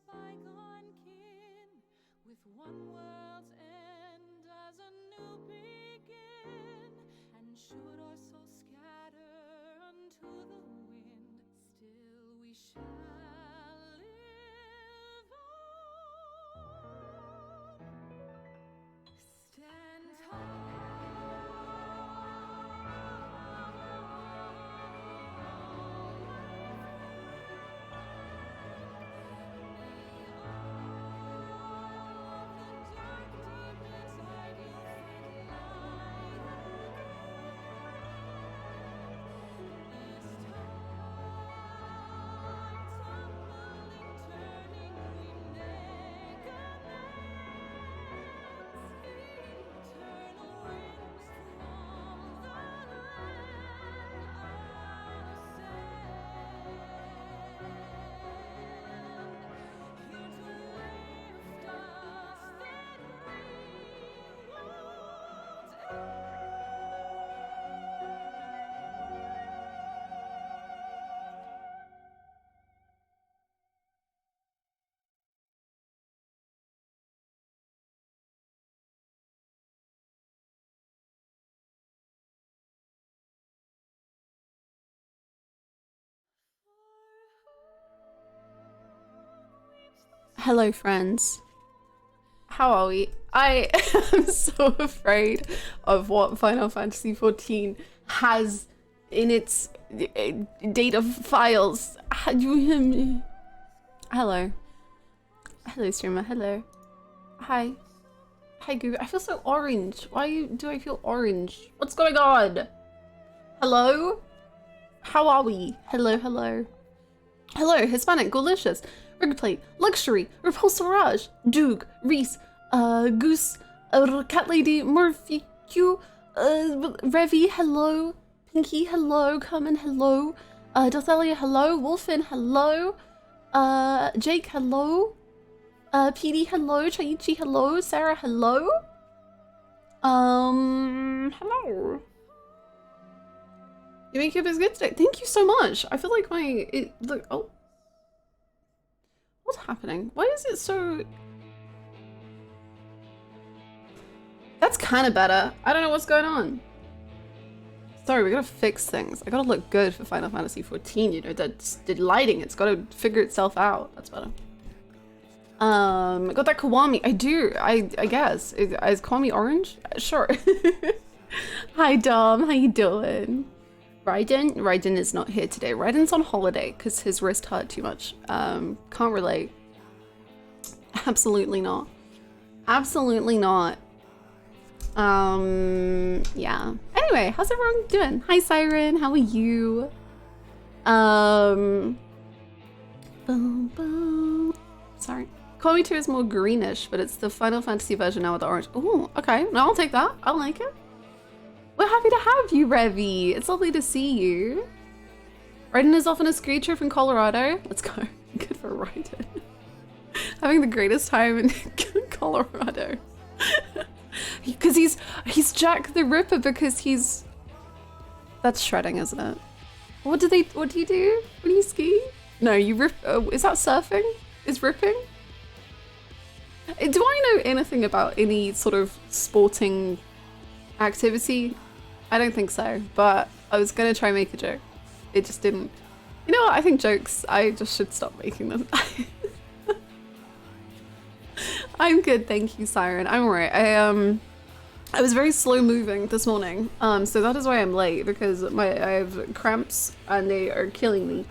bygone kin, with one world's end as a new begin. And should our souls scatter unto the wind, still we shall live on. Stand tall. Hello, friends. How are we? I am so afraid of what Final Fantasy XIV has in its data files. Hello. Hello, streamer. Hello. Hi. Hi, Google. I feel so orange. Why do I feel orange? What's going on? Hello? How are we? Hello, hello. Hello, Hispanic, Delicious. Rigplate, Luxury, Repulse Raj, Doog, Reese, Goose, Cat Lady, Murphy, Q, Revy, hello, Pinky, hello, Carmen, hello, Dothelia, hello, Wolfin, hello, Jake, hello, PD, hello, Chaichi, hello, Sarah, hello, hello. Your makeup is good today. Thank you so much. I feel like look, oh. What's happening? Why is it so... That's kind of better. I don't know what's going on. Sorry, we gotta fix things. I gotta look good for Final Fantasy XIV, you know, the lighting, it's gotta figure itself out. That's better. I got that Kiwami. I do, I guess. Is Kiwami orange? Sure. Hi, Dom. How you doing? Raiden is not here today. Raiden's on holiday because his wrist hurt too much. Can't relate. Absolutely not. Absolutely not. Yeah. Anyway, how's everyone doing? Hi, Siren. How are you? Boom, boom. Sorry. Komi 2 is more greenish, but it's the Final Fantasy version now with the orange. Ooh, okay. No, I'll take that. I'll like it. We're happy to have you, Revy. It's lovely to see you. Raiden is off on a ski trip in Colorado. Let's go. Good for Raiden. Having the greatest time in Colorado. Because he's Jack the Ripper because he's... That's shredding, isn't it? What do you do when you ski? No, you rip... is that surfing? Is ripping? Do I know anything about any sort of sporting activity? I don't think so, but I was gonna try and make a joke. It just didn't. You know what? I think jokes, I just should stop making them. I'm good, thank you, Siren. I'm alright. I was very slow moving this morning, so that is why I'm late, because I have cramps and they are killing me.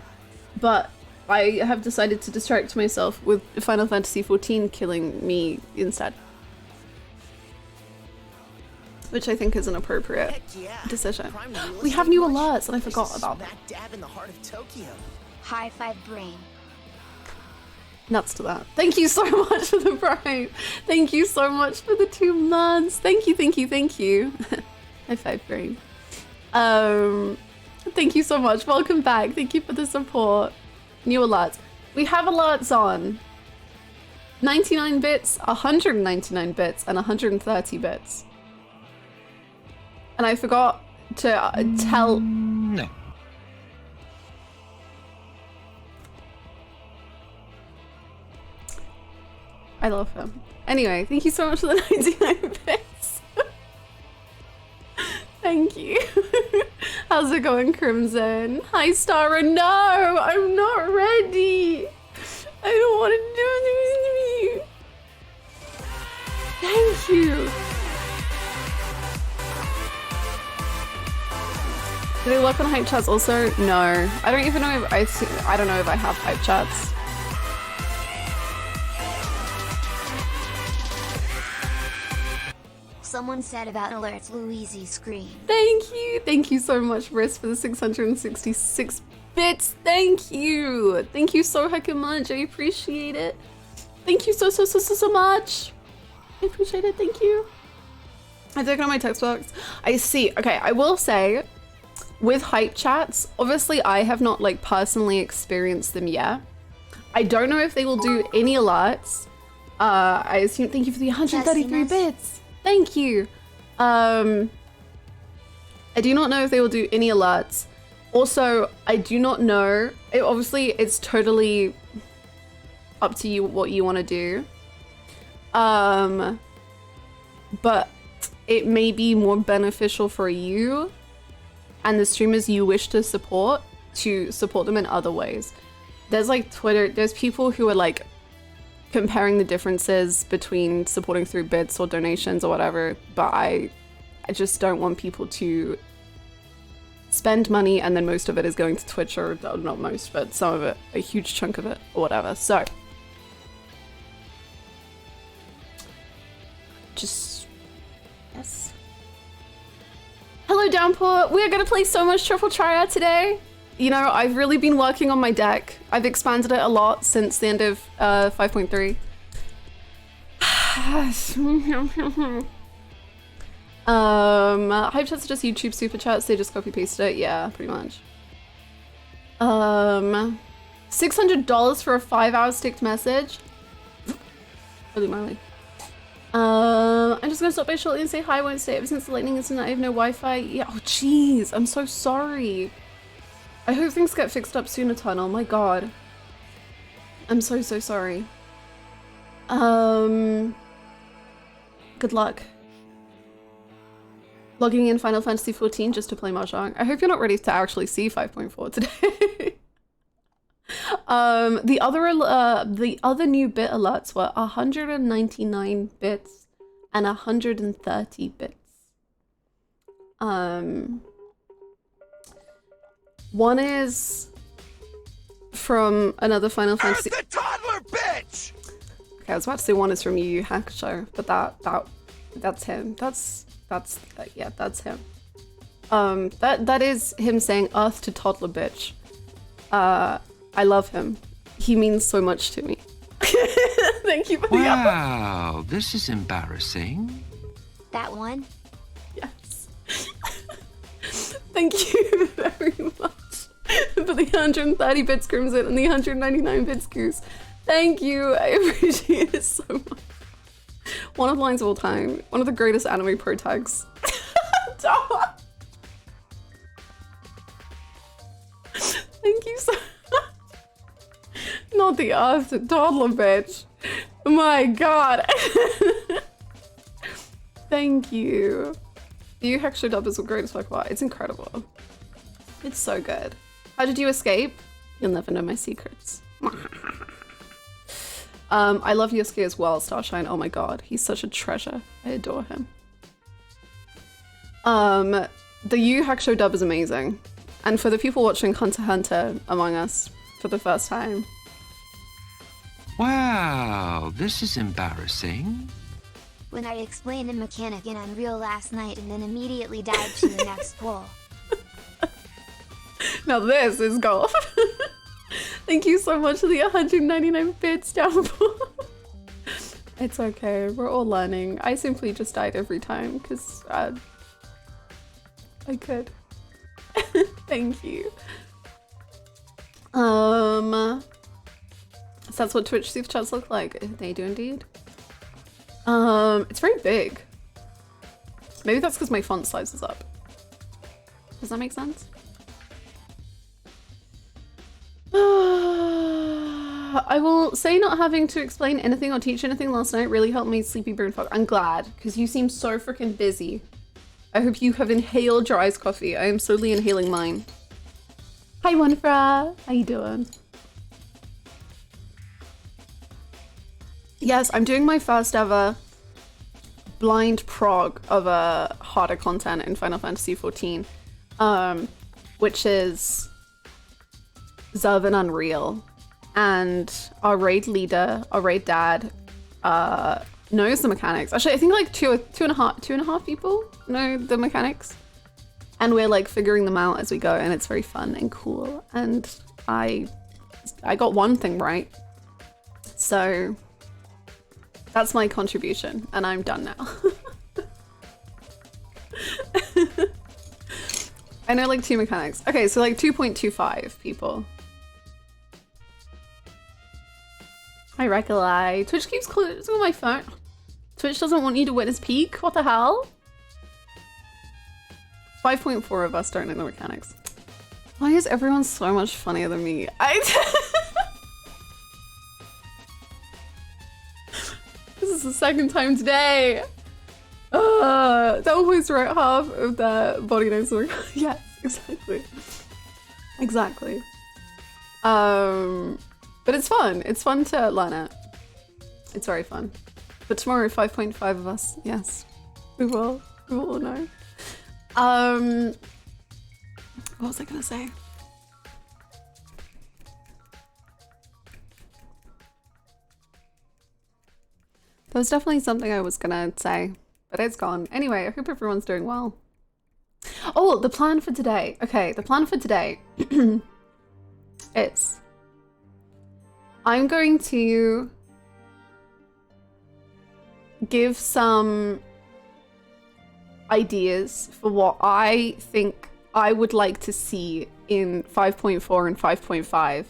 But I have decided to distract myself with Final Fantasy XIV killing me instead. Which I think is an appropriate decision. We have new alerts and I forgot about them. High five brain. Nuts to that. Thank you so much for the Prime. Thank you so much for the 2 months. Thank you, thank you, thank you. High five brain. Thank you so much. Welcome back. Thank you for the support. New alerts. We have alerts on 99 bits, 199 bits, and 130 bits. And I forgot to tell... No. I love him. Anyway, thank you so much for the 99 bits. Thank you. How's it going, Crimson? Hi, Stara. No, I'm not ready. I don't want to do anything. Thank you. Do they work on hype chats also? No. I don't even know if I don't know if I have hype chats. Someone said about alerts Louise's screen. Thank you so much, Riz, for the 666 bits. Thank you so heckin' much. I appreciate it. Thank you so much. I appreciate it. Thank you. I took it on my text box. I see. Okay, I will say, with hype chats, obviously I have not like personally experienced them yet. I don't know if they will do any alerts. I assume. Thank you for the 133 bits. Thank you. I do not know if they will do any alerts. Also, I do not know. Obviously, it's totally up to you what you want to do. But it may be more beneficial for you and the streamers you wish to support them in other ways. There's like Twitter, there's people who are like comparing the differences between supporting through bits or donations or whatever, but I just don't want people to spend money and then most of it is going to Twitch, or not most, but some of it, a huge chunk of it or whatever. So just, yes. Hello Downpour, we are gonna play so much Triple Triad today. You know, I've really been working on my deck. I've expanded it a lot since the end of 5.3. Hype chats are just YouTube super chats. They just copy pasted it. Yeah, pretty much. $600 for a 5-hour sticked message. Holy moly. I'm just gonna stop by shortly and say hi. I won't stay ever since the lightning incident. I have no Wi-Fi. Yeah. Oh, jeez. I'm so sorry. I hope things get fixed up soon, Eternal. My god. I'm so sorry. Good luck. Logging in Final Fantasy XIV just to play Mahjong. I hope you're not ready to actually see 5.4 today. The other new bit alerts were 199 bits and 130 bits. One is from another Final Fantasy. Earth the toddler bitch! Okay, I was about to say one is from Yu Hakusho, but that's him. That's him. That is him saying Earth to toddler bitch. I love him. He means so much to me. Thank you for the Wow, this is embarrassing. That one? Yes. Thank you very much for the 130 bits, Crimson, and the 199 bits, Goose. Thank you. I appreciate it so much. One of the lines of all time. One of the greatest anime pro tags. Thank you so much. Not the Earth toddler bitch. My god. Thank you. The Yu Hakusho dub is the greatest work of art. It's incredible. It's so good. How did you escape? You'll never know my secrets. I love Yosuke as well, Starshine. Oh my god, he's such a treasure. I adore him. The Yu Hakusho dub is amazing. And for the people watching Hunter x Hunter among us for the first time. Wow, this is embarrassing. When I explained the mechanic in Unreal last night and then immediately dived to the next pool. Now this is golf. Thank you so much for the 199 bits, Downpour. It's okay, we're all learning. I simply just died every time because I could. Thank you. So that's what Twitch super chats look like. They do indeed. It's very big. Maybe that's because my font size is up. Does that make sense? I will say not having to explain anything or teach anything last night really helped me sleepy brain fog. I'm glad, because you seem so freaking busy. I hope you have inhaled your iced coffee. I am slowly inhaling mine. Hi, Winfra. How you doing? Yes, I'm doing my first ever blind prog of a harder content in Final Fantasy XIV, which is Zerv and Unreal. And our raid leader, our raid dad, knows the mechanics. Actually, I think like two and a half people know the mechanics. And we're like figuring them out as we go, and it's very fun and cool. And I got one thing right. So that's my contribution, and I'm done now. I know like 2 mechanics. Okay, so like 2.25 people. I recollect. Twitch keeps closing on my phone. Twitch doesn't want you to witness peak? What the hell? 5.4 of us don't know the mechanics. Why is everyone so much funnier than me? This is the second time today. They always wrote half of their body names. Yes, exactly. Exactly. But it's fun. It's fun to learn it. It's very fun. But tomorrow, 5.5 of us. Yes, we will all know. What was I gonna say? There was definitely something I was gonna say, but it's gone. Anyway, I hope everyone's doing well. Oh, the plan for today. Okay, the plan for today is I'm going to give some ideas for what I think I would like to see in 5.4 and 5.5.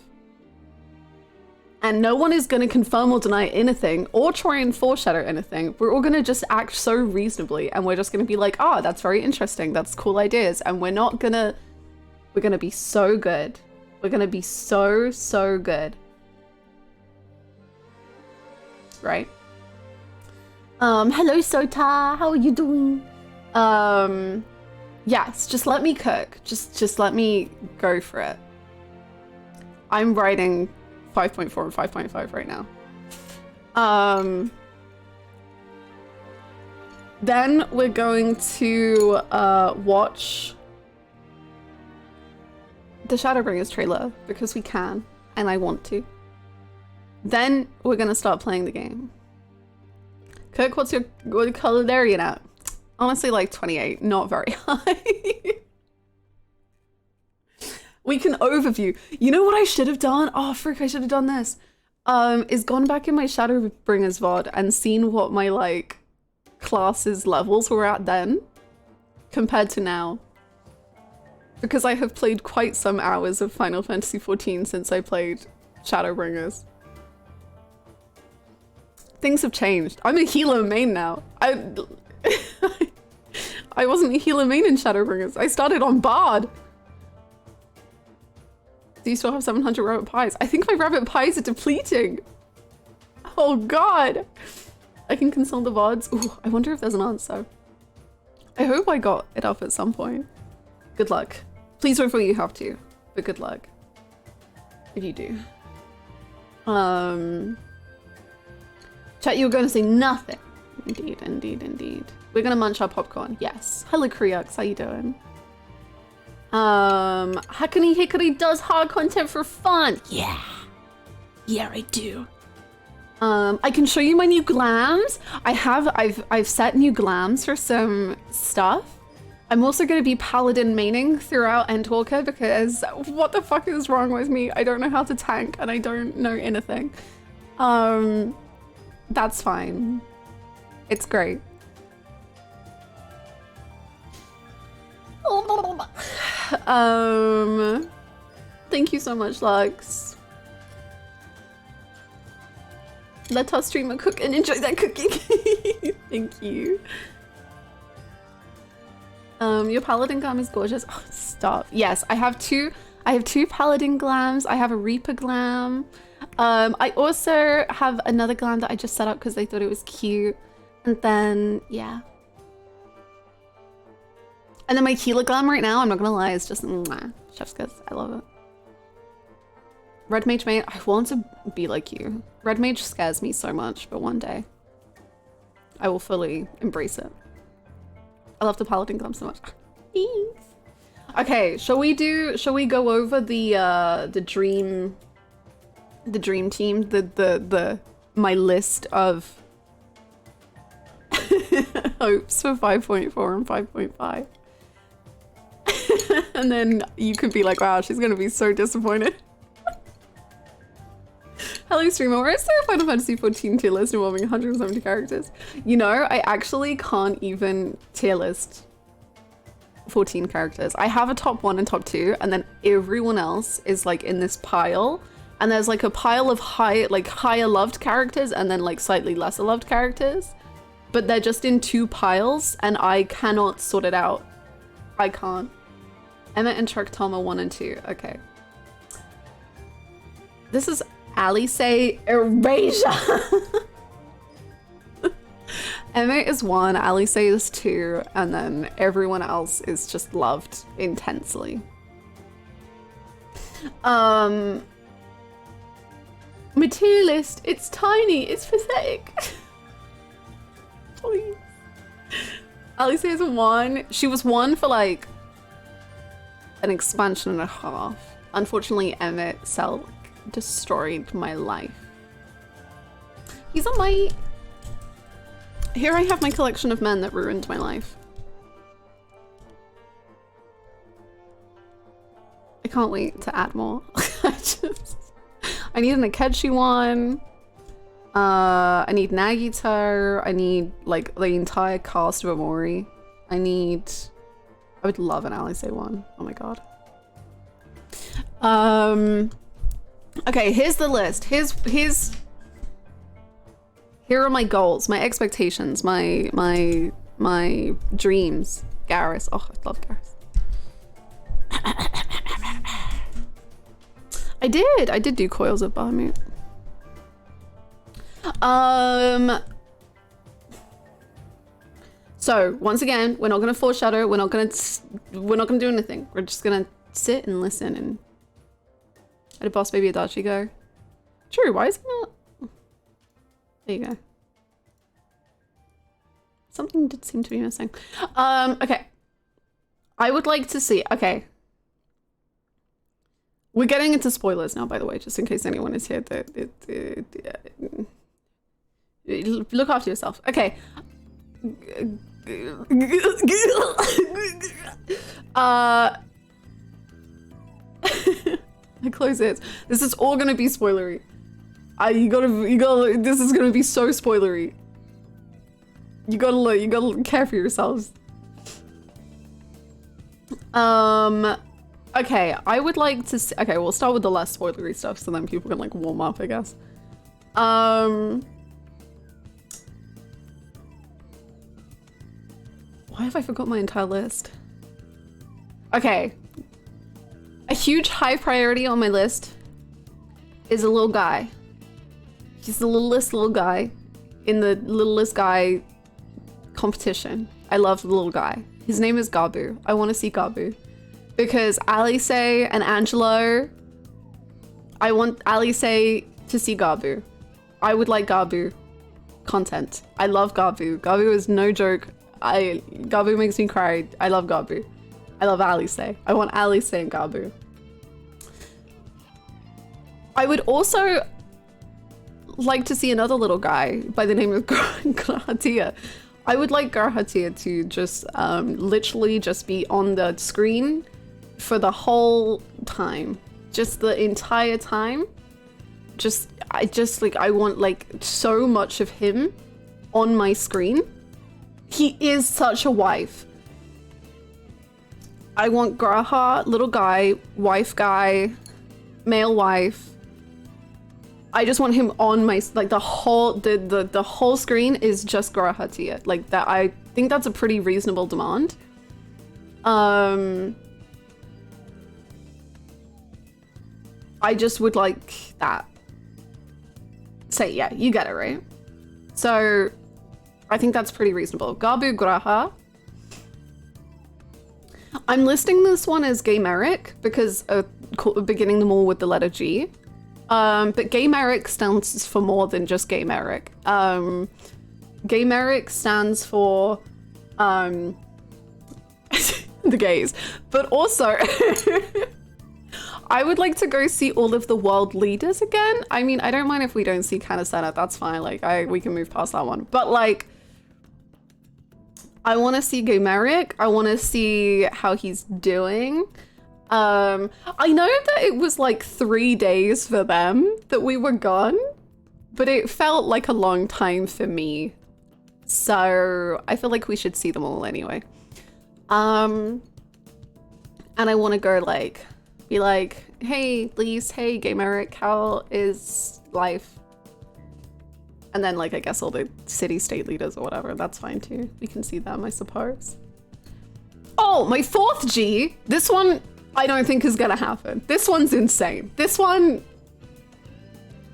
And no one is going to confirm or deny anything or try and foreshadow anything. We're all going to just act so reasonably, and we're just going to be like, ah, that's very interesting. That's cool ideas. And we're going to be so good. We're going to be so good. Right? Hello, Sota. How are you doing? Yes, just let me cook. Just let me go for it. I'm writing 5.4 and 5.5 right now. Then we're going to watch the Shadowbringers trailer because we can and I want to. Then we're gonna start playing the game. Kirk, what color are you at? Honestly, like 28, not very high. We can overview. You know what I should have done? Oh, frick, I should have done this. Is gone back in my Shadowbringers VOD and seen what my, like, classes levels were at then compared to now. Because I have played quite some hours of Final Fantasy XIV since I played Shadowbringers. Things have changed. I'm a healer main now. I wasn't a healer main in Shadowbringers. I started on Bard. Do you still have 700 rabbit pies? I think my rabbit pies are depleting. Oh god. I can consult the VODs. Ooh, I wonder if there's an answer. I hope I got it up at some point. Good luck. Please don't feel you have to, but good luck. If you do. Chat, you were going to say nothing. Indeed, indeed, indeed. We're gonna munch our popcorn. Yes. Hello, Kriux. How you doing? Hackney Hickory does hard content for fun. Yeah. Yeah, I do. I can show you my new glams. I've set new glams for some stuff. I'm also going to be paladin maining throughout Endwalker because what the fuck is wrong with me? I don't know how to tank and I don't know anything. That's fine. It's great. Thank you so much, Lux. Let our streamer cook and enjoy that cooking. Thank you. Your paladin glam is gorgeous. Oh, stop. Yes, I have two paladin glams. I have a reaper glam. I also have another glam that I just set up because they thought it was cute. And then, yeah. And then my Keela glam right now, I'm not gonna lie, is just mwah, chef's kiss. I love it. Red Mage mate, I want to be like you. Red Mage scares me so much, but one day I will fully embrace it. I love the Paladin glam so much. Thanks. Okay, shall we go over the dream team, my list of hopes for 5.4 and 5.5. And then you could be like, wow, she's gonna be so disappointed. Hello streamer, where is there a Final Fantasy 14 tier list involving 170 characters? You know, I actually can't even tier list 14 characters. I have a top 1 and top 2, and then everyone else is like in this pile. And there's like a pile of higher loved characters and then like slightly lesser loved characters. But they're just in 2 piles and I cannot sort it out. I can't. Emma and Trucktoma 1 and 2. Okay. This is Alisaie Erasure. Emma is 1, Alisaie is 2, and then everyone else is just loved intensely. My tier list, it's tiny, it's pathetic. Please. Alisaie is 1. She was 1 for like an expansion and a half. Unfortunately, Emmett Selk destroyed my life. He's on my... Here I have my collection of men that ruined my life. I can't wait to add more. I need an Akechi one. I need Nagito. I need like the entire cast of Omori. I would love an Alisaie one. Oh my god. Okay, here's the list. Here are my goals, my expectations, my dreams. Garrus. Oh, I love Garrus. I did do Coils of Bahamut. So once again, we're not gonna foreshadow. We're not gonna do anything. We're just gonna sit and listen. And how did Boss Baby Adachi go? True. Why is he not? There you go. Something did seem to be missing. Okay. I would like to see. Okay. We're getting into spoilers now, by the way, just in case anyone is here. Look after yourself. Okay. I close it. This is all gonna be spoilery. You gotta, this is gonna be so spoilery. You gotta care for yourselves. Okay, I would like to see, okay, we'll start with the less spoilery stuff so then people can like warm up, I guess. Why have I forgot my entire list? Okay. A huge high priority on my list is a little guy. He's the littlest little guy in the littlest guy competition. I love the little guy. His name is Gabu. I want to see Gabu. Because Alisaie and Angelo, I want Alisaie to see Gabu. I would like Gabu content. I love Gabu. Gabu is no joke. Gabu makes me cry. I love Gabu. I love Alisaie. I want Alisaie and Gabu. I would also like to see another little guy by the name of Grahatia. I would like Grahatia to just literally just be on the screen for the whole time. Just the entire time. I want like so much of him on my screen. He is such a wife. I want Graha, little guy, wife guy, male wife. I just want him on my, like the whole screen is just Grahatia. Like that, I think that's a pretty reasonable demand. I just would like that. say, yeah, you get it, right? So I think that's pretty reasonable. Gabu Graha. I'm listing this one as Gay Merrick because beginning them all with the letter G. But Gay Merrick stands for more than just Gay Merrick. Gay Merrick stands for the gays, but also I would like to go see all of the world leaders again. I mean, I don't mind if we don't see Kanasena, that's fine. Like, we can move past that one. But like, I want to see Gay Merrick. I want to see how he's doing. I know that it was like 3 days for them that we were gone, but it felt like a long time for me. So I feel like we should see them all anyway. And I want to go like, be like, hey, Lise, hey, Gay Merrick, how is life? And then like, I guess all the city state leaders or whatever, that's fine too. We can see them, I suppose. Oh, my 4th G. This one, I don't think is gonna happen. This one's insane. This one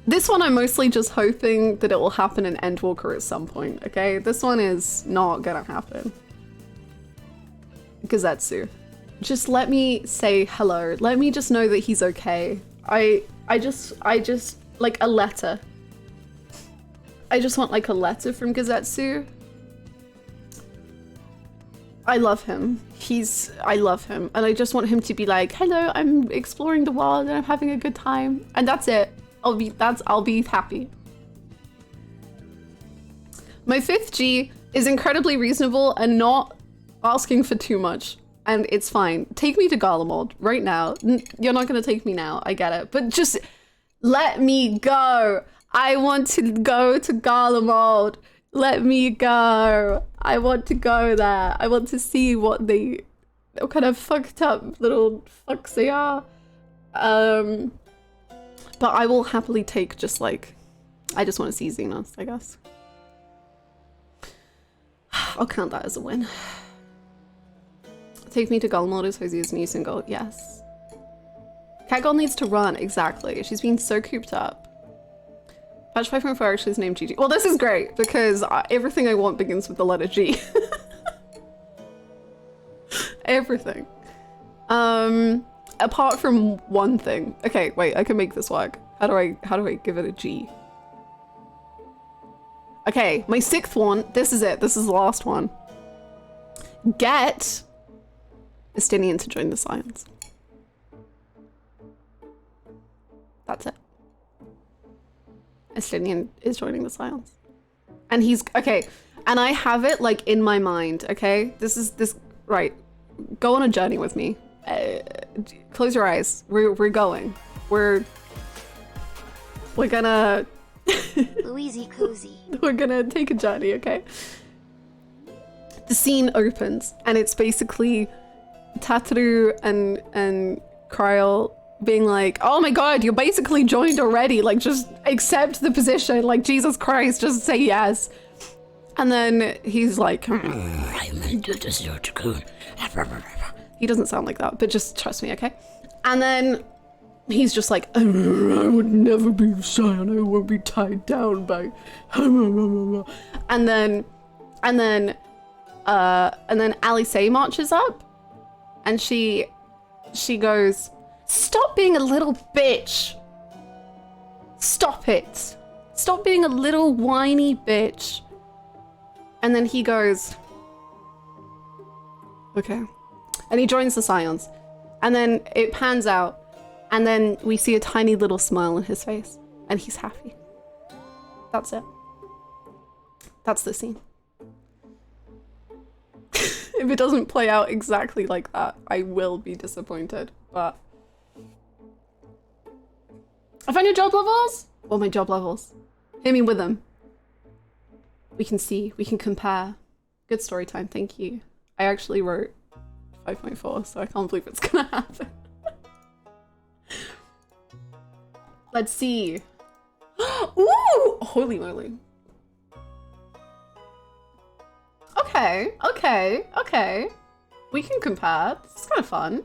I'm mostly just hoping that it will happen in Endwalker at some point, okay? This one is not gonna happen. Gazetsu. Just let me say hello. Let me just know that he's okay. I just, like a letter. I just want like a letter from Gazetsu. I love him. I love him. And I just want him to be like, hello, I'm exploring the world and I'm having a good time. And that's it. I'll be happy. My 5th G is incredibly reasonable and not asking for too much. And it's fine. Take me to Garlemald right now. You're not gonna take me now, I get it. But just let me go. I want to go to Garlemald. Let me go. I want to go there. I want to see what kind of fucked up little fucks they are. But I will happily take just like, I just want to see Xenos, I guess. I'll count that as a win. Take me to Garlemald is Hosie's new single. Yes. Catgirl needs to run, exactly. She's been so cooped up. Patch 5.4 actually is named Gigi. Well, this is great because everything I want begins with the letter G. Everything. Apart from one thing. Okay, wait, I can make this work. How do I give it a G? Okay, my 6th one. This is it. This is the last one. Get Estinian to join the Science. That's it. Estinian is joining the Science. And he's, okay, and I have it like in my mind, okay? Right, go on a journey with me. Close your eyes, we're going. We're gonna... Louise Cozy. We're gonna take a journey, okay? The scene opens and it's basically Tataru and Kryl being like, oh my god, you're basically joined already, like just accept the position, like Jesus Christ, just say yes. And then he's like, he doesn't sound like that, but just trust me, okay? And then he's just like, I would never be shy and I won't be tied down by and then Alisaie marches up and she goes, stop being a little bitch. Stop it. Stop being a little whiny bitch. And then he goes, okay. And he joins the Scions. And then it pans out. And then we see a tiny little smile on his face. And he's happy. That's it. That's the scene. If it doesn't play out exactly like that, I will be disappointed. But I found your job levels? Well, my job levels. Hit me with them. We can see, we can compare. Good story time, thank you. I actually wrote 5.4, so I can't believe it's gonna happen. Let's see. Ooh! Holy moly. Okay, okay, okay. We can compare. This is kind of fun.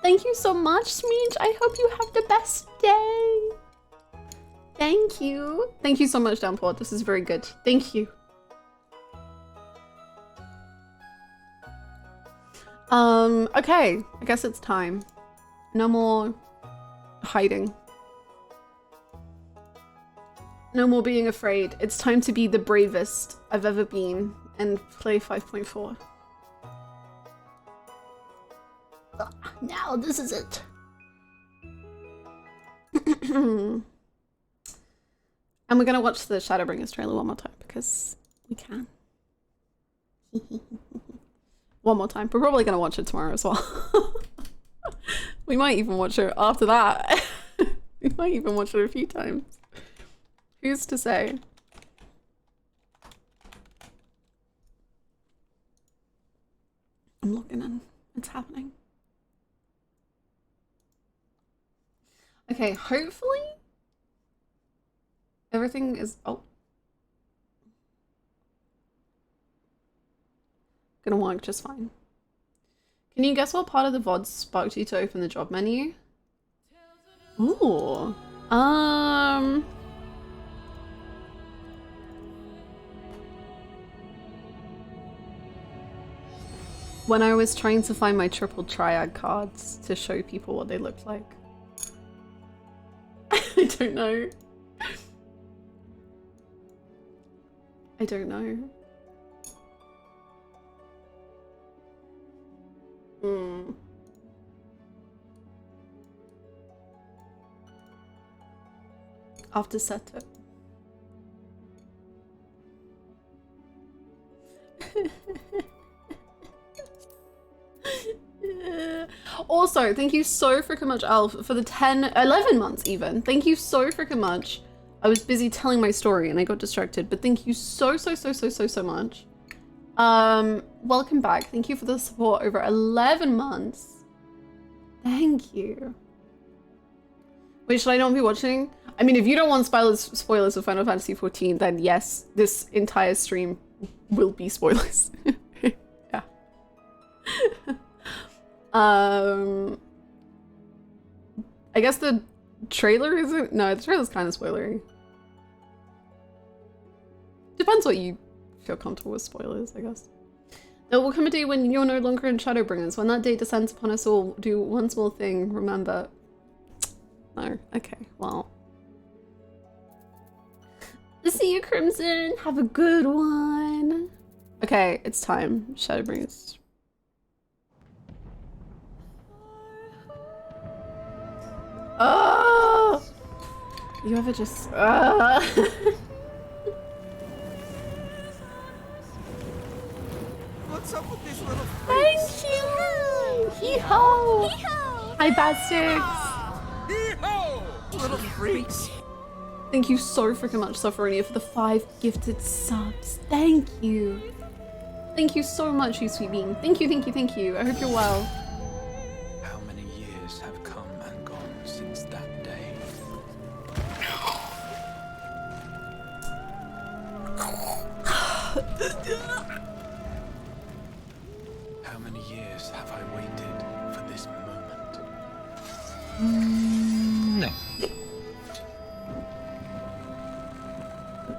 Thank you so much, Smeej. I hope you have the best day. Thank you. Thank you so much, Downpour. This is very good. Thank you. Okay. I guess it's time. No more hiding. No more being afraid. It's time to be the bravest I've ever been and play 5.4. Now this is it. And we're gonna watch the Shadowbringers trailer one more time because we can. One more time. We're probably gonna watch it tomorrow as well. We might even watch it after that. We might even watch it a few times. Who's to say? I'm looking in. It's happening. Okay, hopefully everything is... Oh. Gonna work just fine. Can you guess what part of the VOD sparked you to open the job menu? Ooh. When I was trying to find my triple triad cards to show people what they looked like. I don't know. I don't know. After setup. Also, thank you so freaking much, Alf, for the 11 months even. Thank you so freaking much. I was busy telling my story and I got distracted, but thank you so much. Welcome back. Thank you for the support over 11 months. Thank you. Wait, should I not be watching? I mean, if you don't want spoilers of Final Fantasy XIV, then yes, this entire stream will be spoilers. Yeah. I guess the trailer isn't... No, the trailer's kind of spoilery. Depends what you feel comfortable with spoilers, I guess. There will come a day when you're no longer in Shadowbringers. When that day descends upon us all, do one small thing. Remember. No. Okay, well. See you, Crimson. Have a good one. Okay, it's time. Shadowbringers. Oh! You ever just... What's up with these little Thank you! Hee-ho! Hi, Bastix! Hee-ho! Little freaks. Thank you so freaking much, Sophoria, for the 5 gifted subs. Thank you. Thank you so much, you sweet bean. Thank you, thank you, thank you. I hope you're well. How many years have come and gone since that day? How many years have I waited for this moment? No.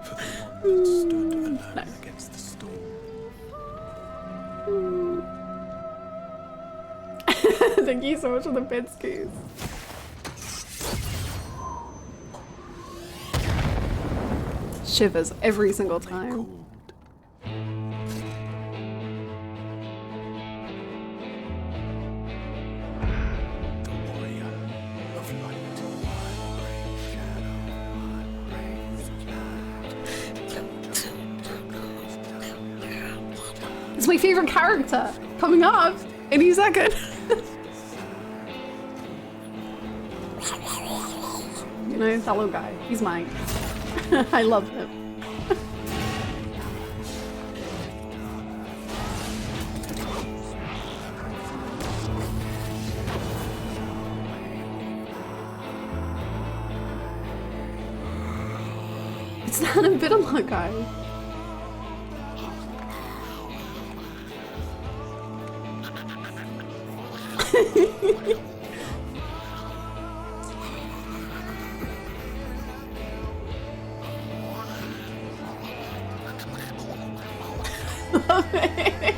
For the one that stood alone against the storm. Thank you so much for the bitskeys. Shivers every single time. It's my favorite character coming up any second. You know, that little guy. He's mine. I love him. It's not a bit of that guy. Love it.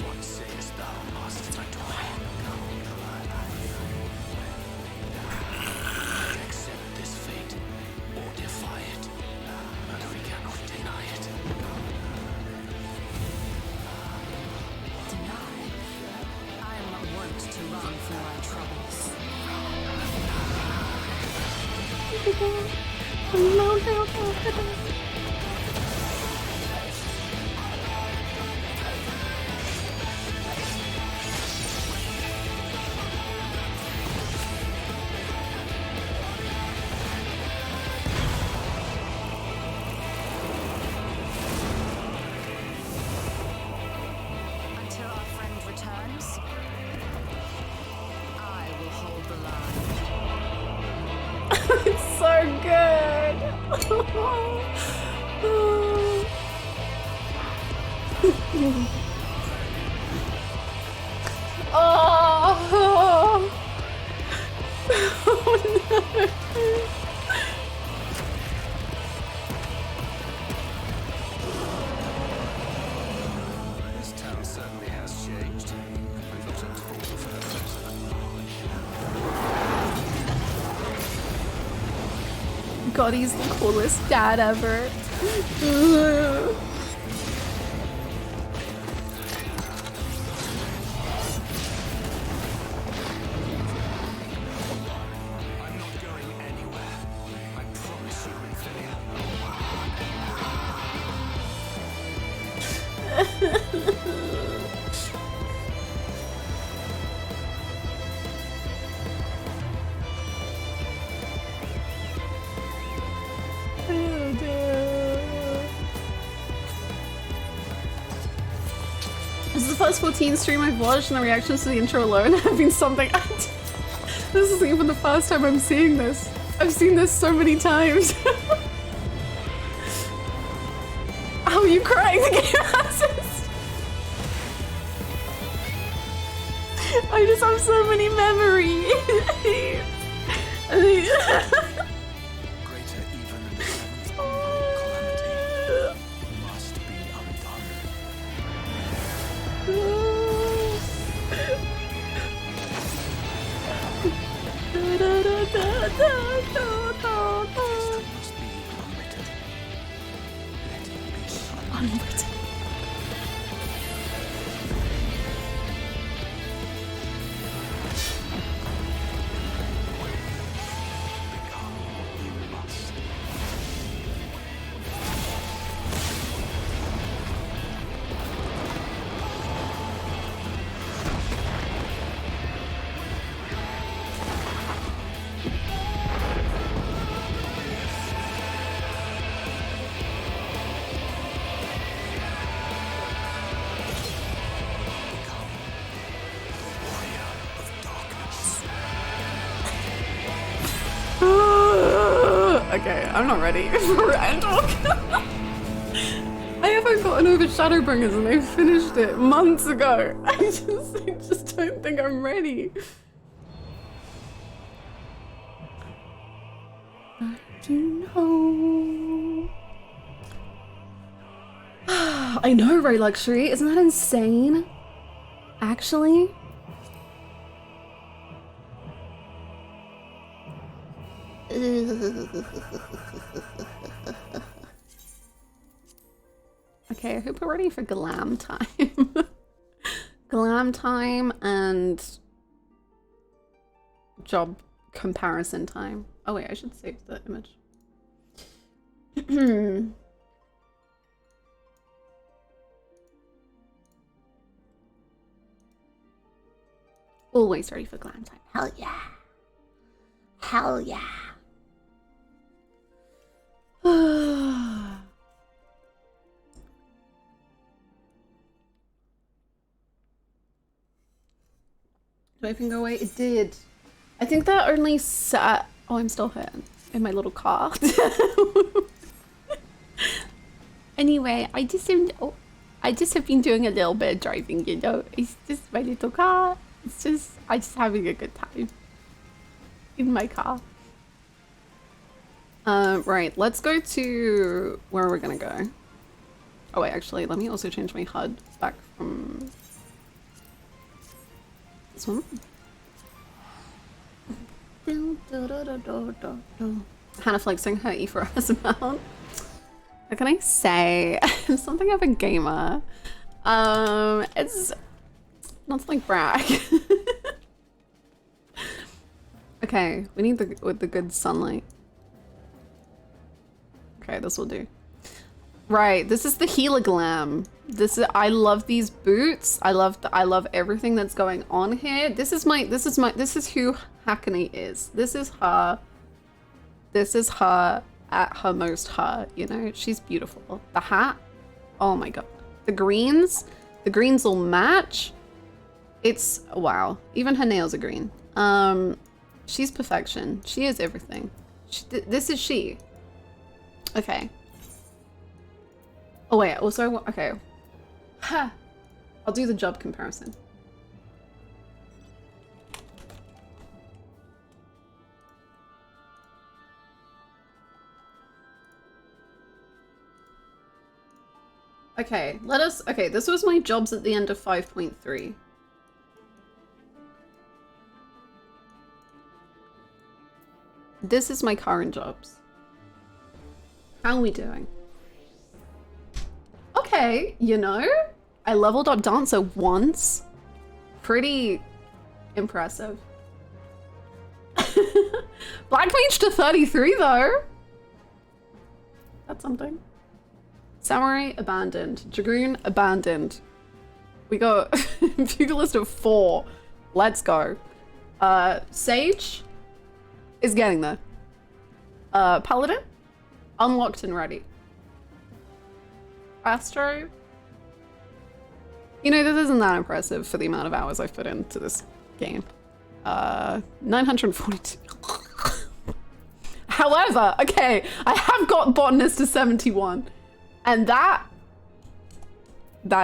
What sayest thou, Master Matoya? Accept this fate, or defy it, but we cannot deny it. Deny. I am not wont to run from my troubles. Until our friend returns, I will hold the line. It's so good. Oh. Oh no. This town certainly has changed. I'm not at all for God, he's the coolest dad ever. I'm not going anywhere. I promise you, Ophelia. This is the first 14 stream I've watched, and the reactions to the intro alone have been something. This isn't even the first time I'm seeing this. I've seen this so many times. How are you crying? The game assist. I just have so many memories. Greater even than the seventh calamity must be undone. History must be unwritten. Let it be so. Unwritten. Become you must. Become warrior of darkness. Okay, I'm not ready for end talk. I haven't gotten over Shadowbringers and I finished it months ago. I just don't think I'm ready. I do know. I know, Ray Luxury. Isn't that insane? Actually. Okay, I hope we're ready for glam time. Glam time and job comparison time. Oh wait, I should save the image. Always ready for glam time. Hell yeah. Hell yeah. Do I even go away? It did. I think that only sat. Oh, I'm still here in my little car. Anyway, I just have been doing a little bit of driving, you know. It's just my little car. I'm just having a good time in my car. Right, let's go to where we're gonna go. Oh wait, actually, let me also change my HUD back from this one. Hannah flexing her E4S amount. What can I say? I'm something of a gamer. It's not to like brag. Okay, we need the good sunlight. Okay, this will do. Right, this is the healer glam. I love these boots. I love everything that's going on here. This is who Hackney is. This is her at her most her, you know? She's beautiful. The hat, oh my god. The greens will match. It's, wow. Even her nails are green. She's perfection. She is everything. This is she. Okay. Oh wait, also, okay. Ha! I'll do the job comparison. Okay, okay, this was my jobs at the end of 5.3. This is my current jobs. How are we doing? Okay, you know, I leveled up Dancer once. Pretty impressive. Black Mage to 33 though. That's something. Samurai abandoned. Dragoon abandoned. We got Pugilist of 4. Let's go. Sage is getting there. Paladin unlocked and ready. Astro, you know, this isn't that impressive for the amount of hours I've put into this game. 942. However, okay, I have got botanist to 71. And that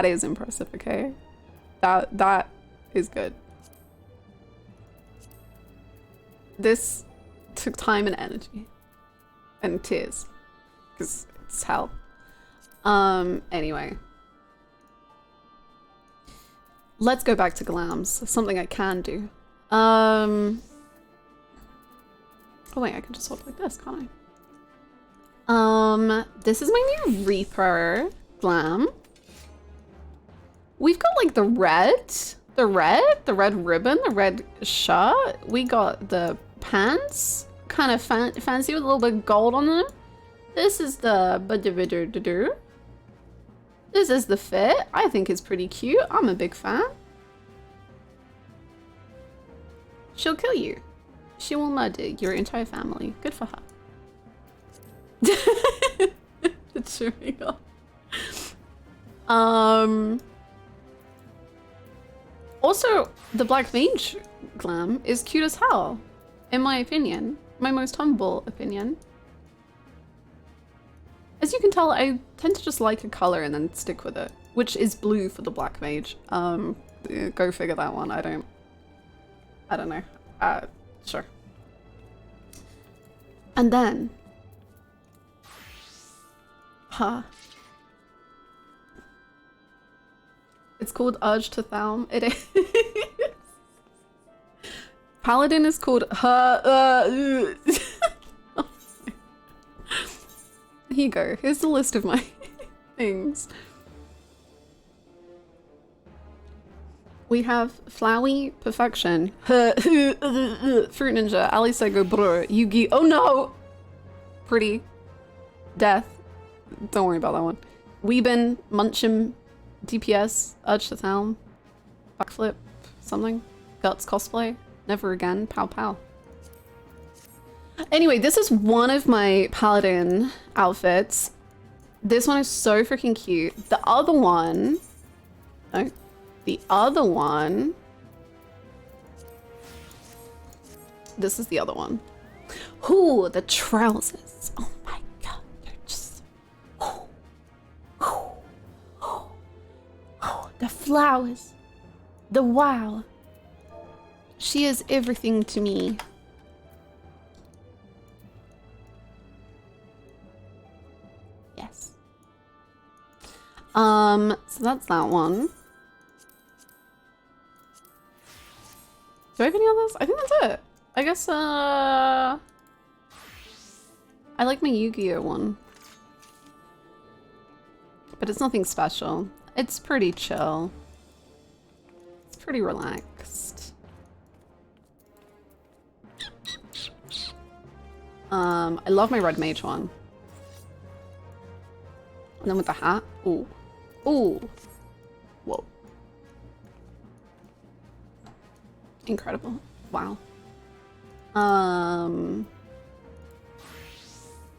is impressive, okay? That is good. This took time and energy. And tears. Because it's hell. Anyway. Let's go back to glams. Something I can do. Oh wait, I can just hold like this, can't I? This is my new Reaper glam. We've got like the red ribbon, the red shirt. We got the pants, kind of fancy with a little bit of gold on them. This is the This is the fit. I think it's pretty cute. I'm a big fan. She'll kill you. She will murder your entire family. Good for her. It's showing up. Also, the Black Mage glam is cute as hell, in my opinion. My most humble opinion. As you can tell, I tend to just like a color and then stick with it, which is blue for the Black Mage. Go figure that one. I don't know. Sure. And then, it's called Urge to Thalm. It is. Paladin is called Here you go. Here's the list of my things. We have Flowey Perfection, Fruit Ninja, Alisaie go brr, Yugi, oh no! Pretty, Death, don't worry about that one. Weebin, Munchim, DPS, Urge to Thalm, Backflip, something, Guts Cosplay, Never Again, Pow Pow. Anyway, this is one of my paladin outfits. This one is so freaking cute. The other one, no, the other one, this is the other one. Ooh, the trousers. Oh my god, they're just, the flowers, the wow. She is everything to me. Yes. So that's that one. Do I have any others? I think that's it. I guess, I like my Yu-Gi-Oh one. But it's nothing special. It's pretty chill. It's pretty relaxed. I love my red mage one. And then with the hat. Ooh. Ooh. Whoa. Incredible. Wow.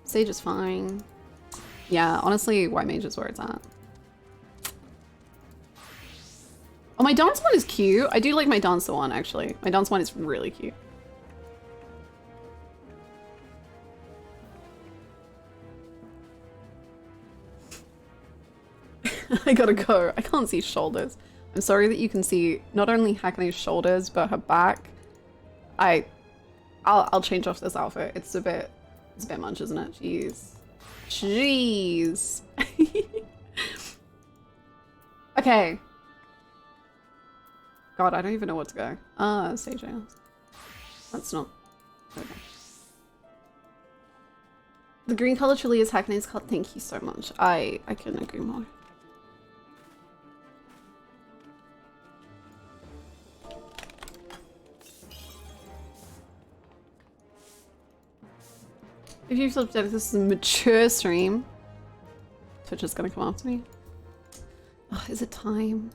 Sage is fine. Yeah, honestly, white mage is where it's at. Oh, my dance one is cute. I do like my dancer one, actually. My dance one is really cute. I gotta go. I can't see shoulders. I'm sorry that you can see not only Hackney's shoulders, but her back. I'll change off this outfit. It's a bit much, isn't it? Jeez. Jeez. Okay. God, I don't even know what to go. Sage House. That's not. Okay. The green color truly is Hackney's color. Thank you so much. I couldn't agree more. If you flipped it, this is a mature stream. Twitch is gonna come after me. Oh, is it time?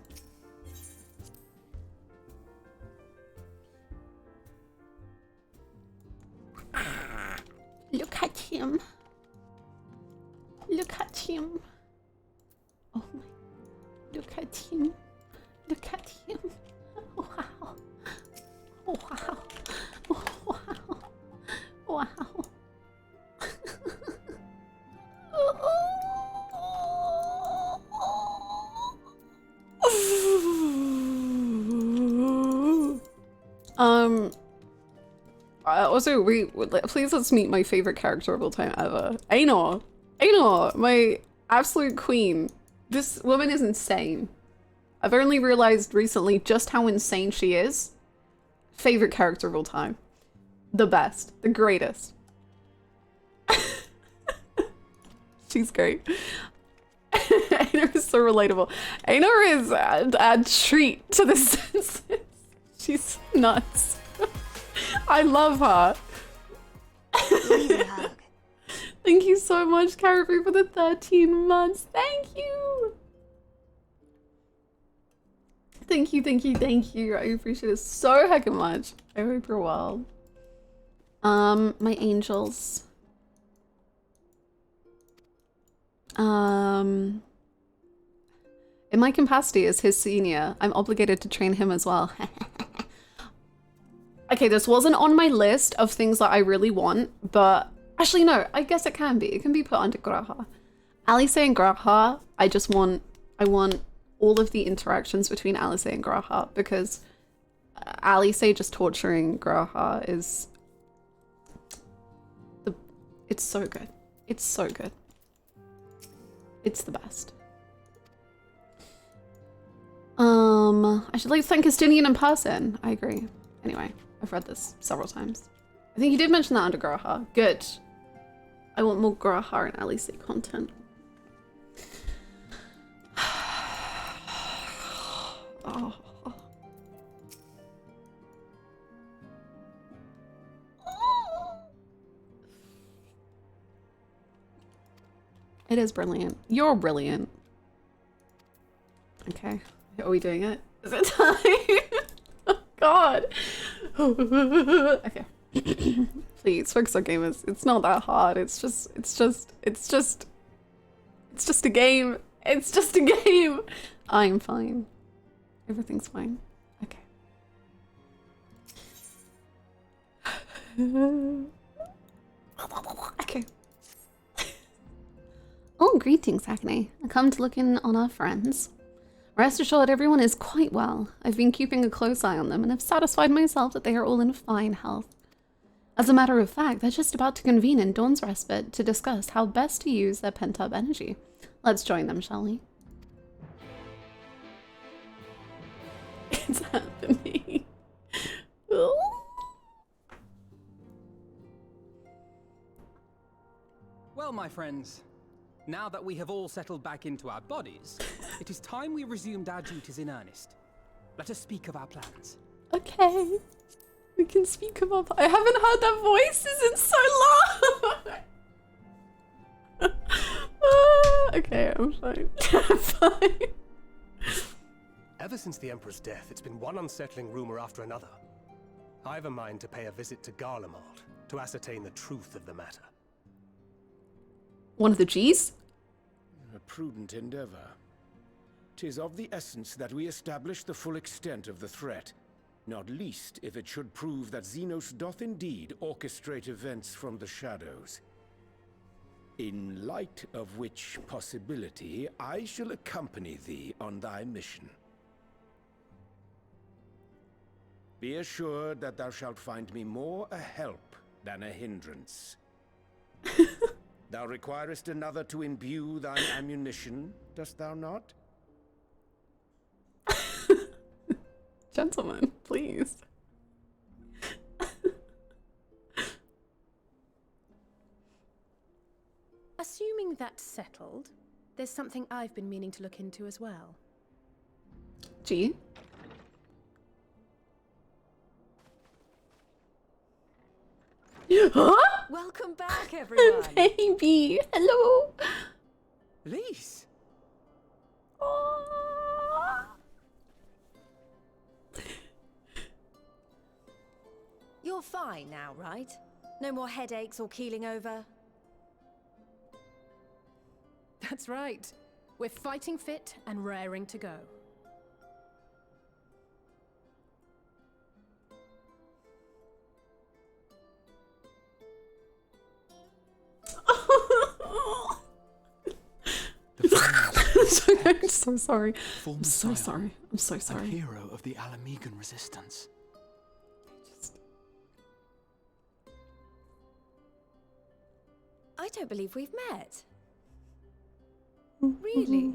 Look at him. Look at him. Oh my. Look at him. Look at him. Wow. Wow. Wow. Wow. Also, please let's meet my favorite character of all time ever. Aenor, my absolute queen. This woman is insane. I've only realized recently just how insane she is. Favorite character of all time. The best, the greatest. She's great. Aenor is so relatable. Aenor is a treat to the senses. She's nuts. I love her. Thank you so much, Carefree, for the 13 months. Thank you. Thank you, thank you, thank you. I appreciate it so heckin' much. I hope you're well. My angels. In my capacity as his senior, I'm obligated to train him as well. Okay, this wasn't on my list of things that I really want, but actually no, I guess it can be. It can be put under Graha. Alisaie and Graha, I want all of the interactions between Alisaie and Graha, because Alisaie just torturing Graha is it's so good. It's so good. It's the best. I should like to thank Estinian in person. I agree. Anyway, I've read this several times. I think you did mention that under Graha. Good. I want more Graha and Alisaie content. Oh. It is brilliant. You're brilliant. Okay. Are we doing it? Is it time? Oh, God. Okay. Please, focus on gamers. It's not that hard. It's just a game. It's just a game. I'm fine. Everything's fine. Okay. Okay. Oh, greetings, Acne. I come to look in on our friends. Rest assured, everyone is quite well. I've been keeping a close eye on them and have satisfied myself that they are all in fine health. As a matter of fact, they're just about to convene in Dawn's Respite to discuss how best to use their pent-up energy. Let's join them, shall we? It's happening. Well, my friends, now that we have all settled back into our bodies, it is time we resumed our duties in earnest. Let us speak of our plans. Okay. We can speak about. I haven't heard their voices in so long. Okay, I'm fine. I'm fine. Ever since the Emperor's death, it's been one unsettling rumor after another. I've a mind to pay a visit to Garlemald to ascertain the truth of the matter. One of the G's? A prudent endeavor. 'Tis of the essence that we establish the full extent of the threat. Not least if it should prove that Xenos doth indeed orchestrate events from the shadows. In light of which possibility, I shall accompany thee on thy mission. Be assured that thou shalt find me more a help than a hindrance. Thou requirest another to imbue thine ammunition, dost thou not? Gentlemen, please. Assuming that's settled, there's something I've been meaning to look into as well. G? Huh? Welcome back, everyone. Baby, hello. Lise! You're fine now, right? No more headaches or keeling over? That's right. We're fighting fit and raring to go. I'm so sorry. I'm so sorry. I'm so A sorry. hero of the Alamegan resistance. I don't believe we've met. Really?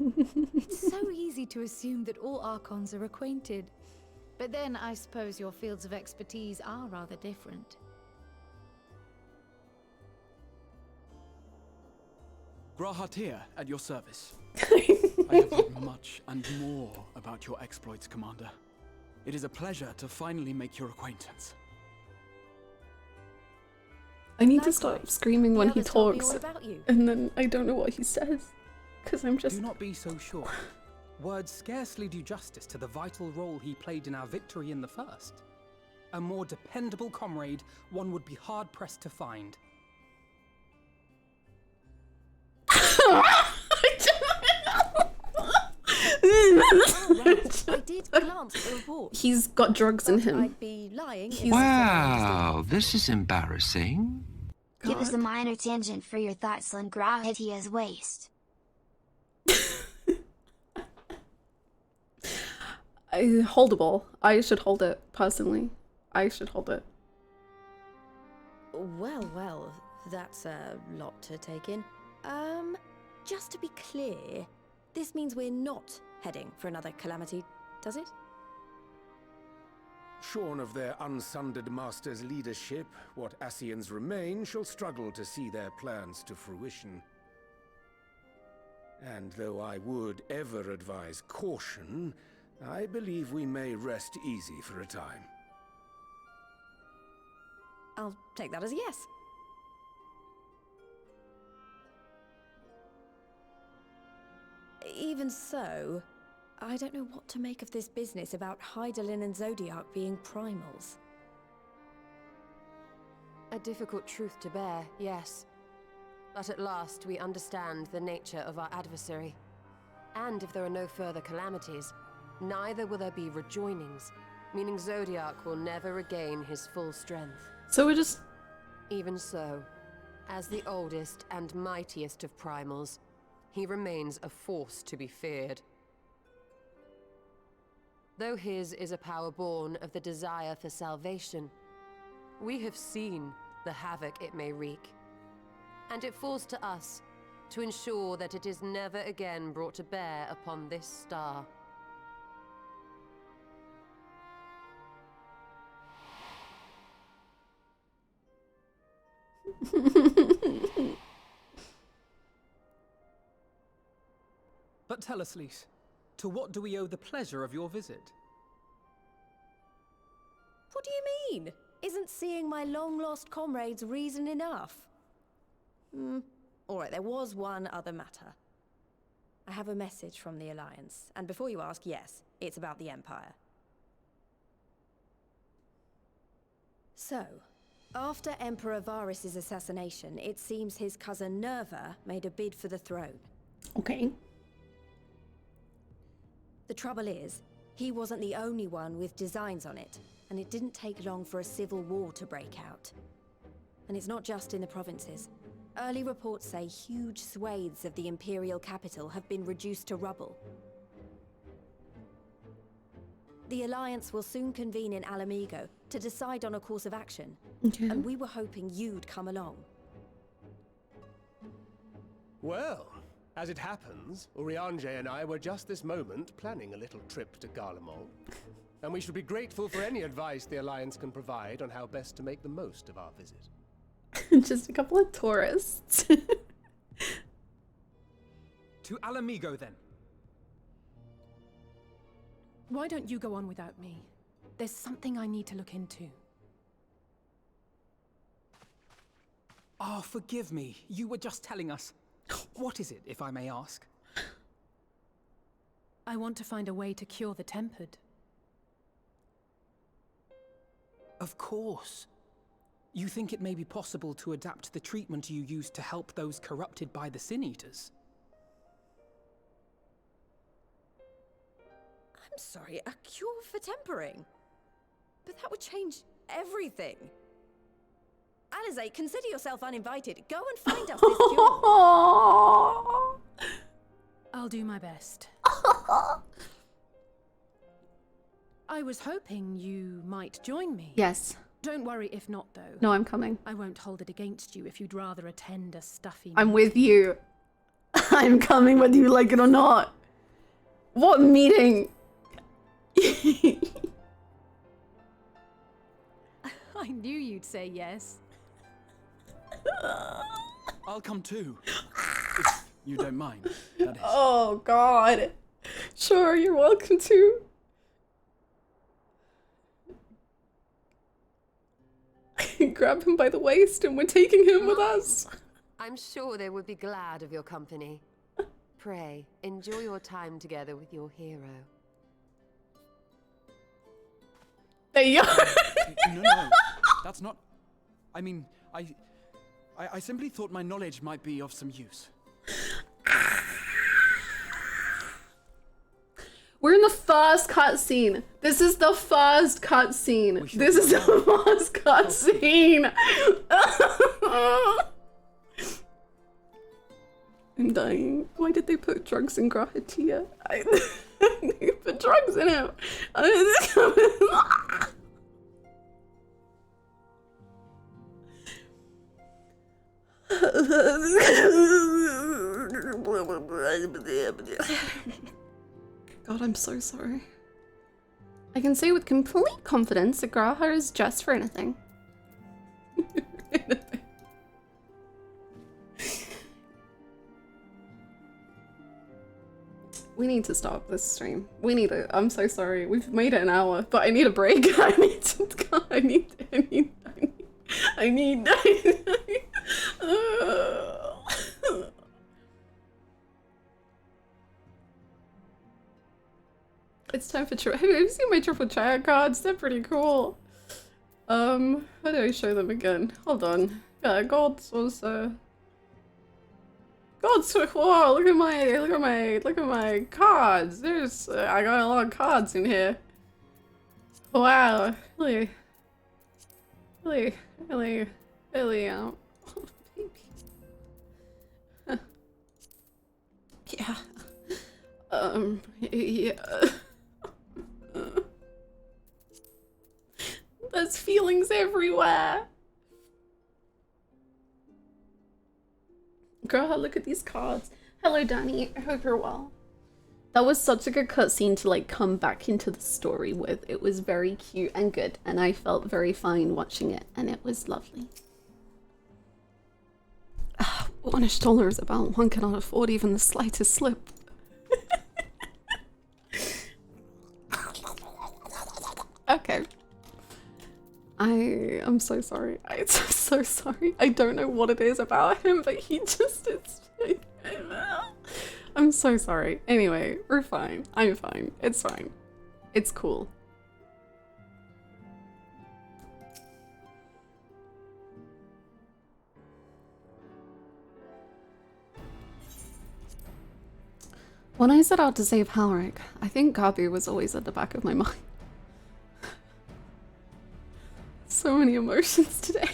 It's so easy to assume that all Archons are acquainted. But then I suppose your fields of expertise are rather different. Grahat here, at your service. I have heard much and more about your exploits, Commander. It is a pleasure to finally make your acquaintance. I need to stop screaming when he others told me talks, all about you. and then I don't know what he says, because I'm just. Do not be so sure. Words scarcely do justice to the vital role he played in our victory in the first. A more dependable comrade one would be hard-pressed to find. I did glance at the report. He's got drugs in But him. I'd be lying if I said I Wow, this is embarrassing. It was a minor tangent for your thoughts on Grahatia's waist. Holdable. I should hold it, personally. I should hold it. Well, that's a lot to take in. Just to be clear, this means we're not heading for another calamity, does it? Shorn of their unsundered master's leadership, what Ascians remain shall struggle to see their plans to fruition. And though I would ever advise caution, I believe we may rest easy for a time. I'll take that as a yes. Even so, I don't know what to make of this business about Hydaelyn and Zodiac being primals. A difficult truth to bear, yes. But at last we understand the nature of our adversary. And if there are no further calamities, neither will there be rejoinings, meaning Zodiac will never regain his full strength. So we're just... Even so, as the oldest and mightiest of primals, he remains a force to be feared. Though his is a power born of the desire for salvation, we have seen the havoc it may wreak. And it falls to us to ensure that it is never again brought to bear upon this star. But tell us, Lise, to what do we owe the pleasure of your visit? What do you mean? Isn't seeing my long-lost comrades reason enough? Alright, there was one other matter. I have a message from the Alliance, and before you ask, yes, it's about the Empire. So, after Emperor Varys' assassination, it seems his cousin Nerva made a bid for the throne. Okay. The trouble is, he wasn't the only one with designs on it, and it didn't take long for a civil war to break out. And it's not just in the provinces. Early reports say huge swathes of the Imperial capital have been reduced to rubble. The Alliance will soon convene in Alamigo to decide on a course of action, and we were hoping you'd come along. Well, as it happens, Urianger and I were just this moment planning a little trip to Garlemald. And we should be grateful for any advice the Alliance can provide on how best to make the most of our visit. Just a couple of tourists. To Alamigo, then. Why don't you go on without me? There's something I need to look into. Ah, forgive me. You were just telling us. What is it, if I may ask? I want to find a way to cure the Tempered. Of course. You think it may be possible to adapt the treatment you use to help those corrupted by the Sin Eaters? I'm sorry, a cure for tempering? But that would change everything. Alisaie, consider yourself uninvited. Go and find us this cure. I'll do my best. I was hoping you might join me. Yes. Don't worry if not, though. No, I'm coming. I won't hold it against you if you'd rather attend a stuffy I'm meeting. with you. I'm coming whether you like it or not. What meeting? I knew you'd say yes. I'll come too. If you don't mind, that is. Oh, God. Sure, you're welcome to. Grab him by the waist and we're taking him with us. I'm sure they would be glad of your company. Pray, enjoy your time together with your hero. There you go. No, that's not... I mean, I simply thought my knowledge might be of some use. We're in the first cutscene. This is the first cutscene. This is the first cutscene. I'm dying. Why did they put drugs in Grahatia? They put drugs in him. God, I'm so sorry. I can say with complete confidence that Graha is just for anything. We need to stop this stream. We need it. I'm so sorry. We've made it an hour, but I need a break. I need to go. I need. It's time for have you seen my triple triad cards? They're pretty cool. How do I show them again? Hold on. Yeah, Gods was Gods. Whoa! Look at my cards. There's I got a lot of cards in here. Wow, really. Yeah. Yeah. There's feelings everywhere. Girl, look at these cards. Hello, Danny. I hope you're well. That was such a good cutscene to like come back into the story with. It was very cute and good, and I felt very fine watching it, and it was lovely. What a dollar is about. One cannot afford even the slightest slip. Okay. I'm so sorry. I'm so sorry. I don't know what it is about him, but he just is. I'm so sorry. Anyway, we're fine. I'm fine. It's fine. It's cool. When I set out to save Halric, I think Gabu was always at the back of my mind. So many emotions today.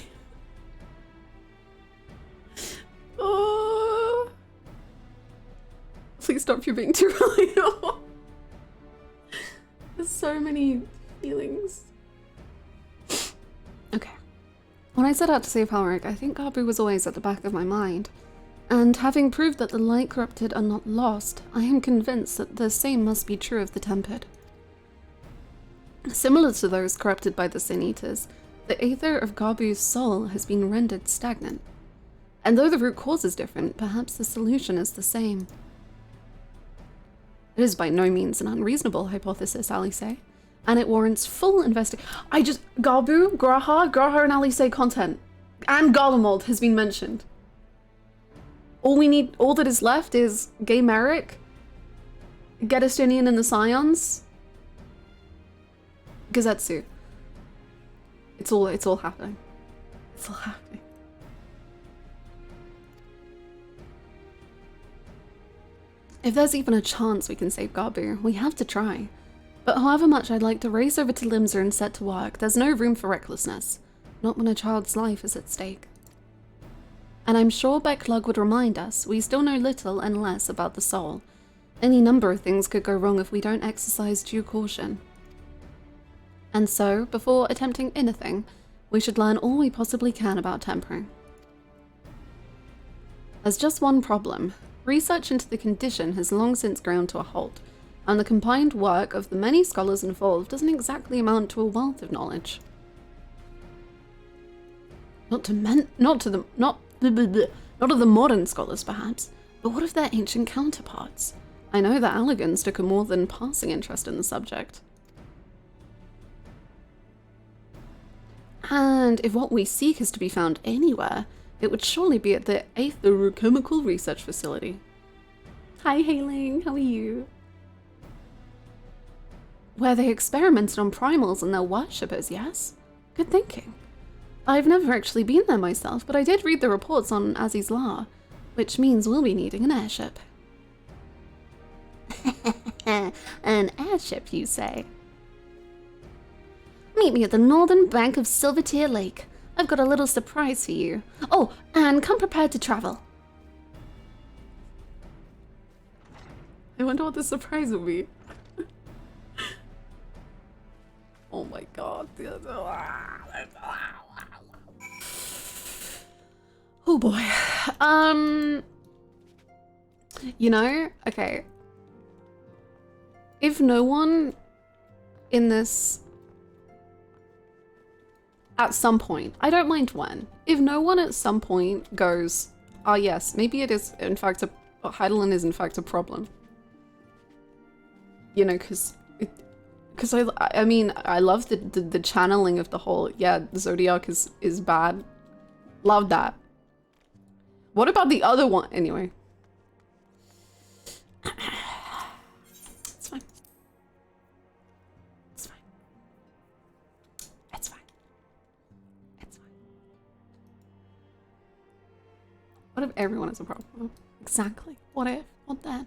Oh. Please stop you being too relatable. There's so many feelings. Okay. When I set out to save Halric, I think Gabu was always at the back of my mind. And having proved that the light corrupted are not lost, I am convinced that the same must be true of the tempered. Similar to those corrupted by the Sin Eaters, the aether of Gabu's soul has been rendered stagnant. And though the root cause is different, perhaps the solution is the same. It is by no means an unreasonable hypothesis, Alisaie, and it warrants full investigation. Gabu, Graha and Alisaie content, and Garlemald has been mentioned. All that is left is Gay Merrick, Gedestinian and the Scions, Gazetsu. It's all happening. It's all happening. If there's even a chance we can save Gabu, we have to try. But however much I'd like to race over to Limsa and set to work, there's no room for recklessness. Not when a child's life is at stake. And I'm sure Becklug would remind us, we still know little and less about the soul. Any number of things could go wrong if we don't exercise due caution. And so, before attempting anything, we should learn all we possibly can about tempering. There's just one problem. Research into the condition has long since ground to a halt, and the combined work of the many scholars involved doesn't exactly amount to a wealth of knowledge. Not of the modern scholars, perhaps, but what of their ancient counterparts? I know that Alligans took a more than passing interest in the subject. And if what we seek is to be found anywhere, it would surely be at the Aether-Chemical Research Facility. Hi, Hailing, how are you? Where they experimented on primals and their worshippers, yes? Good thinking. I've never actually been there myself, but I did read the reports on Aziz's Law, which means we'll be needing an airship. An airship, you say? Meet me at the northern bank of Silvertear Lake. I've got a little surprise for you. Oh, and come prepared to travel. I wonder what the surprise will be. Oh my god. Oh boy. You know, okay. If no one in this at some point, I don't mind when, if no one at some point goes, oh yes, maybe it is in fact Heidelin is in fact a problem. You know, because I mean, I love the channeling of the whole, yeah, the Zodiac is bad. Love that. What about the other one? Anyway. It's fine. It's fine. It's fine. What if everyone is a problem? Exactly. What if? What then?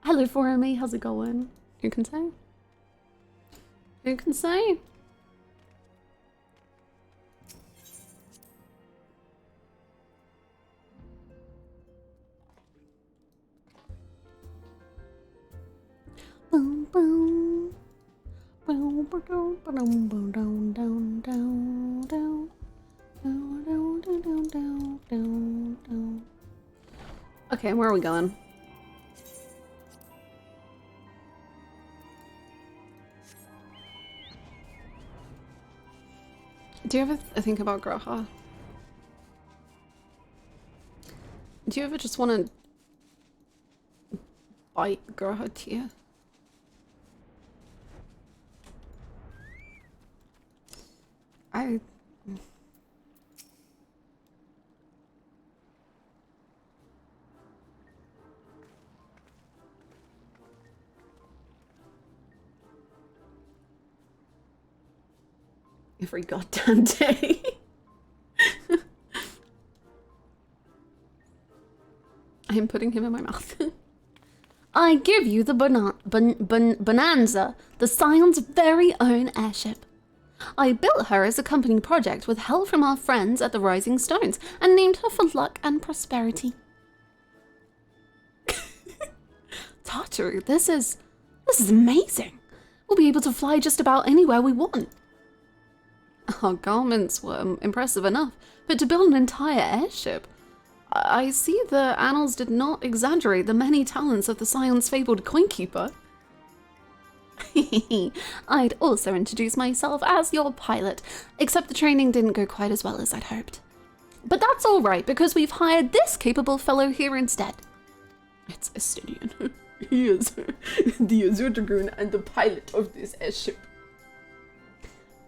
Hello, Foramy. How's it going? Who can say? Who can say? Boom, boom. Boom, boom, boom, boom, boom, down, down, down, down. Down, down, down, down, down, down, down. Okay, where are we going? Do you ever think about Graha? Do you ever just want to bite Graha to you? Every goddamn day. I am putting him in my mouth. I give you the Bonanza, the Scion's very own airship. I built her as a company project with help from our friends at the Rising Stones and named her for luck and prosperity. Tartaru, this is amazing. We'll be able to fly just about anywhere we want. Our garments were impressive enough, but to build an entire airship, I see the annals did not exaggerate the many talents of the Scion's fabled coinkeeper. I'd also introduce myself as your pilot, except the training didn't go quite as well as I'd hoped. But that's all right, because we've hired this capable fellow here instead. It's Estinian. He is the Azure Dragoon and the pilot of this airship.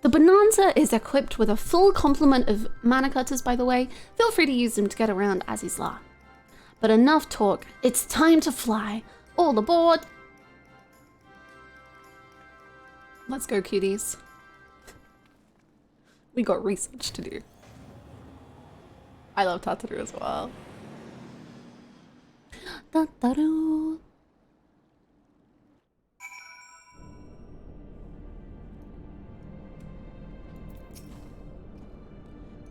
The Bonanza is equipped with a full complement of mana cutters, by the way. Feel free to use them to get around Azizla. But enough talk. It's time to fly. All aboard. Let's go, cuties. We got research to do. I love Tataru as well. Tataru.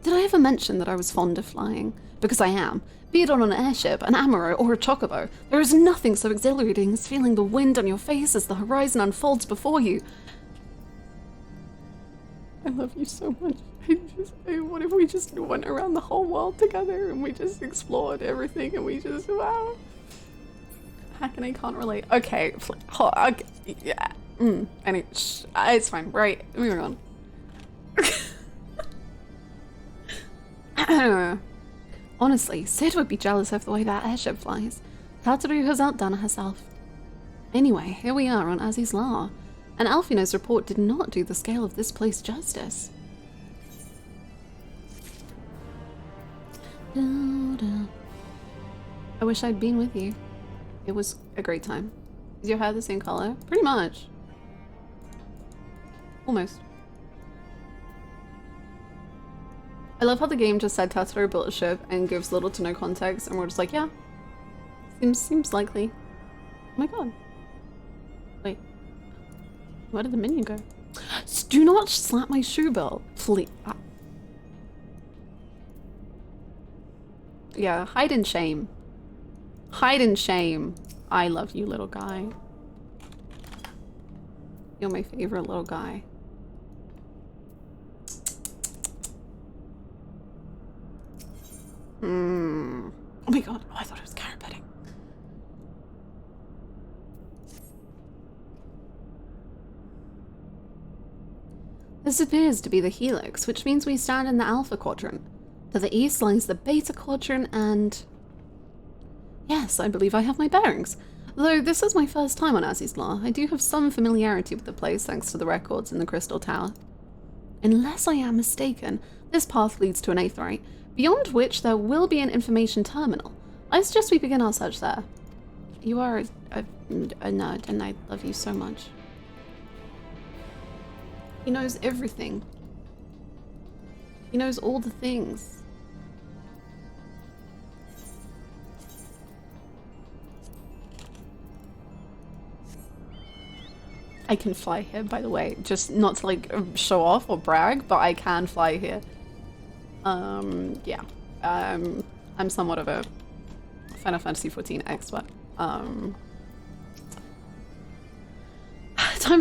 Did I ever mention that I was fond of flying? Because I am. Be it on an airship, an Amaro, or a chocobo, there is nothing so exhilarating as feeling the wind on your face as the horizon unfolds before you. I love you so much. What if we just went around the whole world together and we just explored everything and we just, wow. Hack and I can't relate. Okay, okay, yeah. Anyway, it's fine. Right, moving on. Honestly, Sid would be jealous of the way that airship flies. Tataru has outdone herself. Anyway, here we are on Azizla, and Alfino's report did not do the scale of this place justice. I wish I'd been with you. It was a great time. Is your hair the same color? Pretty much. Almost. I love how the game just said Tataru built a ship and gives little to no context, and we're just like, yeah, seems likely. Oh my god. Wait. Where did the minion go? Do not slap my shoe belt, please. Yeah, hide in shame. Hide in shame. I love you, little guy. You're my favorite little guy. Oh my god. Oh, I thought it was carrot pudding. This appears to be the helix, which means we stand in the Alpha Quadrant. To the east lies the Beta Quadrant and... Yes, I believe I have my bearings. Though this is my first time on Azizla, I do have some familiarity with the place thanks to the records in the Crystal Tower. Unless I am mistaken, this path leads to an aetheryte, beyond which there will be an information terminal. I suggest we begin our search there. You are a nerd, and I love you so much. He knows everything. He knows all the things. I can fly here, by the way. Just not to like show off or brag, but I can fly here. Yeah. I'm somewhat of a Final Fantasy XIV expert. Time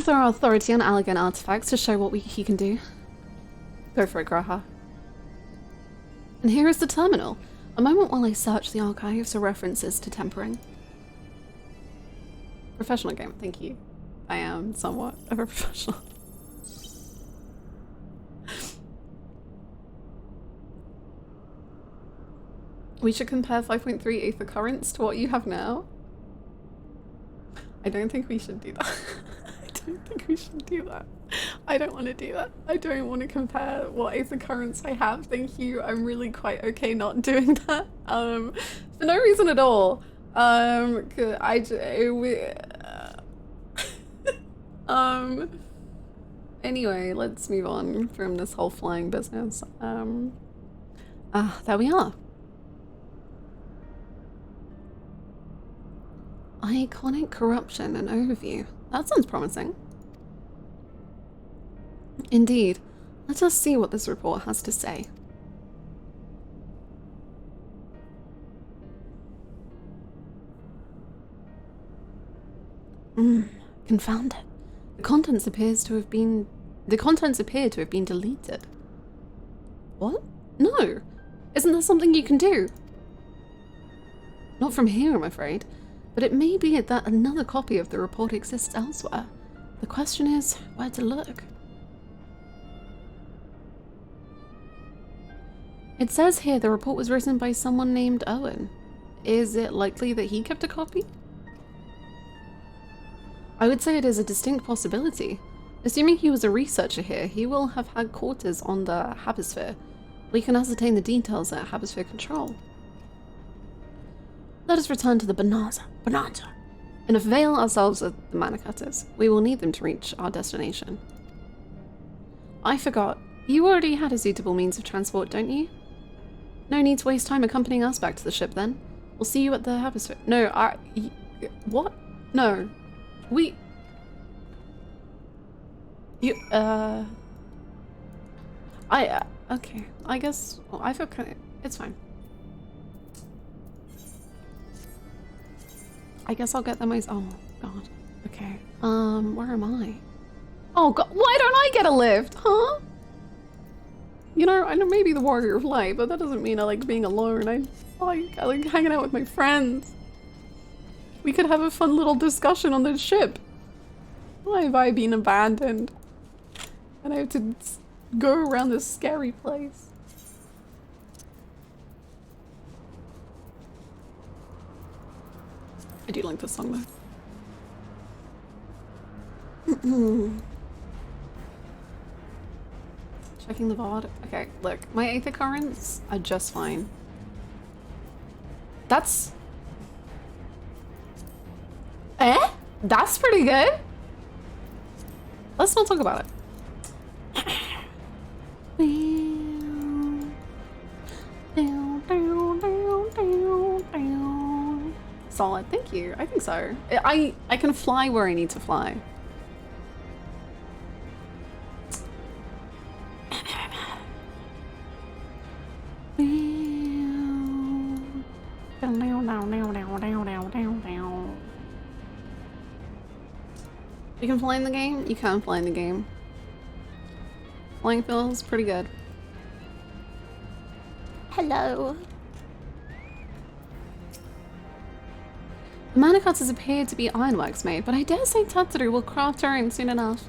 for our authority on Allegan artifacts to show what he can do. Go for it, Graha. And here is the terminal. A moment while I search the archives for references to tempering. Professional game, thank you. I am somewhat of a professional. We should compare 5.3 Aether Currents to what you have now. I don't think we should do that. I don't think we should do that. I don't want to do that. I don't want to compare what Aether Currents I have. Thank you. I'm really quite okay not doing that. For no reason at all. Anyway, let's move on from this whole flying business. There we are. Iconic corruption and overview. That sounds promising. Indeed. Let us see what this report has to say. Confound it. The contents appear to have been deleted. What? No. Isn't there something you can do? Not from here, I'm afraid. But it may be that another copy of the report exists elsewhere. The question is, where to look? It says here the report was written by someone named Owen. Is it likely that he kept a copy? I would say it is a distinct possibility. Assuming he was a researcher here, he will have had quarters on the Habisphere. We can ascertain the details at Habisphere Control. Let us return to the Bonanza, and avail ourselves of the Mana Cutters. We will need them to reach our destination. I forgot. You already had a suitable means of transport, don't you? No need to waste time accompanying us back to the ship, then. We'll see you at the Habisphere. No, what? No. Okay. I guess, well, I feel kind of, it's fine. I guess I'll get them myself. Oh, God. Okay. Where am I? Oh, God. Why don't I get a lift? Huh? You know, I know maybe the warrior of light, but that doesn't mean I like being alone. I like hanging out with my friends. We could have a fun little discussion on the ship. Why have I been abandoned? And I have to go around this scary place. I do like this song though. Checking the VOD. Okay, look, my Aether Currents are just fine. That's... That's pretty good. Let's not talk about it. Solid, thank you. I think so. I can fly where I need to fly. You can fly in the game? You can fly in the game. Flying feels pretty good. Hello. The Mana Cutters appear to be ironworks made, but I dare say Tataru will craft her own soon enough.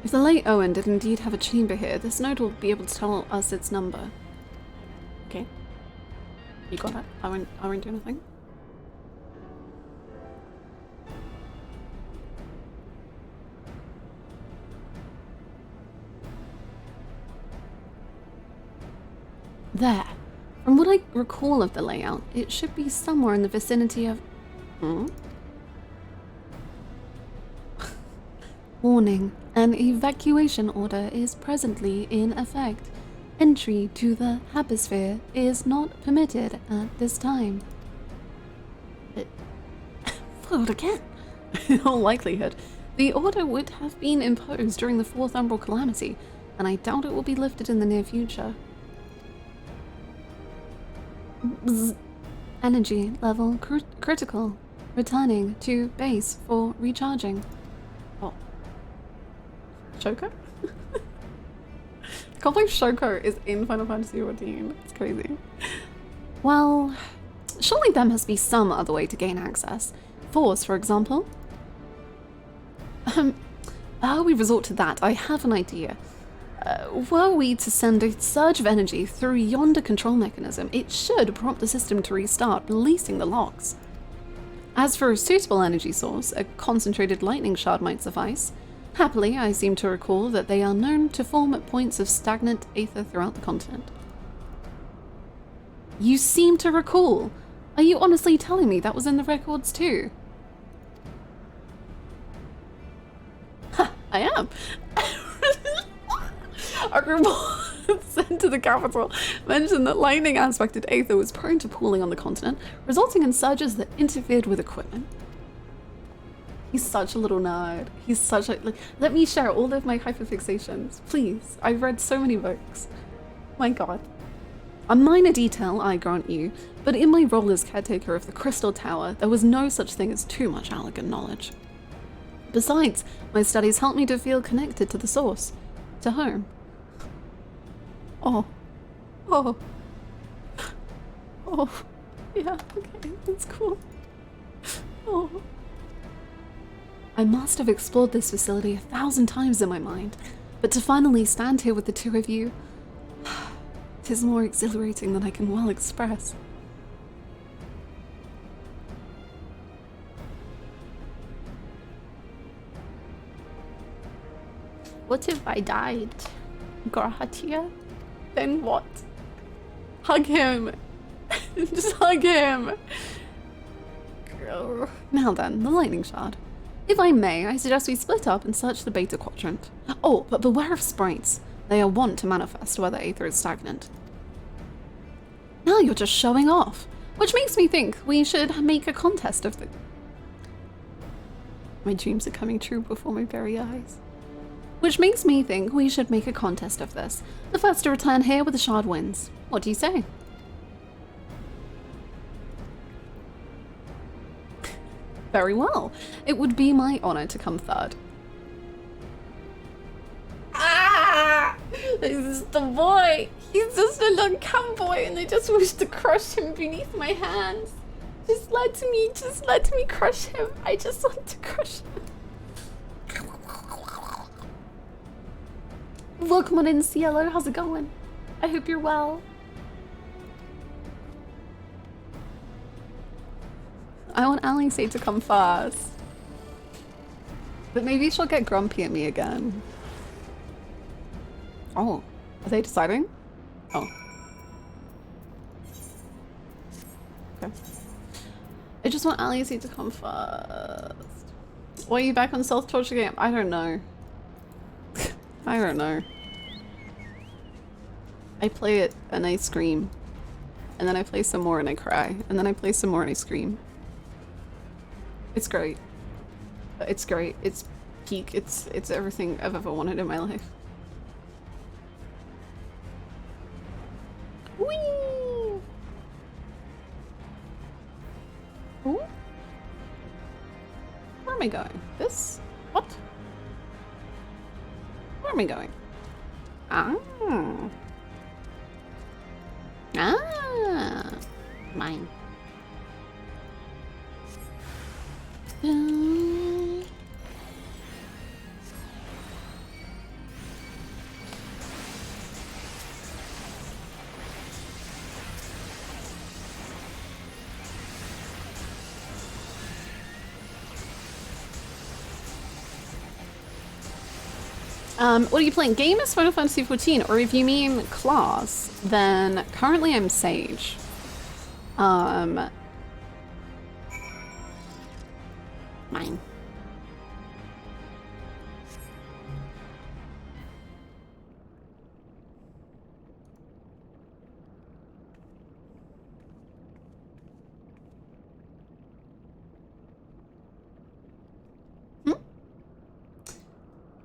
If the late Owen did indeed have a chamber here, this node will be able to tell us its number. Okay. You got it? I won't do anything. There. From what I recall of the layout, it should be somewhere in the vicinity of... Warning, an evacuation order is presently in effect. Entry to the Hemisphere is not permitted at this time. Foiled again. In all likelihood, the order would have been imposed during the Fourth Umbral Calamity, and I doubt it will be lifted in the near future. Bzz. Energy level critical. Returning to base for recharging. Oh. Shoko? I can't believe Shoko is in Final Fantasy XIV. It's crazy. Well, surely there must be some other way to gain access. Force, for example. How we resort to that, I have an idea. Were we to send a surge of energy through yonder control mechanism, it should prompt the system to restart, releasing the locks. As for a suitable energy source, a concentrated lightning shard might suffice. Happily, I seem to recall that they are known to form at points of stagnant aether throughout the continent. You seem to recall? Are you honestly telling me that was in the records too? Ha, I am. A report sent to the capital mentioned that lightning aspected aether was prone to pooling on the continent, resulting in surges that interfered with equipment. He's such a little nerd. He's such a... Like, let me share all of my hyperfixations, please. I've read so many books. My god. A minor detail, I grant you, but in my role as caretaker of the Crystal Tower, there was no such thing as too much elegant knowledge. Besides, my studies helped me to feel connected to the source, to home. Oh. Oh. Oh. Yeah, okay, that's cool. Oh. I must have explored this facility 1,000 times in my mind, but to finally stand here with the two of you, it is more exhilarating than I can well express. What if I died? Grahatia? Then what? Hug him! Just hug him! Now then, the lightning shard. If I may, I suggest we split up and search the beta quadrant. Oh, but beware of sprites. They are wont to manifest where the aether is stagnant. Now you're just showing off, which makes me think we should make a contest of the... My dreams are coming true before my very eyes. Which makes me think we should make a contest of this. The first to return here with the shard wins. What do you say? Very well. It would be my honor to come third. Ah! This is the boy! He's just a little cowboy and I just wish to crush him beneath my hands. Just let me crush him. I just want to crush him. Welcome on in, Cielo. How's it going? I hope you're well. I want Alisaie to come first. But maybe she'll get grumpy at me again. Oh, are they deciding? Oh. Okay. I just want Alisaie to come first. Why are you back on self-torture game? I don't know. I don't know. I play it and I scream. And then I play some more and I cry. And then I play some more and I scream. It's great. It's great. It's peak. It's everything I've ever wanted in my life. Whee! Ooh. Where am I going? This? What? Where am I going? Ah. Ah. Mine. What are you playing? Game is Final Fantasy XIV, or if you mean class, then currently I'm Sage. Mine.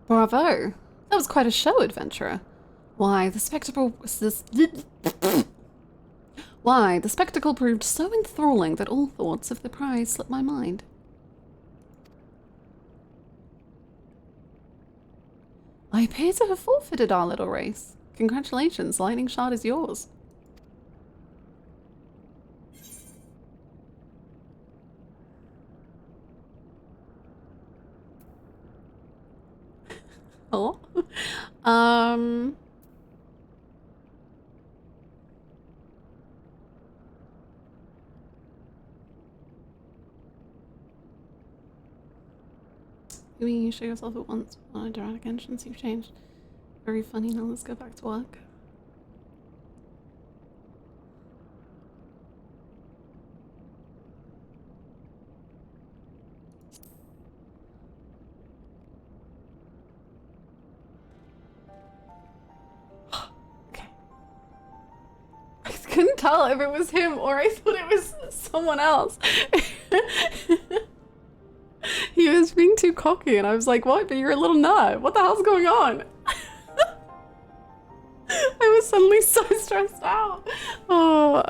Bravo! That was quite a show, adventurer. Why, the spectacle proved so enthralling that all thoughts of the prize slipped my mind. I appear to have forfeited our little race. Congratulations, Lightning Shard is yours. Oh. You mean you show yourself at once on a dramatic entrance? You've changed. Very funny. Now let's go back to work. Okay. I couldn't tell if it was him or I thought it was someone else. He was being too cocky and I was like, what? But you're a little nut. What the hell's going on? I was suddenly so stressed out. Oh,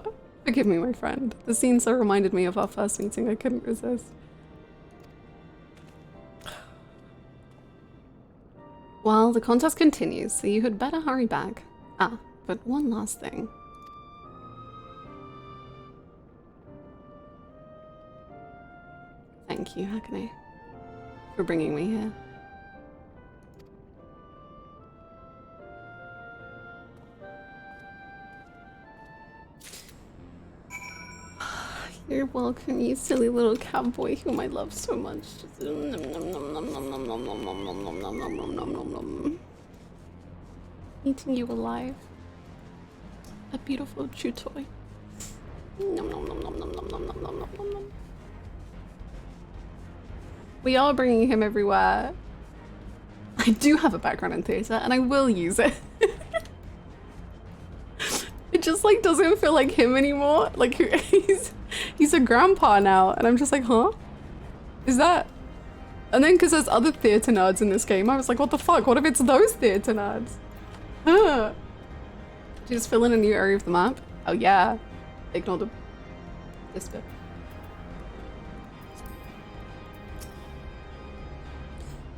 forgive me, my friend. The scene so reminded me of our first meeting, I couldn't resist. Well, the contest continues, so you had better hurry back. Ah, but one last thing. Thank you, Hakane, for bringing me here. You're welcome, you silly little cowboy whom I love so much. Eating you alive. A beautiful chew toy. We are bringing him everywhere. I do have a background in theatre and I will use it. It just like doesn't feel like him anymore. Like he's a grandpa now and I'm just like, huh? Is that? And then because there's other theatre nerds in this game, I was like, what the fuck? What if it's those theatre nerds? Huh? Did you just fill in a new area of the map? Oh yeah. Ignore this bit.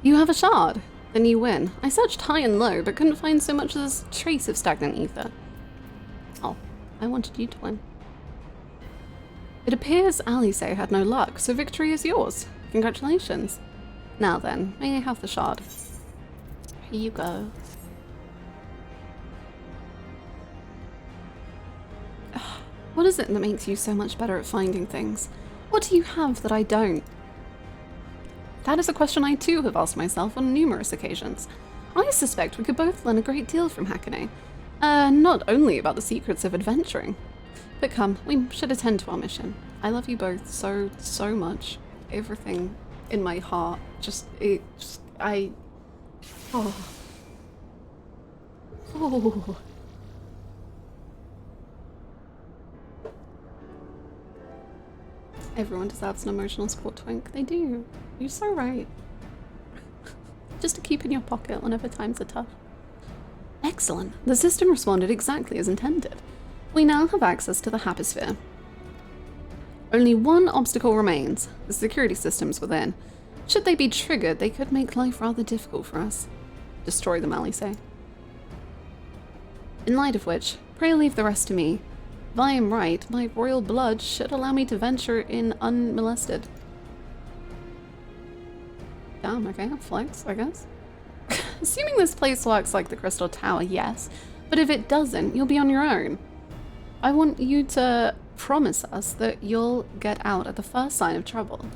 You have a shard. Then you win. I searched high and low, but couldn't find so much as a trace of stagnant ether. Oh, I wanted you to win. It appears Alisaie had no luck, so victory is yours. Congratulations. Now then, may I have the shard? Here you go. What is it that makes you so much better at finding things? What do you have that I don't? That is a question I too have asked myself on numerous occasions. I suspect we could both learn a great deal from Hakane. Not only about the secrets of adventuring. But come, we should attend to our mission. I love you both so, so much. Everything in my heart. Oh. Oh. Everyone deserves an emotional support twink. They do. You're so right. Just to keep in your pocket whenever times are tough. Excellent. The system responded exactly as intended. We now have access to the Happisphere. Only one obstacle remains, the security systems within. Should they be triggered, they could make life rather difficult for us. Destroy them, Alisaie. In light of which, pray leave the rest to me. If I am right, my royal blood should allow me to venture in unmolested. Damn, okay, flex, I guess. Assuming this place works like the Crystal Tower, yes. But if it doesn't, you'll be on your own. I want you to promise us that you'll get out at the first sign of trouble.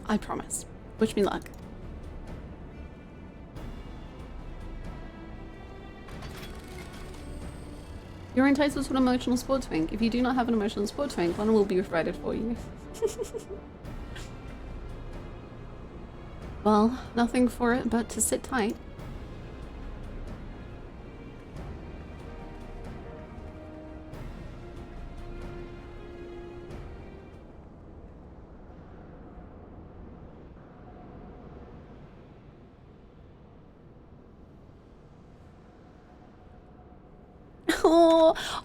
I promise. Wish me luck. You're entitled to an emotional support twink. If you do not have an emotional support twink, one will be provided for you. Well, nothing for it but to sit tight.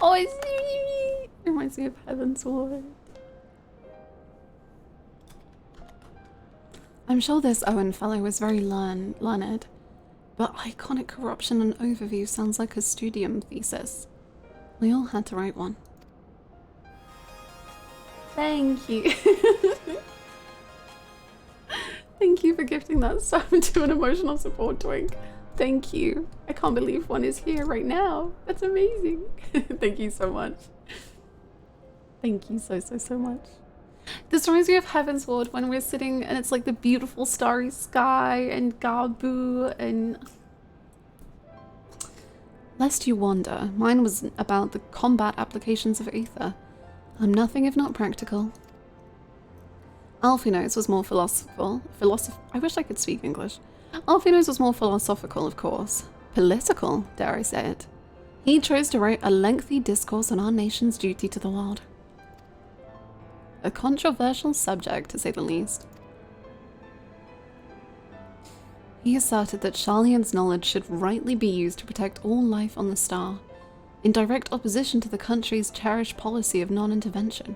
Oh, it reminds me of Heaven's Ward. I'm sure this Owen fellow was very learned, but iconic corruption and overview sounds like a studium thesis. We all had to write one. Thank you. Thank you for gifting that sub to an emotional support twink. Thank you. I can't believe one is here right now. That's amazing. Thank you so much. Thank you so much. This reminds me of Heaven's Ward when we're sitting and it's like the beautiful starry sky and Gabu and... Lest you wonder, mine was about the combat applications of Aether. I'm nothing if not practical. Alphino's was more I wish I could speak English. Alphino's was more philosophical, of course. Political, dare I say it. He chose to write a lengthy discourse on our nation's duty to the world. A controversial subject, to say the least. He asserted that Sharlayan's knowledge should rightly be used to protect all life on the star, in direct opposition to the country's cherished policy of non-intervention.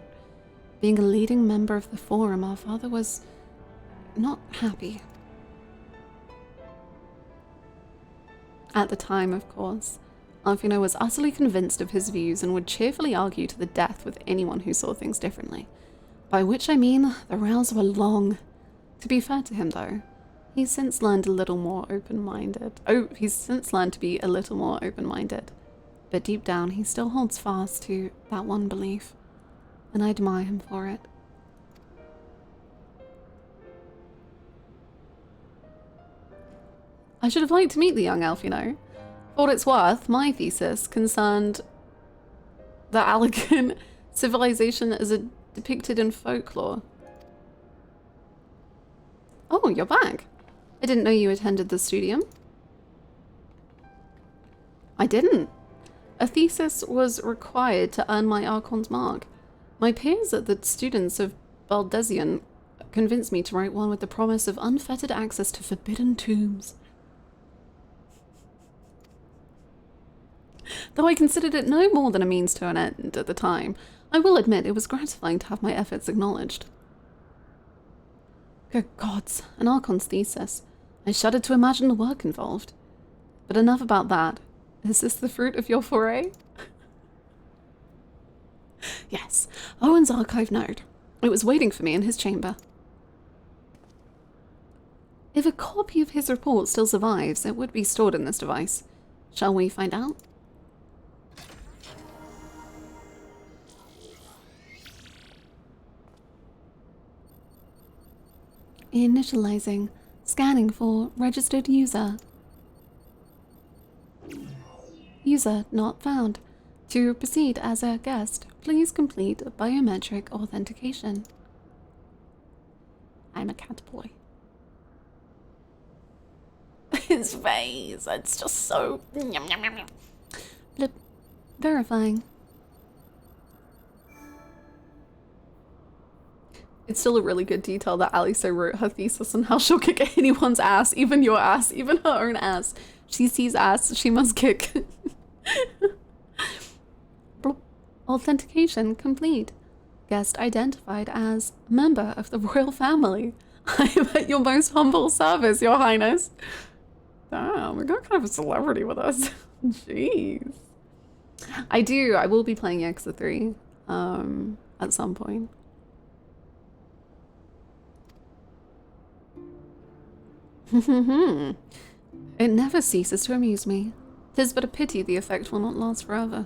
Being a leading member of the Forum, our father was not happy. At the time, of course, Alphino was utterly convinced of his views and would cheerfully argue to the death with anyone who saw things differently. By which I mean, the rows were long. To be fair to him, though, he's since learned a little more open-minded. He's since learned to be a little more open-minded. But deep down, he still holds fast to that one belief. And I admire him for it. I should have liked to meet the young Alphino. For what it's worth, my thesis concerned the Allegan civilization as depicted in folklore. Oh, you're back. I didn't know you attended the studium. I didn't. A thesis was required to earn my Archon's mark. My peers at the students of Baldesion convinced me to write one with the promise of unfettered access to forbidden tombs. Though I considered it no more than a means to an end at the time, I will admit it was gratifying to have my efforts acknowledged. Good gods, an Archon's thesis. I shuddered to imagine the work involved. But enough about that. Is this the fruit of your foray? Yes, Owen's archive node. It was waiting for me in his chamber. If a copy of his report still survives, it would be stored in this device. Shall we find out? Initializing. Scanning for registered user. User not found. To proceed as a guest, please complete biometric authentication. I'm a cat boy. His face, it's just so... Blip. Verifying. It's still a really good detail that Alisaie wrote her thesis on how she'll kick anyone's ass, even your ass, even her own ass. She sees ass, she must kick. Authentication complete. Guest identified as member of the royal family. I am at your most humble service, your highness. Damn, we got kind of a celebrity with us. Jeez. I will be playing Yakuza 3 at some point. It never ceases to amuse me. 'Tis but a pity the effect will not last forever.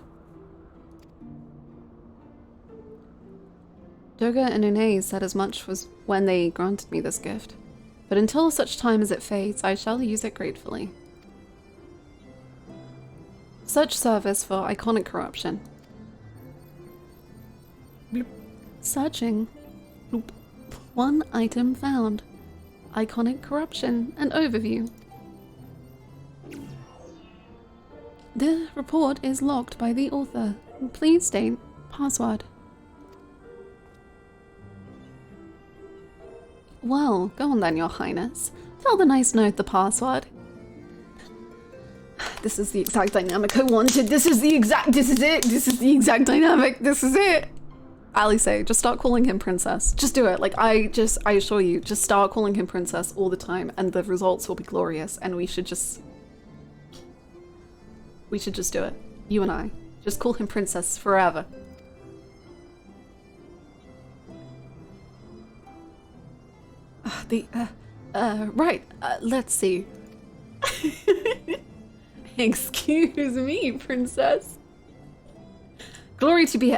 Doga and Une said as much was when they granted me this gift, but until such time as it fades, I shall use it gratefully. Such service for iconic corruption. Bloop. Searching. Bloop. One item found. Iconic corruption and overview. The report is locked by the author. Please state password. Well, go on then, your highness. Tell the nice node the password. this is the exact dynamic I wanted. This is the exact dynamic. This is it. Alisaie, just start calling him princess. Just do it. Like, I assure you, just start calling him princess all the time and the results will be glorious, and we should just do it. You and I. Just call him princess forever. Right, let's see. Excuse me, princess. Glory be to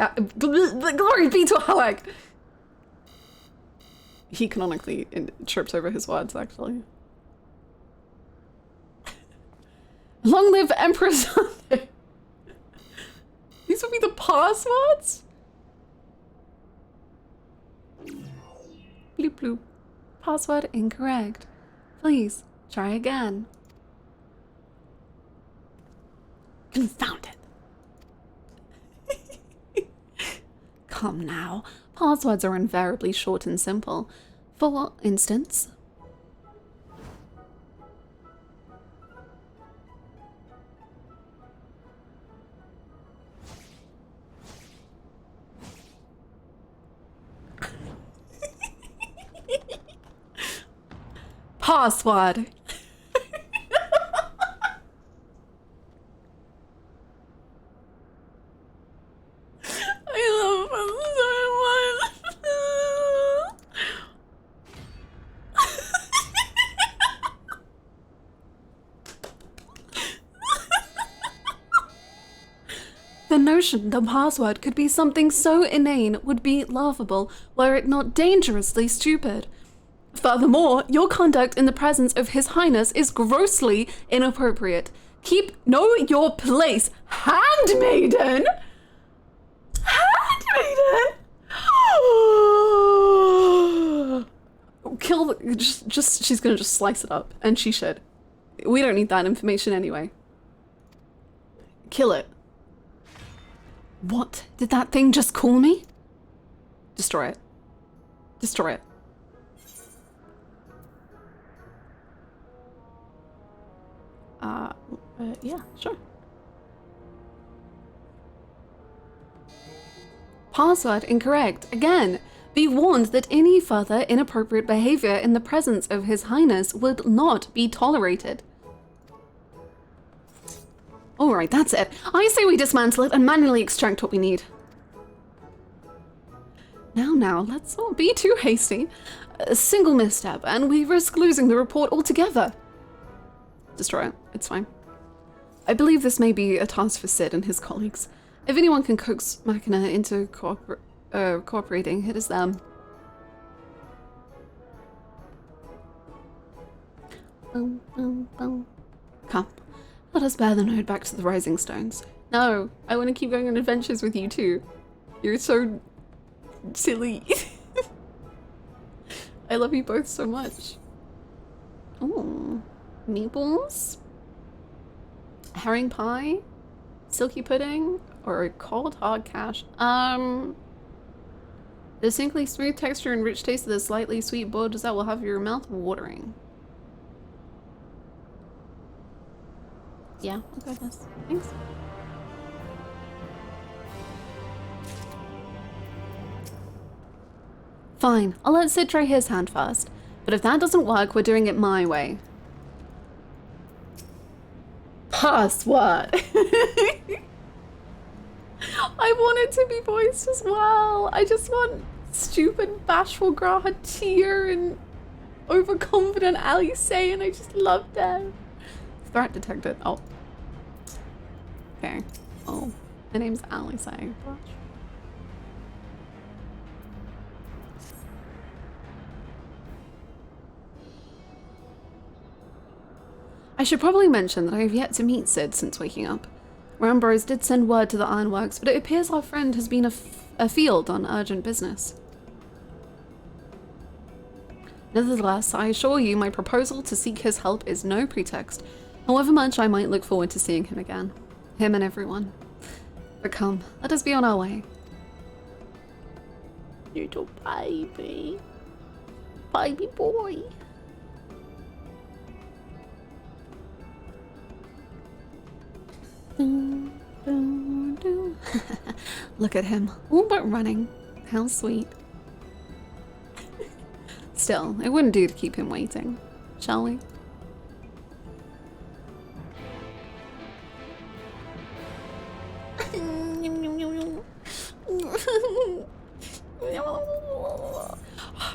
Halak. He canonically trips over his words, actually. Long live Empress Sunday. These would be the passwords? Bloop bloop. Password incorrect. Please, try again. Confound it. Come now. Passwords are invariably short and simple. For instance... Password. I love him so much. The notion the password could be something so inane would be laughable were it not dangerously stupid. Furthermore, your conduct in the presence of His Highness is grossly inappropriate. Know your place, handmaiden! Handmaiden! She's gonna just slice it up, and she should. We don't need that information anyway. Kill it. What? Did that thing just call me? Destroy it. Destroy it. Yeah, sure. Password incorrect. Again, be warned that any further inappropriate behavior in the presence of His Highness would not be tolerated. Alright, that's it. I say we dismantle it and manually extract what we need. Now, let's not be too hasty. A single misstep and we risk losing the report altogether. Destroy it. It's fine. I believe this may be a task for Sid and his colleagues. If anyone can coax Machina into cooperating, it is them. Boom, boom, boom. Come, let us bear the node back to the Rising Stones. No, I want to keep going on adventures with you too. You're so silly. I love you both so much. Oh. Meatballs, herring pie, silky pudding, or cold hard cash. The distinctly smooth texture and rich taste of the slightly sweet boiled dessert will have your mouth watering. Yeah, I'll go with this. Thanks. Fine, I'll let Sid try his hand first. But if that doesn't work, we're doing it my way. Password. I want it to be voiced as well. I just want stupid, bashful Grahatir and overconfident Alisaie, and I just love them. Threat detected. Oh. Okay. Oh. My name's Alisaie. I should probably mention that I have yet to meet Sid since waking up. Rambrose did send word to the Ironworks, but it appears our friend has been afield on urgent business. Nevertheless, I assure you my proposal to seek his help is no pretext, however much I might look forward to seeing him again. Him and everyone. But come, let us be on our way. Little baby. Baby boy. 'Cause Look at him, all but running. How sweet. Still, it wouldn't do to keep him waiting, shall we?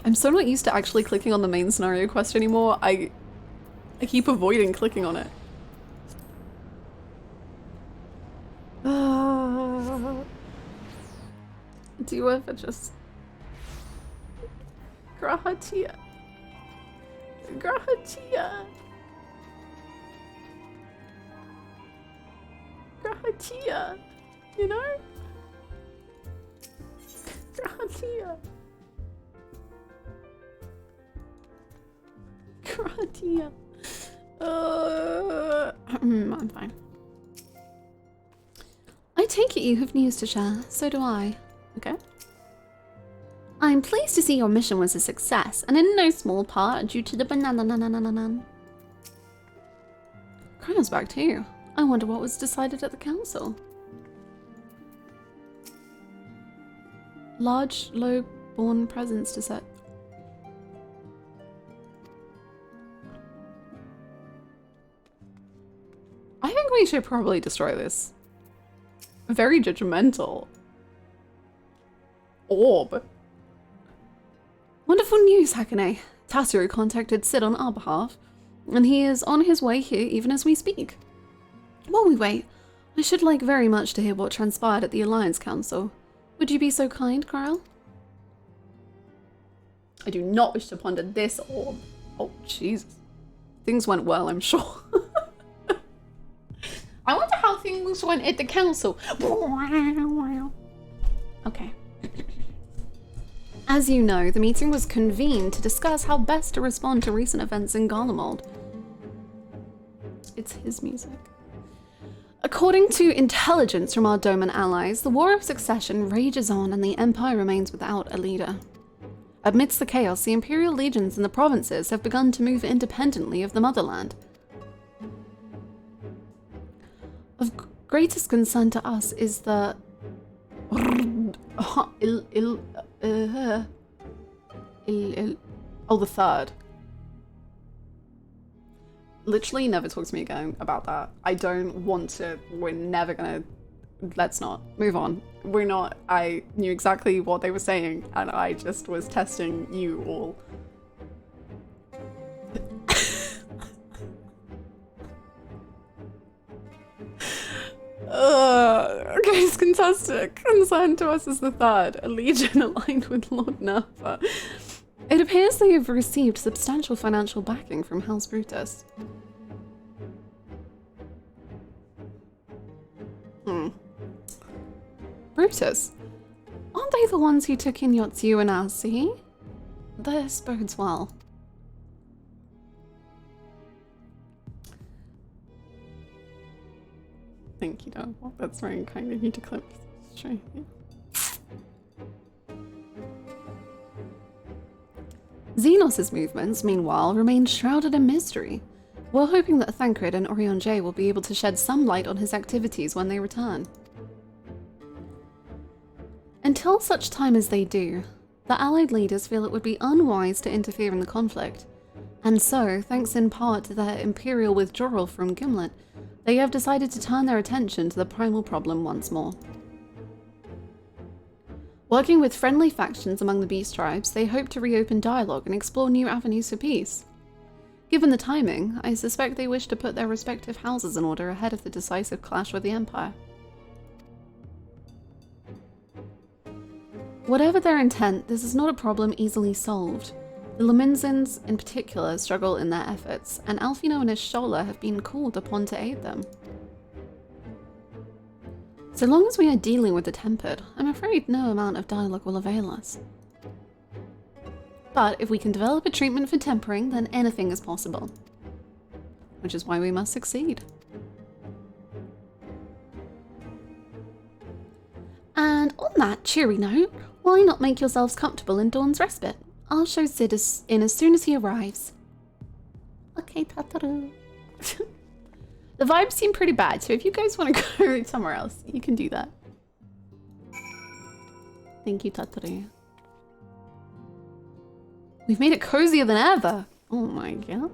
I'm so not used to actually clicking on the main scenario quest anymore. I keep avoiding clicking on it. Do you ever just... Grahatia. Grahatia. Grahatia. You know? Grahatia. Grahatia. I'm fine. I take it you have news to share. So do I. Okay. I'm pleased to see your mission was a success, and in no small part due to the banana. Cryo's back too. I wonder what was decided at the council. Large, low-born presence to set. I think we should probably destroy this. Very judgmental orb. Wonderful news, Hakane. Tassero contacted Sid on our behalf, and he is on his way here even as we speak. While we wait, I should like very much to hear what transpired at the Alliance Council. Would you be so kind, Kyle? I do not wish to ponder this orb. Oh, Jesus. Things went well, I'm sure. I wonder how things went at the council. Okay. As you know, the meeting was convened to discuss how best to respond to recent events in Garlemald. It's his music. According to intelligence from our Doman allies, the War of Succession rages on and the Empire remains without a leader. Amidst the chaos, the Imperial legions in the provinces have begun to move independently of the motherland. Of greatest concern to us is the... the third. Literally never talk to me again about that. I don't want to. We're never gonna... Let's not. Move on. We're not... I knew exactly what they were saying and I just was testing you all. Greatest contestant concerned to us is the third, a legion aligned with Lord Nerfa. It appears they have received substantial financial backing from House Brutus. Brutus? Aren't they the ones who took in Yotsu and Alisaie? This bodes well. Thank you, Dad. Well, that's very kind of you to clip. Straight. Xenos' movements, meanwhile, remain shrouded in mystery. We're hoping that Thancred and Orionjay will be able to shed some light on his activities when they return. Until such time as they do, the Allied leaders feel it would be unwise to interfere in the conflict, and so, thanks in part to their Imperial withdrawal from Gimlet, they have decided to turn their attention to the primal problem once more. Working with friendly factions among the beast tribes, they hope to reopen dialogue and explore new avenues for peace. Given the timing, I suspect they wish to put their respective houses in order ahead of the decisive clash with the Empire. Whatever their intent, this is not a problem easily solved. The Lominzans, in particular, struggle in their efforts, and Alfino and Ishola have been called upon to aid them. So long as we are dealing with the Tempered, I'm afraid no amount of dialogue will avail us. But if we can develop a treatment for tempering, then anything is possible. Which is why we must succeed. And on that cheery note, why not make yourselves comfortable in Dawn's Respite? I'll show Sid in as soon as he arrives. Okay, Tataru. The vibes seem pretty bad, so if you guys want to go somewhere else, you can do that. Thank you, Tatari. We've made it cozier than ever. Oh my god.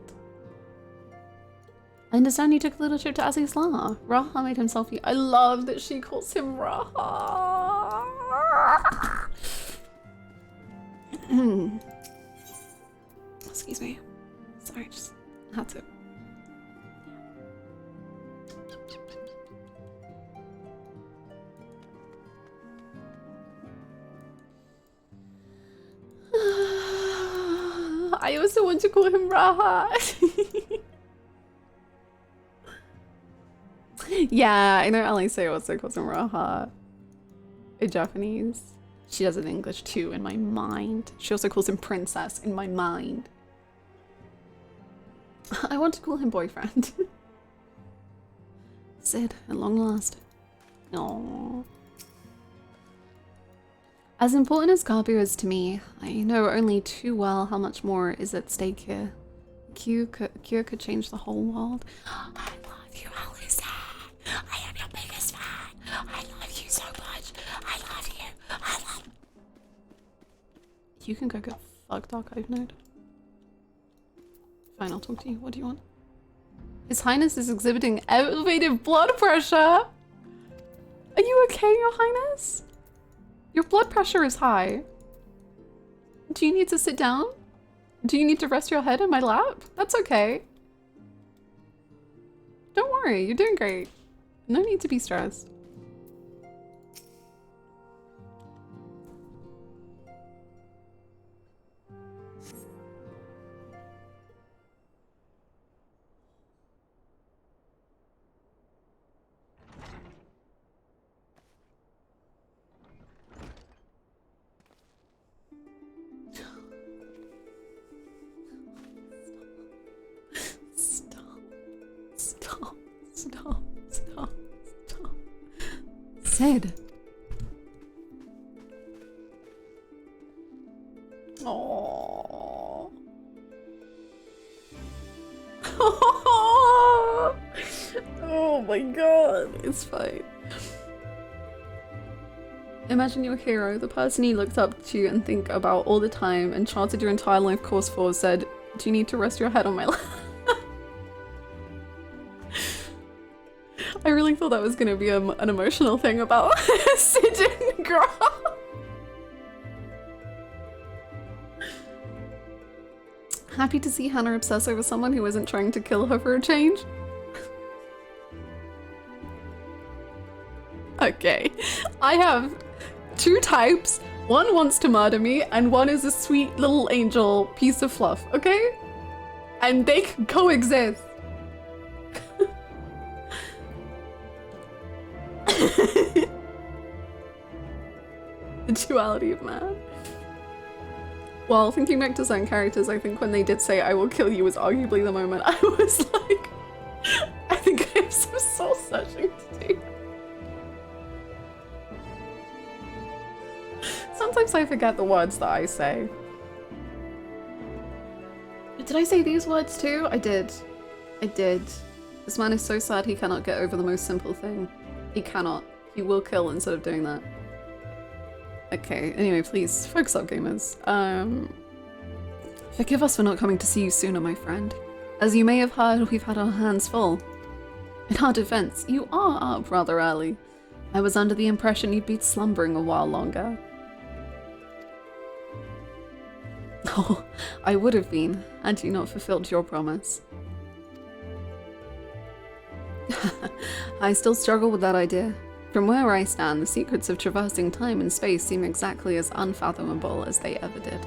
I understand you took the little trip to Alisaie. Raha made himself I love that she calls him Raha. Excuse me. Sorry, just had to. I also want to call him Raha. Yeah, I know Alisaie also calls him Raha in Japanese. She does it in English too, in my mind. She also calls him Princess in my mind. I want to call him boyfriend. Sid, at long last. Aww. As important as Gabu is to me, I know only too well how much more is at stake here. Cure could change the whole world. I love you, Alisaie. I am your biggest fan. I love you so much. I love you. I love you. You can go get fucked, Archive Node. Fine, I'll talk to you. What do you want? His Highness is exhibiting elevated blood pressure. Are you okay, Your Highness? Your blood pressure is high. Do you need to sit down? Do you need to rest your head in my lap? That's okay. Don't worry, you're doing great. No need to be stressed. Stop. Sid. Aww. Oh my god, it's fine. Imagine your hero, the person you looked up to and think about all the time and charted your entire life course for, said, "Do you need to rest your head on my lap?" I really thought that was going to be an emotional thing about Sid and Gra. Happy to see Hannah obsess over someone who isn't trying to kill her for a change. Okay, I have two types. One wants to murder me and one is a sweet little angel piece of fluff, okay? And they can coexist. The duality of man. Well, thinking back to certain characters, I think when they did say "I will kill you" was arguably the moment I was like, I think I have some soul searching to do. Sometimes I forget the words that I say. Did I say these words too? I did. I did. This man is so sad he cannot get over the most simple thing. He cannot. He will kill instead of doing that. Okay, anyway, please, focus up, gamers. Forgive us for not coming to see you sooner, my friend. As you may have heard, we've had our hands full. In our defense, you are up rather early. I was under the impression you'd be slumbering a while longer. Oh, I would have been, had you not fulfilled your promise. I still struggle with that idea. From where I stand, the secrets of traversing time and space seem exactly as unfathomable as they ever did.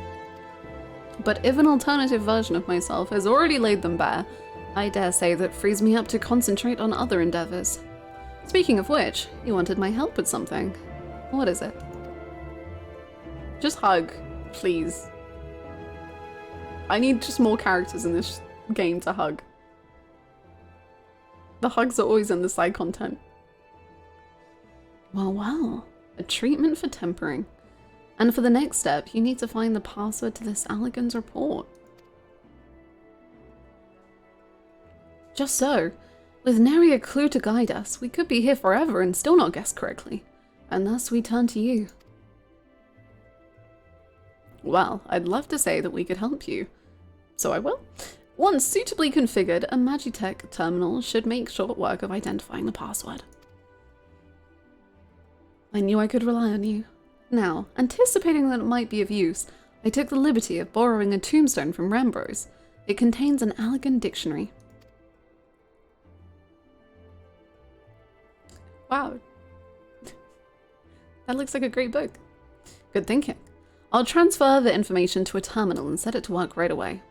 But if an alternative version of myself has already laid them bare, I dare say that frees me up to concentrate on other endeavors. Speaking of which, you wanted my help with something. What is it? Just hug, please. I need just more characters in this game to hug. The hugs are always in the side content. Well, a treatment for tempering. And for the next step, you need to find the password to this Allagan's report. Just so, with nary a clue to guide us, we could be here forever and still not guess correctly. And thus we turn to you. Well, I'd love to say that we could help you. So I will. Once suitably configured, a Magitech terminal should make short work of identifying the password. I knew I could rely on you. Now, anticipating that it might be of use, I took the liberty of borrowing a tombstone from Rambo's. It contains an elegant dictionary. Wow. That looks like a great book. Good thinking. I'll transfer the information to a terminal and set it to work right away.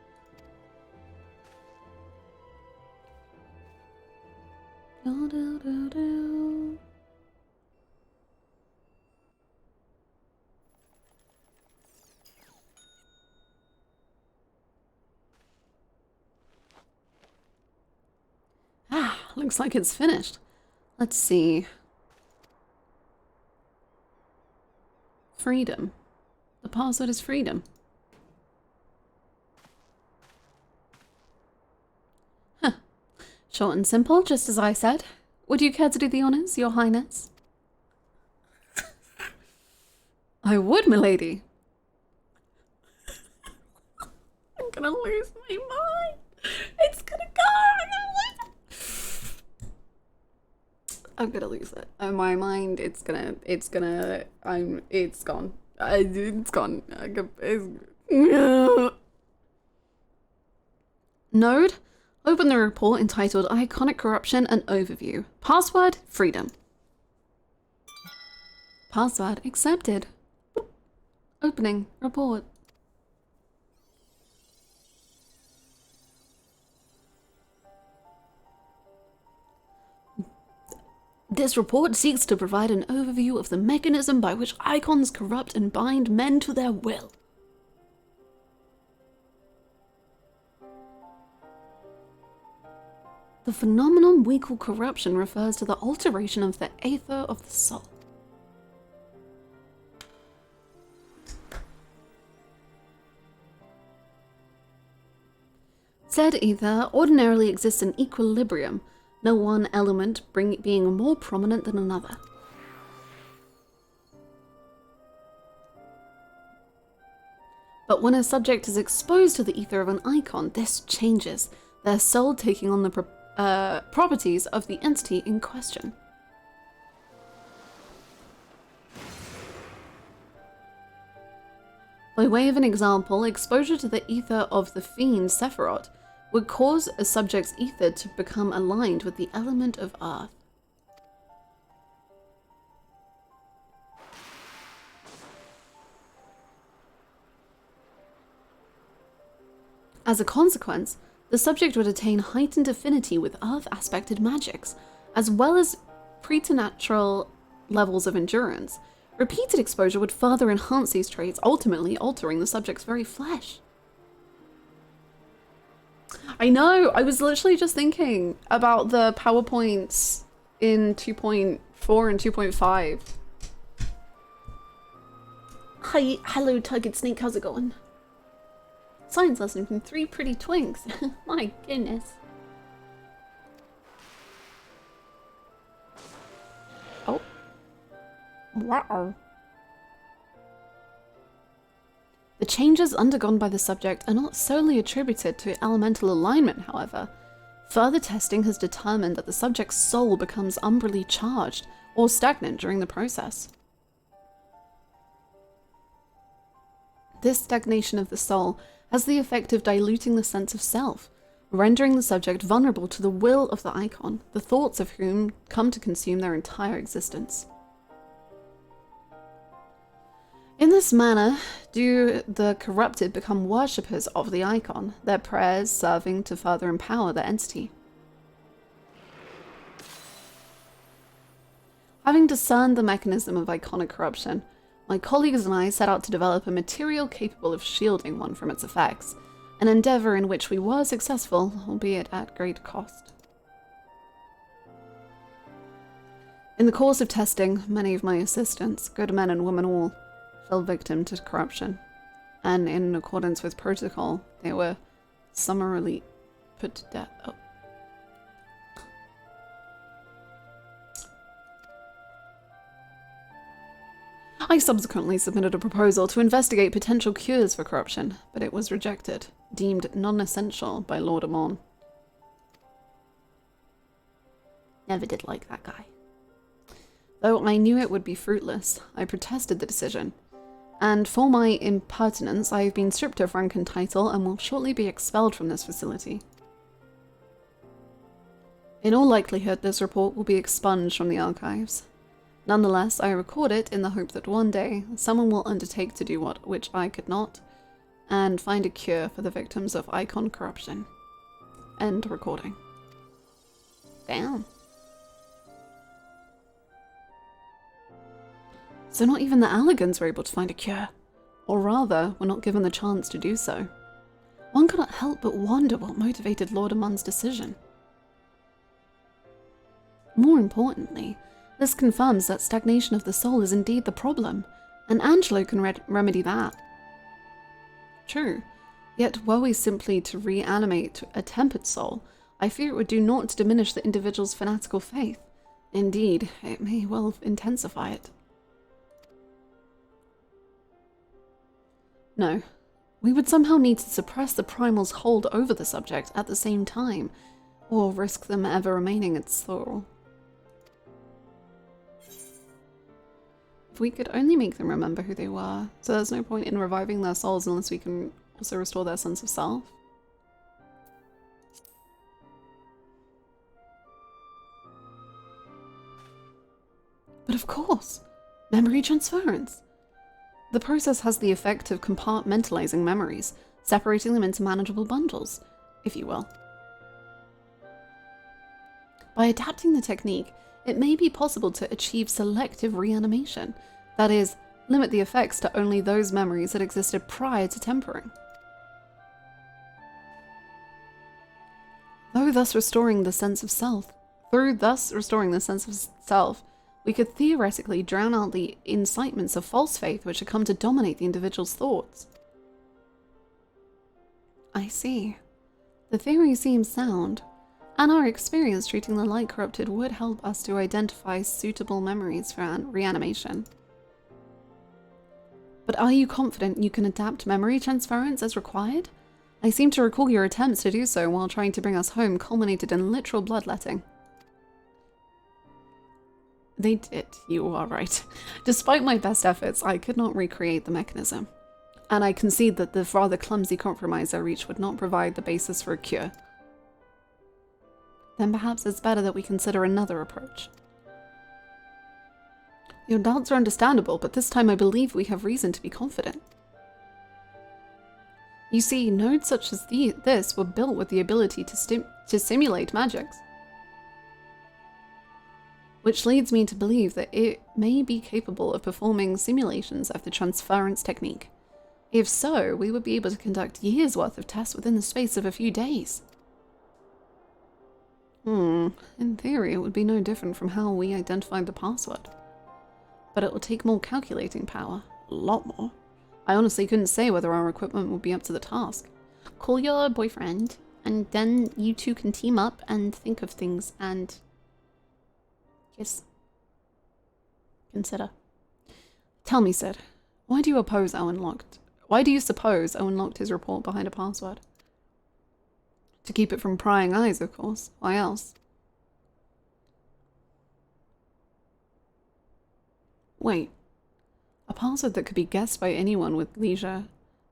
Ah, looks like it's finished. Let's see. Freedom. The password is freedom. Huh. Short and simple, just as I said. Would you care to do the honors, Your Highness? I would, milady. I'm gonna lose my mind. It's gonna go. I'm gonna lose it. My mind, it's gone. It's gone. Node, open the report entitled Iconic Corruption and Overview. Password, freedom. Password accepted. Opening report. This report seeks to provide an overview of the mechanism by which icons corrupt and bind men to their will. The phenomenon we call corruption refers to the alteration of the aether of the soul. Said ether ordinarily exists in equilibrium, no one element being more prominent than another. But when a subject is exposed to the ether of an icon, this changes, their soul taking on the properties of the entity in question. By way of an example, exposure to the ether of the fiend Sephiroth would cause a subject's ether to become aligned with the element of earth. As a consequence, the subject would attain heightened affinity with earth-aspected magics, as well as preternatural levels of endurance. Repeated exposure would further enhance these traits, ultimately altering the subject's very flesh. I know, I was literally just thinking about the PowerPoints in 2.4 and 2.5. Hi, hello Target Snake, how's it going? Science lesson from 3 pretty twinks. My goodness. Oh. Wow. The changes undergone by the subject are not solely attributed to elemental alignment, however. Further testing has determined that the subject's soul becomes umbrally charged or stagnant during the process. This stagnation of the soul has the effect of diluting the sense of self, rendering the subject vulnerable to the will of the icon, the thoughts of whom come to consume their entire existence. In this manner, do the corrupted become worshippers of the icon, their prayers serving to further empower the entity. Having discerned the mechanism of iconic corruption, my colleagues and I set out to develop a material capable of shielding one from its effects, an endeavor in which we were successful, albeit at great cost. In the course of testing, many of my assistants, good men and women all, fell victim to corruption, and in accordance with protocol, they were summarily put to death. Oh. I subsequently submitted a proposal to investigate potential cures for corruption, but it was rejected, deemed non-essential by Lord Amon. Never did like that guy. Though I knew it would be fruitless, I protested the decision. And for my impertinence, I have been stripped of rank and title and will shortly be expelled from this facility. In all likelihood, this report will be expunged from the archives. Nonetheless, I record it in the hope that one day someone will undertake to do which I could not, and find a cure for the victims of Icon corruption. End recording. Damn. So not even the Alligans were able to find a cure, or rather, were not given the chance to do so. One cannot help but wonder what motivated Lord Amon's decision. More importantly, this confirms that stagnation of the soul is indeed the problem, and Angelo can remedy that. True, yet were we simply to reanimate a tempered soul, I fear it would do naught to diminish the individual's fanatical faith. Indeed, it may well intensify it. No, we would somehow need to suppress the primal's hold over the subject at the same time, or risk them ever remaining its thrall. If we could only make them remember who they were, so there's no point in reviving their souls unless we can also restore their sense of self. But of course, memory transference. The process has the effect of compartmentalizing memories, separating them into manageable bundles, if you will. By adapting the technique, it may be possible to achieve selective reanimation, that is, limit the effects to only those memories that existed prior to tempering. Through thus restoring the sense of self, we could theoretically drown out the incitements of false faith which had come to dominate the individual's thoughts. I see. The theory seems sound, and our experience treating the light corrupted would help us to identify suitable memories for reanimation. But are you confident you can adapt memory transference as required? I seem to recall your attempts to do so while trying to bring us home culminated in literal bloodletting. They did, you are right. Despite my best efforts, I could not recreate the mechanism. And I concede that the rather clumsy compromise I reached would not provide the basis for a cure. Then perhaps it's better that we consider another approach. Your doubts are understandable, but this time I believe we have reason to be confident. You see, nodes such as this were built with the ability to simulate magics. Which leads me to believe that it may be capable of performing simulations of the transference technique. If so, we would be able to conduct years' worth of tests within the space of a few days. In theory, it would be no different from how we identified the password. But it will take more calculating power. A lot more. I honestly couldn't say whether our equipment would be up to the task. Call your boyfriend, and then you two can team up and think of things and... yes. Consider. Tell me, Sid, why do you suppose Owen locked his report behind a password? To keep it from prying eyes, of course. Why else? Wait. A password that could be guessed by anyone with leisure,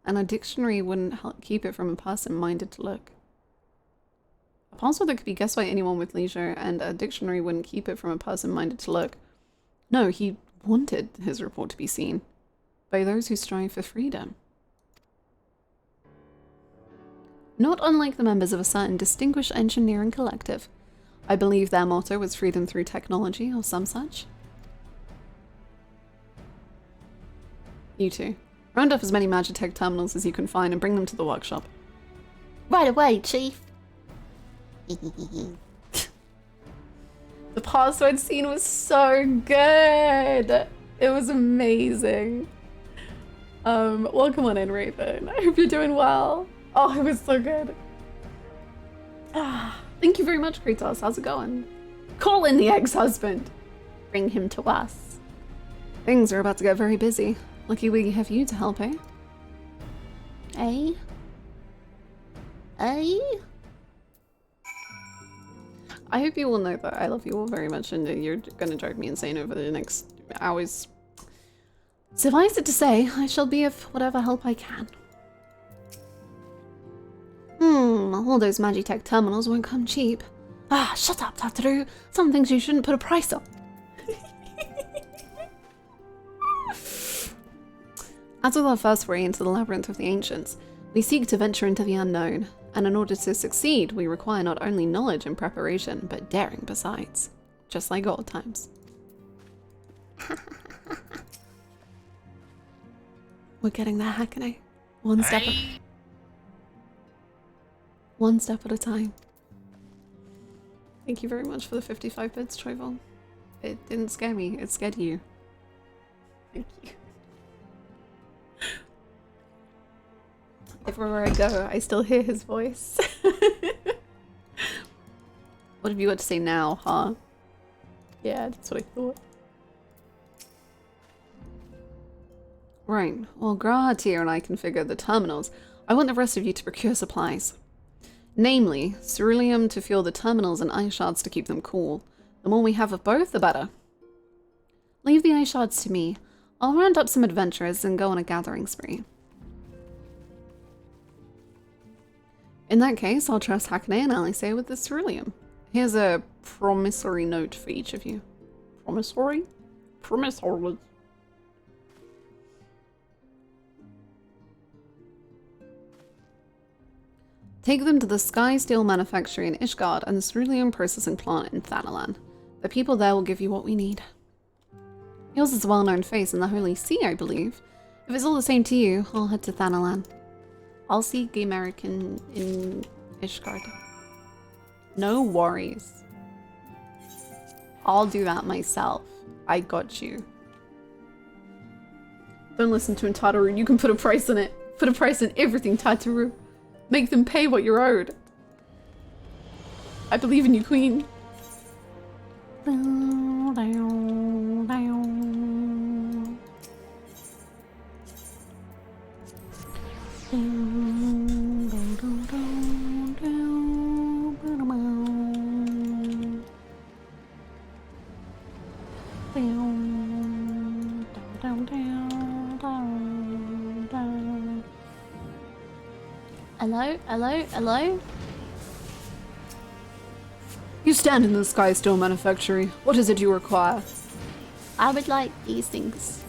and a dictionary wouldn't keep it from a person minded to look. A password that could be guessed by anyone with leisure, and a dictionary wouldn't keep it from a person minded to look. No, he wanted his report to be seen by those who strive for freedom. Not unlike the members of a certain distinguished engineering collective. I believe their motto was freedom through technology or some such. You two, round up as many Magitech terminals as you can find and bring them to the workshop. Right away, Chief. The password scene was so good. It was amazing. Welcome on in, Raven. I hope you're doing well. Oh, it was so good. Thank you very much, Kratos. How's it going? Call in the ex-husband. Bring him to us. Things are about to get very busy. Lucky we have you to help, eh? Eh? Eh? I hope you all know that I love you all very much and that you're gonna drive me insane over the next hours. Suffice it to say, I shall be of whatever help I can. All those Magitech terminals won't come cheap. Ah, shut up, Tataru. Some things you shouldn't put a price on. As with our first foray into the labyrinth of the ancients, we seek to venture into the unknown, and in order to succeed, we require not only knowledge and preparation, but daring besides. Just like old times. We're getting there, Hakane. One step at a time. Thank you very much for the 55 bits, Troyvon. It didn't scare me, it scared you. Thank you. Everywhere I go, I still hear his voice. What have you got to say now, huh? Yeah, that's what I thought. Right, well, Grahatir and I configure the terminals. I want the rest of you to procure supplies. Namely, ceruleum to fuel the terminals and ice shards to keep them cool. The more we have of both, the better. Leave the ice shards to me. I'll round up some adventurers and go on a gathering spree. In that case, I'll trust Hakane and Alisaie with the ceruleum. Here's a promissory note for each of you. Promissory? Promissory. Take them to the Sky Steel Manufactory in Ishgard and the ceruleum processing plant in Thanalan. The people there will give you what we need. Yours is a well-known face in the Holy See, I believe. If it's all the same to you, I'll head to Thanalan. I'll see Gaymeric in Ishgard. No worries. I'll do that myself. I got you. Don't listen to him, Tataru. You can put a price on it. Put a price on everything, Tataru. Make them pay what you're owed. I believe in you, Queen. Hello? Hello? Hello? You stand in the Sky Steel Manufactory. What is it you require? I would like these things.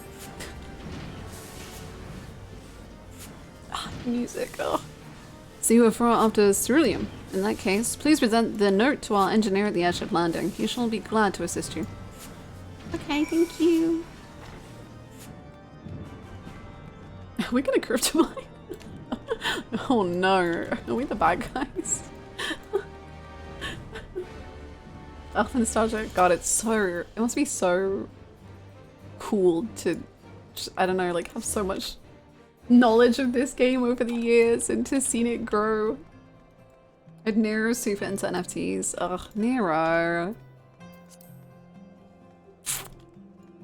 Music, oh. So you were after ceruleum. In that case, please present the note to our engineer at the airship landing. He shall be glad to assist you. Okay, thank you. Are we gonna kryptonite? Oh no, are we the bad guys? Oh, nostalgia. God, it must be so cool to, I don't know, like have so much knowledge of this game over the years and to see it grow. And Nero's super into NFTs. Ugh, Nero.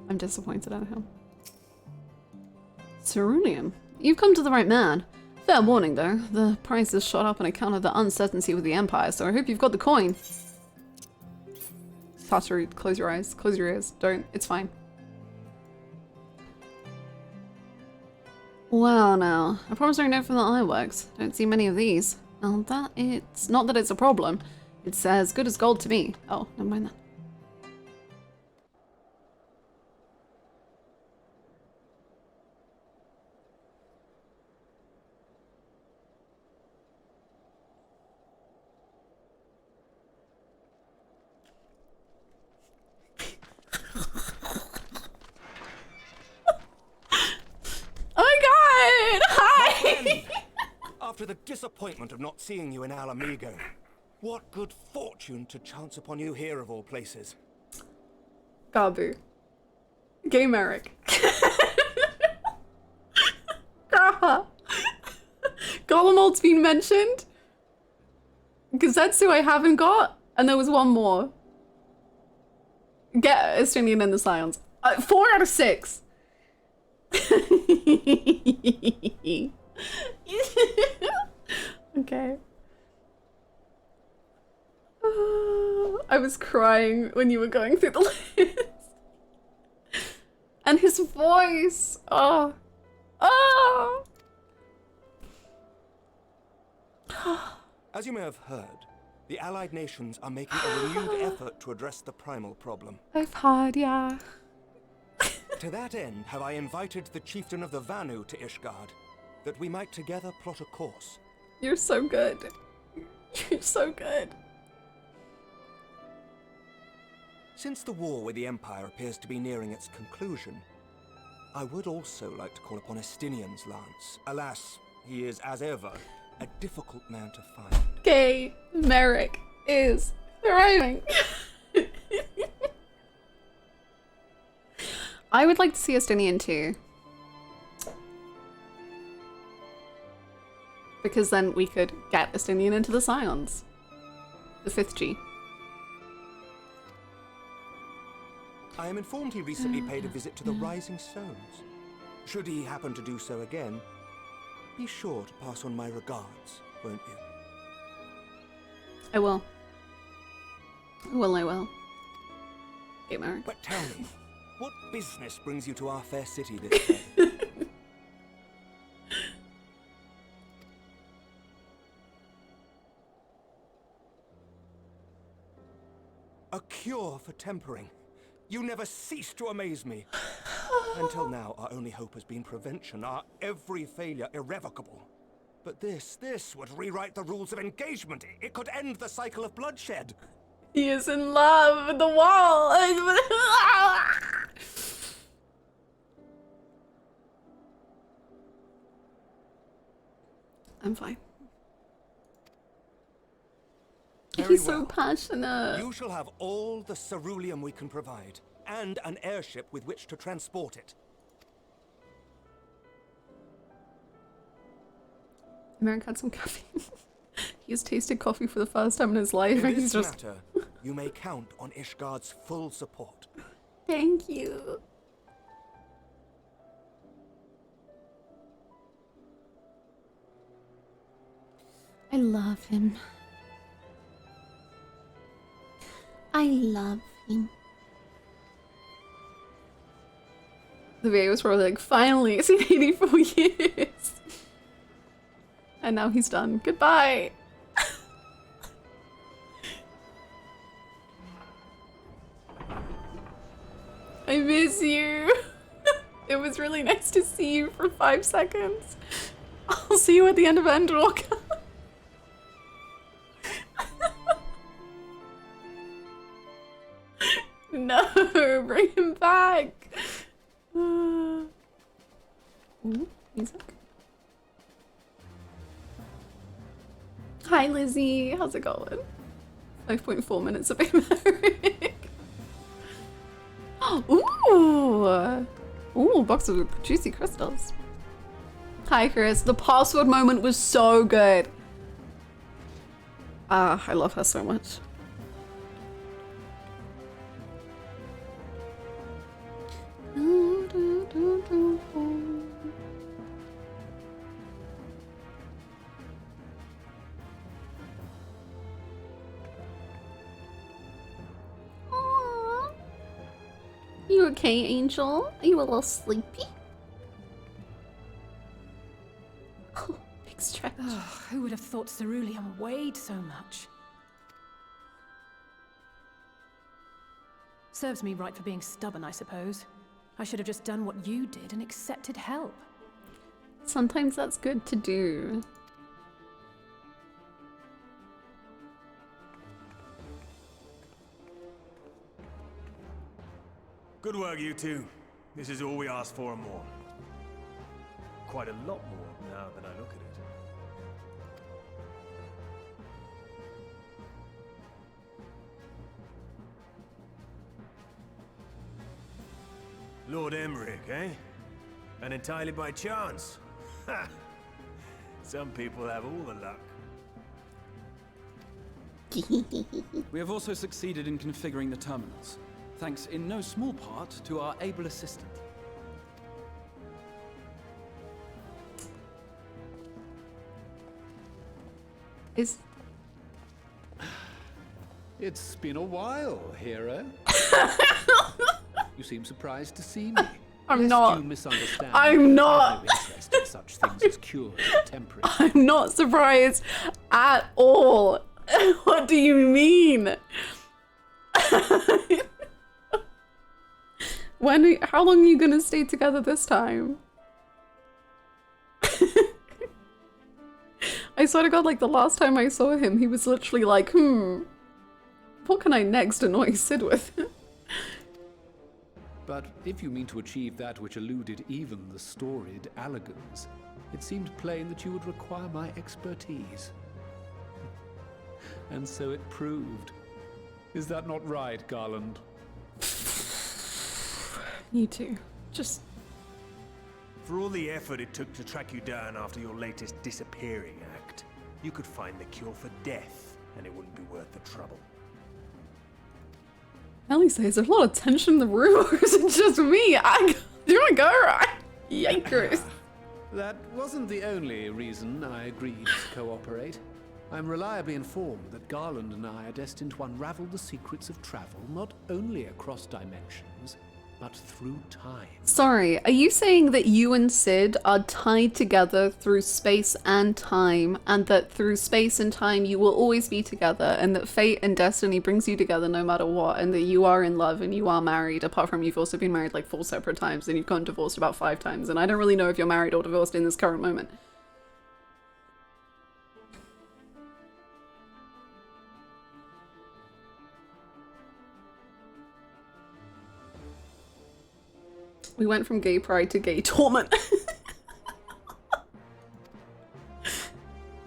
I'm disappointed at him. Ceruleum. You've come to the right man. Fair warning though, the price has shot up on account of the uncertainty with the Empire, so I hope you've got the coin. Tataru, close your eyes, close your ears. Don't, it's fine. Well now, a promissory note from the iWorks. Don't see many of these. Well, it's not that it's a problem. It's as good as gold to me. Oh, never mind that. After the disappointment of not seeing you in Alamigo, what good fortune to chance upon you here of all places. Gabu. Gaymeric. Golemolt's been mentioned. Gazetsu I haven't got, and there was one more. Get Estonian in the silence. 4 out of 6. Okay. I was crying when you were going through the list. And his voice. Oh. Oh. As you may have heard, the Allied nations are making a renewed effort to address the primal problem. I've heard, yeah. To that end, have I invited the chieftain of the Vanu to Ishgard, that we might together plot a course. You're so good. You're so good. Since the war with the Empire appears to be nearing its conclusion, I would also like to call upon Estinian's lance. Alas, he is, as ever, a difficult man to find. Okay, Merrick is thriving. I would like to see Estinian too. Because then we could get Estinian into the Scions. The 5th G. I am informed he recently paid a visit to the Rising Stones. Should he happen to do so again, be sure to pass on my regards, won't you? I will. I will. Okay, Merrick. But tell me, what business brings you to our fair city this day? A cure for tempering. You never cease to amaze me. Until now, our only hope has been prevention, our every failure irrevocable. But this would rewrite the rules of engagement. It could end the cycle of bloodshed. He is in love with the wall. I'm fine. Very He's so passionate. You shall have all the ceruleum we can provide, and an airship with which to transport it. Merrick had some caffeine. He has tasted coffee for the first time in his life, and In he's this just... matter, you may count on Ishgard's full support. Thank you. I love him. I love him. The video was probably like, finally, it's been 84 years. And now he's done. Goodbye. I miss you. It was really nice to see you for 5 seconds. I'll see you at the end of Endwalker. No, bring him back. Ooh, music. Hi Lizzie, how's it going? 5.4 minutes of Americ. Ooh, box of juicy crystals. Hi Chris, the password moment was so good. Ah, I love her so much. You okay, Angel? Are you a little sleepy? Oh, big stretch. Oh, who would have thought ceruleum weighed so much? Serves me right for being stubborn, I suppose. I should have just done what you did and accepted help. Sometimes that's good to do. Good work, you two. This is all we asked for and more. Quite a lot more now that I look at it. Lord Emmerich, eh? And entirely by chance. Ha! Some people have all the luck. We have also succeeded in configuring the terminals. thanks in no small part to our able assistant. It's been a while, hero. You seem surprised to see me. I'm not. You misunderstand. I'm not. I have no interest in such things as cures and tempering. I'm not surprised at all. What do you mean? How long are you gonna stay together this time? I swear to God, like the last time I saw him, he was literally like, what can I next annoy Sid with? But if you mean to achieve that which eluded even the storied Allegans, it seemed plain that you would require my expertise. And so it proved. Is that not right, Garland? You too. Just... For all the effort it took to track you down after your latest disappearing act, you could find the cure for death, and it wouldn't be worth the trouble. Alisaie, is there a lot of tension in the room, or is it just me? Do you want to go? Yikers. That wasn't the only reason I agreed to cooperate. I'm reliably informed that Garland and I are destined to unravel the secrets of travel, not only across dimensions, but through time. Sorry, are you saying that you and Sid are tied together through space and time, and that through space and time you will always be together, and that fate and destiny brings you together no matter what, and that you are in love and you are married, apart from you've also been married like 4 separate times and you've gotten divorced about 5 times, and I don't really know if you're married or divorced in this current moment. We went from gay pride to gay torment.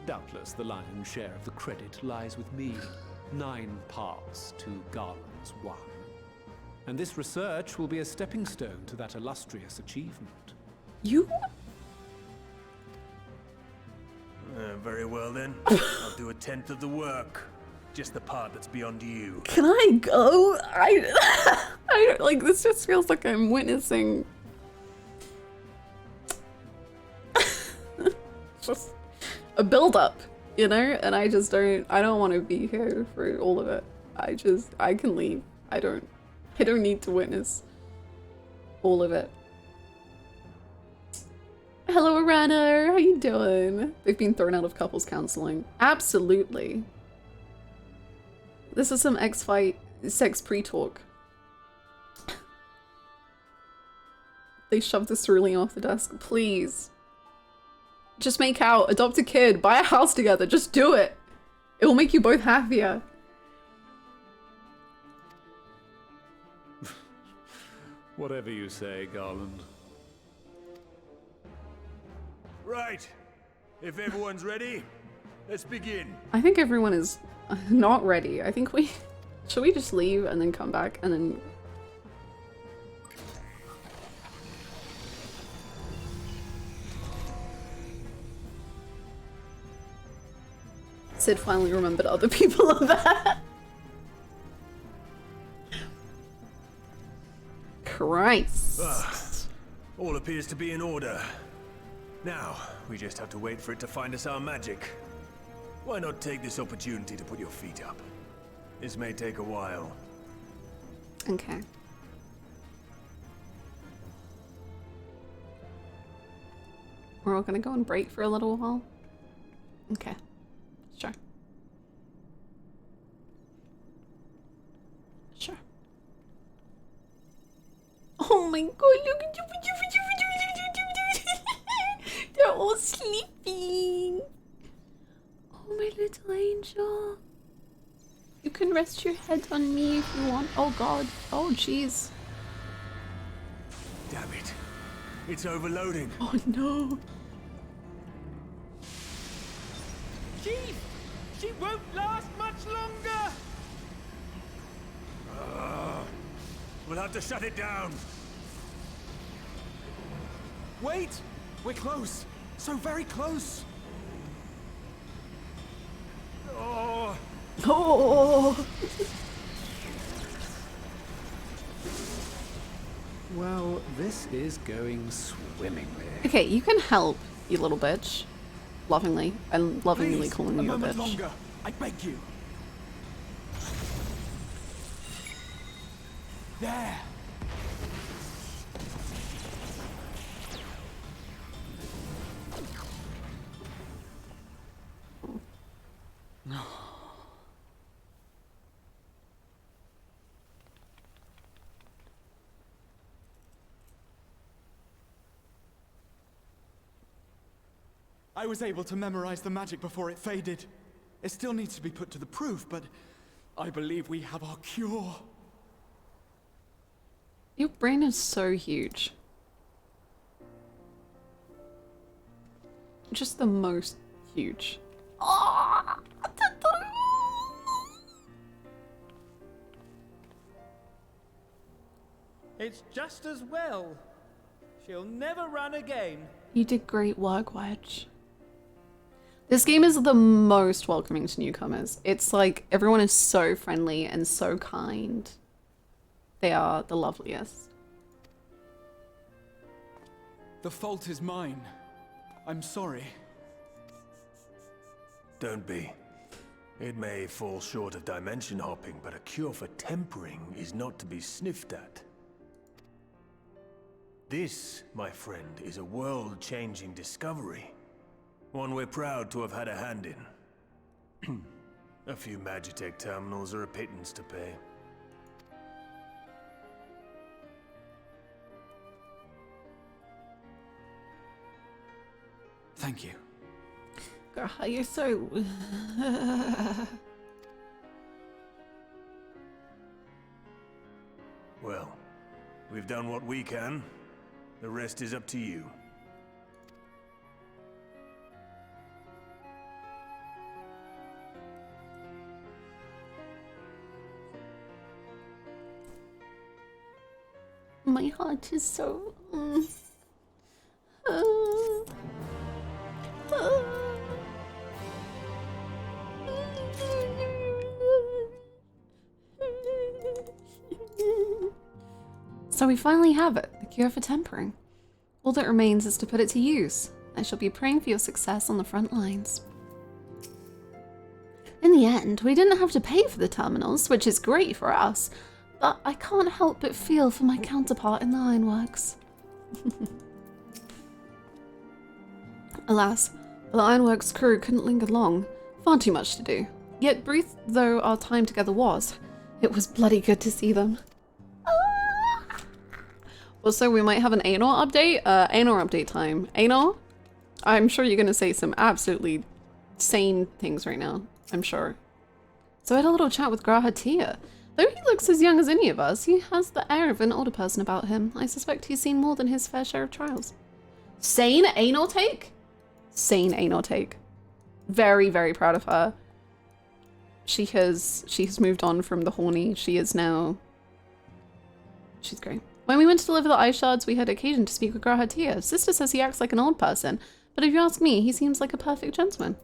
Doubtless the lion's share of the credit lies with me. 9 parts to Garland's 1. And this research will be a stepping stone to that illustrious achievement. You? Very well then. I'll do 1/10 of the work. Just the part that's beyond you. Can I go? I don't, like, this just feels like I'm witnessing just a build-up, you know? And I don't want to be here for all of it. I can leave. I don't need to witness all of it. Hello, Arana. How you doing? They've been thrown out of couples counseling. Absolutely. This is some X-Fight sex pre-talk. They shoved this cerulean off the desk. Please. Just make out, adopt a kid, buy a house together, just do it. It will make you both happier. Whatever you say, Garland. Right. If everyone's ready, let's begin. I think everyone is not ready. I think should we just leave and then come back and then... Sid finally remembered other people are there. Christ. All appears to be in order. Now, we just have to wait for it to find us our magic. Why not take this opportunity to put your feet up? This may take a while. Okay. We're all gonna go and break for a little while? Okay. Sure. Sure. Oh my god, look at you. They're all sleeping. Oh, my little angel. You can rest your head on me if you want. Oh god. Oh jeez. Damn it. It's overloading. Oh no. Chief! She won't last much longer! We'll have to shut it down. Wait! We're close. So very close. Oh. Well, this is going swimmingly. Okay, you can help, you little bitch. Lovingly. I'm lovingly calling you a bitch. Longer. I beg you. There. No. I was able to memorize the magic before it faded. It still needs to be put to the proof, but I believe we have our cure. Your brain is so huge. Just the most huge. It's just as well. She'll never run again. You did great work, Wedge. This game is the most welcoming to newcomers. It's like everyone is so friendly and so kind. They are the loveliest. The fault is mine. I'm sorry. Don't be. It may fall short of dimension hopping, but a cure for tempering is not to be sniffed at. This, my friend, is a world-changing discovery. One we're proud to have had a hand in. A few Magitech terminals are a pittance to pay. Thank you. Girl, you're so... Well, we've done what we can. The rest is up to you. My heart is so... So we finally have it, the cure for tempering. All that remains is to put it to use. I shall be praying for your success on the front lines. In the end, we didn't have to pay for the terminals, which is great for us, but I can't help but feel for my counterpart in the ironworks. Alas, the ironworks crew couldn't linger long. Far too much to do. Yet brief though our time together was, it was bloody good to see them. Also, we might have an Anor update. Anor update time. Anor? I'm sure you're going to say some absolutely sane things right now. I'm sure. So I had a little chat with Grahatia. Though he looks as young as any of us, he has the air of an older person about him. I suspect he's seen more than his fair share of trials. Sane Anor take? Sane Anor take. Very, very proud of her. She has moved on from the horny. She is now... She's great. When we went to deliver the ice shards, we had occasion to speak with Grahatia. Sister says he acts like an old person, but if you ask me, he seems like a perfect gentleman.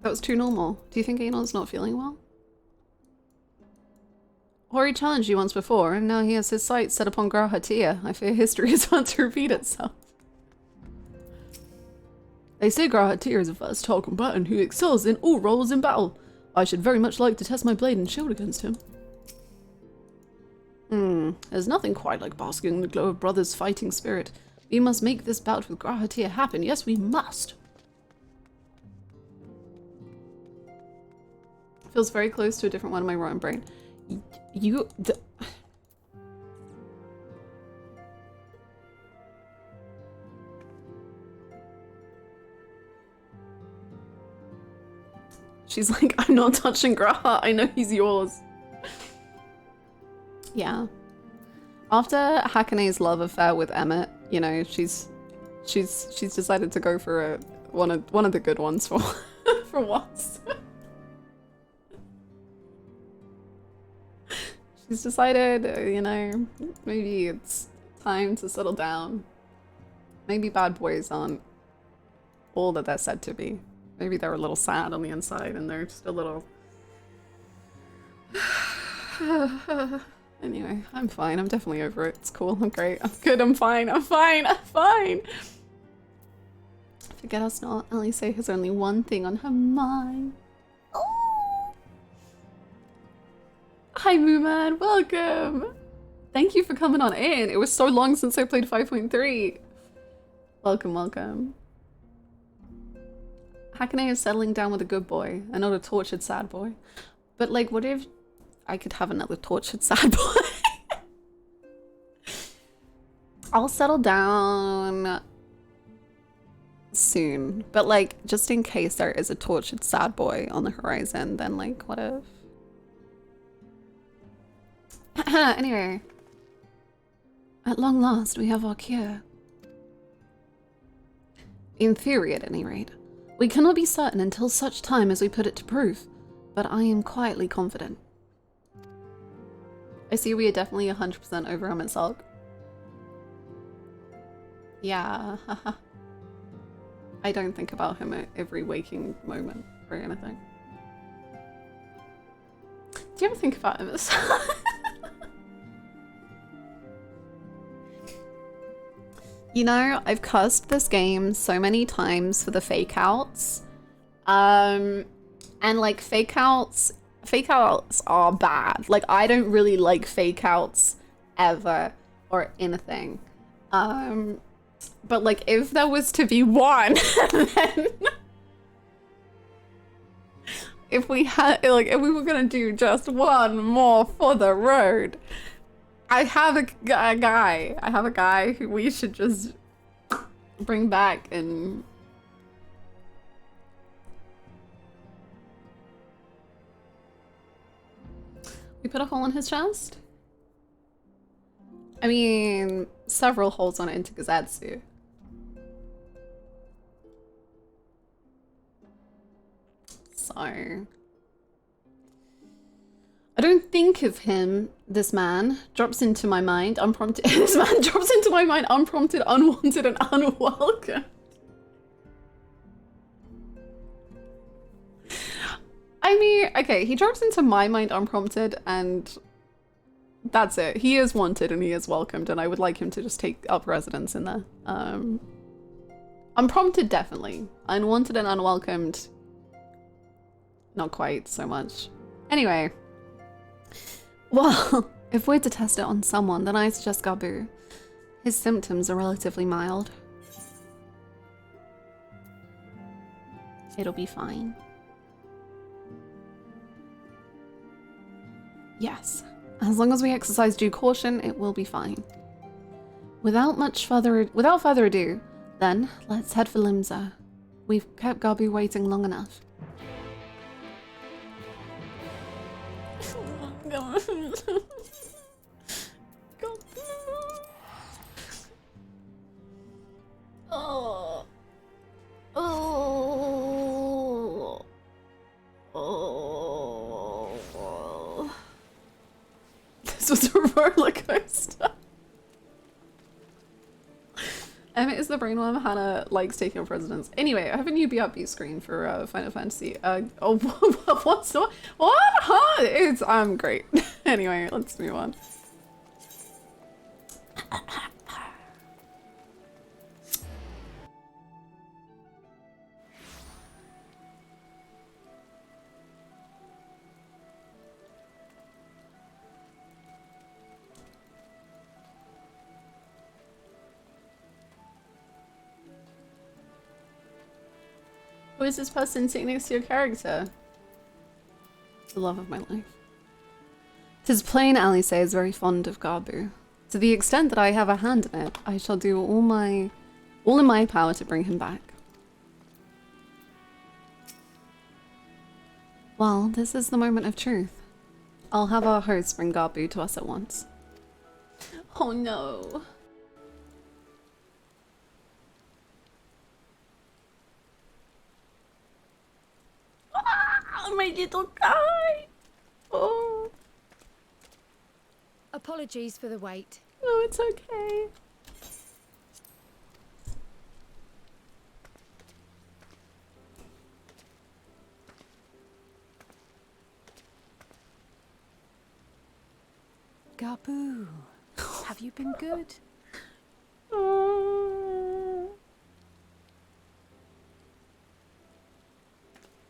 That was too normal. Do you think Anor's not feeling well? Hori challenged you once before, and now he has his sights set upon Grahatia. I fear history is about to repeat itself. They say Grahatia is a versatile combatant who excels in all roles in battle. I should very much like to test my blade and shield against him. There's nothing quite like basking in the glow of brothers' fighting spirit. We must make this bout with Grahatia happen. Yes, we must. Feels very close to a different one in my rotten brain. She's like, I'm not touching Graha. I know he's yours. Yeah. After Hakane's love affair with Emmett, you know, she's decided to go for one of the good ones for for once. She's decided, you know, maybe it's time to settle down. Maybe bad boys aren't all that they're said to be. Maybe they're a little sad on the inside and they're just a little Anyway, I'm fine. I'm definitely over it. It's cool. I'm great. I'm good. I'm fine. I'm fine. I'm fine. Forget us not. Alisaie has only one thing on her mind. Oh. Hi, Mooman. Welcome. Thank you for coming on in. It was so long since I played 5.3. Welcome, welcome. Hakane is settling down with a good boy and not a tortured sad boy. But like, what if I could have another tortured sad boy? I'll settle down soon. But like, just in case there is a tortured sad boy on the horizon, then like, what if? Anyway. At long last, we have our cure. In theory, at any rate. We cannot be certain until such time as we put it to proof, but I am quietly confident. I see we are definitely 100% over him and Sulk. Yeah, I don't think about him at every waking moment or anything. Do you ever think about him as You know, I've cursed this game so many times for the fake outs. And like fake outs are bad. Like I don't really like fake outs ever or anything. But like if there was to be one, then if we were gonna do just one more for the road, I have a guy who we should just bring back and we put a hole in his chest? I mean, several holes on it into Gazatsu. So I don't think of him. This man drops into my mind unprompted. This man drops into my mind unprompted, unwanted, and unwelcome. I mean, okay, he drops into my mind unprompted, and that's it. He is wanted and he is welcomed, and I would like him to just take up residence in there. Unprompted, definitely. Unwanted and unwelcomed, not quite so much. Anyway. Well, if we're to test it on someone, then I suggest Gabu. His symptoms are relatively mild. It'll be fine. Yes, as long as we exercise due caution, it will be fine. Without further ado, then let's head for Limsa. We've kept Gabu waiting long enough. Oh. Oh. Oh. This was a roller coaster. Emmett is the brainworm. Hannah likes taking up residence. Anyway, I have a new BRB screen for Final Fantasy. Oh, what's the what? Huh? It's great. Anyway, let's move on. Who is this person sitting next to your character? The love of my life. 'Tis plain Alisaie is very fond of Gabu. To the extent that I have a hand in it, I shall do all in my power to bring him back. Well, this is the moment of truth. I'll have our host bring Gabu to us at once. Oh no. Ah, my little guy. Oh. Apologies for the wait. No, it's okay. Gabu, have you been good?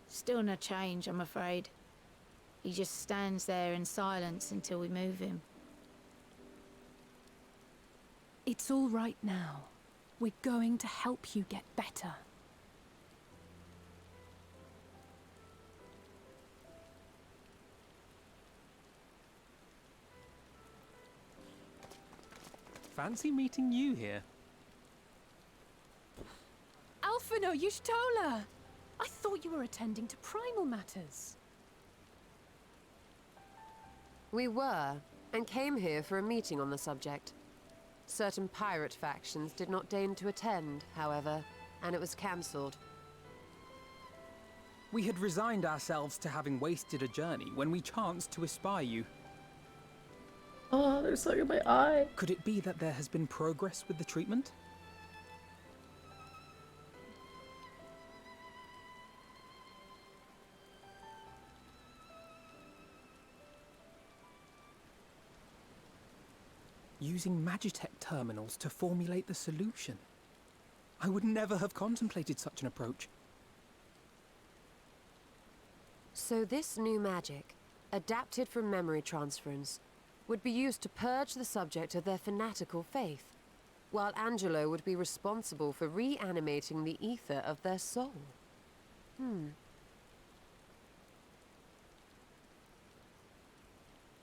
Still no change, I'm afraid. He just stands there in silence until we move him. It's all right now. We're going to help you get better. Fancy meeting you here. Alphino Yushtola! I thought you were attending to primal matters. We were, and came here for a meeting on the subject. Certain pirate factions did not deign to attend, however, and it was cancelled. We had resigned ourselves to having wasted a journey when we chanced to espy you. Oh, there's something in my eye. Could it be that there has been progress with the treatment? Using Magitech terminals to formulate the solution. I would never have contemplated such an approach. So this new magic, adapted from memory transference, would be used to purge the subject of their fanatical faith, while Angelo would be responsible for reanimating the ether of their soul.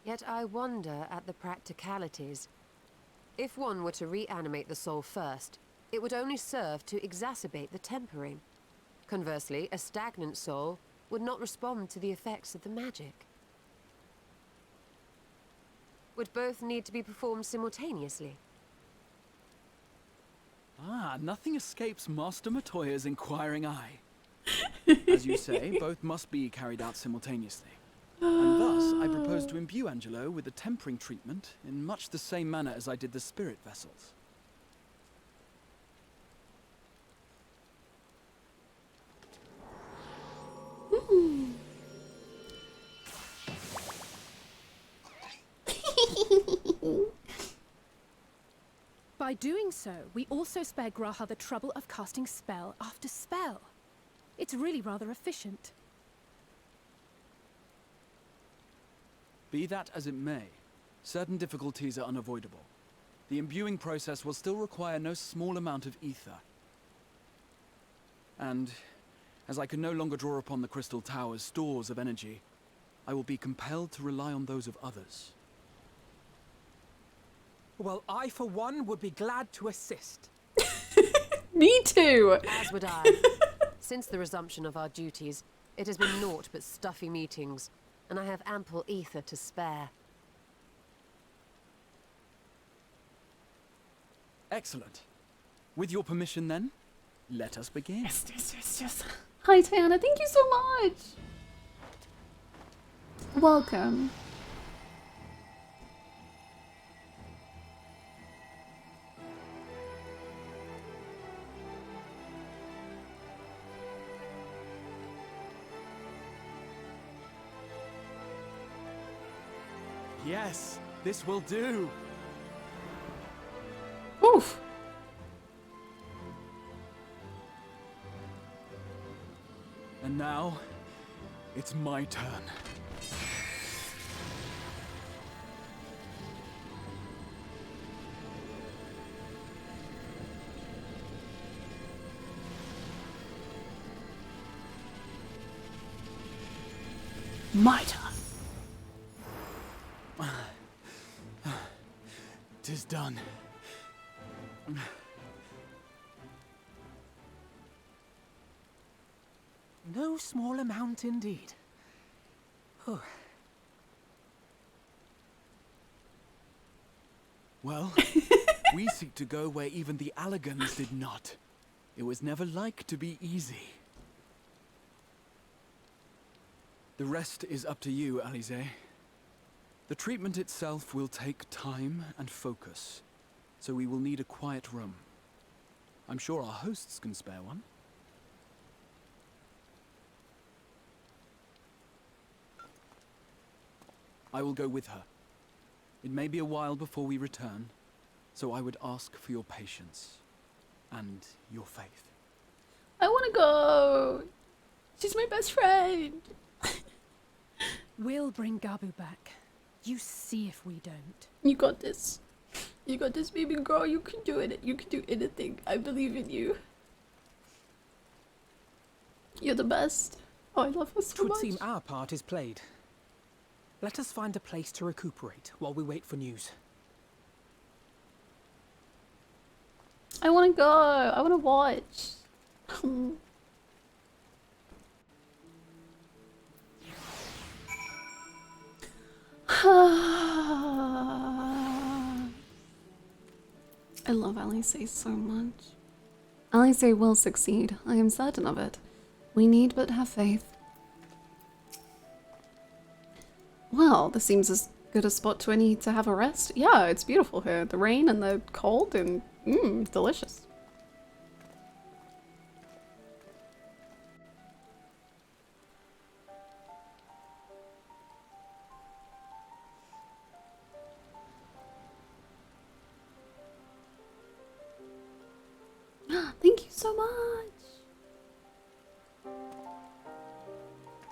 Yet I wonder at the practicalities. If one were to reanimate the soul first, it would only serve to exacerbate the tempering. Conversely, a stagnant soul would not respond to the effects of the magic. Would both need to be performed simultaneously? Ah, nothing escapes Master Matoya's inquiring eye. As you say, both must be carried out simultaneously. And thus, I propose to imbue Angelo with the tempering treatment in much the same manner as I did the spirit vessels. By doing so, we also spare Graha the trouble of casting spell after spell. It's really rather efficient. Be that as it may, certain difficulties are unavoidable. The imbuing process will still require no small amount of ether. And, as I can no longer draw upon the Crystal Tower's stores of energy, I will be compelled to rely on those of others. Well, I, for one, would be glad to assist. Me too! As would I. Since the resumption of our duties, it has been naught but stuffy meetings, and I have ample ether to spare. Excellent. With your permission, then, let us begin. Yes. Hi, Tiana. Thank you so much. Welcome. Yes, this will do. Oof. And now, it's my turn. My turn. 'Tis done. No small amount indeed. Well, we seek to go where even the Alligans did not. It was never like to be easy. The rest is up to you, Alisaie. The treatment itself will take time and focus, so we will need a quiet room. I'm sure our hosts can spare one. I will go with her. It may be a while before we return, so I would ask for your patience and your faith. I want to go. She's my best friend. We'll bring Gabu back. You see if we don't. You got this. You got this, baby girl. You can do it. You can do anything. I believe in you. You're the best. Oh, I love her so Twould much. seem our part is played. Let us find a place to recuperate while we wait for news. I want to go. I want to watch. I love Alisaie so much. Alisaie will succeed. I am certain of it. We need but have faith. Well, this seems as good a spot to any to have a rest. Yeah, it's beautiful here. The rain and the cold and delicious. Thank you so much.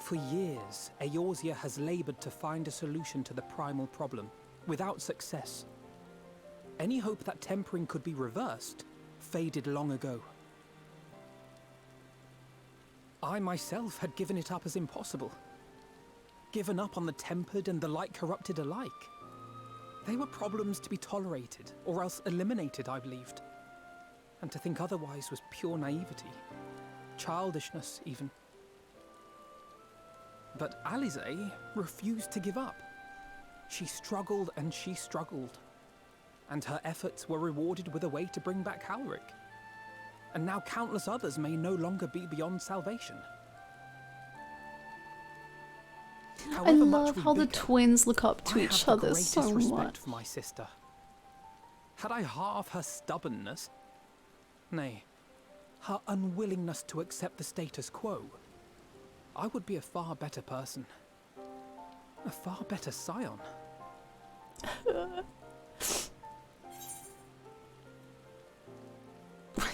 For years, Eorzea has labored to find a solution to the primal problem, without success. Any hope that tempering could be reversed faded long ago. I myself had given it up as impossible. Given up on the tempered and the light corrupted alike. They were problems to be tolerated, or else eliminated, I believed. And to think otherwise was pure naivety. Childishness, even. But Alisaie refused to give up. She struggled and she struggled. And her efforts were rewarded with a way to bring back Halric. And now countless others may no longer be beyond salvation. I love how the twins look up to each other so much. Respect for my sister. Had I half her stubbornness, nay, her unwillingness to accept the status quo, I would be a far better person. A far better scion.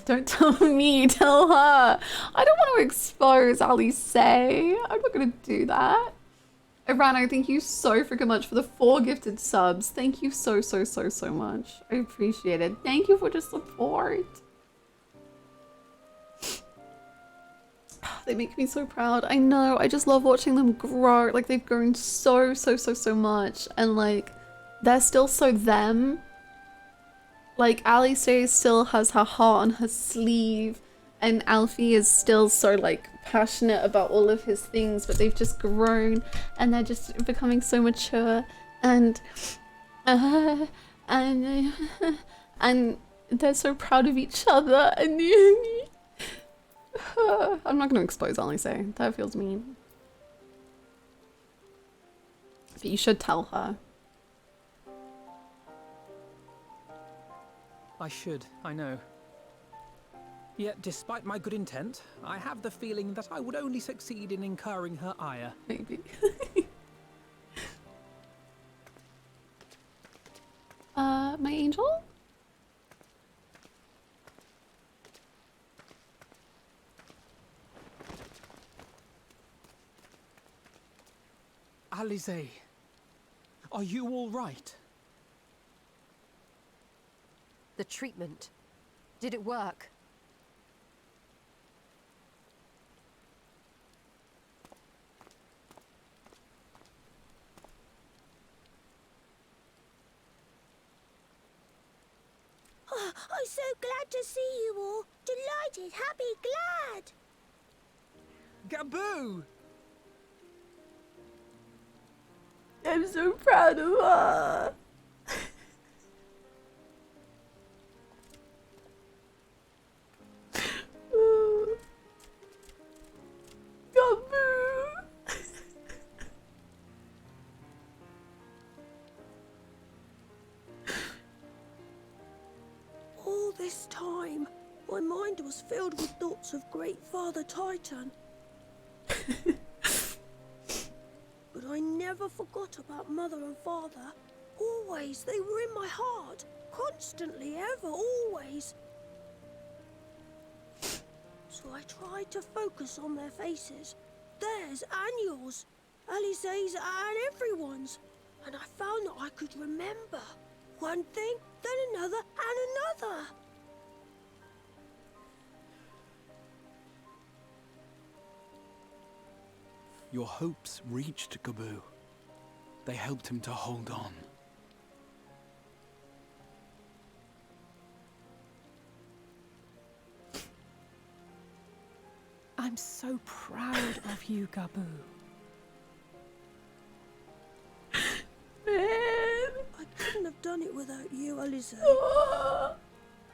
Don't tell me, tell her. I don't want to expose Alisaie. I'm not going to do that. Irano, thank you so freaking much for the 4 gifted subs. Thank you so much. I appreciate it. Thank you for the support. They make me so proud. I know, I just love watching them grow. Like, they've grown so much. And, like, they're still so them. Like, Alisaie still has her heart on her sleeve. And Alfie is still so, like, passionate about all of his things. But they've just grown. And they're just becoming so mature. And they're so proud of each other. And I'm not going to expose Alisaie. That feels mean. But you should tell her. I should, I know. Yet, despite my good intent, I have the feeling that I would only succeed in incurring her ire. Maybe. My angel? Alisaie, are you all right? The treatment. Did it work? Oh, I'm so glad to see you all. Delighted, happy, glad. Gabu! I'm so proud of her. All this time, my mind was filled with thoughts of Great Father Titan. But I never forgot about Mother and Father. Always, they were in my heart. Constantly, ever, always. So I tried to focus on their faces. Theirs and yours. Alisaie's and everyone's. And I found that I could remember. One thing, then another, and another. Your hopes reached Gabu. They helped him to hold on. I'm so proud of you, Gabu. I couldn't have done it without you, Alisaie.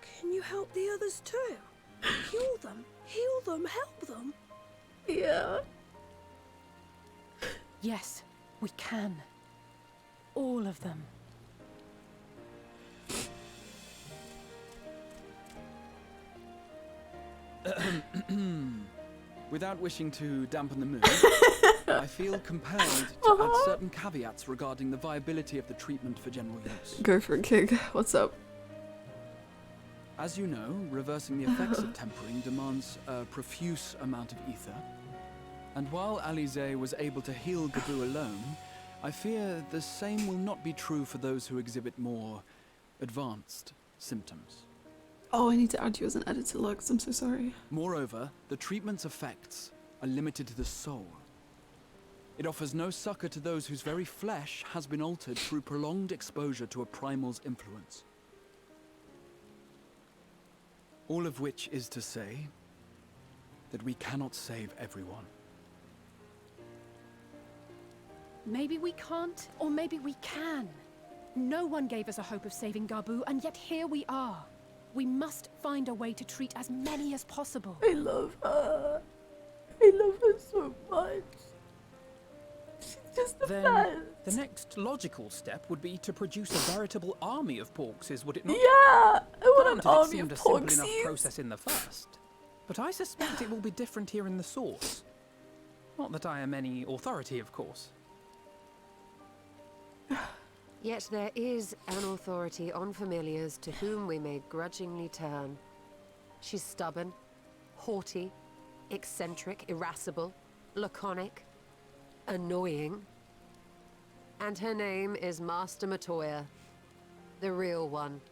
Can you help the others too? Heal them, help them. Yeah. Yes, we can. All of them. Without wishing to dampen the mood, I feel compelled to add certain caveats regarding the viability of the treatment for general use. Go for it, Kig. What's up? As you know, reversing the effects of tempering demands a profuse amount of ether. And while Alisaie was able to heal Gabu alone, I fear the same will not be true for those who exhibit more advanced symptoms. Oh, I need to add you as an editor, Lux. I'm so sorry. Moreover, the treatment's effects are limited to the soul. It offers no succor to those whose very flesh has been altered through prolonged exposure to a primal's influence. All of which is to say that we cannot save everyone. Maybe we can't, or maybe we can. No one gave us a hope of saving Gabu, and yet here we are. We must find a way to treat as many as possible. I love her. I love her so much. She's just the best. The next logical step would be to produce a veritable army of Porkses, would it not? Yeah! I want an Granted, army it seemed of a simple Porksies. enough process in the first, but I suspect it will be different here in the source. Not that I am any authority, of course. Yet there is an authority on familiars to whom we may grudgingly turn. She's stubborn, haughty, eccentric, irascible, laconic, annoying. And her name is Master Matoya, the real one.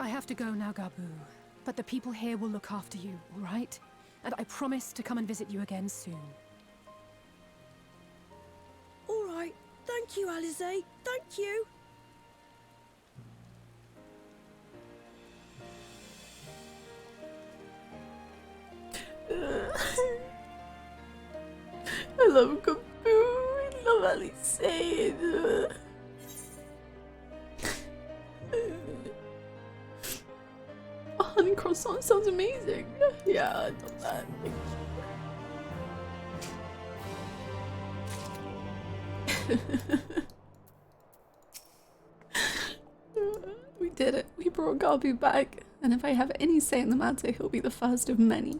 I have to go now, Gabu. But the people here will look after you, all right? And I promise to come and visit you again soon. All right. Thank you, Alisaie. Thank you. I love Gabu. I love Alisaie. Honey croissant sounds amazing. Yeah, I love that. We did it. We brought Gabu back. And if I have any say in the matter, he'll be the first of many.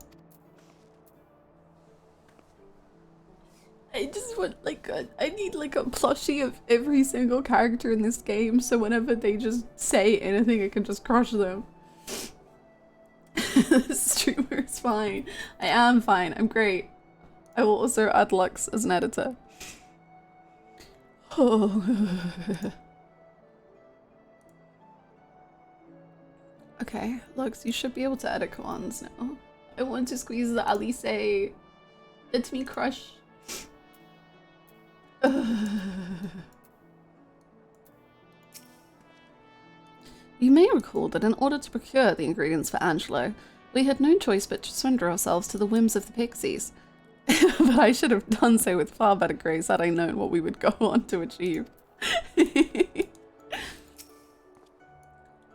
I just want I need like a plushie of every single character in this game, so whenever they just say anything I can just crush them. The streamer is fine. I am fine. I'm great. I will also add Lux as an editor. Oh. Okay, Lux, you should be able to edit commands now. I want to squeeze the Alisaie. Let me crush. You may recall that in order to procure the ingredients for Angelo, we had no choice but to surrender ourselves to the whims of the pixies. But I should have done so with far better grace had I known what we would go on to achieve.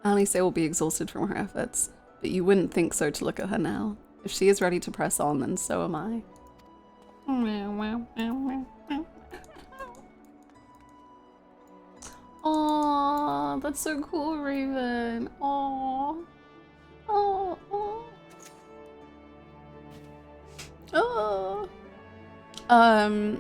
Alisaie will be exhausted from her efforts, but you wouldn't think so to look at her now. If she is ready to press on, then so am I. Aww, that's so cool, Raven. Aww. Aww. As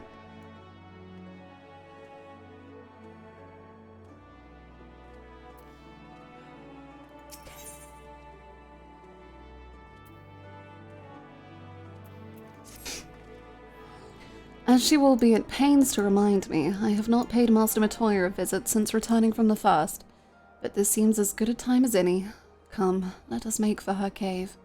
she will be at pains to remind me, I have not paid Master Matoya a visit since returning from the fast, but this seems as good a time as any. Come, let us make for her cave.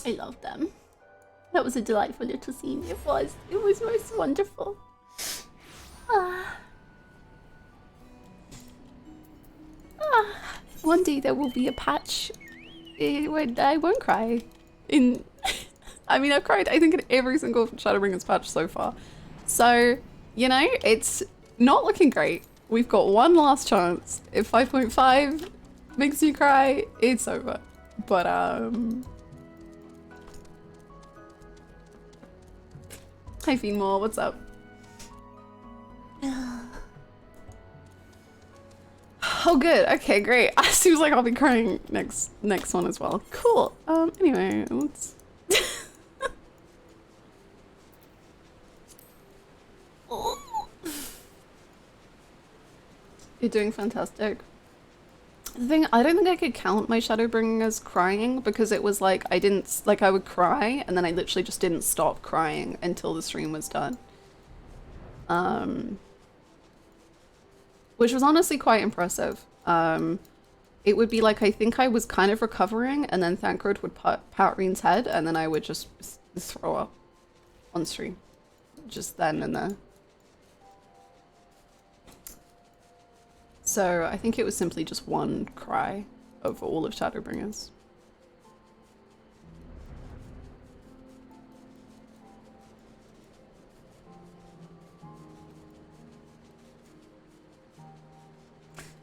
I love them. That was a delightful little scene. It was. It was most wonderful. One day there will be a patch when I won't cry. I mean, I've cried, I think, in every single Shadowbringers patch so far. So, you know, it's not looking great. We've got one last chance. If 5.5 makes you cry, it's over. But, Hi Fiendmore, what's up? Oh good, okay, great. It seems like I'll be crying next one as well. Cool. Anyway, let's You're doing fantastic. The thing, I don't think I could count my Shadowbringers crying because it was like I would cry and then I literally just didn't stop crying until the stream was done. Which was honestly quite impressive. It would be like, I think I was kind of recovering and then Thancred would pat Reen's head and then I would just throw up on stream. Just then and there. So I think it was simply just one cry of all of Shadowbringers.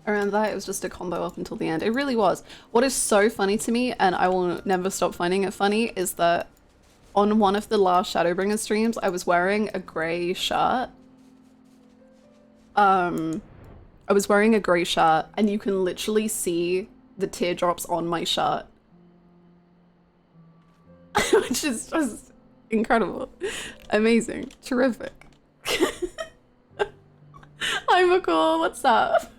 Around that, it was just a combo up until the end. It really was. What is so funny to me, and I will never stop finding it funny, is that on one of the last Shadowbringers streams, I was wearing a grey shirt. I was wearing a grey shirt and you can literally see the teardrops on my shirt. Which is just incredible. Amazing. Terrific. Hi McCall, what's up?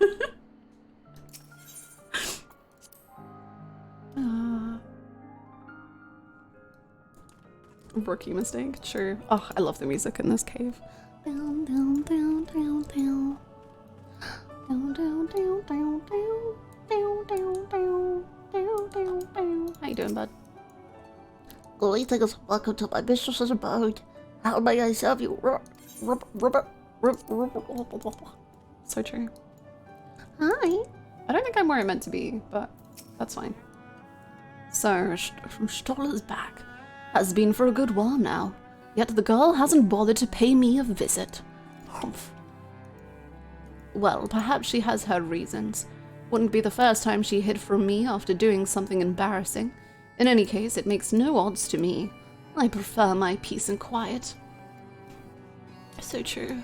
Rookie mistake, sure. Oh, I love the music in this cave. Down, down, down, down, down. Down, down, down, down, down, down, down, down, down, down, down. How you doing, bud? Greetings, welcome to my mistress's abode. How may I serve you? So true. Hi. I don't think I'm where I'm meant to be, but that's fine. So, Stoller's back. Has been for a good while now. Yet the girl hasn't bothered to pay me a visit. Humph. Well, perhaps she has her reasons. Wouldn't be the first time she hid from me after doing something embarrassing. In any case, it makes no odds to me. I prefer my peace and quiet. So true.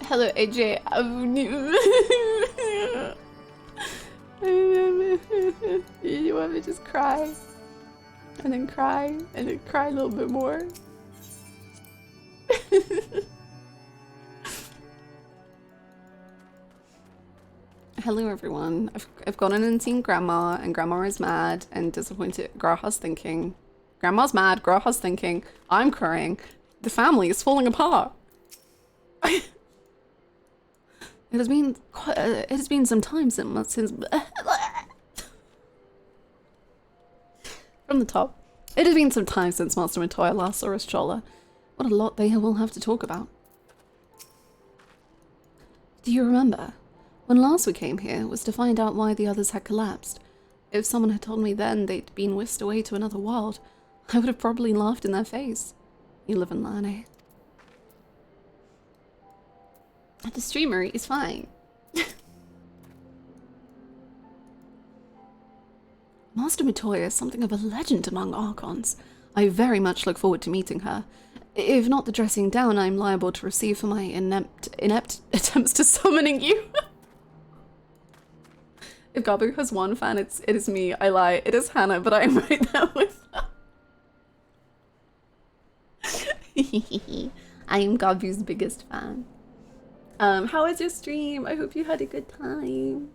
Hello, AJ. You want me to just cry? And then cry, and then cry a little bit more. Hello everyone. I've gone in and seen Grandma, and Grandma is mad and disappointed. Graha's thinking. Grandma's mad, Graha's thinking. I'm crying. The family is falling apart. It has been some time since from the top. It has been some time since Master Matoya last saw Ishgard. What a lot they will have to talk about. Do you remember? When last we came here, it was to find out why the others had collapsed. If someone had told me then they'd been whisked away to another world, I would have probably laughed in their face. You live and learn, eh? The streamer is fine. Master Matoya is something of a legend among Archons. I very much look forward to meeting her. If not the dressing down I'm liable to receive for my inept attempts to summoning you. If Gabu has one fan, it is me. I lie. It is Hannah, but I am right there with her. I am Gabu's biggest fan. How was your stream? I hope you had a good time.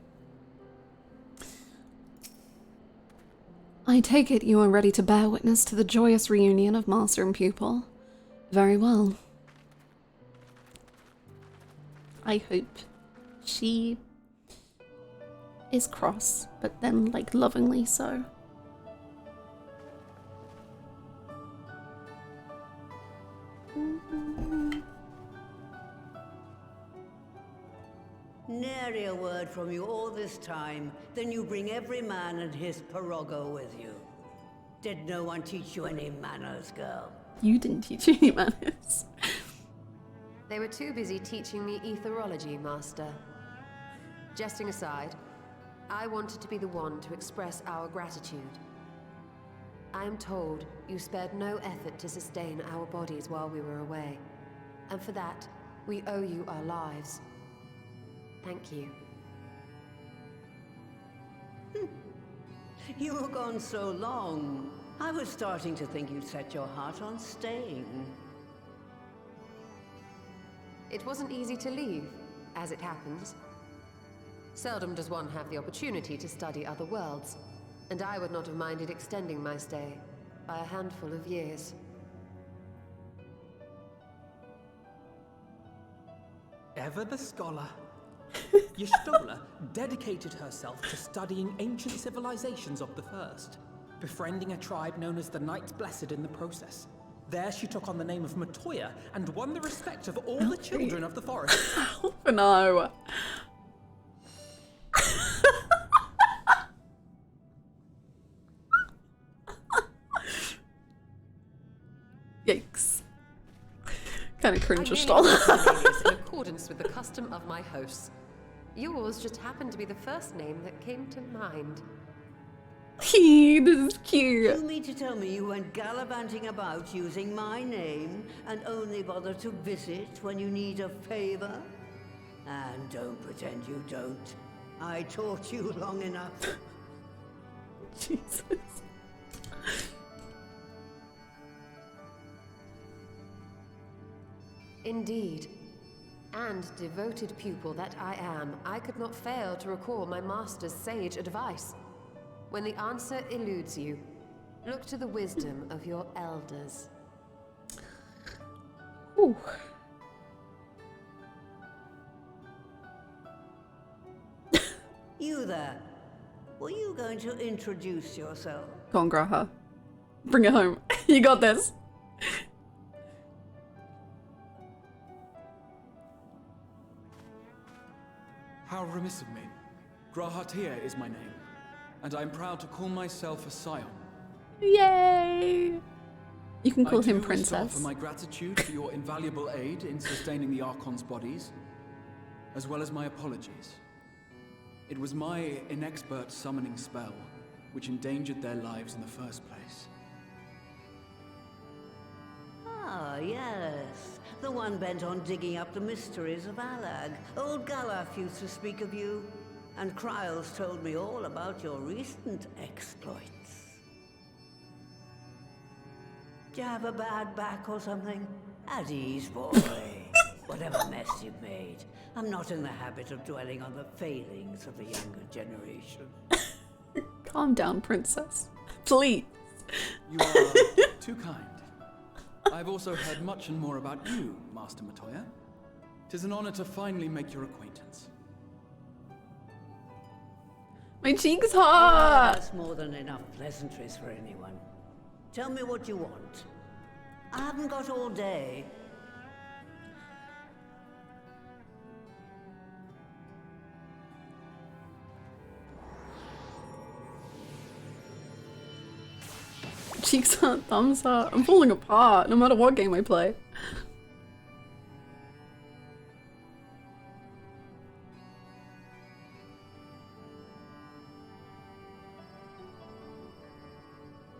I take it you are ready to bear witness to the joyous reunion of master and pupil. Very well. I hope she is cross, but then like lovingly so. Nary a word from you all this time, then you bring every man and his pirogo with you. Did no one teach you any manners, girl? You didn't teach any manners. They were too busy teaching me etherology, Master. Jesting aside, I wanted to be the one to express our gratitude. I am told you spared no effort to sustain our bodies while we were away, and for that, we owe you our lives. Thank you. You were gone so long. I was starting to think you'd set your heart on staying. It wasn't easy to leave, as it happens. Seldom does one have the opportunity to study other worlds, and I would not have minded extending my stay by a handful of years. Ever the scholar. Y'shtola dedicated herself to studying ancient civilizations of the First, befriending a tribe known as the Knights Blessed in the process. There she took on the name of Matoya and won the respect of all the children of the forest. No. Yikes. Kind of cringe Y'shtola. In accordance with the custom of my hosts. Yours just happened to be the first name that came to mind. This is cute. You mean to tell me you went gallivanting about using my name and only bother to visit when you need a favor? And don't pretend you don't. I taught you long enough. Jesus. Indeed. And devoted pupil that I am, I could not fail to recall my master's sage advice. When the answer eludes you, look to the wisdom of your elders. Ooh. You there. Were you going to introduce yourself? Go on, Graha. Bring it home. You got this. How remiss of me. Grahatia is my name, and I'm proud to call myself a scion. Yay! You can call him I too wish to Princess. offer my gratitude for your invaluable aid in sustaining the Archon's bodies, as well as my apologies. It was my inexpert summoning spell which endangered their lives in the first place. Ah, yes. The one bent on digging up the mysteries of Alag. Old Galaf used to speak of you, and Kryles told me all about your recent exploits. Do you have a bad back or something? At ease, boy. Whatever mess you've made, I'm not in the habit of dwelling on the failings of the younger generation. Calm down, Princess. Please. You are too kind. I've also heard much and more about you, Master Matoya. 'Tis an honor to finally make your acquaintance. My cheeks hot! That's more than enough pleasantries for anyone. Tell me what you want. I haven't got all day. Cheeks hot, thumbs up. I'm falling apart no matter what game I play.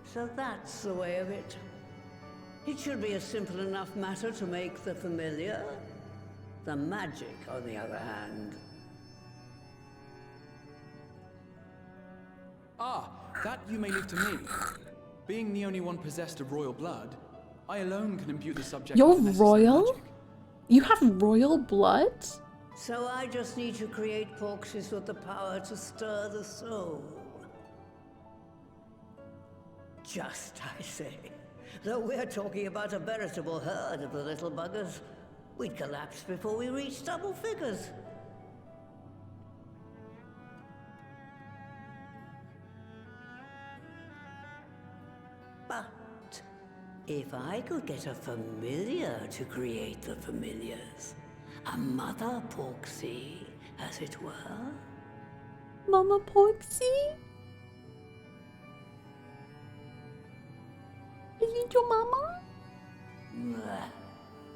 So that's the way of it. It should be a simple enough matter to make the familiar. The magic, on the other hand. Ah, that you may leave to me. Being the only one possessed of royal blood, I alone can imbue the subject You're with the necessary royal? magic. You have royal blood? So I just need to create porxies with the power to stir the soul. Just, I say. Though we're talking about a veritable herd of the little buggers, we'd collapse before we reached double figures. But if I could get a familiar to create the familiars, a mother porxie, as it were. Mama Porxie? Is it your mama?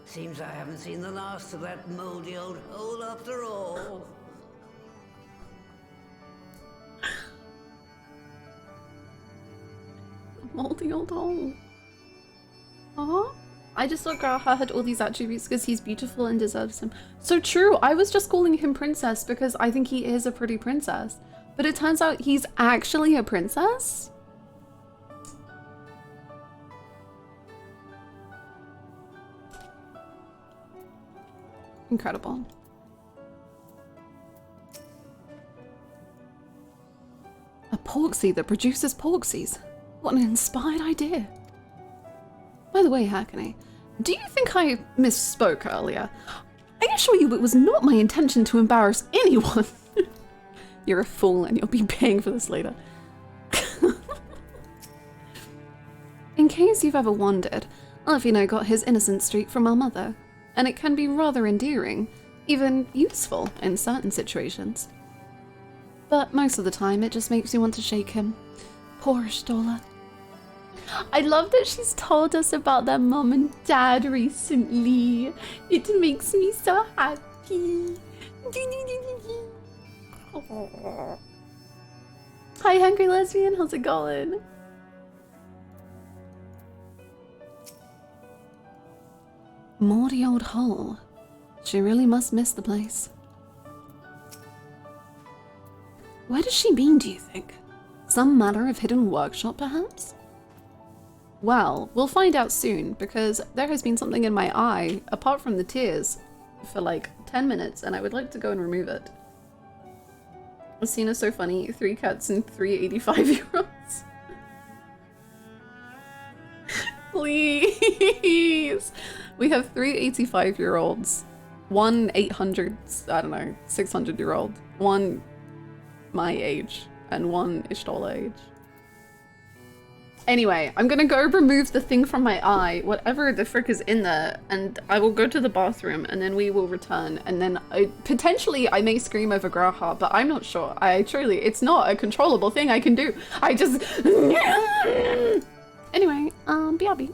Seems I haven't seen the last of that moldy old hole after all. Moldy old hole. I just thought Graha had all these attributes because he's beautiful and deserves them. So true, I was just calling him princess because I think he is a pretty princess. But it turns out he's actually a princess? Incredible. A porxie that produces porxies. What an inspired idea. By the way, Hackney, do you think I misspoke earlier? I assure you it was not my intention to embarrass anyone. You're a fool and you'll be paying for this later. In case you've ever wondered, Alfino got his innocent streak from our mother, and it can be rather endearing, even useful in certain situations. But most of the time it just makes you want to shake him. Poor Stola. I love that she's told us about their mom and dad recently. It makes me so happy. Hi, Hungry Lesbian. How's it going? Moldy old hole. She really must miss the place. Where does she mean, do you think? Some manner of hidden workshop, perhaps? Well, we'll find out soon, because there has been something in my eye, apart from the tears, for like 10 minutes, and I would like to go and remove it. The scene is so funny. 3 cats and 3 85-year-olds. Please! We have 3 85-year-olds, 1 800, I don't know, 600-year-old, 1 my age, and 1 Ishtola age. Anyway, I'm gonna go remove the thing from my eye, whatever the frick is in there, and I will go to the bathroom, and then we will return, and then potentially I may scream over Graha, but I'm not sure. It's not a controllable thing I can do. I just... Anyway, BRB.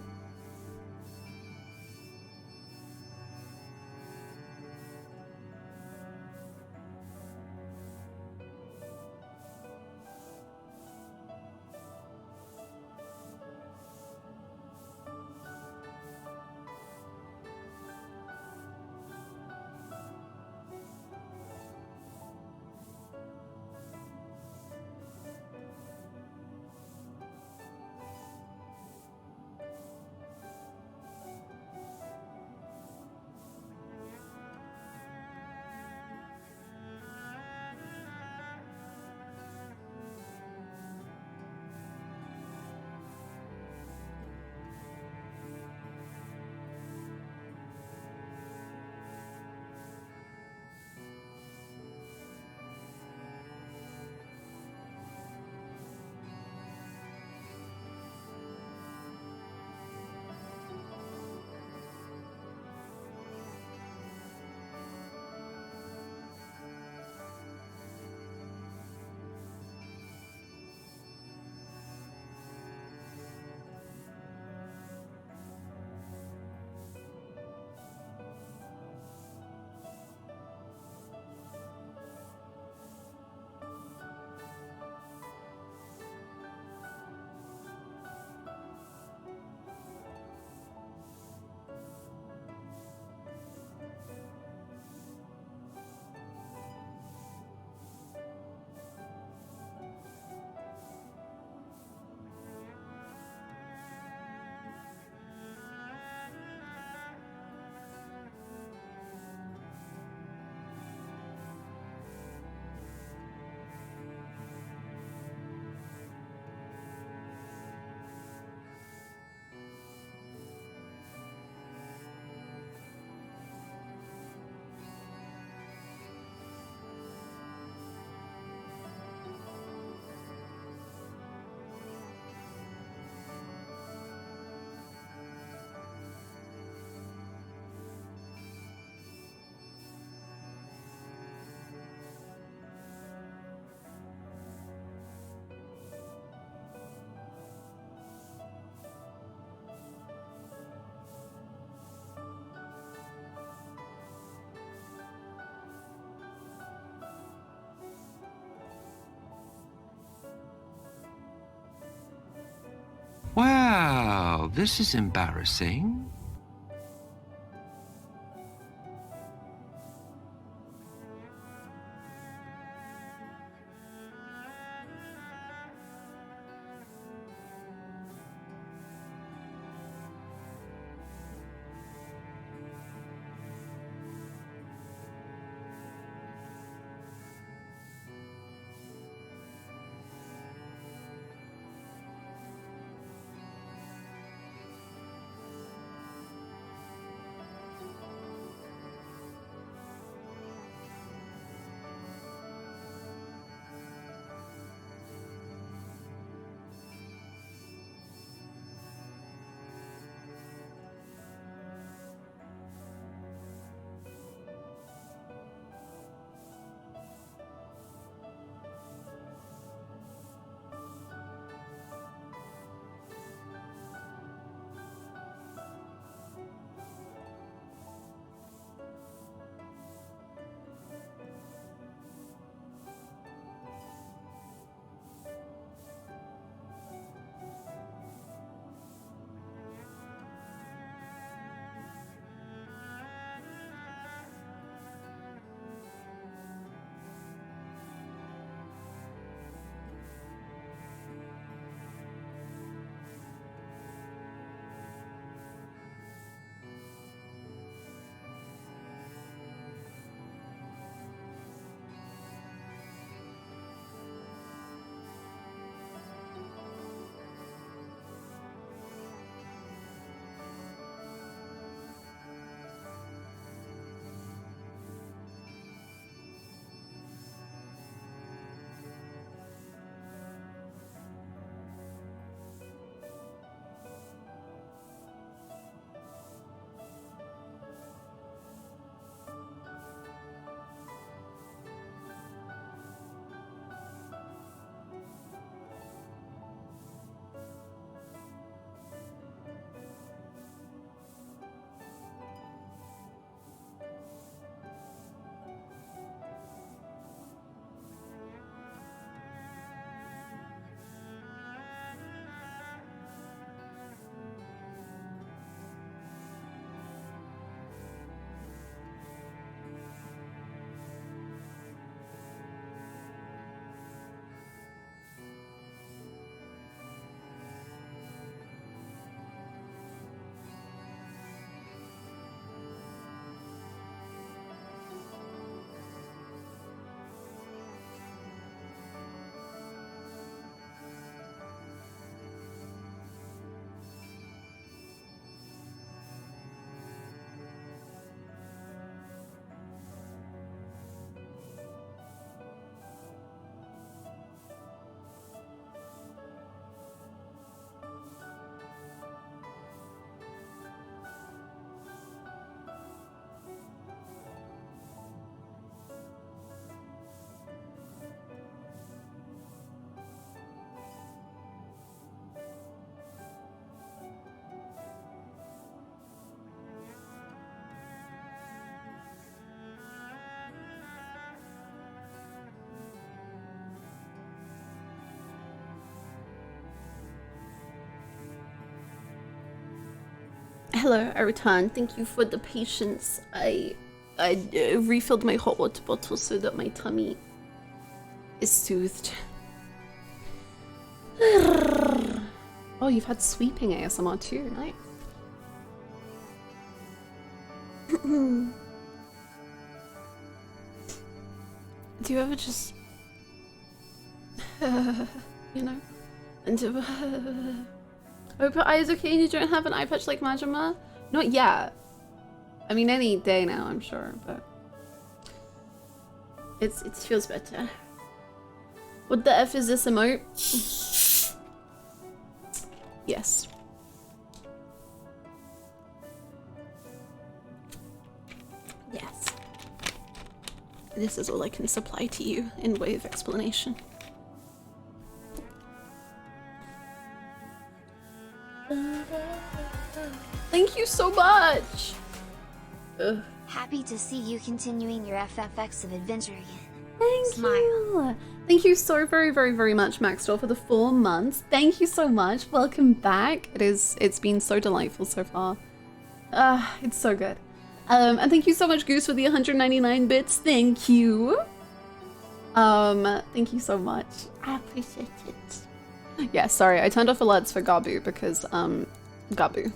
Well, this is embarrassing. Hello, I returned. Thank you for the patience. I refilled my hot water bottle so that my tummy is soothed. Oh, you've had sweeping ASMR too, nice. Do you ever just, you know, and hope your eye is okay and you don't have an eye patch like Majima? Not yet. I mean, any day now, I'm sure, but it feels better. What the F is this emote? Yes. Yes. This is all I can supply to you in way of explanation. Thank you so much! Ugh. Happy to see you continuing your FFXIV adventure again. Thank you. Thank you so very, very, very much, Maxtor, for the 4 months. Thank you so much. Welcome back. It's been so delightful so far. It's so good. And thank you so much, Goose, for the 199 bits. Thank you. Thank you so much. I appreciate it. Yeah, sorry, I turned off alerts for Gabu because, Gabu.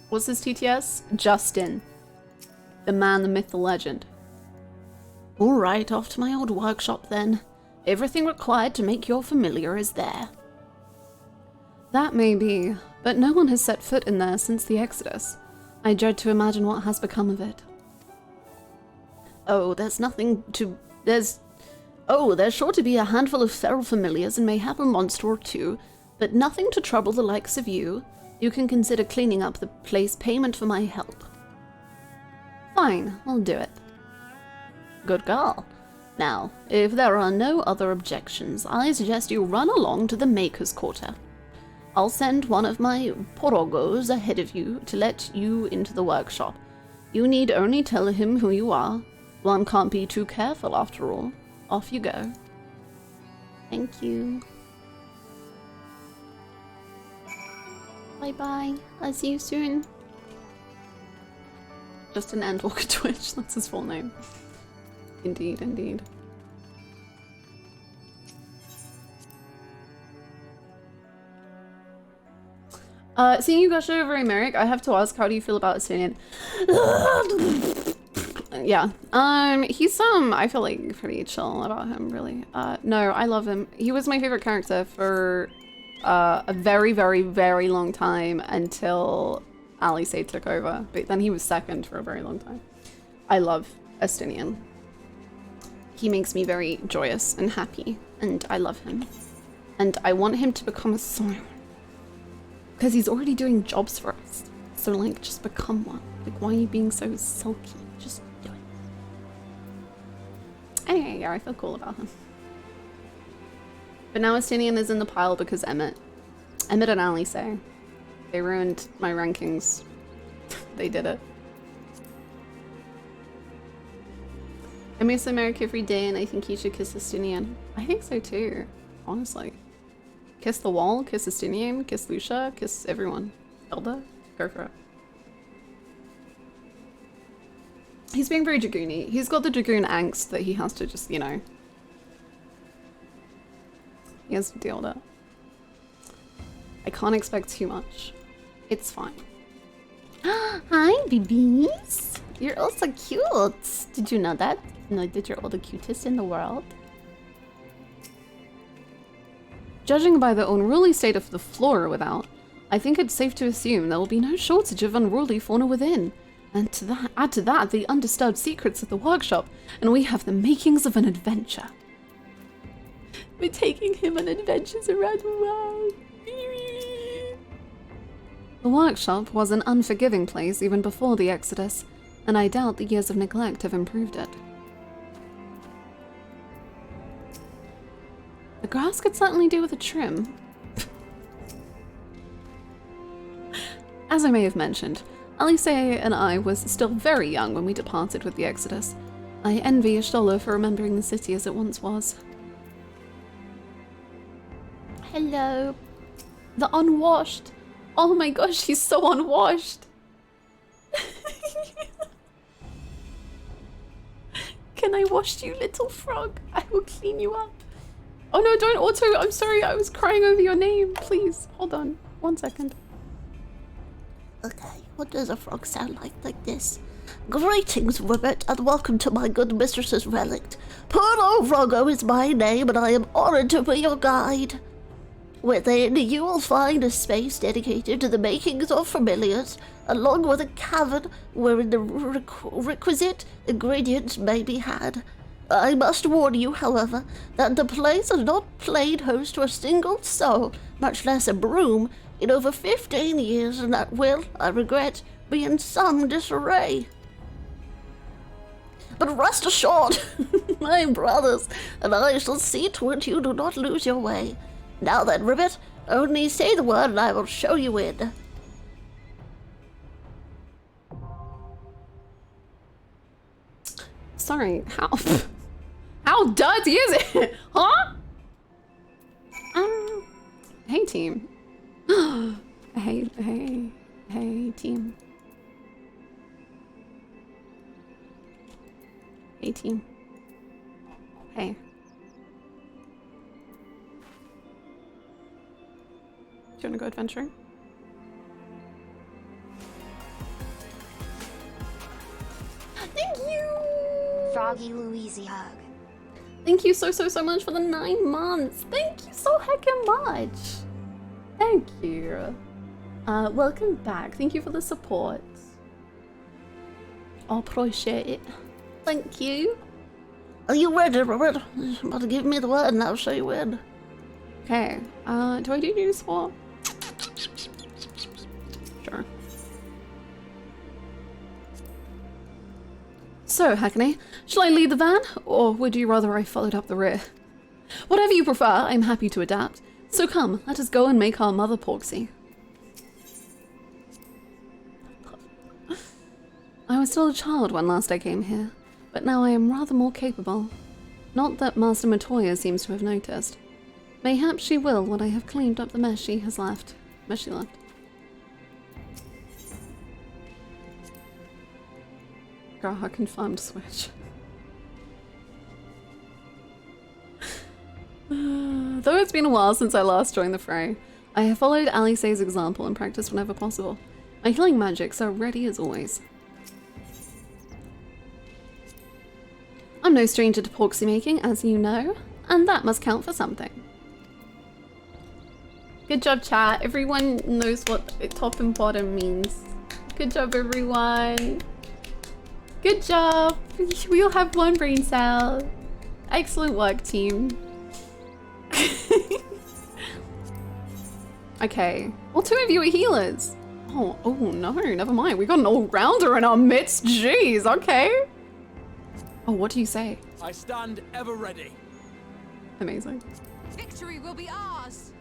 What's his TTS? Justin. The man, the myth, the legend. Alright, off to my old workshop then. Everything required to make your familiar is there. That may be, but no one has set foot in there since the Exodus. I dread to imagine what has become of it. Oh, there's sure to be a handful of feral familiars and mayhap a monster or two, but nothing to trouble the likes of you. You can consider cleaning up the place payment for my help. Fine, I'll do it. Good girl. Now, if there are no other objections, I suggest you run along to the Maker's Quarter. I'll send one of my porogos ahead of you to let you into the workshop. You need only tell him who you are. One can't be too careful after all. Off you go. Thank you. Bye-bye. I'll see you soon. Just an Endwalker Twitch, that's his full name. Indeed, indeed. Seeing you gush over Merrick, I have to ask, how do you feel about Estinian? Yeah, he's I feel like pretty chill about him, really. No, I love him. He was my favorite character for a very, very, very long time until Alisaie took over, but then he was second for a very long time. I love Estinian. He makes me very joyous and happy, and I love him. And I want him to become a Scion. Because he's already doing jobs for us. So, like, just become one. Like, why are you being so sulky? Just do it. Anyway, yeah, I feel cool about him. But now Estinian is in the pile because Emmett and Alisaie. They ruined my rankings. They did it. I miss America every day and I think you should kiss Estinian. I think so too, honestly. Kiss the wall, kiss Estinian, kiss Lucia, kiss everyone. Hilda, go for it. He's being very Dragoon-y. He's got the Dragoon angst that he has to just, you know. He has to deal with it. I can't expect too much. It's fine. Hi, babies. You're all so cute. Did you know that? You know that you're all the cutest in the world? Judging by the unruly state of the flora without, I think it's safe to assume there will be no shortage of unruly fauna within. And add to that the undisturbed secrets of the workshop, and we have the makings of an adventure. We're taking him on adventures around the world. The workshop was an unforgiving place even before the Exodus, and I doubt the years of neglect have improved it. The grass could certainly do with a trim. As I may have mentioned, Alisaie and I was still very young when we departed with the Exodus. I envy Ishgard for remembering the city as it once was. Hello. The unwashed. Oh my gosh, he's so unwashed. Can I wash you, little frog? I will clean you up. Oh no, don't auto. I'm sorry, I was crying over your name. Please, hold on. 1 second. Okay, what does a frog sound like this? Greetings, Ribbit, and welcome to my good mistress's relict. Puro Vrogo is my name, and I am honored to be your guide. Within, you will find a space dedicated to the makings of familiars, along with a cavern wherein the requisite ingredients may be had. I must warn you, however, that the place has not played host to a single soul, much less a broom, in over 15 years, and that will, I regret, be in some disarray. But rest assured, my brothers and I shall see to it you do not lose your way. Now then, Ribbit, only say the word and I will show you in. sorry. How dirty is it? Huh? Hey team. hey team. Hey team. Hey. Do you wanna go adventuring? Thank you! Froggy Louise hug. Thank you so much for the 9 months. Thank you so heckin' much. Thank you. Welcome back. Thank you for the support. I appreciate it. Thank you. Are you ready, Robert? You're about to give me the word and I'll show you when. Okay. Do I do news swap? Sure. So, Hackney, shall I lead the van, or would you rather I followed up the rear? Whatever you prefer, I'm happy to adapt. So come, let us go and make our mother porksy. I was still a child when last I came here, but now I am rather more capable. Not that Master Matoya seems to have noticed. Mayhaps she will when I have cleaned up the mess she has left. Graha confirmed switch. Though it's been a while since I last joined the fray, I have followed Alisaie's example and practiced whenever possible. My healing magics are ready as always. I'm no stranger to porksy making, as you know, and that must count for something. Good job, chat. Everyone knows what top and bottom means. Good job, everyone. Good job. We all have one brain cell. Excellent work, team. Okay. Well, 2 of you are healers. Oh no, never mind. We got an all-rounder in our midst. Jeez, okay. Oh, what do you say? I stand ever ready. Amazing. Victory will be ours.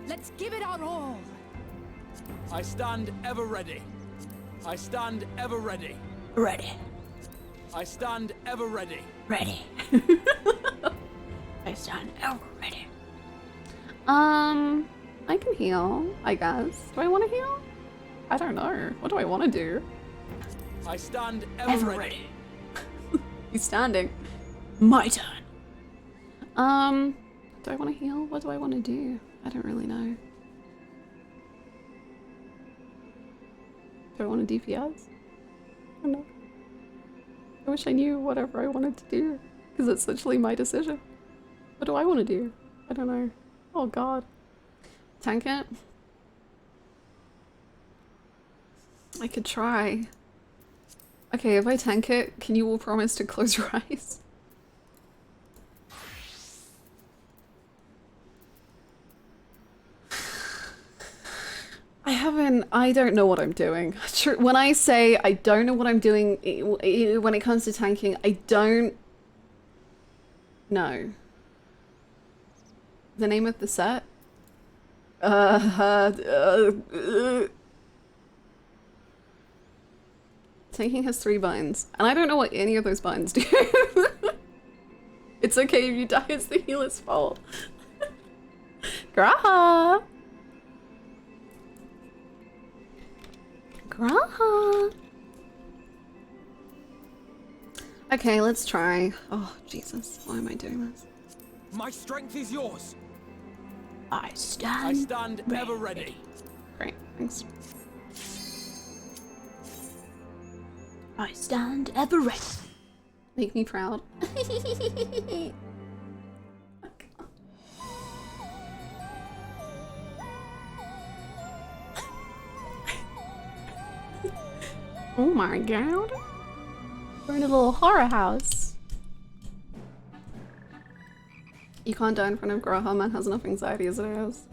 Let's give it our all. I stand ever ready. I stand ever ready. Ready. I stand ever ready. Ready. I stand ever ready. I can heal, I guess. Do I want to heal? I don't know. What do I want to do? I stand ever ready. He's standing. My turn. Do I want to heal? What do I want to do? I don't really know. Do I want to DPS? I don't know. I wish I knew whatever I wanted to do, because it's literally my decision. What do I want to do? I don't know. Oh god. Tank it? I could try. Okay, if I tank it, can you all promise to close your eyes? I don't know what I'm doing. When I say I don't know what I'm doing when it comes to tanking, I don't know. The name of the set? Tanking has 3 buttons, and I don't know what any of those buttons do. It's okay if you die, it's the healer's fault. Graha! Graha! Okay, let's try. Oh, Jesus. Why am I doing this? My strength is yours. I stand ever ready. Great, thanks. I stand ever ready. Make me proud. Oh my god. We're in a little horror house. You can't die in front of Graha. Man has enough anxiety as it is.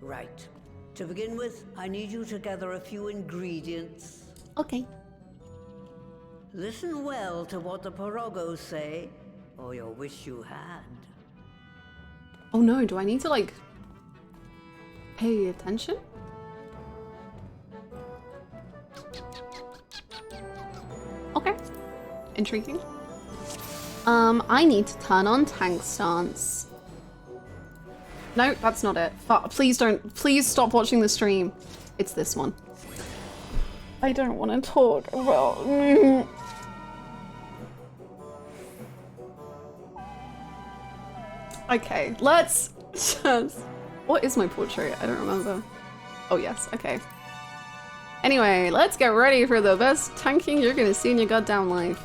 Right. To begin with, I need you to gather a few ingredients. Okay. Listen well to what the Porogos say, or you'll wish you had. Oh no, do I need to like pay attention? Okay. Intriguing. I need to turn on tank stance. No, that's not it. Please don't. Please stop watching the stream. It's this one. I don't want to talk about... Okay, let's just... What is my portrait? I don't remember. Oh yes, okay. Anyway, let's get ready for the best tanking you're gonna see in your goddamn life.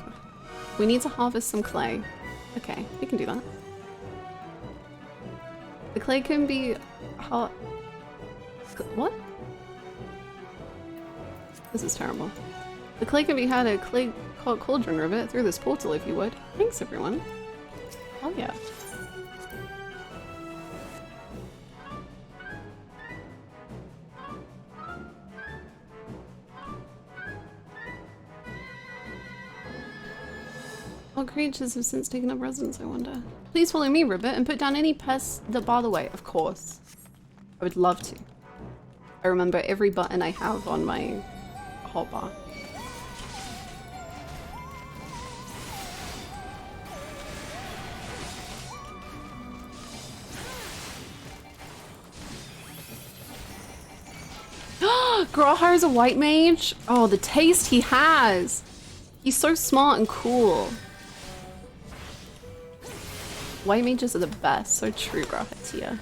We need to harvest some clay. Okay, we can do that. The clay can be... What? This is terrible. The clay can be had at clay cauldron rivet through this portal if you would. Thanks everyone. Oh yeah. What creatures have since taken up residence, I wonder? Please follow me, Ribbit, and put down any pests that bar the way. Of course. I would love to. I remember every button I have on my hotbar. Grahar is a white mage? Oh, the taste he has! He's so smart and cool. White mages are the best. So true, Grahar.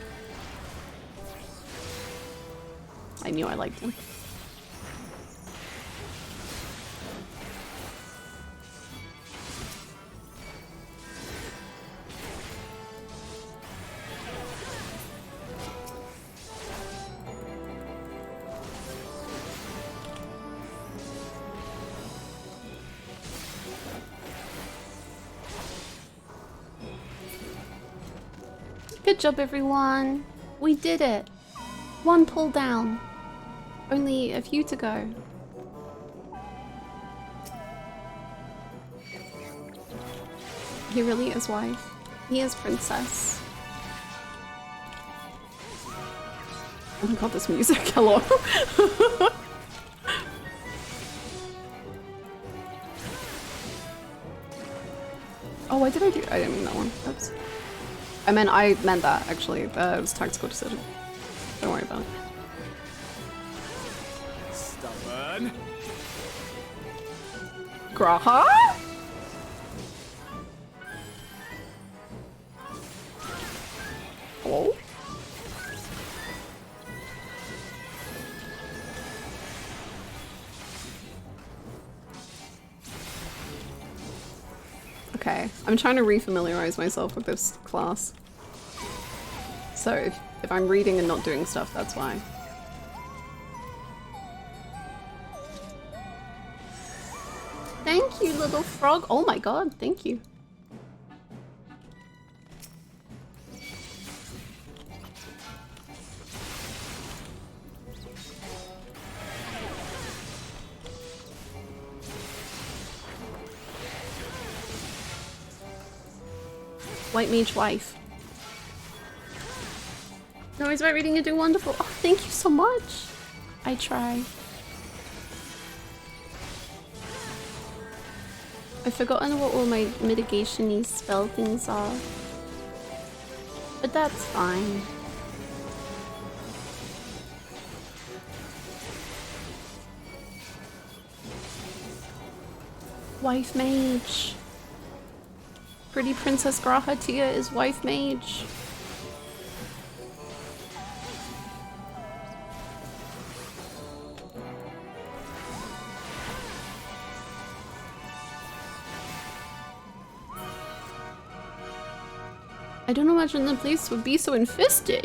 I knew I liked him. Good job, everyone. We did it. One pull down. Only a few to go. He really is wife. He is princess. Oh my god, this music. Hello. Oh, why did I do? I didn't mean that one. Oops. I meant that, actually. It was a tactical decision. Don't worry about it. Stubborn. Graha? Hello? Okay, I'm trying to refamiliarize myself with this class. So if I'm reading and not doing stuff, that's why. Thank you, little frog. Oh my god, thank you. White mage wife. No worries about reading, you do wonderful. Oh, thank you so much. I try. I've forgotten what all my mitigation-y spell things are. But that's fine. Wife mage. Pretty Princess Grahatia is wife mage. I don't imagine the place would be so infested,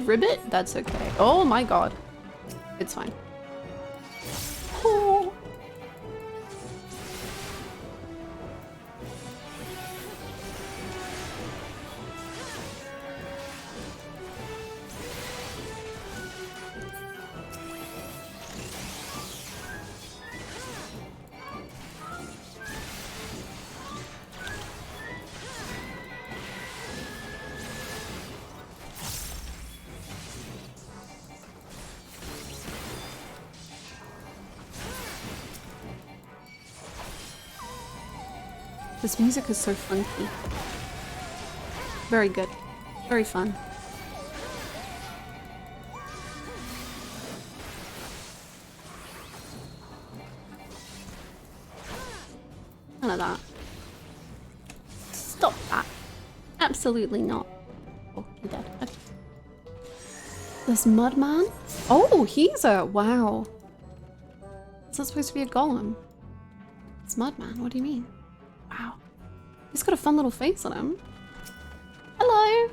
Ribbit. That's okay. Oh my god. It's fine. Oh. This music is so funky. Very good. Very fun. None of that. Stop that. Absolutely not. Oh, you're dead. Okay. This Mudman? Oh, he's a... Wow. Is that supposed to be a golem? It's Mudman, what do you mean? Wow. He's got a fun little face on him. Hello!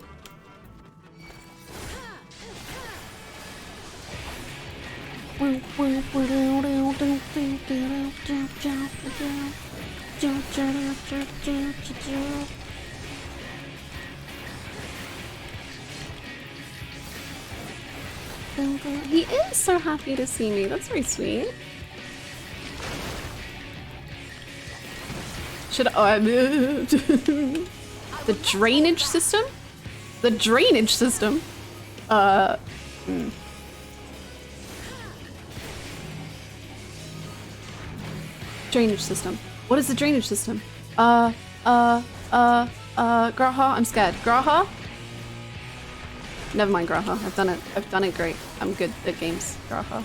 He is so happy to see me. That's very sweet. Should I... the drainage system? The drainage system? Drainage system. What is the drainage system? Graha, I'm scared. Graha? Never mind, Graha. I've done it. I've done it great. I'm good at games. Graha.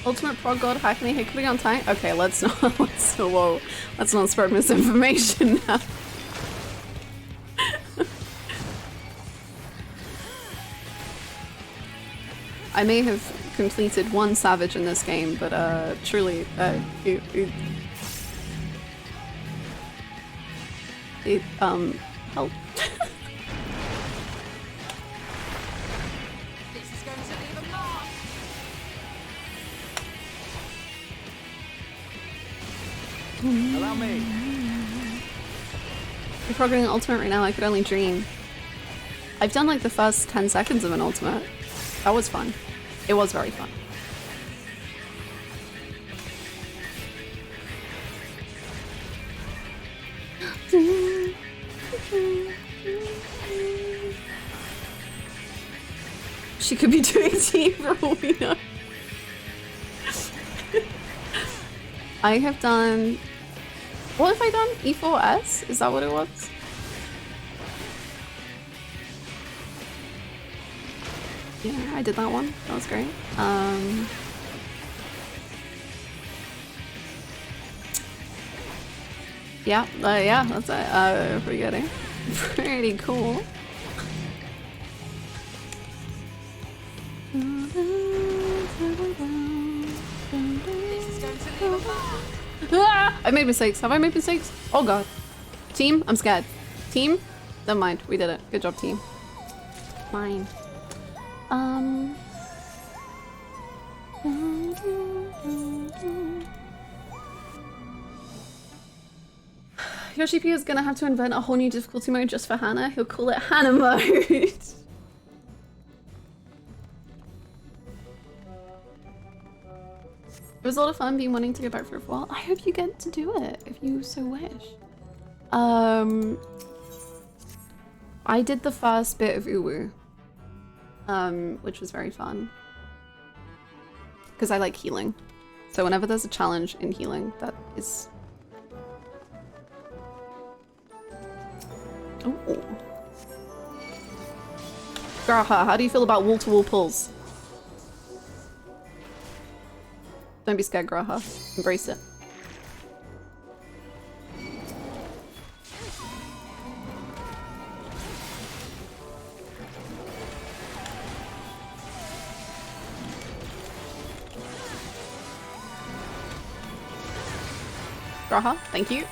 Ultimate prog god hacking hickory on time? Okay, let's not whoa. Let's not spread misinformation now. I may have completed one savage in this game, but truly it helped. Allow me. You're programming an ultimate right now, I could only dream. I've done like the first 10 seconds of an ultimate. That was fun. It was very fun. She could be doing team for all we know. I have done... What have I done? E4S? Is that what it was? Yeah, I did that one. That was great. Yeah, yeah, that's it. Forgetting. Pretty cool. Ah! I made mistakes. Have I made mistakes? Oh god. Team, I'm scared. Team? Never mind. We did it. Good job, team. Mine. Yoshi P is gonna have to invent a whole new difficulty mode just for Hannah. He'll call it Hannah mode. It was a lot of fun being wanting to go back for a while. I hope you get to do it if you so wish. I did the first bit of Uwu, which was very fun. Because I like healing. So whenever there's a challenge in healing, that is... Oh. Graha, how do you feel about wall-to-wall pulls? Don't be scared, Graha. Embrace it. Graha, thank you.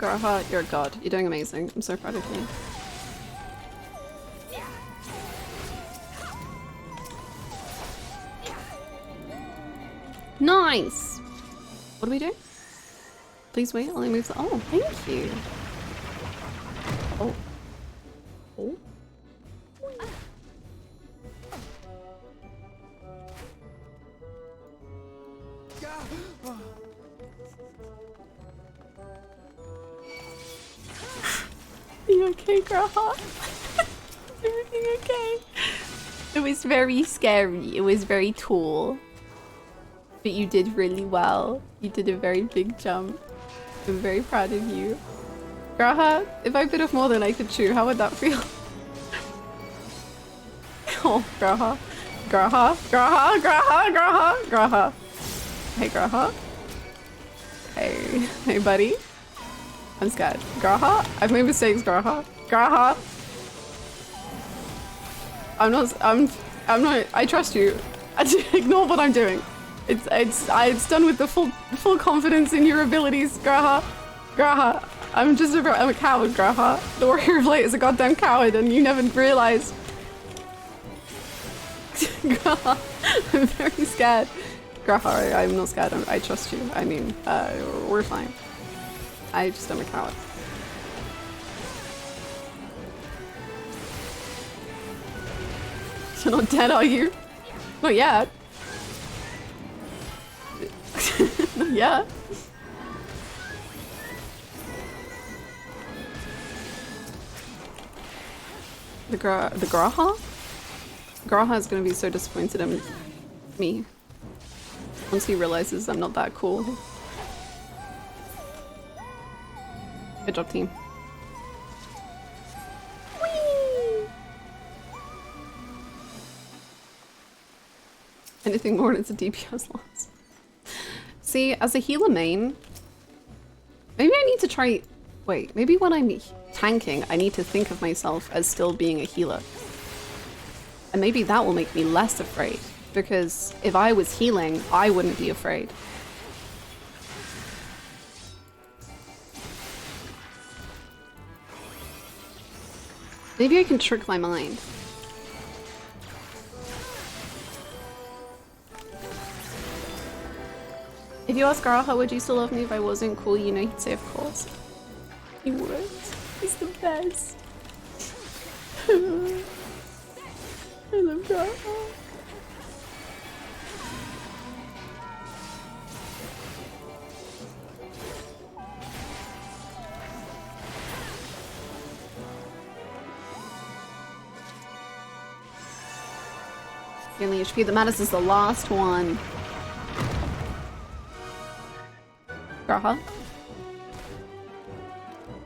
Graha, you're a god. You're doing amazing. I'm so proud of you. Nice! What do we do? Please wait, only moves. Oh, thank you. Oh. Oh. Are you okay, Graha? Is everything okay? It was very scary. It was very tall. But you did really well. You did a very big jump. I'm very proud of you. Graha, if I bit off more than I could chew, how would that feel? Oh, Graha. Graha. Graha. Graha. Graha. Graha. Hey, Graha. Hey. Hey, buddy. I'm scared. Graha? I've made mistakes, Graha. Graha! I'm not, I trust you. Ignore what I'm doing. It's done with the full confidence in your abilities, Graha. Graha. I'm a coward, Graha. The Warrior of Light is a goddamn coward and you never realized. Graha. I'm very scared. Graha, I'm not scared. I trust you. I mean, we're fine. I just am a coward. You're not dead, are you? Not yet. Not yet. The Graha? Graha is gonna be so disappointed in me once he realizes I'm not that cool. Good job, team. Whee! Anything more and it's a DPS loss. See, as a healer main, maybe I need to try... Wait, maybe when I'm tanking, I need to think of myself as still being a healer. And maybe that will make me less afraid, because if I was healing, I wouldn't be afraid. Maybe I can trick my mind. If you ask Graha, would you still love me if I wasn't cool? You know he'd say, of course. He would. He's the best. I love Graha. The only HP that matters is the last one. Graha?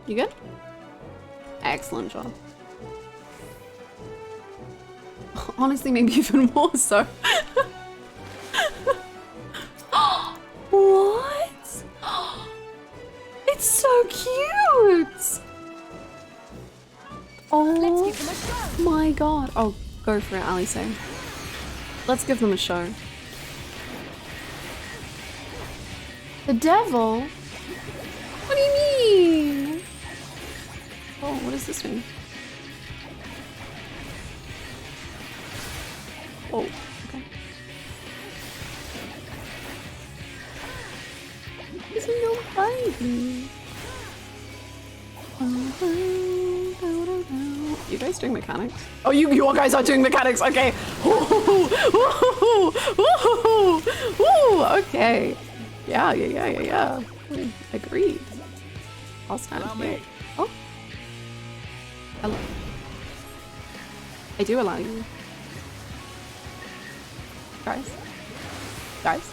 You good? Excellent job. Honestly, maybe even more so. What? It's so cute! Oh my god. Oh, go for it, Alisaie. Let's give them a show. The devil? What do you mean? Oh, what does this mean? Oh, okay. He's a little baby. You guys doing mechanics? Oh, you guys are doing mechanics. Okay. Ooh, okay. Yeah. Agreed. I'll stand here. Oh. Hello. I do allow you. Guys. Guys.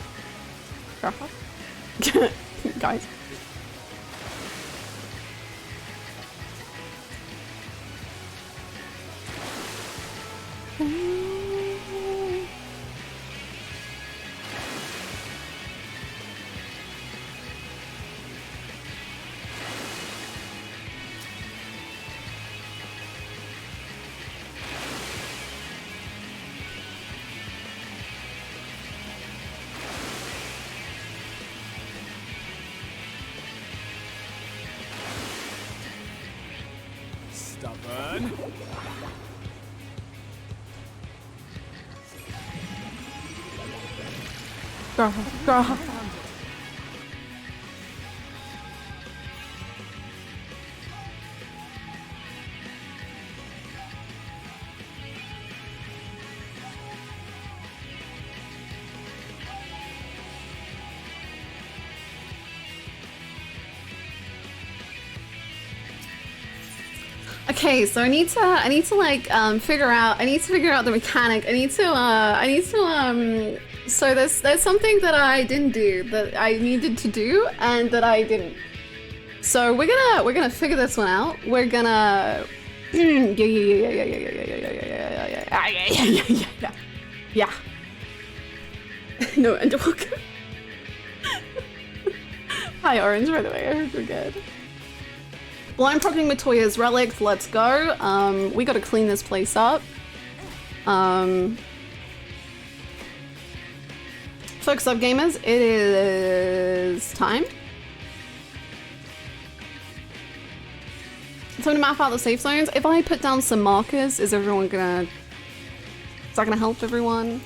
Stubborn. Girl. Okay, so I need to like figure out the mechanic. So there's something that I didn't do that I needed to do and that I didn't. So we're gonna figure this one out. We're gonna yeah. No, Underwalker. Hi, Orange, by the way. I hope you're good. Blind procking Matoya's relics, let's go. We gotta clean this place up. Folks up gamers, it is time. Time to map out the safe zones. If I put down some markers, is that gonna help everyone?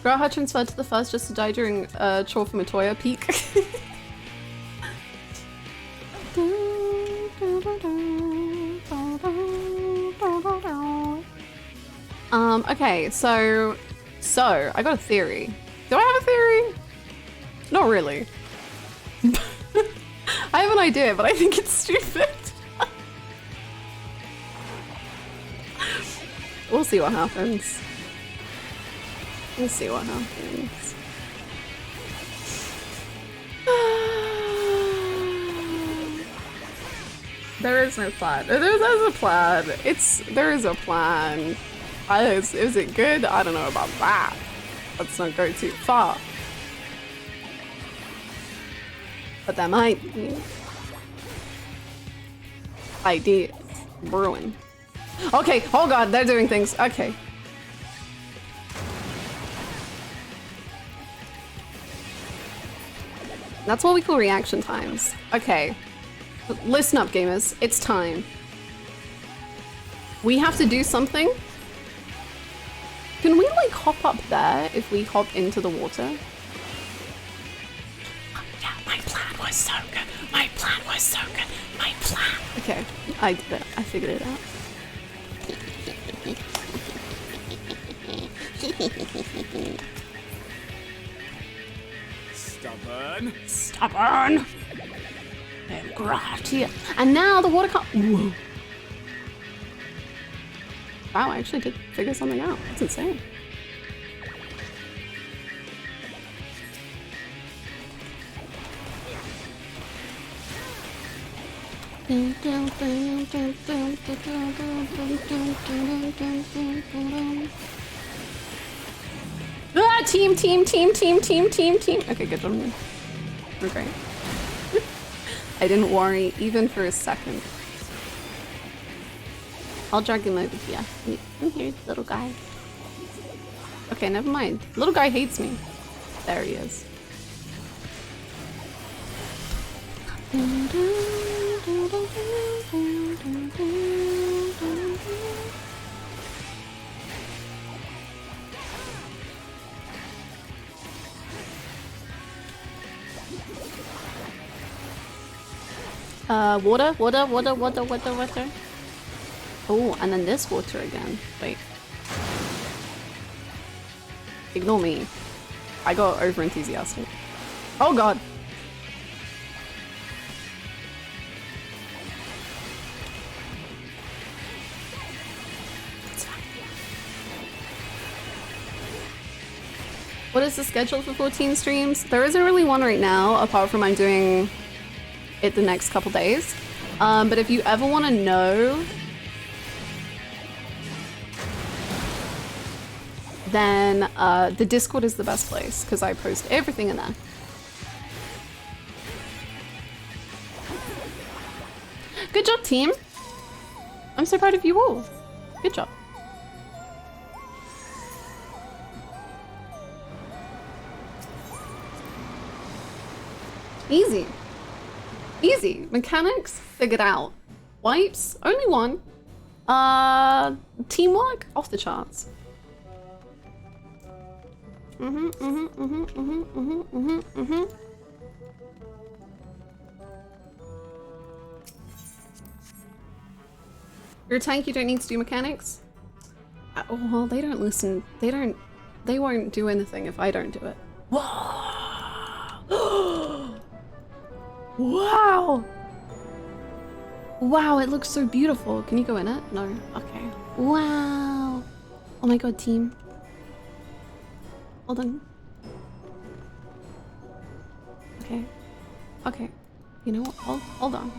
Girl had transferred to the first just to die during chore for Matoya peak. Okay, so I got a theory. Do I have a theory? Not really. I have an idea, but I think it's stupid. We'll see what happens. We'll see what happens. There is no plan. There's a plan. There is a plan. Is it good? I don't know about that. Let's not go too far. But that might be ideas brewing. Okay, oh god, they're doing things. Okay. That's what we call reaction times. Okay. Listen up, gamers. It's time. We have to do something. Can we, like, hop up there if we hop into the water? Yeah, my plan was so good. My plan was so good. My plan. Okay, I did it. I figured it out. Stubborn. Stubborn. Gratia. And now the water can't. Whoa. Wow, I actually did figure something out. That's insane. Ah, team. Okay, good job. We're great. I didn't worry even for a second. I'll drag him over here. Come here, little guy. Okay, never mind. Little guy hates me. There he is. Water. Oh, and then this water again. Wait. Ignore me. I got over enthusiastic. Oh god. What is the schedule for 14 streams? There isn't really one right now, apart from I'm doing it the next couple days. But if you ever want to know, then the Discord is the best place because I post everything in there. Good job, team. I'm so proud of you all. Good job. Easy. Easy. Mechanics, figured out. Wipes, only one. Teamwork, off the charts. You're a tank, you don't need to do mechanics? Oh, well, they don't listen. They won't do anything if I don't do it. Wow! Wow, it looks so beautiful. Can you go in it? No. Okay. Wow. Oh my god, team. Hold on. Okay. Okay. You know what? Hold on.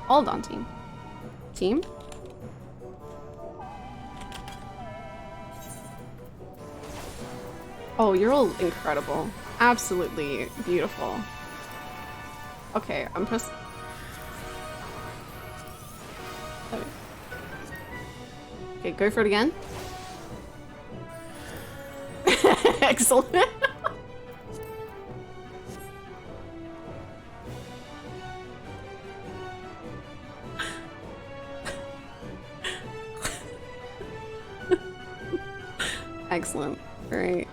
Hold on, team. Team? Oh, you're all incredible. Absolutely beautiful. Okay, I'm pressing. Okay, go for it again. Excellent. Excellent. Great.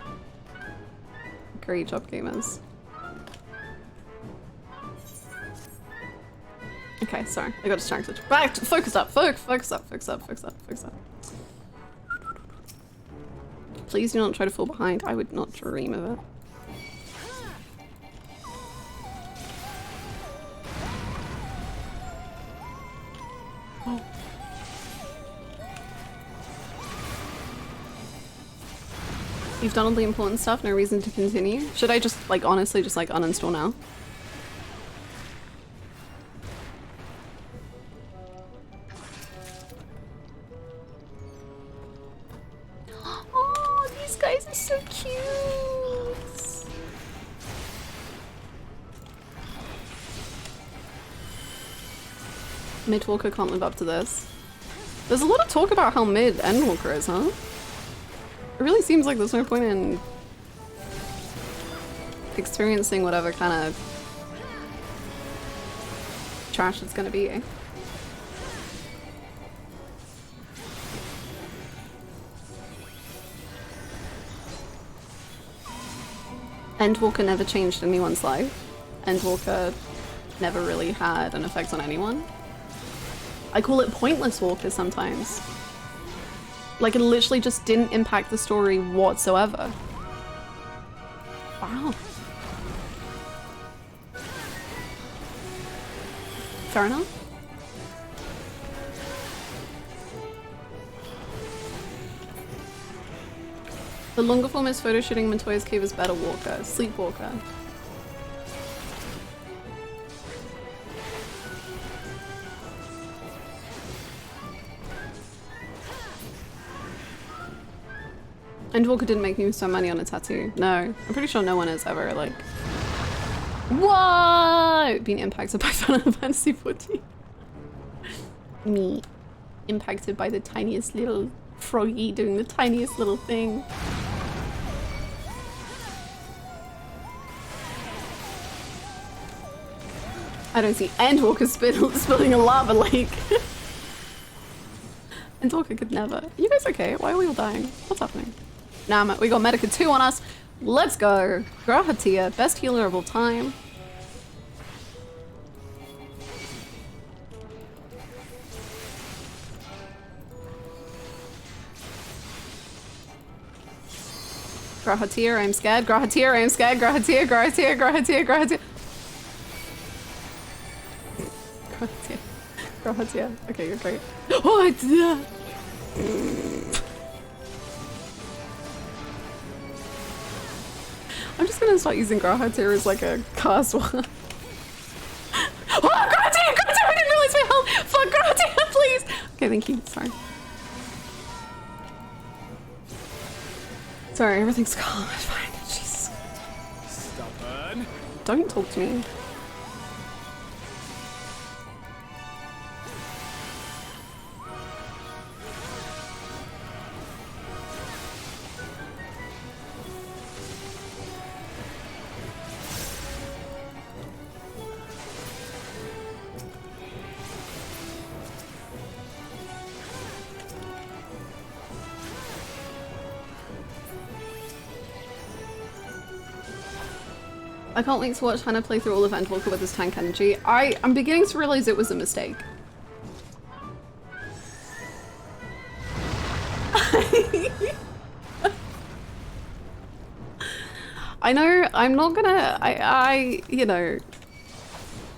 Great job, gamers. Okay, sorry, I got distracted. Back to focus up, focus up. Please do not try to fall behind. I would not dream of it. Oh. You've done all the important stuff, no reason to continue. Should I just, like, honestly just, like, uninstall now? Oh, these guys are so cute! Midwalker can't live up to this. There's a lot of talk about how mid Endwalker is, huh? It really seems like there's no point in experiencing whatever kind of trash it's gonna be. Endwalker never changed anyone's life. Endwalker never really had an effect on anyone. I call it pointless walker sometimes. Like, it literally just didn't impact the story whatsoever. Wow. Fair enough. The longer form is photo shooting Matoya's cave is better walker. Sleepwalker. Endwalker didn't make me so money on a tattoo. No, I'm pretty sure no one has ever, like... What? Been impacted by Final Fantasy XIV. Me. Impacted by the tiniest little froggy doing the tiniest little thing. I don't see Endwalker spilling a lava lake. Endwalker could never. Are you guys okay? Why are we all dying? What's happening? Nah, we got Medica 2 on us. Let's go. Grahatia, best healer of all time. Grahatia, I'm scared. Grahatia, I'm scared. Grahatia, Grahatia, Grahatia, Grahatia. Grahatia. Grahatia. Okay, you're great. Oh, it's I'm just gonna start using Grahatir as like a cast one. Oh, Grahatir! Grahatir! I didn't realize my health! Fuck, Grahatir, please! Okay, thank you. Sorry. Sorry, everything's calm. It's fine. Jesus. Stubborn. Don't talk to me. I can't wait to watch Hannah play through all of Endwalker with his tank energy. I'm beginning to realize it was a mistake. I know I'm not gonna, you know,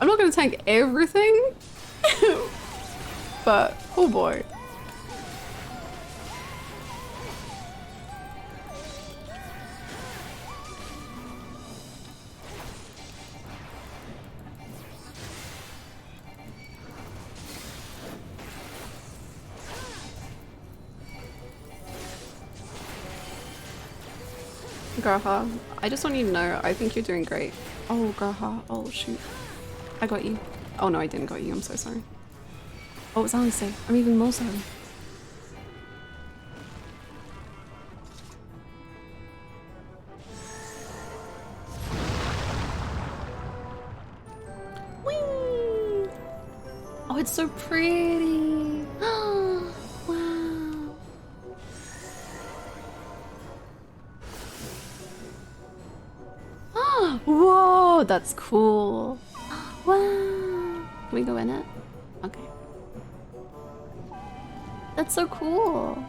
I'm not gonna tank everything, but oh boy. Graha, I just want you to know, I think you're doing great. Oh, Graha, oh shoot. I got you. Oh no, I didn't got you, I'm so sorry. Oh, it's Alisaie. I'm even more sorry. Whee! Oh, it's so pretty. Wow. Whoa, that's cool. Wow. Can we go in it? Okay. That's so cool.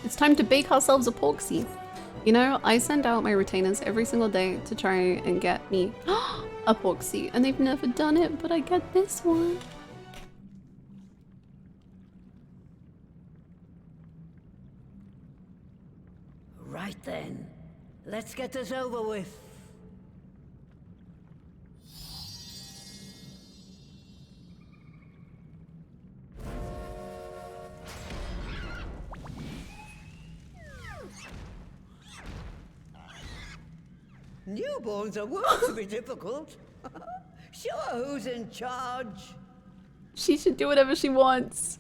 It's time to bake ourselves a porksy. You know, I send out my retainers every single day to try and get me a porksy, and they've never done it, but I get this one. Right then, let's get this over with. Newborns are wont to be difficult. Sure, who's in charge? She should do whatever she wants.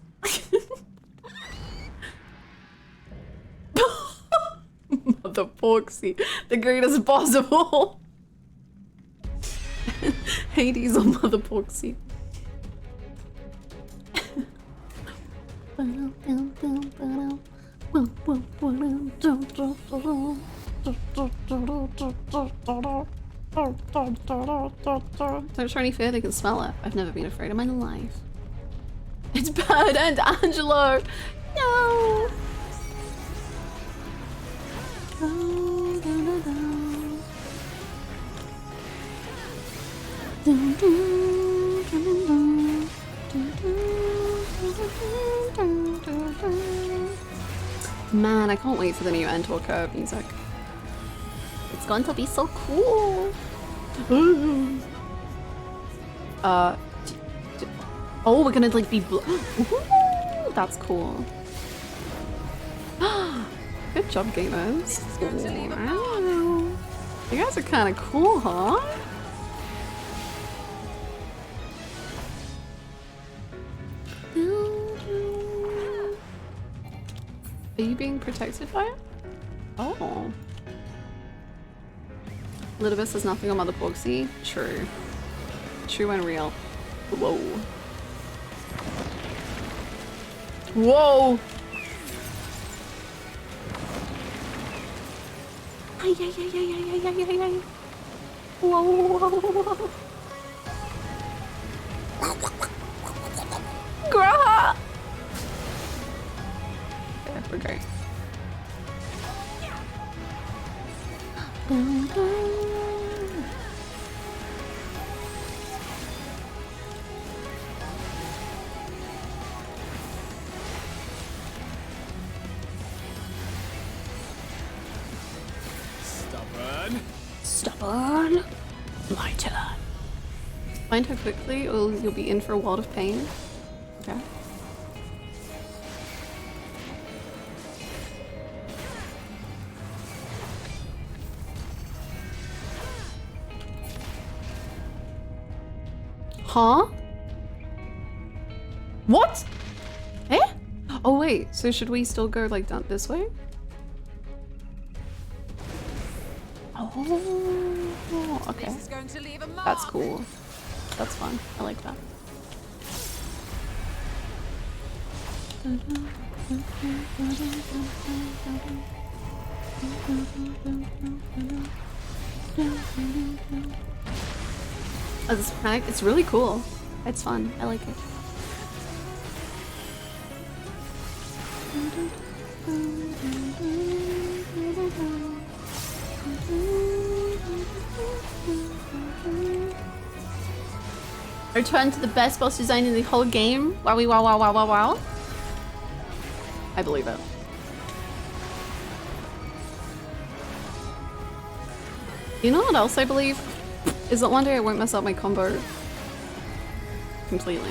Mother Porksy, the greatest possible. Hades on Mother Porksy. Don't show any fear, they can smell it. I've never been afraid in my life. It's bad, and Angelo! No! Man, I can't wait for the new Endwalker music. It's going to be so cool. Oh, we're gonna like be that's cool. Good job, gamers. Wow. You guys are kind of cool, huh? Are you being protected by it? Oh. Littlebus has nothing on Mother Porksy. True. True and real. Whoa. Whoa! Ay, ay, ay, ay, ay, ay, ay, ay. Whoa, whoa, whoa. Graha! Yeah, we're great. Stubborn. My turn. Find her quickly or you'll be in for a world of pain. Okay. Huh? What? Eh? Oh wait, so should we still go like down this way? Oh, okay. That's cool. That's fun. I like that. Oh, this mechanic, it's really cool. It's fun. I like it. Return to the best boss design in the whole game. Wowie wow wow wow wow wow. I believe it. You know what else I believe? Is that one day I won't mess up my combo completely.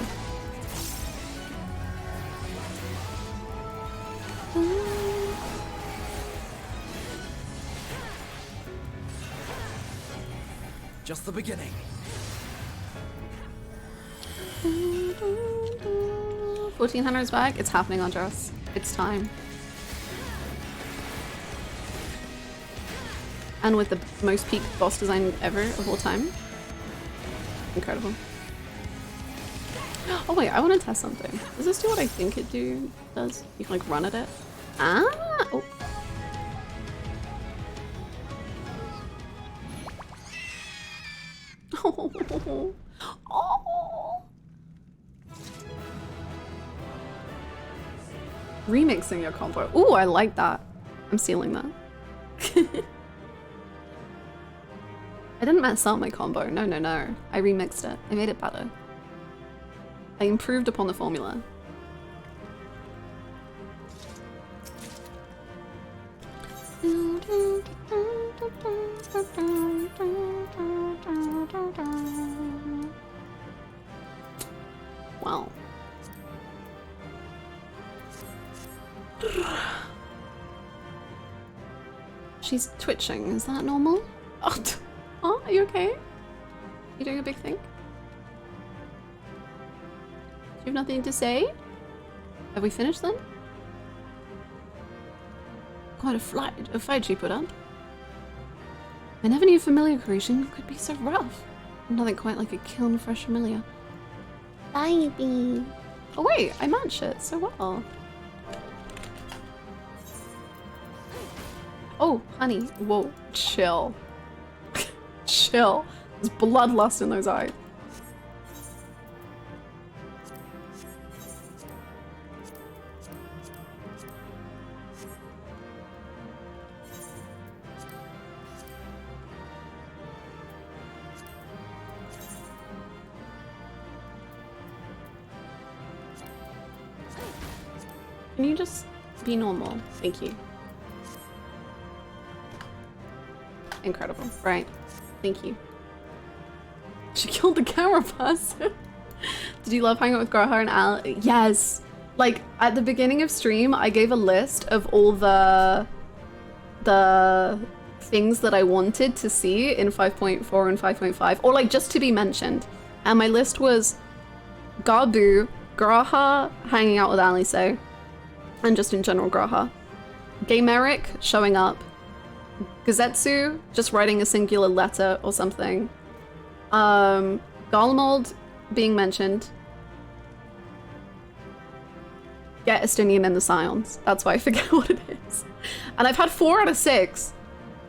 Just the beginning. 1400's back. It's happening, Andros. It's time. And with the most peak boss design ever of all time. Incredible. Oh wait, I want to test something. Does this do what I think it does? You can like run at it. Ah! Oh. Oh. Oh. Remixing your combo. Ooh, I like that. I'm sealing that. I didn't mess up my combo. No, no, no. I remixed it. I made it better. I improved upon the formula. Wow. She's twitching. Is that normal? Oh, are you okay? You doing a big thing? Do you have nothing to say? Have we finished then? Quite a fight she put up. I never knew familiar creation could be so rough. Nothing quite like a kiln fresh familiar. Baby. Oh wait, I match it so well. Oh, honey. Whoa, chill. Chill. There's bloodlust in those eyes. Can you just be normal? Thank you. Incredible. Right. Thank you. She killed the camera person. Did you love hanging out with Graha and Al? Yes. Like, at the beginning of stream, I gave a list of all the things that I wanted to see in 5.4 and 5.5, or like just to be mentioned. And my list was Gabu, Graha hanging out with Alisaie, and just in general Graha. Gay Merrick showing up. Gazetsu just writing a singular letter or something. Garlemald being mentioned. Get Estinian in the Scions. That's why I forget what it is. And I've had 4 out of 6.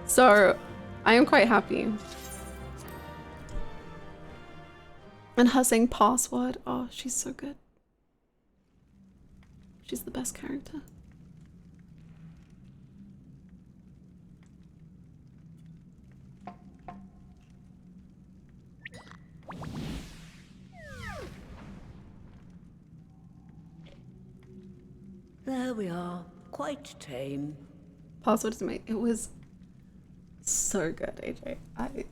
So I am quite happy. And her saying password. Oh, she's so good. She's the best character. There we are. Quite tame. Password is made. It was so good, AJ. I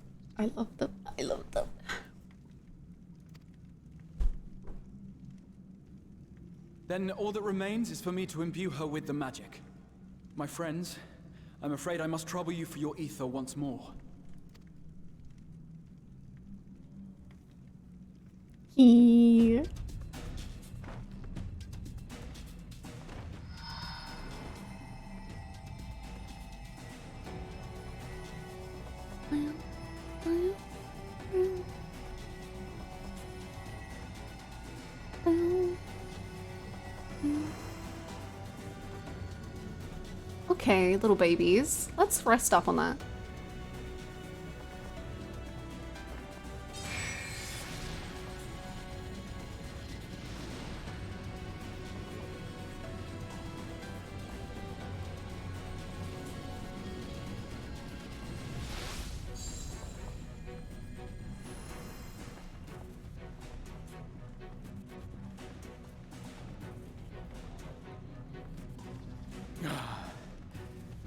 love them. I love them. Then all that remains is for me to imbue her with the magic. My friends, I'm afraid I must trouble you for your ether once more. He. Okay, little babies. Let's rest up on that.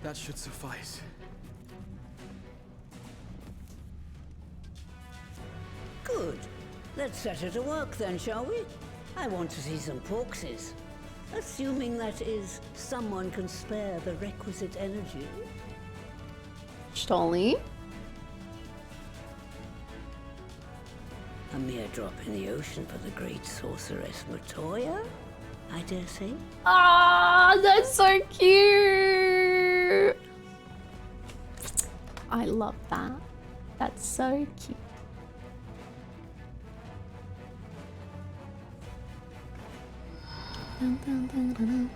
That should suffice. Good. Let's set her to work then, shall we? I want to see some porkses. Assuming that is, someone can spare the requisite energy. Stolly? A mere drop in the ocean for the great sorceress Matoya, I dare say. Ah, that's so cute. I love that. That's so cute. Dun, dun, dun, dun, dun.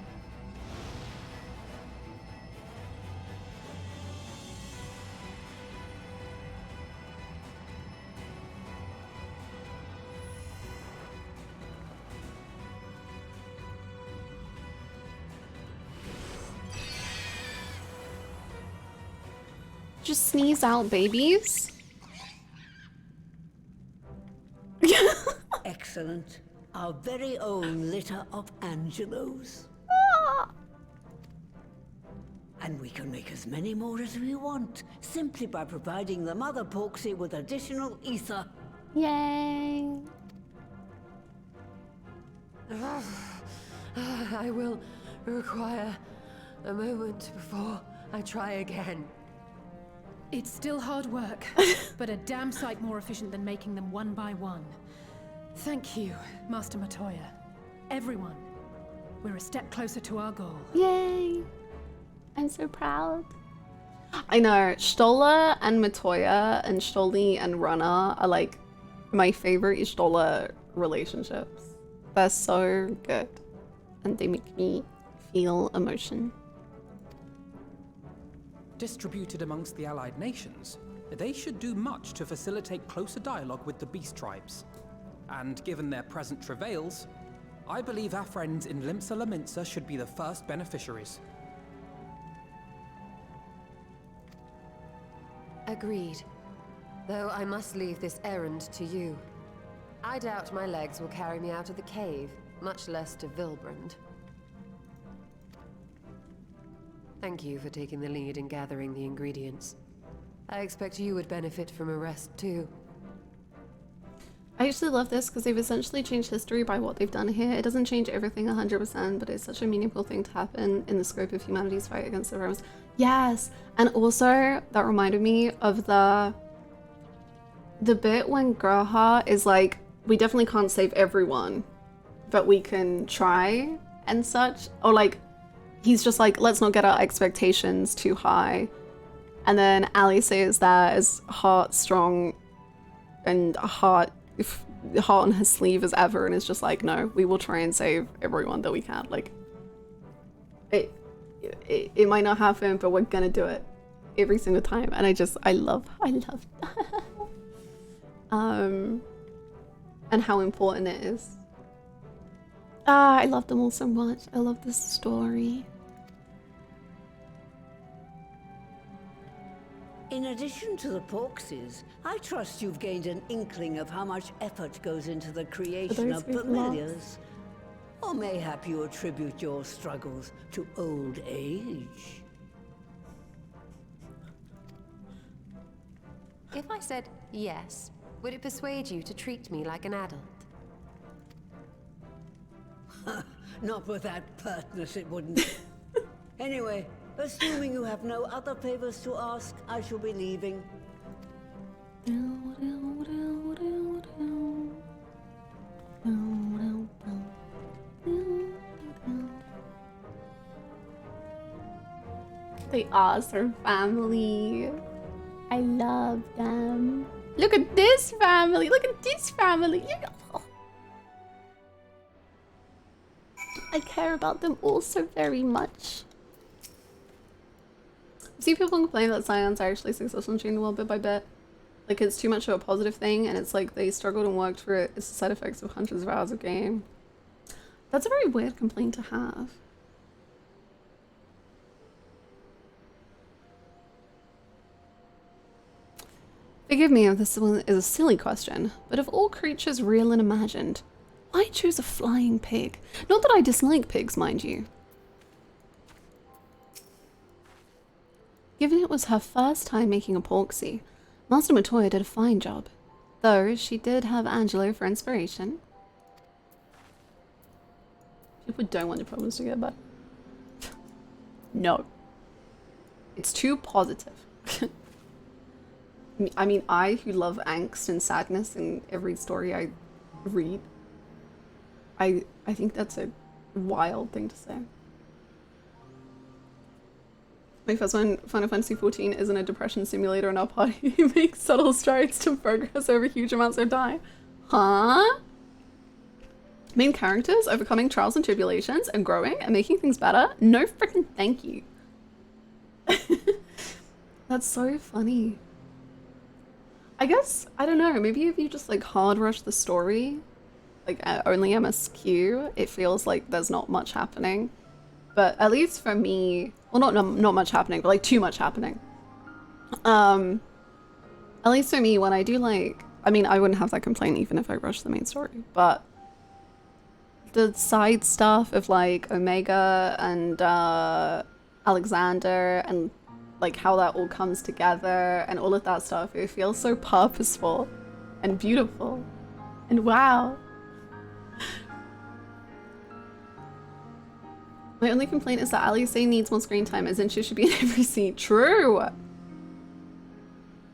Just sneeze out, babies. Excellent. Our very own litter of Angelos. And we can make as many more as we want, simply by providing the mother Porksy with additional ether. Yay! I will require a moment before I try again. It's still hard work, but a damn sight more efficient than making them one by one. Thank you, Master Matoya. Everyone, we're a step closer to our goal. Yay! I'm so proud. I know, Stola and Matoya and Stoli and Runner are like my favorite Stola relationships. They're so good and they make me feel emotion. Distributed amongst the allied nations, they should do much to facilitate closer dialogue with the beast tribes. And given their present travails, I believe our friends in Limsa Laminsa should be the first beneficiaries. Agreed. Though I must leave this errand to you. I doubt my legs will carry me out of the cave, much less to Vilbrand. Thank you for taking the lead in gathering the ingredients. I expect you would benefit from a rest too. I actually love this because they've essentially changed history by what they've done here. It doesn't change everything 100%, but it's such a meaningful thing to happen in the scope of humanity's fight against the Romans. Yes! And also, that reminded me of the bit when Graha is like, we definitely can't save everyone, but we can try and such. Or like, he's just like, let's not get our expectations too high. And then Alisaie is there as heart strong and heart on her sleeve as ever, and is just like, no, we will try and save everyone that we can. Like, it might not happen, but we're gonna do it every single time. And I love that. And how important it is. I love them all so much. I love this story. In addition to the Porkses, I trust you've gained an inkling of how much effort goes into the creation of familiars. Or mayhap you attribute your struggles to old age. If I said yes, would it persuade you to treat me like an adult? Not with that pertness, it wouldn't. Anyway, assuming you have no other favors to ask, I shall be leaving. They are so family. I love them. Look at this family. Look at this family. I care about them all so very much. See people complain that Scions are actually successful in changing the world bit by bit. Like it's too much of a positive thing, and it's like they struggled and worked for it. It's the side effects of hundreds of hours of game. That's a very weird complaint to have. Forgive me if this one is a silly question, but of all creatures real and imagined, why choose a flying pig? Not that I dislike pigs, mind you. Given it was her first time making a porksy, Master Matoya did a fine job, though she did have Angelo for inspiration. People don't want their problems to get better. No. It's too positive. I mean, I who love angst and sadness in every story I read, I think that's a wild thing to say. My first one, Final Fantasy XIV, isn't a depression simulator in our party. You make subtle strides to progress over huge amounts of time. Huh? Main characters overcoming trials and tribulations and growing and making things better? No freaking thank you. That's so funny. I guess, I don't know, maybe if you just like hard rush the story, like only MSQ, it feels like there's not much happening. But at least for me, well, not much happening, but like too much happening. At least for me, when I do like, I mean, I wouldn't have that complaint even if I rushed the main story, but the side stuff of like Omega and Alexander and like how that all comes together and all of that stuff, it feels so purposeful and beautiful and wow. My only complaint is that Alisaie needs more screen time, as in she should be in every scene. True! I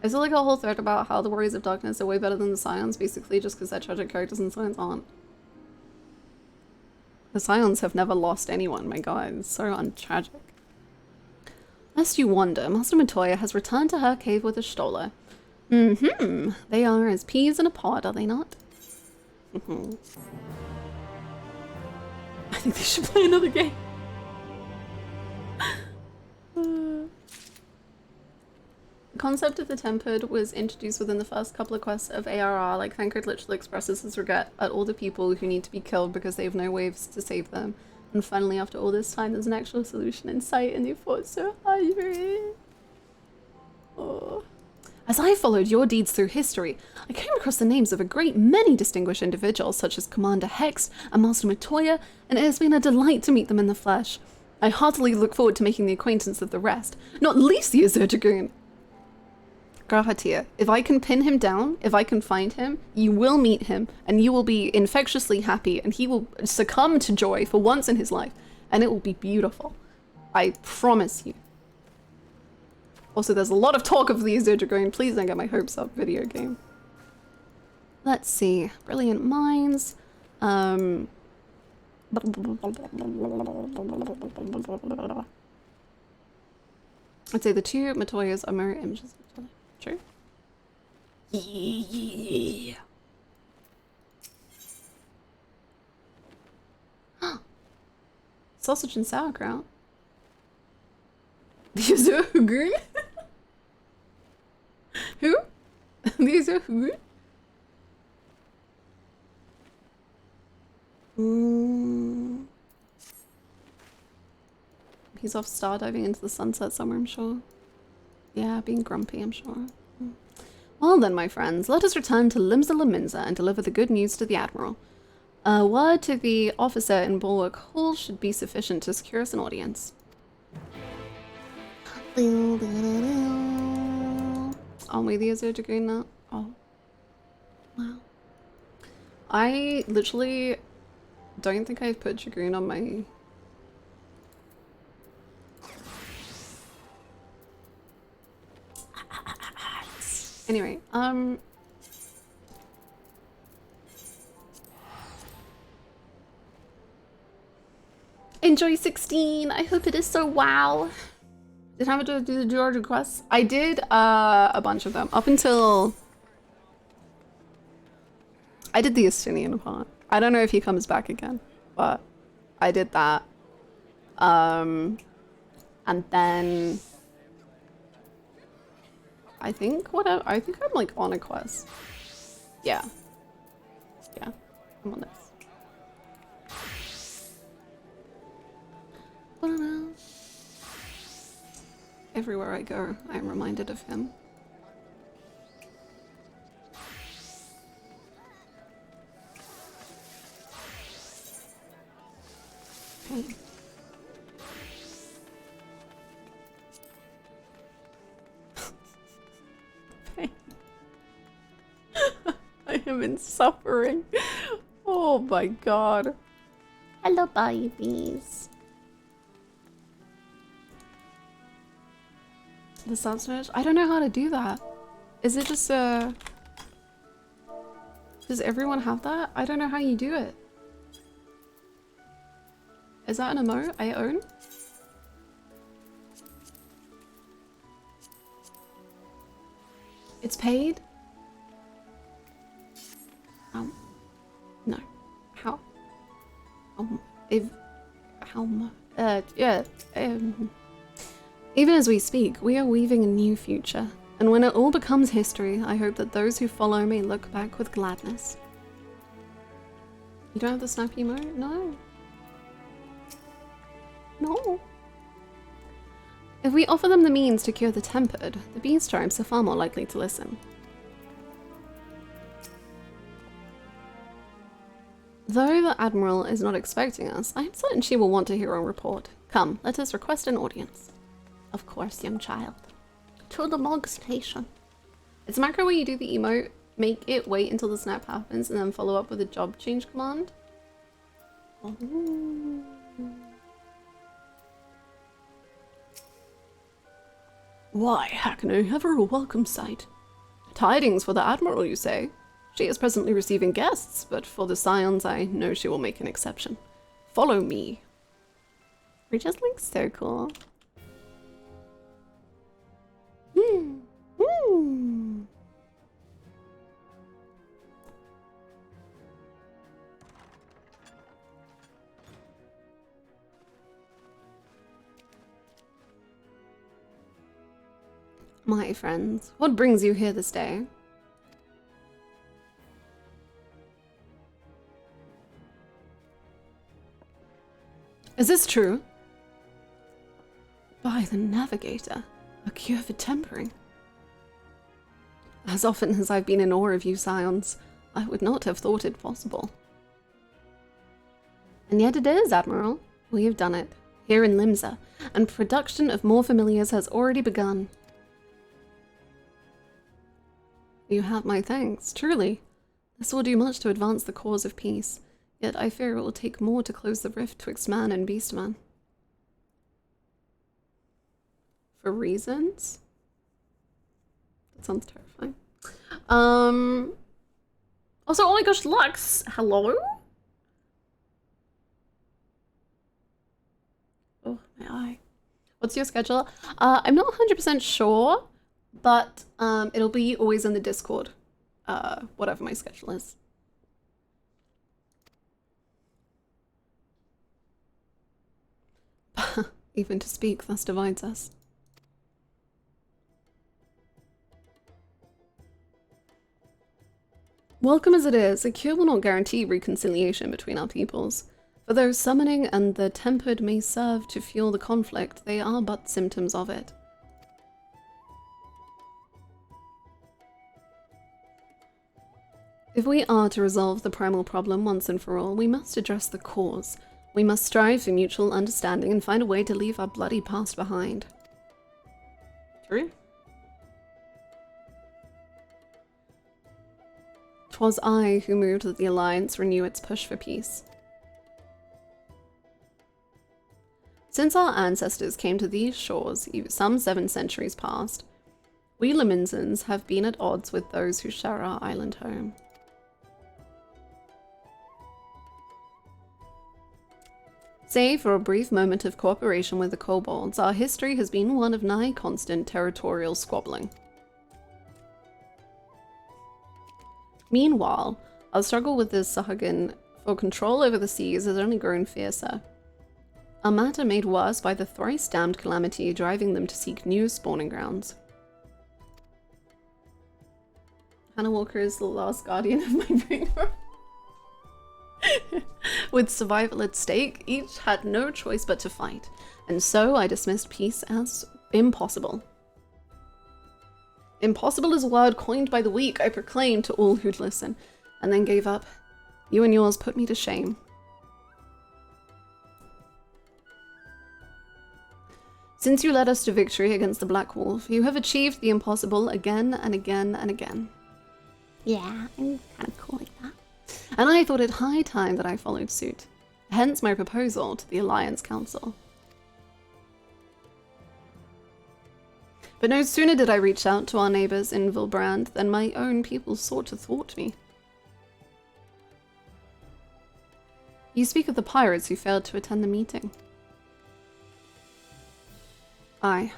saw like a whole thread about how the Warriors of Darkness are way better than the Scions, basically just because they're tragic characters and Scions aren't. The Scions have never lost anyone, my god, it's so untragic. Lest you wonder, Master Matoya has returned to her cave with a Stola. They are as peas in a pod, are they not? I think they should play another game. The concept of the Tempered was introduced within the first couple of quests of ARR, like Thancred literally expresses his regret at all the people who need to be killed because they have no waves to save them. And finally, after all this time, there's an actual solution in sight and they fought so hard for it. Oh. As I followed your deeds through history, I came across the names of a great many distinguished individuals such as Commander Hex and Master Matoya, and it has been a delight to meet them in the flesh. I heartily look forward to making the acquaintance of the rest, not least the Azure Dragoon. Grahatir, if I can pin him down, if I can find him, you will meet him, and you will be infectiously happy, and he will succumb to joy for once in his life, and it will be beautiful. I promise you. Also, there's a lot of talk of the Azure Dragoon. Please don't get my hopes up, video game. Let's see. Brilliant Minds. I'd say the two Matoyas are mirror images of each other. True? Yeah. Sausage and sauerkraut. The Azure Dragoon? Who? The Azure Dragoon? He's off stardiving into the sunset somewhere, I'm sure. Yeah, being grumpy, I'm sure. Well then, my friends, let us return to Limsa Laminza and deliver the good news to the Admiral. A word to the officer in Bulwark Hall should be sufficient to secure us an audience. Aren't we the Azure Dragoon now? Oh. Wow. I literally don't think I've put Dragoon on my... Anyway, enjoy 16! I hope it is so wow! Did I have to do the Georgia quests? I did a bunch of them, up until... I did the Estinian part. I don't know if he comes back again, but I did that. And then I think I think I'm like on a quest. Yeah. Yeah, I'm on this. Everywhere I go, I'm reminded of him. Okay. I am in suffering. Oh my god. Hello, babies. The sound switch? I don't know how to do that. Is it just does everyone have that? I don't know how you do it. Is that an emote I own? It's paid? No. How? Yeah. Even as we speak, we are weaving a new future. And when it all becomes history, I hope that those who follow me look back with gladness. You don't have the snap emote? No. No. If we offer them the means to cure the tempered, the beast tribes are far more likely to listen. Though the Admiral is not expecting us, I am certain she will want to hear our report. Come, let us request an audience. Of course, young child. To the log station. It's a macro where you do the emote, make it wait until the snap happens, and then follow up with a job change command. Oh. Why, Hackno, ever a welcome sight. Tidings for the Admiral, you say? She is presently receiving guests, but for the Scions, I know she will make an exception. Follow me. We just look so cool. My friends, what brings you here this day? Is this true? By the Navigator, a cure for tempering. As often as I've been in awe of you, Scions, I would not have thought it possible. And yet it is, Admiral. We have done it, here in Limsa, and production of more familiars has already begun. You have my thanks, truly. This will do much to advance the cause of peace, yet I fear it will take more to close the rift twixt man and beastman. For reasons? That sounds terrifying. Also, oh my gosh, Lux! Hello? Oh, my eye. What's your schedule? I'm not 100% sure, but it'll be always in the Discord, whatever my schedule is. Even to speak thus divides us. Welcome as it is, a cure will not guarantee reconciliation between our peoples. For though summoning and the tempered may serve to fuel the conflict, they are but symptoms of it. If we are to resolve the primal problem once and for all, we must address the cause. We must strive for mutual understanding and find a way to leave our bloody past behind. True? 'Twas I who moved that the Alliance renew its push for peace. Since our ancestors came to these shores, some 7 centuries past, we Liminsans have been at odds with those who share our island home. Save for a brief moment of cooperation with the kobolds, our history has been one of nigh constant territorial squabbling. Meanwhile, our struggle with the Sahagin for control over the seas has only grown fiercer. A matter made worse by the thrice-damned calamity driving them to seek new spawning grounds. Hannah Walker is the last guardian of my brain. With survival at stake, each had no choice but to fight, and so I dismissed peace as impossible. Impossible is a word coined by the weak, I proclaimed to all who'd listen, and then gave up. You and yours put me to shame. Since you led us to victory against the Black Wolf, you have achieved the impossible again and again and again. Yeah, I'm kind of cool like that. And I thought it high time that I followed suit. Hence my proposal to the Alliance Council. But no sooner did I reach out to our neighbours in Vilbrand than my own people sought to thwart me. You speak of the pirates who failed to attend the meeting. Aye.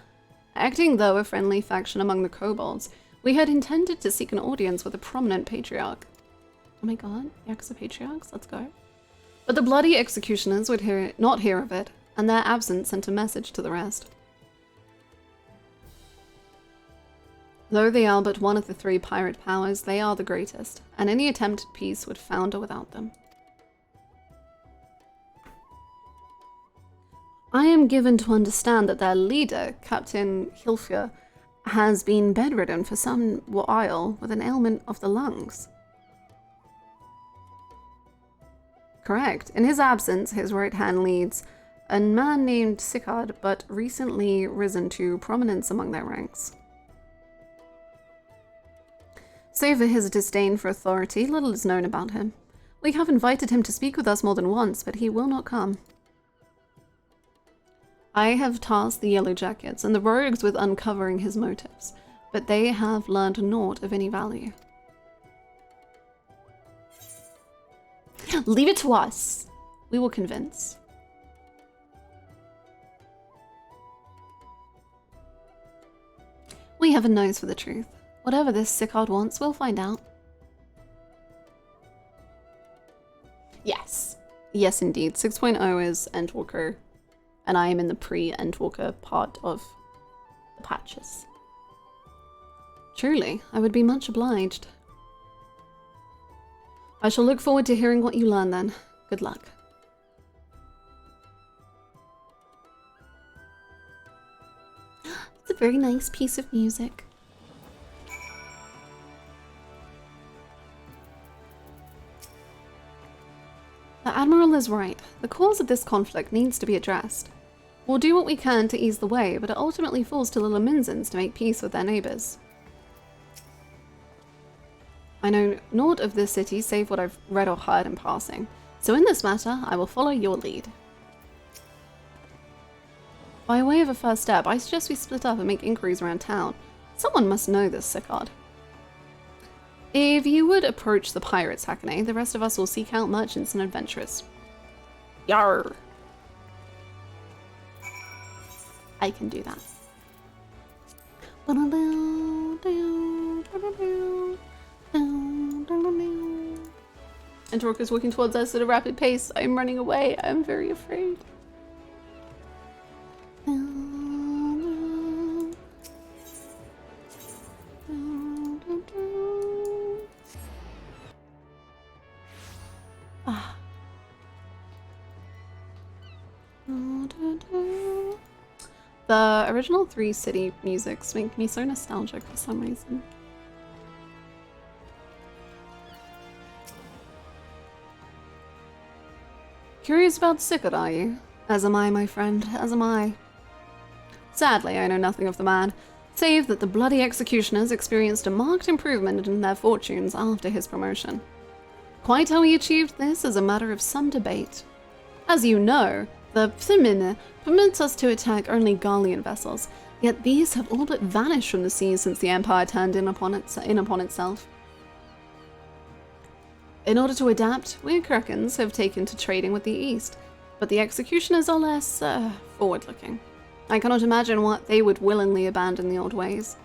Acting though a friendly faction among the kobolds, we had intended to seek an audience with a prominent patriarch. Oh my god, Yakuza patriarchs, let's go. But the bloody executioners would not hear of it, and their absence sent a message to the rest. Though they are but one of the 3 pirate powers, they are the greatest, and any attempt at peace would founder without them. I am given to understand that their leader, Captain Hilfia, has been bedridden for some while with an ailment of the lungs. Correct. In his absence, his right hand leads a man named Sicard, but recently risen to prominence among their ranks. Save for his disdain for authority, little is known about him. We have invited him to speak with us more than once, but he will not come. I have tasked the Yellow Jackets and the rogues with uncovering his motives, but they have learned naught of any value. Leave it to us. We will convince. We have a nose for the truth. Whatever this Sicard wants, we'll find out. Yes. Yes, indeed. 6.0 is Endwalker, and I am in the pre-Endwalker part of the patches. Truly, I would be much obliged. I shall look forward to hearing what you learn then. Good luck. It's a very nice piece of music. The Admiral is right. The cause of this conflict needs to be addressed. We'll do what we can to ease the way, but it ultimately falls to the Laminsans to make peace with their neighbours. I know naught of this city save what I've read or heard in passing, so in this matter, I will follow your lead. By way of a first step, I suggest we split up and make inquiries around town. Someone must know this Sicard. If you would approach the pirates, Hakane, the rest of us will seek out merchants and adventurers. Yarr! I can do that. And Torque is walking towards us at a rapid pace. I am running away. I am very afraid. The original 3 city musics make me so nostalgic for some reason. Curious about Sicard, are you? As am I, my friend, as am I. Sadly, I know nothing of the man, save that the bloody executioners experienced a marked improvement in their fortunes after his promotion. Quite how he achieved this is a matter of some debate. As you know, the Femine permits us to attack only Garlean vessels, yet these have all but vanished from the seas since the Empire turned in upon itself. In order to adapt, we Krakens have taken to trading with the East, but the executioners are less forward-looking. I cannot imagine what they would willingly abandon the old ways.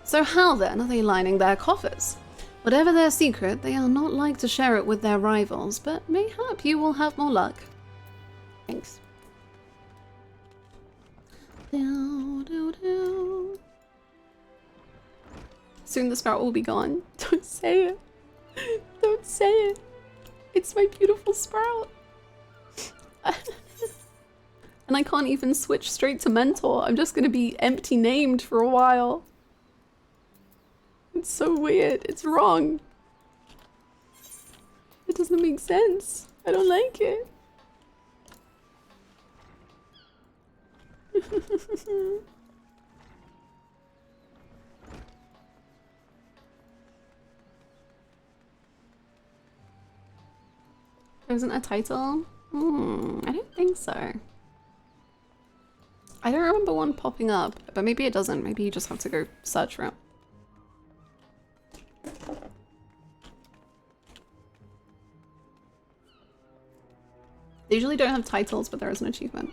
So how then are they lining their coffers? Whatever their secret, they are not like to share it with their rivals, but mayhap you will have more luck. Thanks. Soon the sprout will be gone. Don't say it. Don't say it. It's my beautiful sprout. And I can't even switch straight to mentor. I'm just gonna be empty named for a while. It's so weird. It's wrong. It doesn't make sense. I don't like it. There isn't a title? I don't think so. I don't remember one popping up, but maybe it doesn't. Maybe you just have to go search for it. They usually don't have titles, but there is an achievement.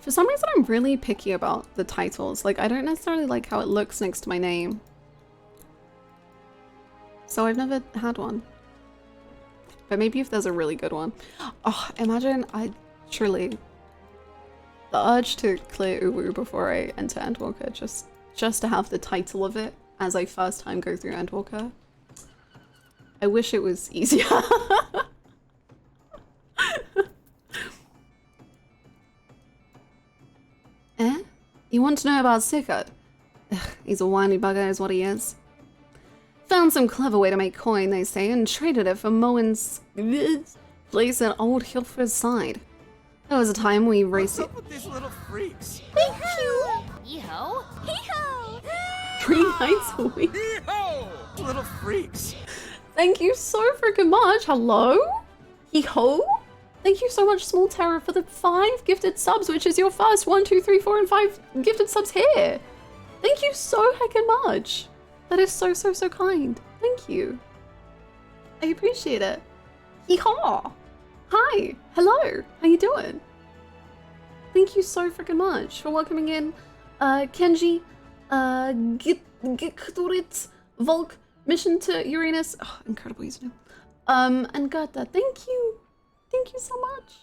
For some reason, I'm really picky about the titles. Like, I don't necessarily like how it looks next to my name. So I've never had one. But maybe if there's a really good one. Oh, imagine truly... The urge to clear Uwu before I enter Endwalker, just to have the title of it as I first time go through Endwalker. I wish it was easier. Eh? You want to know about Sicard? He's a whiny bugger is what he is. Found some clever way to make coin, they say, and traded it for Moen's place at Old Hilfer's side. There was a time we raced it. What's up with these little freaks? Thank you! Hee-ho! Hee-ho! 3 nights a week. Hee-ho! Little freaks. Thank you so freaking much. Hello? Hee-ho? Thank you so much, Small Terror, for the 5 gifted subs, which is your first 1, 2, 3, 4, and 5 gifted subs here. Thank you so heckin' much. That is so, so, so kind. Thank you. I appreciate it. Hee-haw! Hi! Hello! How you doing? Thank you so freaking much for welcoming in Kenji, Gikturit, Volk, Mission to Uranus. Oh, incredible username. And Gata. Thank you. Thank you so much.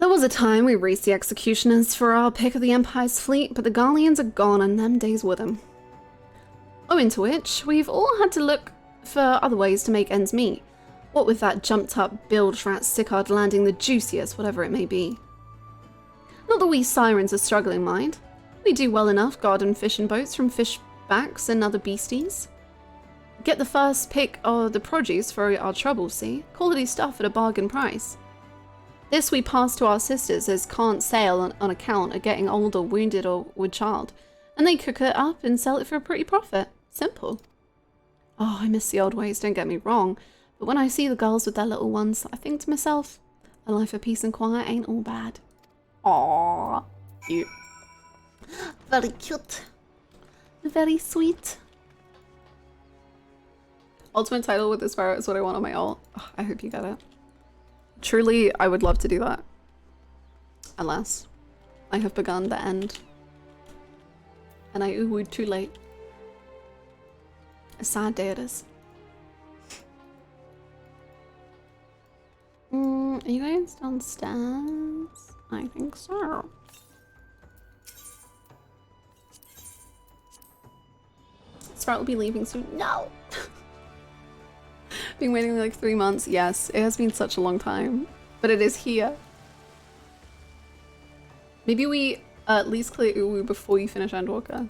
There was a time we raced the executioners for our pick of the Empire's fleet, but the Garleans are gone and them days with them. Owing to which, we've all had to look for other ways to make ends meet. What with that jumped up bilge rat Sicard landing the juiciest, whatever it may be. Not that we sirens are struggling, mind. We do well enough guarding fishing boats from fishbacks and other beasties. Get the first pick of the produce for our trouble, see? Quality stuff at a bargain price. This we pass to our sisters as can't sail on account of getting old or wounded or with child, and they cook it up and sell it for a pretty profit. Simple. Oh, I miss the old ways, don't get me wrong, but when I see the girls with their little ones, I think to myself, a life of peace and quiet ain't all bad. Aww. Cute. Very cute. Very sweet. Ultimate title with the Sparrow is what I want on my ult. Oh, I hope you get it. Truly, I would love to do that. Alas, I have begun the end. And I ooh-wooed too late. A sad day it is. Are you guys downstairs? I think so. Sprout will be leaving soon. No! Been waiting like 3 months. Yes, it has been such a long time. But it is here. Maybe we at least clear Uwu before you finish Endwalker.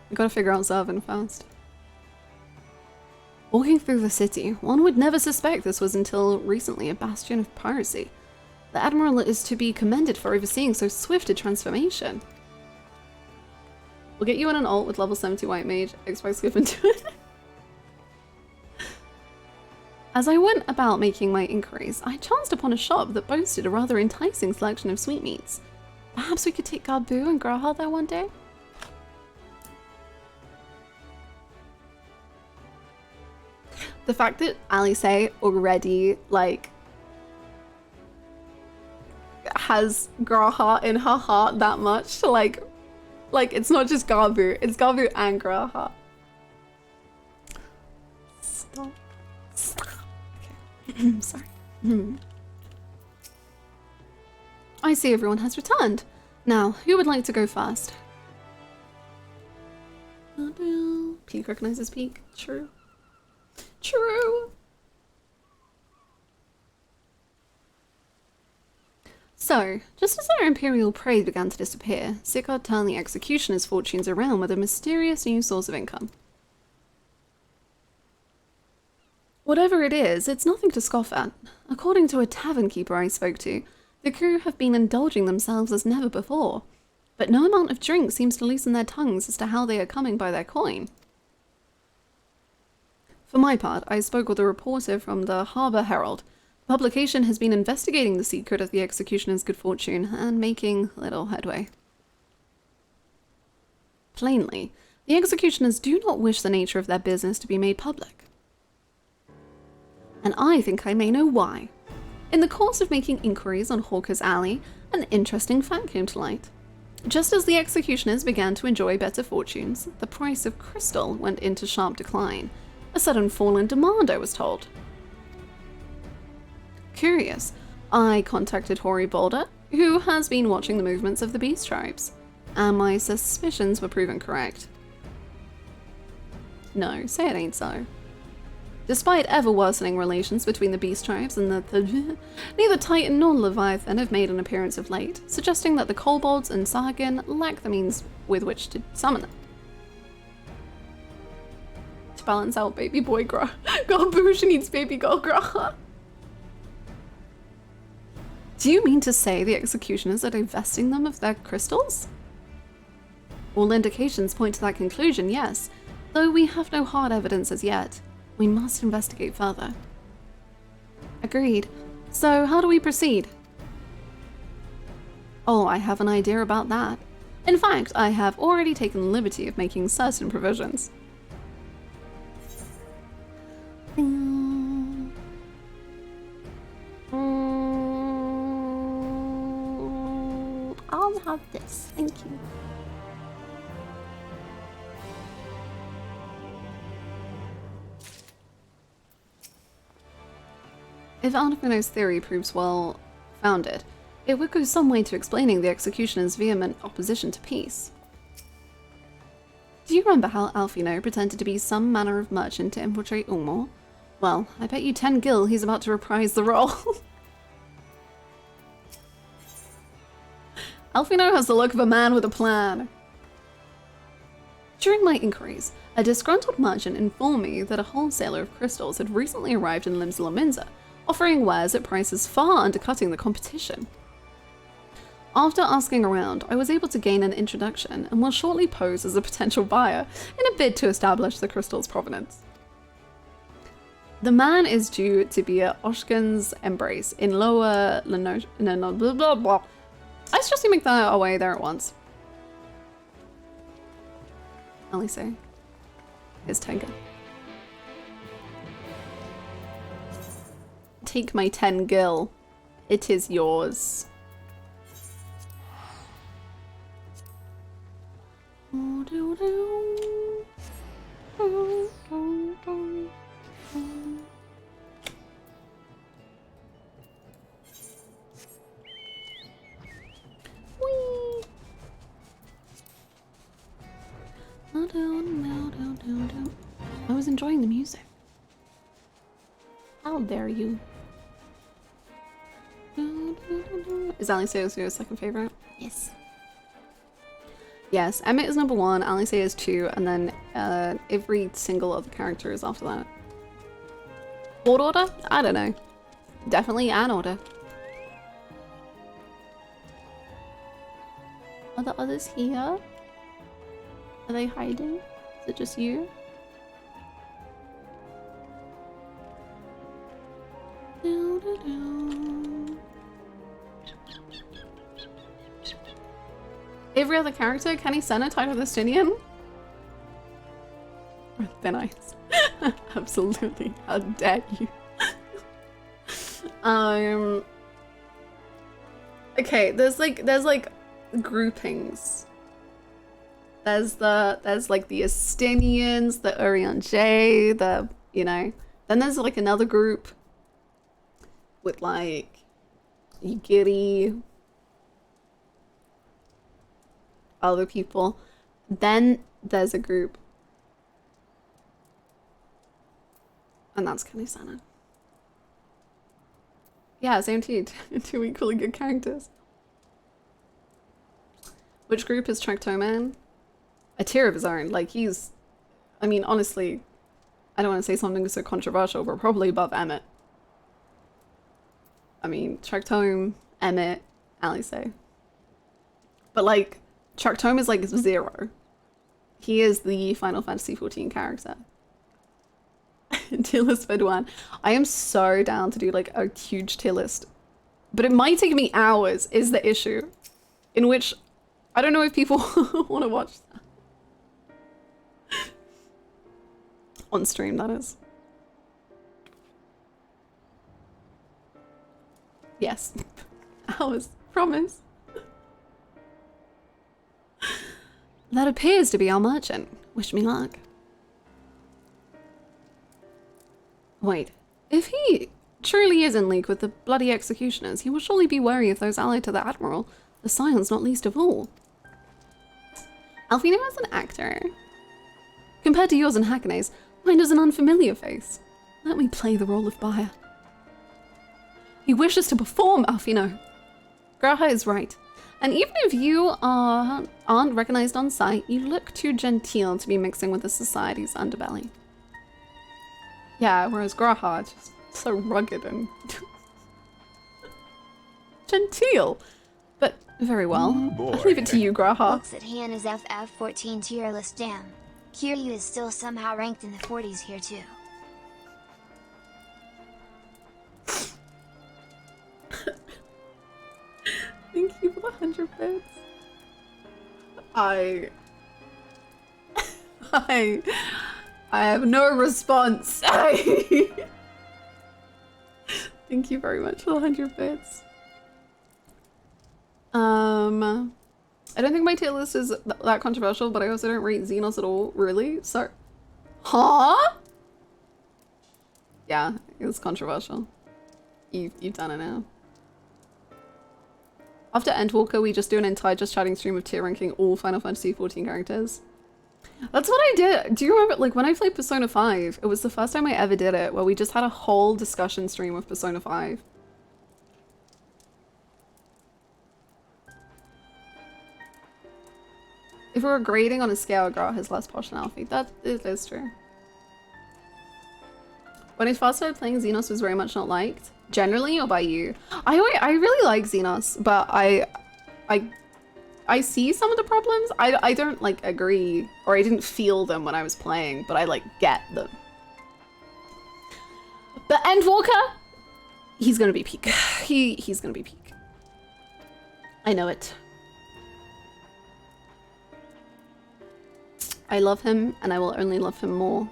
We gotta figure out Zervin first. Walking through the city, one would never suspect this was until recently a bastion of piracy. The Admiral is to be commended for overseeing so swift a transformation. We'll get you on an ult with level 70 White Mage, Xbox skip into it. As I went about making my inquiries, I chanced upon a shop that boasted a rather enticing selection of sweetmeats. Perhaps we could take Garbu and Graha there one day? The fact that Alisaie already, like, has Graha in her heart that much to, like, it's not just Garbu, it's Garbu and Graha. Stop. Stop. Okay. Sorry. I see everyone has returned. Now, who would like to go first? Peak recognizes peak. True. True. So, just as our Imperial prey began to disappear, Sicard turned the executioner's fortunes around with a mysterious new source of income. Whatever it is, it's nothing to scoff at. According to a tavern keeper I spoke to, the crew have been indulging themselves as never before, but no amount of drink seems to loosen their tongues as to how they are coming by their coin. For my part, I spoke with a reporter from the Harbour Herald. The publication has been investigating the secret of the executioner's good fortune and making little headway. Plainly, the executioners do not wish the nature of their business to be made public. And I think I may know why. In the course of making inquiries on Hawker's Alley, an interesting fact came to light. Just as the executioners began to enjoy better fortunes, the price of crystal went into sharp decline. A sudden fall in demand, I was told. Curious, I contacted Hoary Boulder, who has been watching the movements of the beast tribes, and my suspicions were proven correct. No, say it ain't so. Despite ever-worsening relations between the beast tribes and neither Titan nor Leviathan have made an appearance of late, suggesting that the kobolds and Sargon lack the means with which to summon them. To balance out baby boy Gra. Garboosh needs baby girl Gra. Do you mean to say the executioners are divesting them of their crystals? All indications point to that conclusion, yes, though we have no hard evidence as yet. We must investigate further. Agreed. So, how do we proceed? Oh, I have an idea about that. In fact, I have already taken the liberty of making certain provisions. I'll have this, thank you. If Alfino's theory proves well founded, it would go some way to explaining the executioner's vehement opposition to peace. Do you remember how Alfino pretended to be some manner of merchant to infiltrate Ulmor? Well, I bet you 10 gil he's about to reprise the role. Alfino has the look of a man with a plan. During my inquiries, a disgruntled merchant informed me that a wholesaler of crystals had recently arrived in Limsa Lominsa, offering wares at prices far undercutting the competition. After asking around, I was able to gain an introduction and will shortly pose as a potential buyer in a bid to establish the crystal's provenance. The man is due to be at Oshkin's Embrace in Lower Lenosh. No, blah blah blah. Let's just make that away there at once. Alisaie. Here's Tenga. Take my 10 gil. It is yours. I was enjoying the music. How dare you? Is Alisaie your second favorite? Yes. Yes, Emmett is number 1, Alisaie is 2, and then every single other character is after that. What order? I don't know. Definitely an order. Are the others here? Are they hiding? Is it just you? Every other character? Kenny Senna, Title Destinian? Thin Ice. Absolutely. How dare you? Okay, there's like groupings. There's like the Estinians, the Urianger, the, you know. Then there's like another group with like Yigiri. other people. Then there's a group. And that's Kanisana. Yeah, same to you. Two equally good characters. Which group is Tractoman? A tier of his own. Like, he's... I mean, honestly, I don't want to say something so controversial, but probably above Emmett. I mean, Tractome, Emmett, Alisaie. But, like, Tractome is, like, 0. He is the Final Fantasy XIV character. Tier list for one. I am so down to do, like, a huge tier list. But it might take me hours, is the issue. In which, I don't know if people want to watch that. On stream, that is. Yes. Hours. Promise. That appears to be our merchant. Wish me luck. Wait. If he truly is in league with the bloody executioners, he will surely be wary of those allied to the Admiral. The Scions not least of all. Alfino is an actor. Compared to yours and Hakane's, mine is an unfamiliar face. Let me play the role of buyer. He wishes to perform, Alfino. Graha is right. And even if you aren't recognized on sight, you look too genteel to be mixing with the society's underbelly. Yeah, whereas Graha is just so rugged and genteel. But very well. I'll leave it to you, Graha. Looks at Han is FF14 tier list. Damn. Kiryu is still somehow ranked in the 40s here too. Thank you for the 100 bits. I have no response. Thank you very much for the 100 bits. I don't think my tier list is that controversial, but I also don't rate Xenos at all, really. So, huh? Yeah, it's controversial. You've done it now. After Endwalker, we just do an entire just chatting stream of tier ranking all Final Fantasy XIV characters. That's what I did. Do you remember, like, when I played Persona 5, it was the first time I ever did it, where we just had a whole discussion stream of Persona 5. If we were grading on a scale, Graha is less posh than Alfie. That is true. When I first started playing, Xenos was very much not liked. Generally, or by you? I really like Xenos, but I see some of the problems. I don't, like, agree, or I didn't feel them when I was playing, but I, like, get them. But Endwalker, he's gonna be peak. He's gonna be peak. I know it. I love him, and I will only love him more.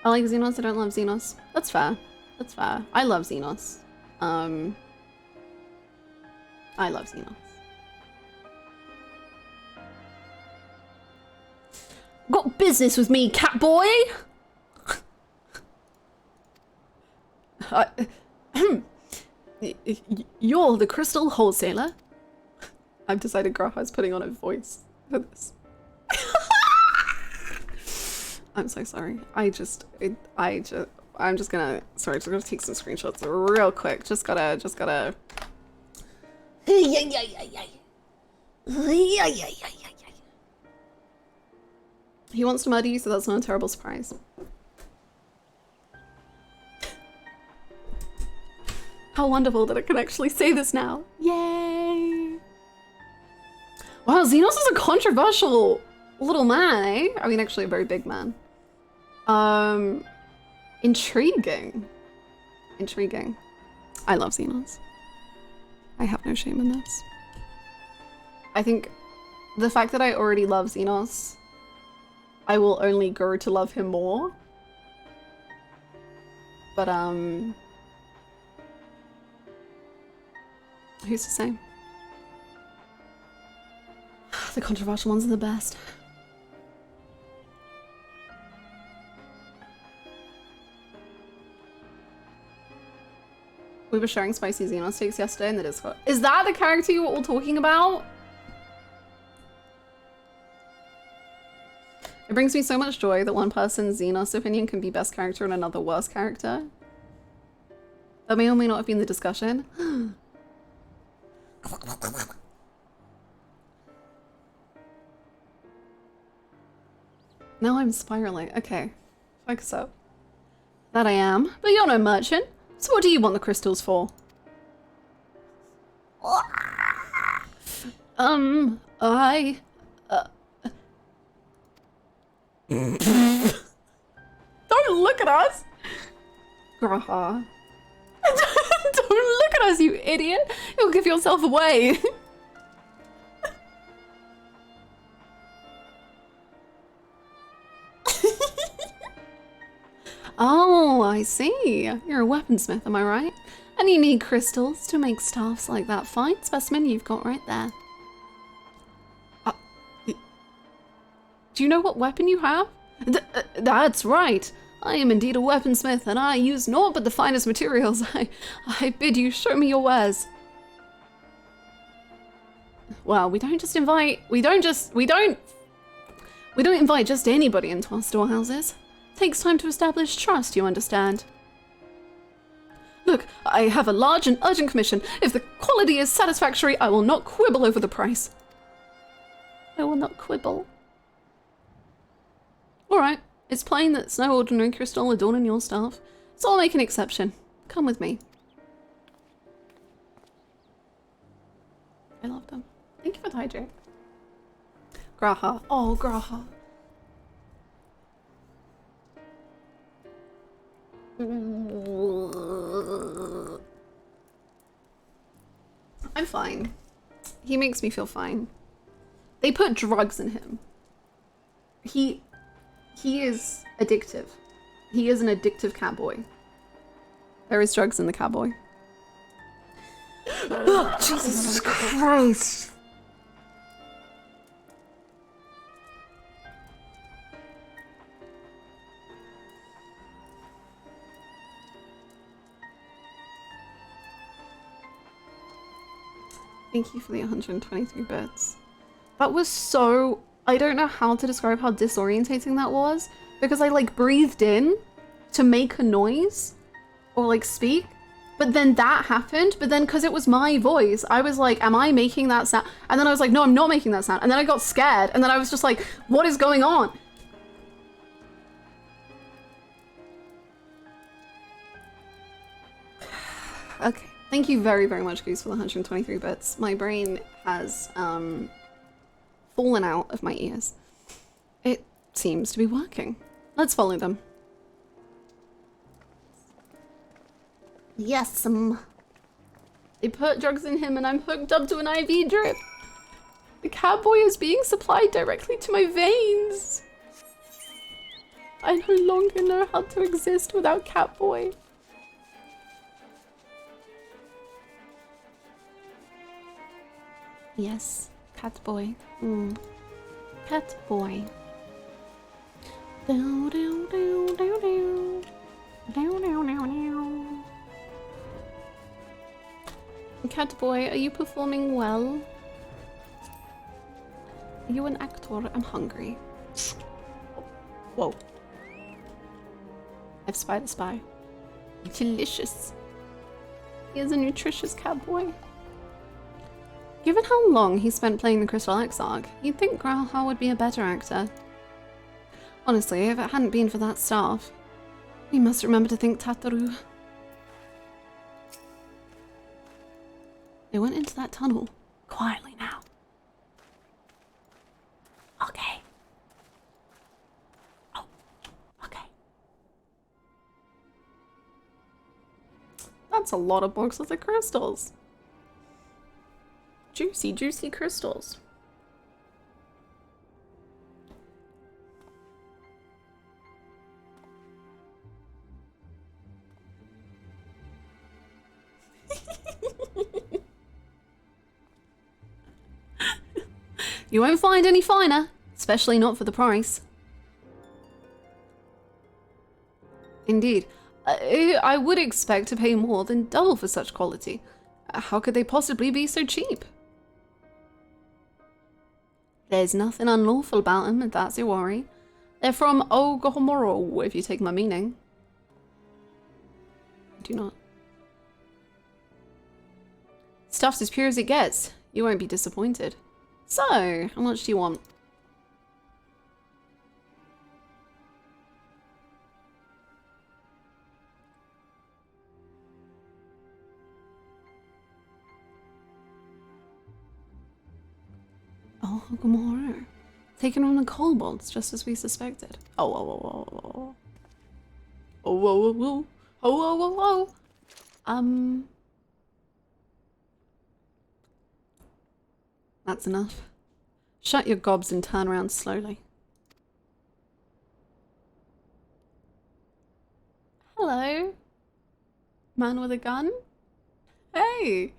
I like Xenos, I don't love Xenos. That's fair. That's fair. I love Xenos. I love Xenos. Got business with me, cat boy? You're the crystal wholesaler? I've decided Graha's putting on a voice for this. I'm so sorry. I'm just gonna, sorry, just gonna take some screenshots real quick. Just gotta. He wants to murder you, so that's not a terrible surprise. How wonderful that I can actually say this now. Yay! Wow, Xenos is a controversial little man, eh? I mean, actually a very big man. Intriguing. Intriguing. I love Xenos. I have no shame in this. I think the fact that I already love Xenos, I will only grow to love him more. But, who's to say? The controversial ones are the best. We were sharing spicy Xenos steaks yesterday in the Discord. Is that the character you were all talking about? It brings me so much joy that one person's Xenos opinion can be best character and another worst character. That may or may not have been the discussion. Now I'm spiraling. Okay, focus up. That I am, but you're no merchant. So what do you want the crystals for? Don't look at us! Graha. Don't look at us, you idiot! You'll give yourself away! Oh, I see. You're a weaponsmith, am I right? And you need crystals to make staffs like that fine specimen you've got right there. Do you know what weapon you have? That's right. I am indeed a weaponsmith, and I use naught but the finest materials. I bid you show me your wares. Well, we don't invite just anybody into our storehouses. Takes time to establish trust, you understand. Look, I have a large and urgent commission. If the quality is satisfactory, I will not quibble over the price. I will not quibble. Alright, it's plain that it's no ordinary crystal adorning your staff, so I'll make an exception. Come with me. I love them. Thank you for the hydrate. Graha. Oh, Graha. I'm fine. He makes me feel fine. They put drugs in him. He is addictive. He is an addictive catboy. There is drugs in the catboy. Oh, Jesus Christ! Thank you for the 123 bits. That was so... I don't know how to describe how disorientating that was, because I like breathed in to make a noise or like speak, but then that happened, but then because it was my voice, I was like, am I making that sound? And then I was like, no, I'm not making that sound. And then I got scared, and then I was just like, what is going on? Okay. Thank you very, very much, Goose, for the 123 bits. My brain has fallen out of my ears. It seems to be working. Let's follow them. Yes, they put drugs in him and I'm hooked up to an IV drip. The catboy is being supplied directly to my veins. I no longer know how to exist without catboy. Yes, catboy. Catboy. Do do do do do. Do do do do. Catboy, are you performing well? Are you an actor? I'm hungry. Whoa. I've spied a spy. Delicious. He is a nutritious catboy. Given how long he spent playing the Crystal Exarch, you'd think Growlhar would be a better actor. Honestly, if it hadn't been for that staff, we must remember to thank Tataru. They went into that tunnel. Quietly now. Okay. Oh, okay. That's a lot of boxes of crystals. Juicy, juicy crystals. You won't find any finer, especially not for the price. Indeed. I would expect to pay more than double for such quality. How could they possibly be so cheap? There's nothing unlawful about them, if that's your worry. They're from Ogomoro, if you take my meaning. I do not. Stuff's as pure as it gets. You won't be disappointed. So, how much do you want? Oh, Ogomoro. Taken on the kobolds, just as we suspected. Oh, whoa, whoa, whoa, whoa. Oh, whoa, whoa, whoa. Oh, whoa, whoa, whoa. That's enough. Shut your gobs and turn around slowly. Hello. Man with a gun? Hey.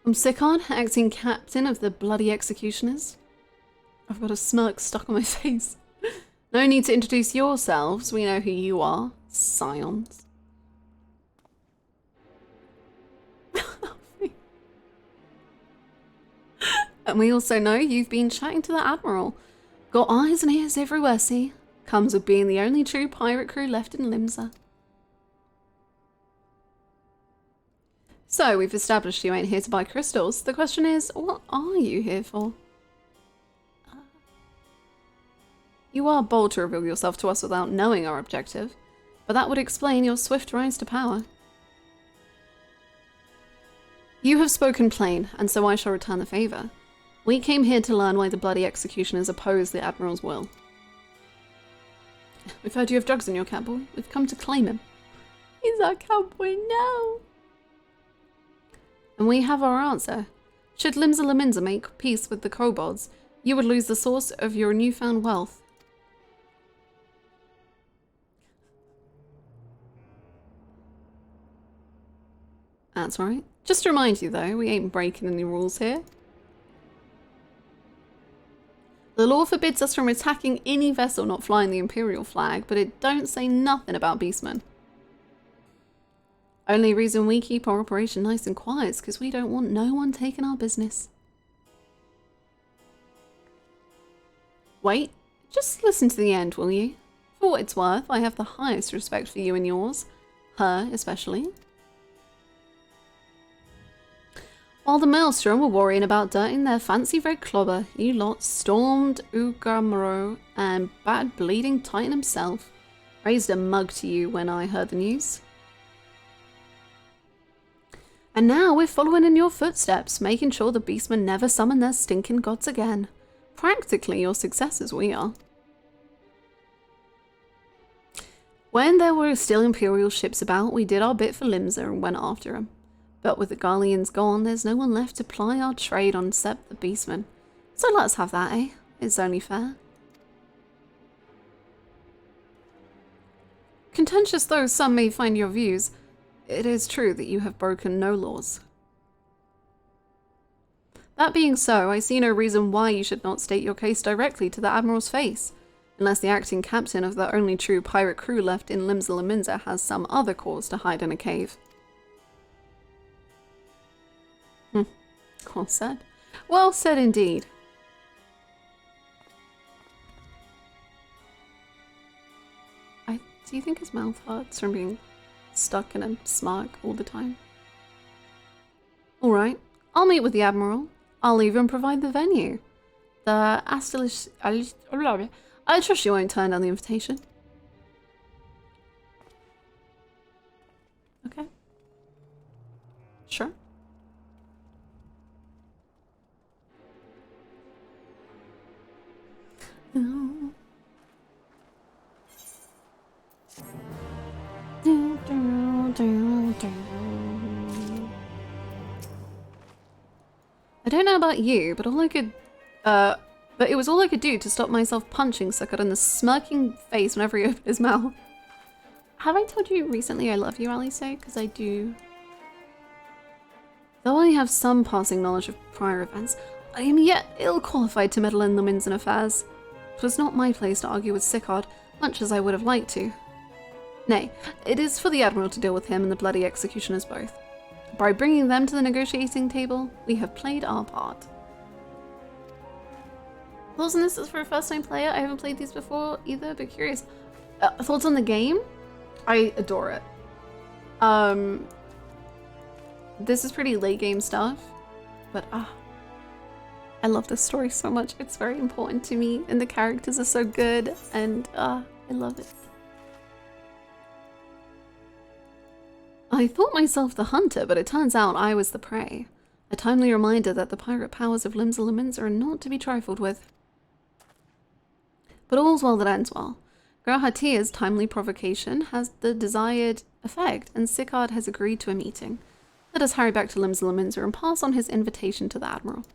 I'm Sicard, acting captain of the bloody executioners. I've got a smirk stuck on my face. No need to introduce yourselves. We know who you are. Scions. And we also know you've been chatting to the Admiral. Got eyes and ears everywhere, see? Comes with being the only true pirate crew left in Limsa. So, we've established you ain't here to buy crystals. The question is, what are you here for? You are bold to reveal yourself to us without knowing our objective, but that would explain your swift rise to power. You have spoken plain, and so I shall return the favour. We came here to learn why the bloody executioners oppose the Admiral's will. We've heard you have drugs in your cowboy. We've come to claim him. He's our cowboy now. And we have our answer. Should Limsa Laminza make peace with the kobolds, you would lose the source of your newfound wealth. That's right. Just to remind you though, we ain't breaking any rules here. The law forbids us from attacking any vessel not flying the Imperial flag, but it don't say nothing about beastmen. Only reason we keep our operation nice and quiet is because we don't want no one taking our business. Wait, just listen to the end, will you? For what it's worth, I have the highest respect for you and yours. Her, especially. While the Maelstrom were worrying about dirting their fancy red clobber, you lot stormed Ogomoro and Bad Bleeding Titan himself raised a mug to you when I heard the news. And now we're following in your footsteps, making sure the beastmen never summon their stinking gods again. Practically your successors we are. When there were still Imperial ships about, we did our bit for Limsa and went after them. But with the Garleans gone, there's no one left to ply our trade on except the beastmen. So let's have that, eh? It's only fair. Contentious though some may find your views, it is true that you have broken no laws. That being so, I see no reason why you should not state your case directly to the Admiral's face, unless the acting captain of the only true pirate crew left in Limsa Laminza has some other cause to hide in a cave. Well said. Well said indeed. Do you think his mouth hurts from being stuck in a smirk all the time? Alright, I'll meet with the Admiral. I'll even provide the venue. The I trust you won't turn down the invitation. Okay. Sure. I don't know about you, but it was all I could do to stop myself punching Sicard in the smirking face whenever he opened his mouth. Have I told you recently I love you, Alisaie? Because I do. Though I have some passing knowledge of prior events, I am yet ill-qualified to meddle in the Minzen affairs. It was not my place to argue with Sicard, much as I would have liked to. Nay, it is for the Admiral to deal with him and the bloody executioners both. By bringing them to the negotiating table, we have played our part. Thoughts on this is for a first-time player? I haven't played these before either, but curious. Thoughts on the game? I adore it. This is pretty late game stuff, but I love this story so much. It's very important to me, and the characters are so good, and I love it. I thought myself the hunter, but it turns out I was the prey. A timely reminder that the pirate powers of Limsa Lominsa are not to be trifled with. But all's well that ends well. Grahatia's timely provocation has the desired effect, and Sicard has agreed to a meeting. Let us hurry back to Limsa Lominsa and pass on his invitation to the Admiral.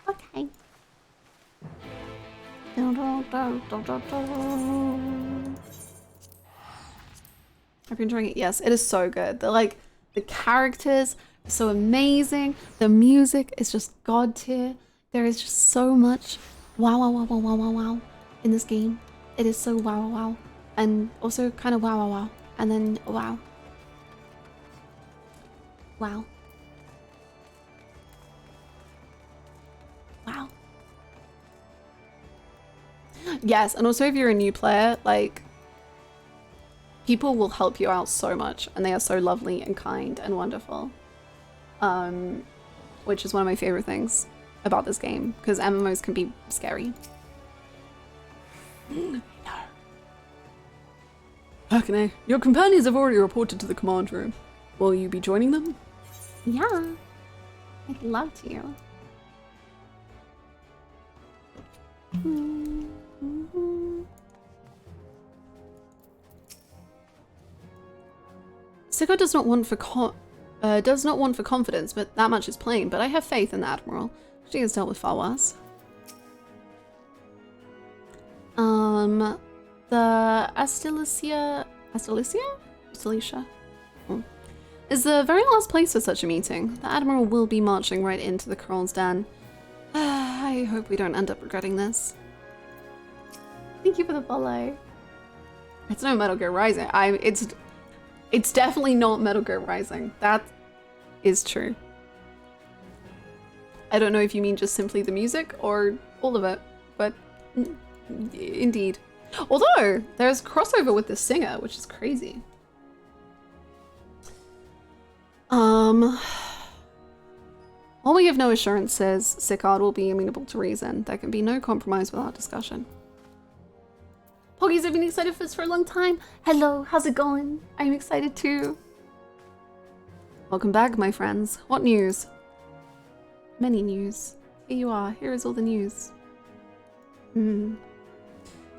Okay. Hope you're enjoying it. Yes, it is so good. The characters are so amazing. The music is just god tier. There is just so much wow in this game. It is so wow, and also kind of wow, and then wow. Yes, and also if you're a new player, like, people will help you out so much, and they are so lovely and kind and wonderful. Which is one of my favorite things about this game, because MMOs can be scary. No. Hakane, your companions have already reported to the command room. Will you be joining them? Yeah, I'd love to. Sicard does not want for confidence, but that much is plain. But I have faith in the Admiral. She has dealt with far worse. The Astalicia is the very last place for such a meeting. The Admiral will be marching right into the Kroll's den. I hope we don't end up regretting this. Thank you for the follow. It's no Metal Gear Rising. It's definitely not Metal Gear Rising. That is true. I don't know if you mean just simply the music or all of it, but indeed. Although, there's crossover with the singer, which is crazy. While we have no assurances Sicard will be amenable to reason, there can be no compromise without discussion. Poggies have been excited for this for a long time. Hello, how's it going? I'm excited too. Welcome back, my friends. What news? Many news. Here you are. Here is all the news.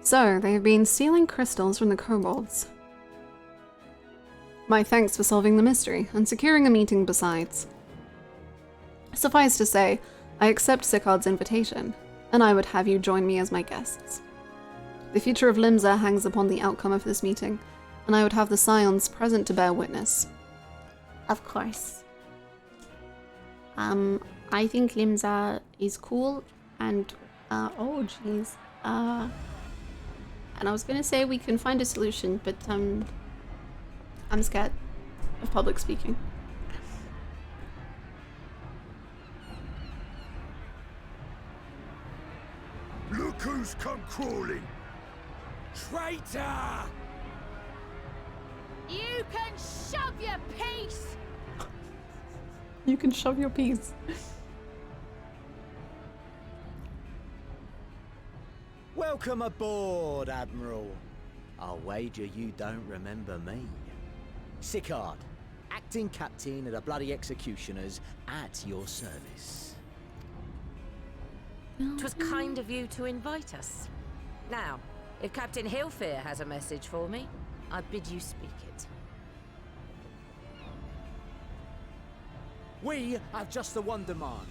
So, they have been stealing crystals from the kobolds. My thanks for solving the mystery, and securing a meeting besides. Suffice to say, I accept Sicard's invitation, and I would have you join me as my guests. The future of Limsa hangs upon the outcome of this meeting, and I would have the Scions present to bear witness. Of course. I think Limsa is cool, and, oh jeez. And I was gonna say we can find a solution, but, I'm scared of public speaking. Look who's come crawling! Traitor! You can shove your piece! You can shove your piece. Welcome aboard, Admiral. I'll wager you don't remember me. Sicard, acting captain of the bloody executioners, at your service. 'Twas kind of you to invite us. Now, if Captain Hillfear has a message for me, I bid you speak it. We have just the one demand.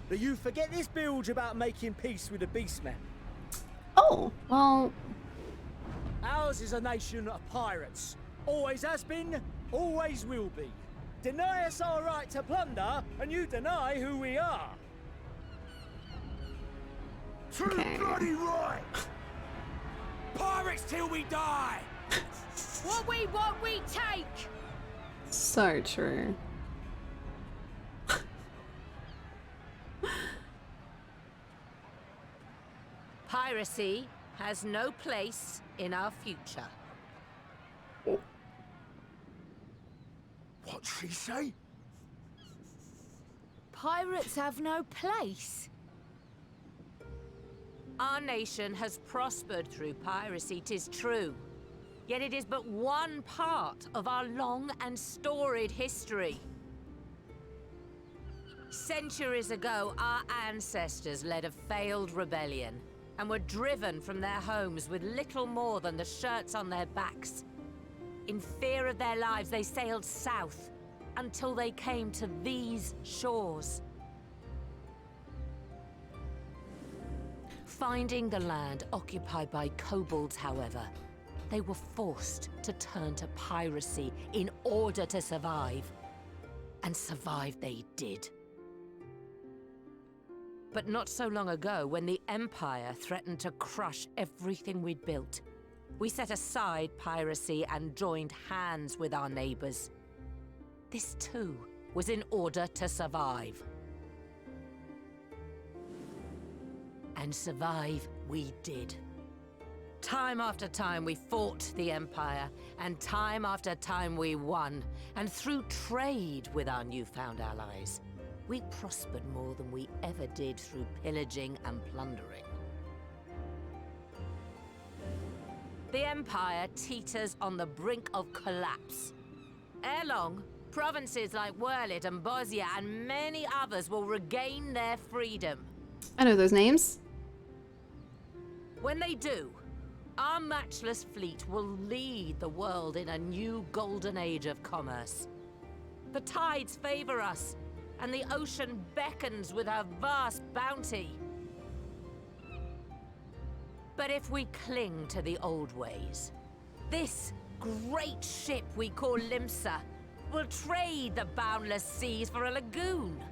That you forget this bilge about making peace with the beastmen. Oh, well... Ours is a nation of pirates. Always has been, always will be. Deny us our right to plunder, and you deny who we are. Okay. Bloody right! Pirates till we die! What we take! So true. Piracy has no place in our future. What'd she say? Pirates have no place. Our nation has prospered through piracy, 'tis true. Yet it is but one part of our long and storied history. Centuries ago, our ancestors led a failed rebellion and were driven from their homes with little more than the shirts on their backs. In fear of their lives, they sailed south until they came to these shores. Finding the land occupied by kobolds, however, they were forced to turn to piracy in order to survive. And survive they did. But not so long ago, when the Empire threatened to crush everything we'd built, we set aside piracy and joined hands with our neighbors. This too was in order to survive. And survive we did. Time after time we fought the Empire, and time after time we won. And through trade with our newfound allies, we prospered more than we ever did through pillaging and plundering. The Empire teeters on the brink of collapse. Ere long, provinces like Wurlit and Bosnia and many others will regain their freedom. I know those names. When they do, our matchless fleet will lead the world in a new golden age of commerce. The tides favor us, and the ocean beckons with her vast bounty. But if we cling to the old ways, this great ship we call Limsa will trade the boundless seas for a lagoon.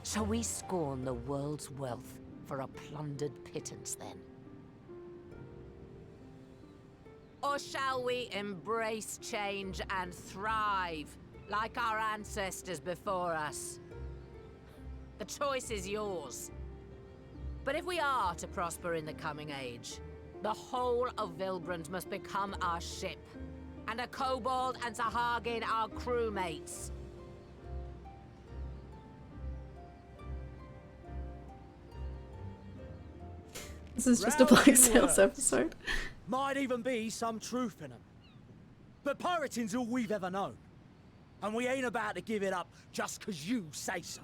Shall we scorn the world's wealth for a plundered pittance then? Or shall we embrace change and thrive, like our ancestors before us? The choice is yours. But if we are to prosper in the coming age, the whole of Vilbrand must become our ship, and a kobold and Sahagin our crewmates. This is just a Black Sails episode. Might even be some truth in them. But pirating's all we've ever known. And we ain't about to give it up just 'cause you say so.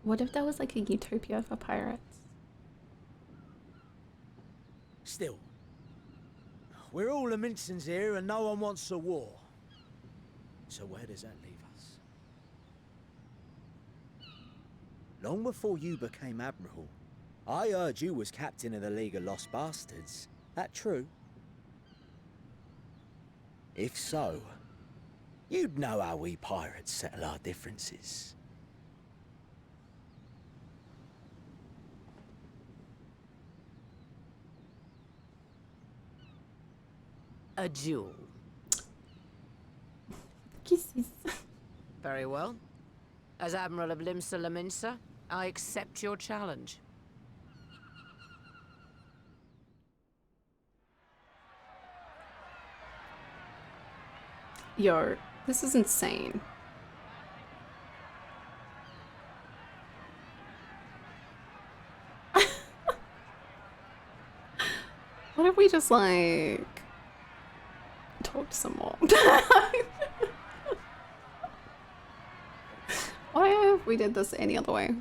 What if that was like a utopia for pirates? Still, we're all the Mincins here and no one wants a war. So where does that leave us? Long before you became Admiral, I heard you was captain of the League of Lost Bastards. That true? If so, you'd know how we pirates settle our differences. A duel. Kisses. Very well. As Admiral of Limsa Laminsa, I accept your challenge. Yo, this is insane. What if we just like talked some more? What if we did this any other way?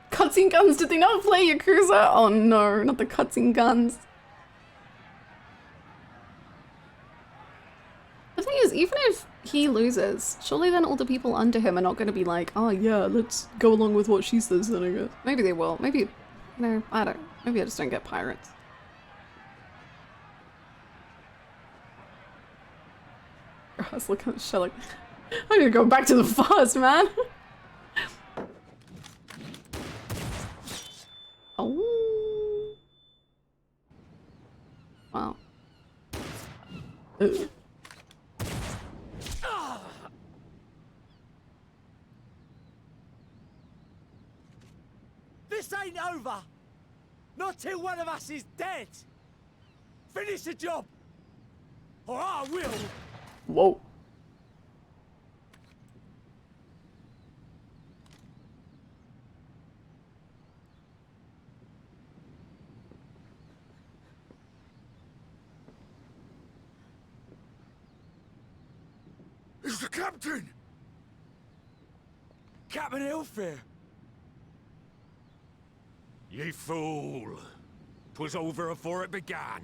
Cutscene guns, did they not play Yakuza? Oh no, not the cutscene guns. The thing is, even if he loses, surely then all the people under him are not going to be like, oh yeah, let's go along with what she says then, I guess. Maybe they will. Maybe, no, I don't. Maybe I just don't get pirates. I was looking at the show like, I need to go back to the forest, man. Wow. Ugh. This ain't over! Not till one of us is dead! Finish the job! Or I will! Whoa. It's the captain! Captain Ilfir! Ye fool! 'Twas over afore it began.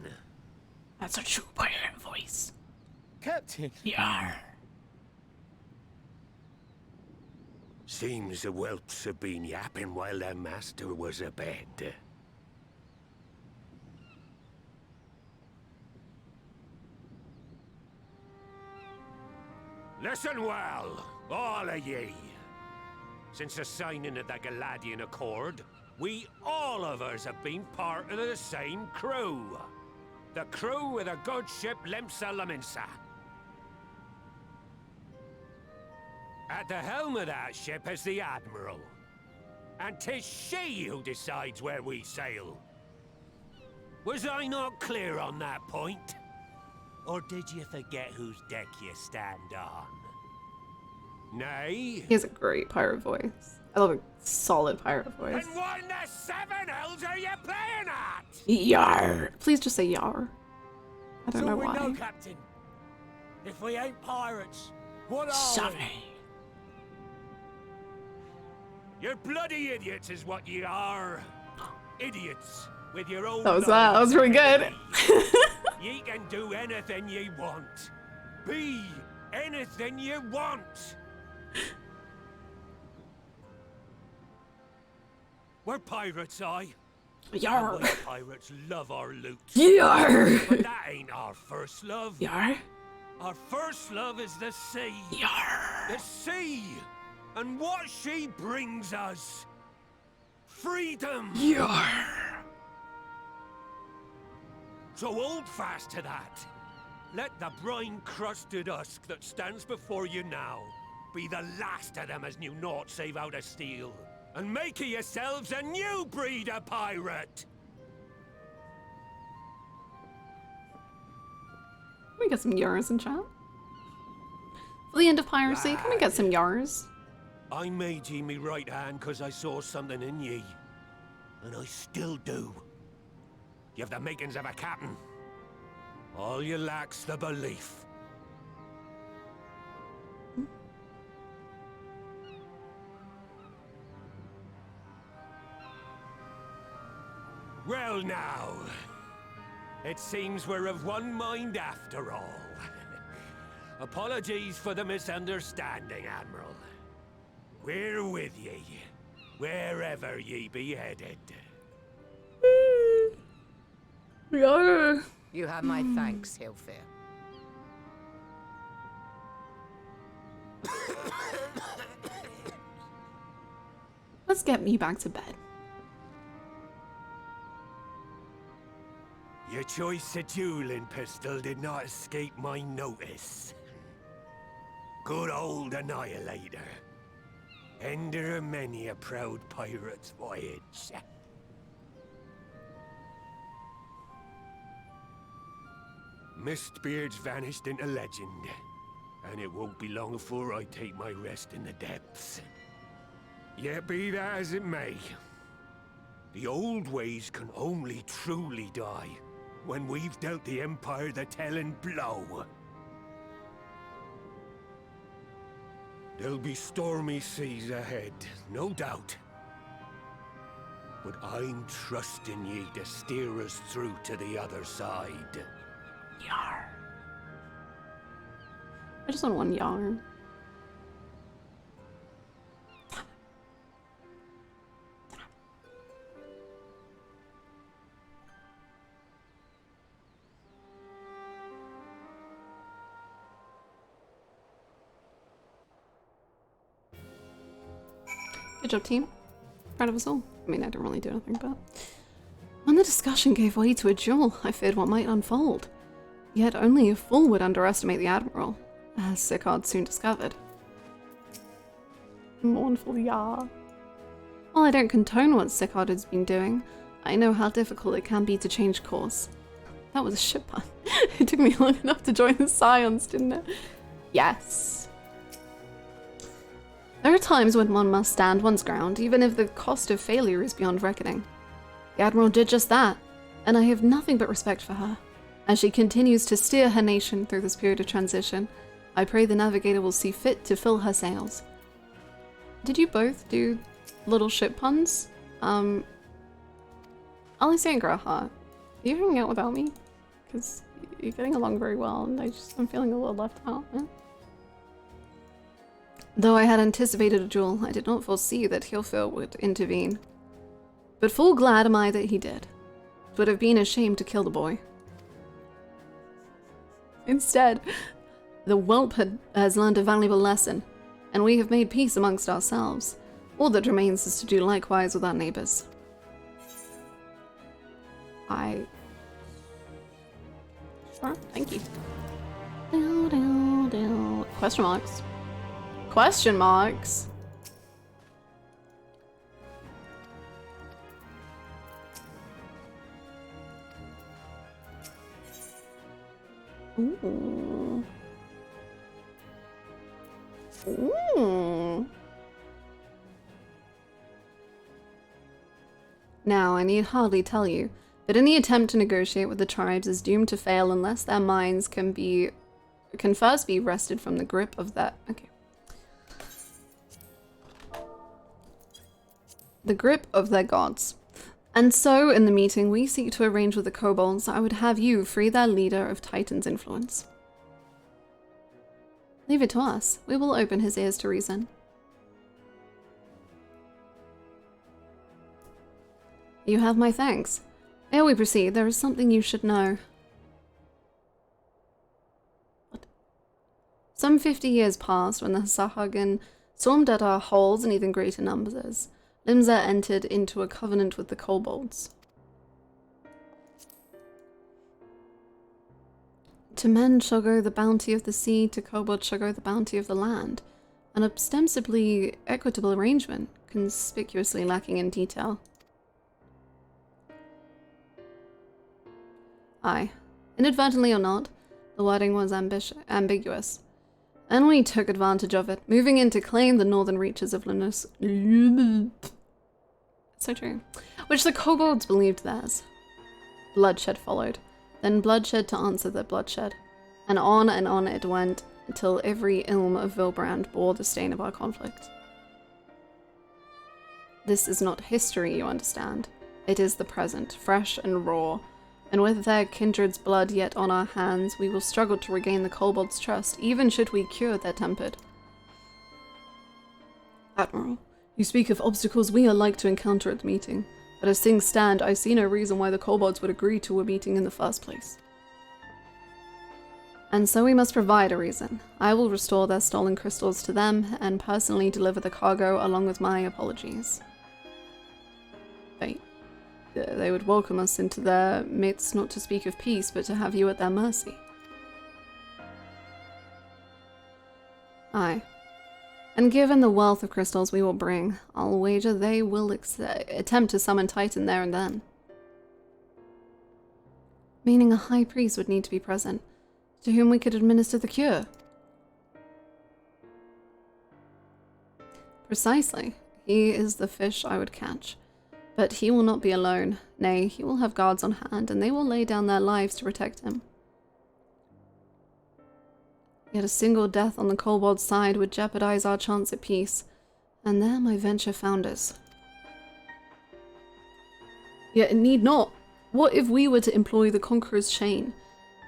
That's a true pirate voice. Captain! Yar. Seems the whelps have been yapping while their master was abed. Listen well, all of ye. Since the signing of the Galadian Accord, we all of us have been part of the same crew. The crew of the good ship Lemsa Laminsa. At the helm of that ship is the Admiral. And 'tis she who decides where we sail. Was I not clear on that point? Or did you forget whose deck you stand on? Nay? He has a great pirate voice. I love a solid pirate voice. And what in the seven hells are you playing at? Yar. Please just say yar. I don't So know we why. know, Captain. If we ain't pirates, what are Sorry. You're bloody idiots is what you are. Idiots with your own That was really good. Ye can do anything ye want. Be anything you want. We're pirates, aye. Yar. And we pirates love our loot. Yar. But that ain't our first love. Yar. Our first love is the sea. Yar. The sea. And what she brings us. Freedom. Yar. So hold fast to that. Let the brine-crusted husk that stands before you now be the last of them as knew naught save out of steel. And make of yourselves a new breed of pirate! Can we get some yars in chat? For the end of piracy, can we get some yars? I made ye me right hand cause I saw something in ye. And I still do. You have the makings of a captain. All you lack's the belief. Well now, it seems we're of one mind after all. Apologies for the misunderstanding, Admiral. We're with ye, wherever ye be headed. Yeah. You have my thanks, Hilfir. Let's get me back to bed. Your choice of dueling pistol did not escape my notice. Good old Annihilator. Ender of many a proud pirate's voyage. Mistbeard's vanished into legend, and it won't be long before I take my rest in the depths. Yet be that as it may, the old ways can only truly die when we've dealt the Empire the telling blow. There'll be stormy seas ahead, no doubt. But I'm trusting ye to steer us through to the other side. Yar. I just want one yar. Good job, team. Proud of us all. I mean, I didn't really do anything, but the discussion gave way to a duel, I feared what might unfold. Yet only a fool would underestimate the Admiral, as Sicard soon discovered. Mournful yah. While I don't condone what Sicard has been doing, I know how difficult it can be to change course. That was a shit pun. It took me long enough to join the Scions, didn't it? Yes. There are times when one must stand one's ground, even if the cost of failure is beyond reckoning. The Admiral did just that, and I have nothing but respect for her. As she continues to steer her nation through this period of transition, I pray the Navigator will see fit to fill her sails. Did you both do little ship puns? Alisaie and Grahart, are you hanging out without me? Because you're getting along very well, and I'm feeling a little left out. Eh? Though I had anticipated a duel, I did not foresee that Hilfir would intervene. But full glad am I that he did. It would have been a shame to kill the boy. Instead, the whelp has learned a valuable lesson, and we have made peace amongst ourselves. All that remains is to do likewise with our neighbors. Sure, thank you. Question marks. Question marks? Ooh. Ooh. Now, I need hardly tell you that any attempt to negotiate with the tribes is doomed to fail unless their minds can first be wrested from the grip of the grip of their gods. And so, in the meeting we seek to arrange with the kobolds, I would have you free their leader of Titan's influence. Leave it to us. We will open his ears to reason. You have my thanks. Ere we proceed, there is something you should know. What? Some 50 years passed when the Sahagin stormed at our halls in even greater numbers. Limsa entered into a covenant with the kobolds. To men shall go the bounty of the sea, to kobolds shall go the bounty of the land. An ostensibly equitable arrangement, conspicuously lacking in detail. Aye, inadvertently or not, the wording was ambiguous. And we took advantage of it, moving in to claim the northern reaches of Linus. So true. Which the kobolds believed theirs. Bloodshed followed. Then bloodshed to answer the bloodshed. And on it went, until every ilm of Vilbrand bore the stain of our conflict. This is not history, you understand. It is the present, fresh and raw. And with their kindred's blood yet on our hands, we will struggle to regain the kobolds' trust, even should we cure their tempered. Admiral, you speak of obstacles we are like to encounter at the meeting, but as things stand, I see no reason why the kobolds would agree to a meeting in the first place. And so we must provide a reason. I will restore their stolen crystals to them, and personally deliver the cargo along with my apologies. They would welcome us into their midst, not to speak of peace, but to have you at their mercy. Aye. And given the wealth of crystals we will bring, I'll wager they will attempt to summon Titan there and then. Meaning a high priest would need to be present, to whom we could administer the cure. Precisely. He is the fish I would catch. But he will not be alone. Nay, he will have guards on hand, and they will lay down their lives to protect him. Yet a single death on the kobold side would jeopardize our chance at peace, and there my venture founders. Yet it need not. What if we were to employ the Conqueror's Chain?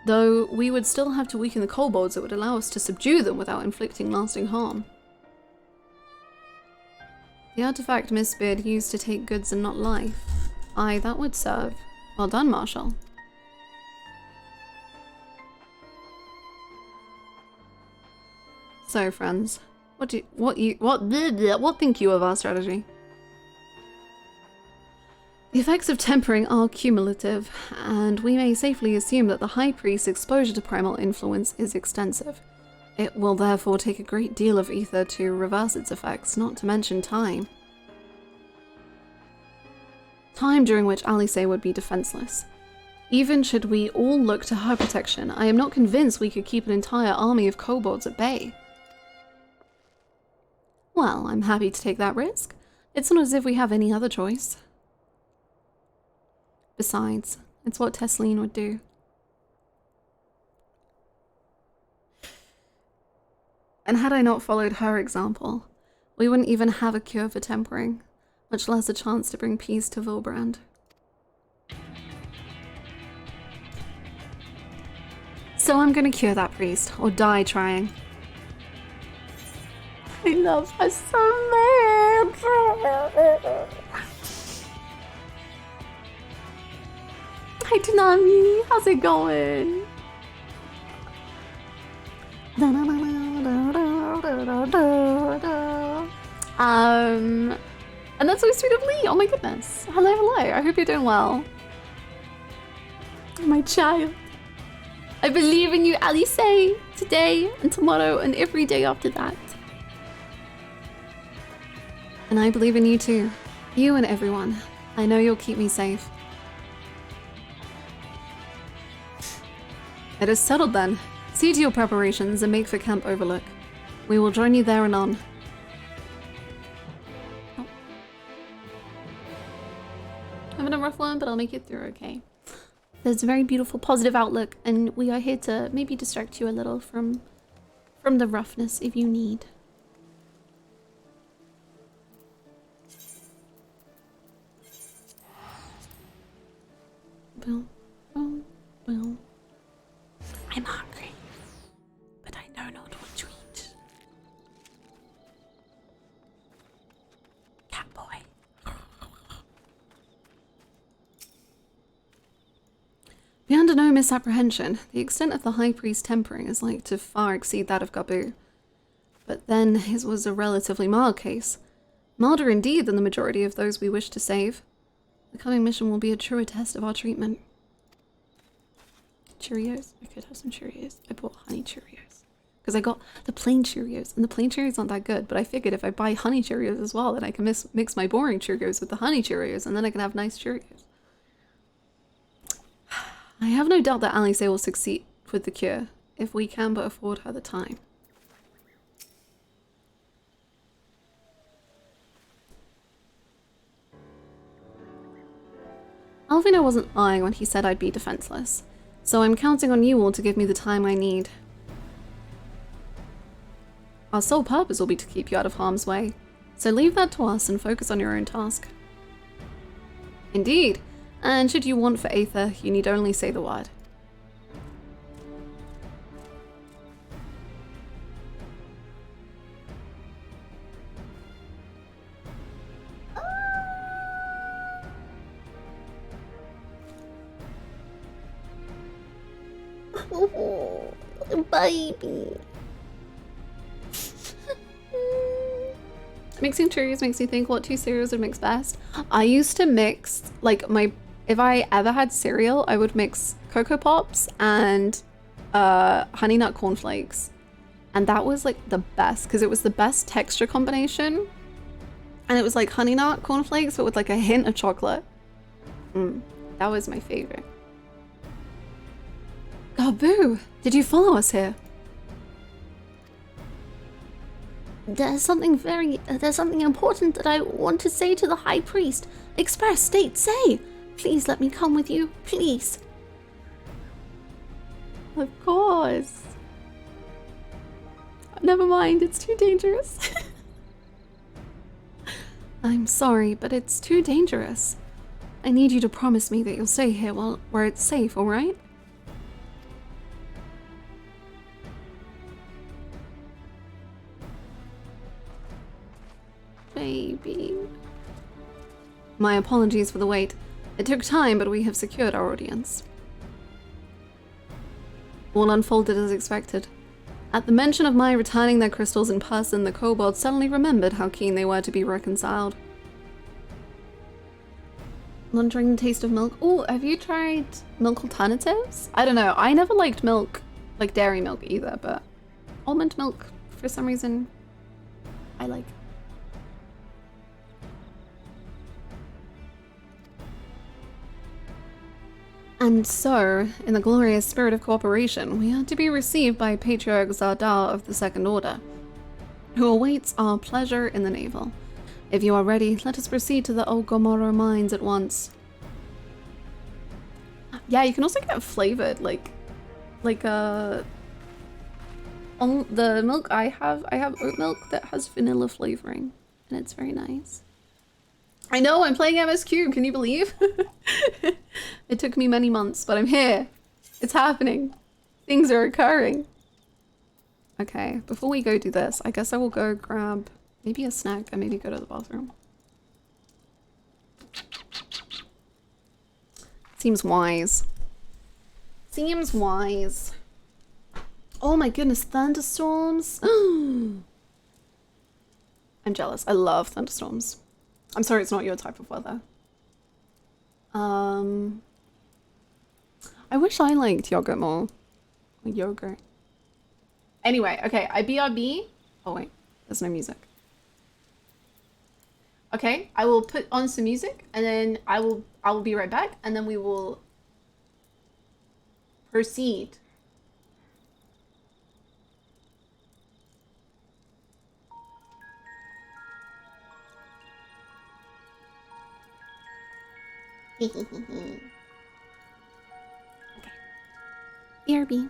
Though we would still have to weaken the kobolds, it would allow us to subdue them without inflicting lasting harm. The artifact Mistbeard used to take goods and not life. Aye, that would serve. Well done, Marshal. So, friends, what think you of our strategy? The effects of tempering are cumulative, and we may safely assume that the High Priest's exposure to primal influence is extensive. It will therefore take a great deal of ether to reverse its effects, not to mention time. Time during which Alisaie would be defenseless. Even should we all look to her protection, I am not convinced we could keep an entire army of kobolds at bay. Well, I'm happy to take that risk. It's not as if we have any other choice. Besides, it's what Tesleen would do. And had I not followed her example, we wouldn't even have a cure for tempering, much less a chance to bring peace to Vilbrand. So I'm gonna cure that priest, or die trying. I love her so much! Hi Tanami, how's it going? And that's so sweet of Lee, oh my goodness. Hello, hello, I hope you're doing well. My child. I believe in you, Alisaie, today and tomorrow and every day after that. And I believe in you too. You and everyone. I know you'll keep me safe. It is settled then. See to your preparations and make for Camp Overlook. We will join you there anon. Oh. Having a rough one, but I'll make it through okay. There's a very beautiful positive outlook, and we are here to maybe distract you a little from the roughness if you need. Boom, boom, boom. I'm hungry, but I know not what to eat. Cat boy. Be under no misapprehension. The extent of the High Priest's tempering is like to far exceed that of Gabu. But then his was a relatively mild case. Milder indeed than the majority of those we wish to save. The coming mission will be a truer test of our treatment. Cheerios? I could have some Cheerios. I bought honey Cheerios. Because I got the plain Cheerios, and the plain Cheerios aren't that good, but I figured if I buy honey Cheerios as well, then I can mix my boring Cheerios with the honey Cheerios, and then I can have nice Cheerios. I have no doubt that Alisaie will succeed with the cure, if we can but afford her the time. Alvino wasn't lying when he said I'd be defenseless, so I'm counting on you all to give me the time I need. Our sole purpose will be to keep you out of harm's way, so leave that to us and focus on your own task. Indeed, and should you want for Aether, you need only say the word. Oh, baby. Mixing Cheerios makes me think what two cereals would mix best. I used to mix, like, if I ever had cereal, I would mix Cocoa Pops and Honey Nut Cornflakes. And that was, like, the best, because it was the best texture combination. And it was, like, Honey Nut Cornflakes, but with, like, a hint of chocolate. That was my favorite. Gabu, did you follow us here? There's something important that I want to say to the High Priest. Express, state, say! Please let me come with you, please. Of course. Never mind, it's too dangerous. I'm sorry, but it's too dangerous. I need you to promise me that you'll stay here where it's safe, alright? Baby. My apologies for the wait. It took time, but we have secured our audience. All unfolded as expected. At the mention of my returning their crystals in person, the kobolds suddenly remembered how keen they were to be reconciled. Laundering the taste of milk. Oh, have you tried milk alternatives? I don't know. I never liked milk, like dairy milk either, but almond milk, for some reason, I like. And so, in the glorious spirit of cooperation, we are to be received by Patriarch Zardar of the Second Order, who awaits our pleasure in the navel. If you are ready, let us proceed to the Old Gomorrah mines at once. Yeah, you can also get flavored, like on the milk I have oat milk that has vanilla flavoring, and it's very nice. I know, I'm playing MSQ, can you believe? It took me many months, but I'm here. It's happening. Things are occurring. Okay, before we go do this, I guess I will go grab maybe a snack and maybe go to the bathroom. Seems wise. Seems wise. Oh my goodness, thunderstorms. I'm jealous. I love thunderstorms. I'm sorry it's not your type of weather. I wish I liked yogurt more. Or yogurt. Anyway, okay, I BRB. Oh wait, there's no music. Okay, I will put on some music and then I will be right back and then we will proceed. Okay. BRB.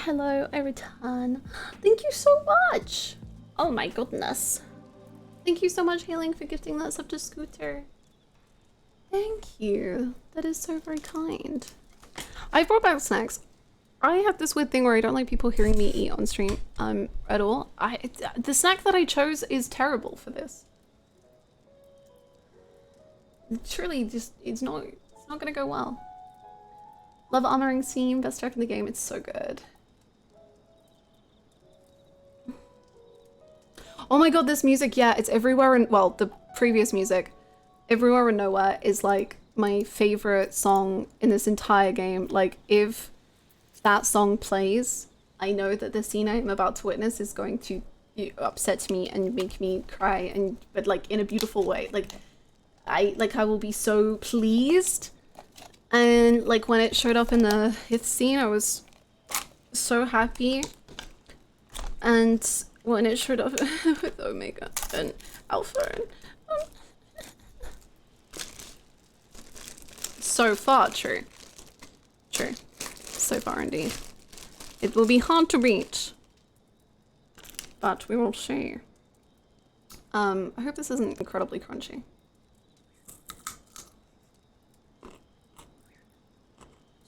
hello, I return. Thank you so much. Oh my goodness. Thank you so much, Healing, for gifting that sub to Scooter. Thank you. That is so very kind. I brought back snacks. I have this weird thing where I don't like people hearing me eat on stream at all. The snack that I chose is terrible for this. Truly, just it's not gonna go well. Love Armoring Scene, best track in the game. It's so good. Oh my god, this music, yeah, it's everywhere and well, the previous music, Everywhere and Nowhere is like my favorite song in this entire game. Like if that song plays, I know that the scene I'm about to witness is going to upset me and make me cry, and but like in a beautiful way. Like I will be so pleased. And like when it showed up in the hith scene, I was so happy. And when it showed up with Omega and Alpha and so far, true. So far indeed. It will be hard to beat, but we will see. I hope this isn't incredibly crunchy.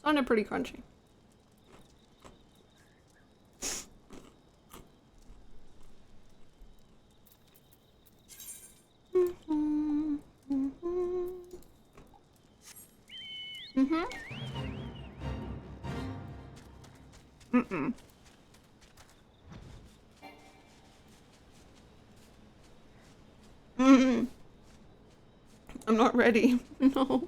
Sounded pretty crunchy. I'm not ready. No.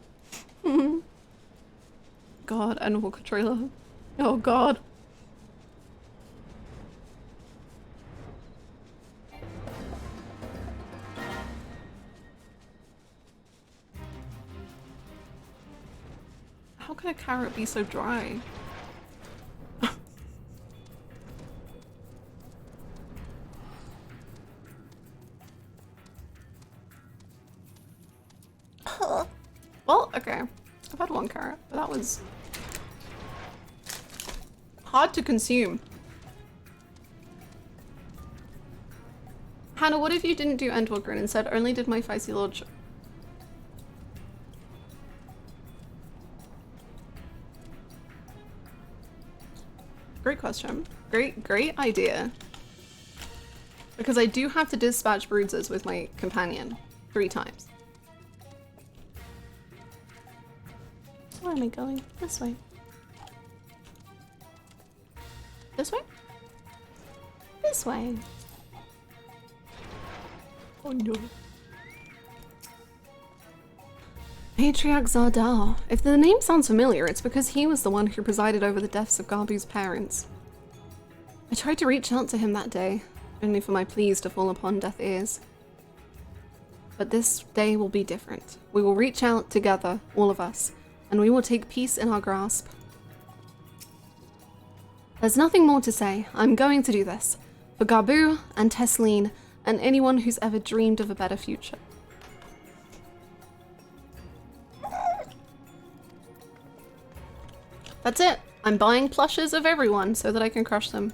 God, Animal Trailer. Oh god. How can a carrot be so dry? Well, okay. I've had one carrot, but that was hard to consume. Hannah, what if you didn't do Endwalker and instead only did my Feisty Lordship? Great question. Great idea. Because I do have to dispatch bruises with my companion 3 times. Where am I going? This way. This way? This way. Oh no. Patriarch Zardar. If the name sounds familiar, it's because he was the one who presided over the deaths of Garbu's parents. I tried to reach out to him that day, only for my pleas to fall upon deaf ears. But this day will be different. We will reach out together, all of us, and we will take peace in our grasp. There's nothing more to say. I'm going to do this. For Garbu and Tesleen and anyone who's ever dreamed of a better future. That's it. I'm buying plushes of everyone so that I can crush them.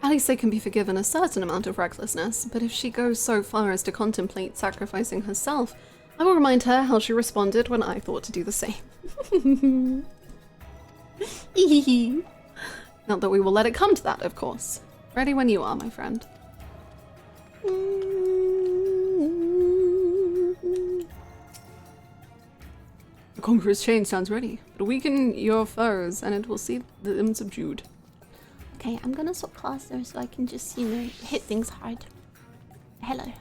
Alisaie can be forgiven a certain amount of recklessness, but if she goes so far as to contemplate sacrificing herself, I will remind her how she responded when I thought to do the same. Not that we will let it come to that, of course. Ready when you are, my friend. The Conqueror's Chain sounds ready, but weaken your foes and it will see them subdued. Okay, I'm gonna swap classes so I can just, you know, hit things hard. Hello.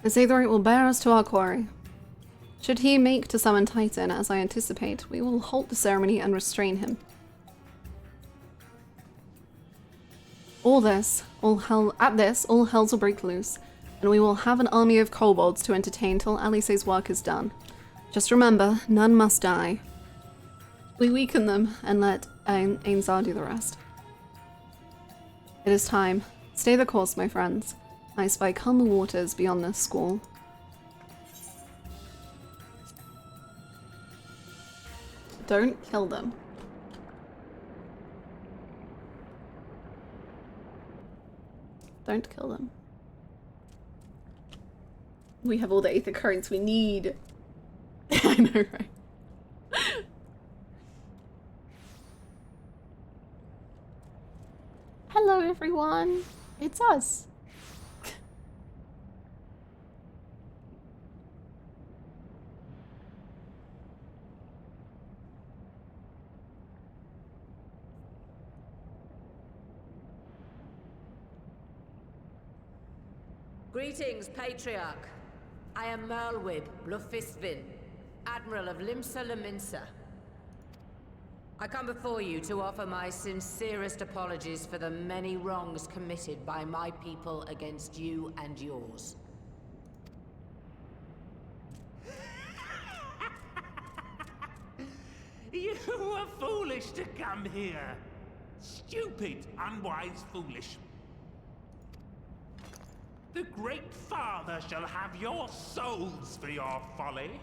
This Aetherite will bear us to our quarry. Should he make to summon Titan, as I anticipate, we will halt the ceremony and restrain him. All hells will break loose, and we will have an army of kobolds to entertain till Alisaie's work is done. Just remember, none must die. We weaken them and let Ainzar do the rest. It is time. Stay the course, my friends. I spy calmer waters beyond this squall. Don't kill them. Don't kill them. We have all the aether currents we need. I know, right? Hello, everyone. It's us. Greetings, Patriarch. I am Merlwib Blufistvin, Admiral of Limsa Laminsa. I come before you to offer my sincerest apologies for the many wrongs committed by my people against you and yours. You were foolish to come here. Stupid, unwise, foolish. The Great Father shall have your souls for your folly.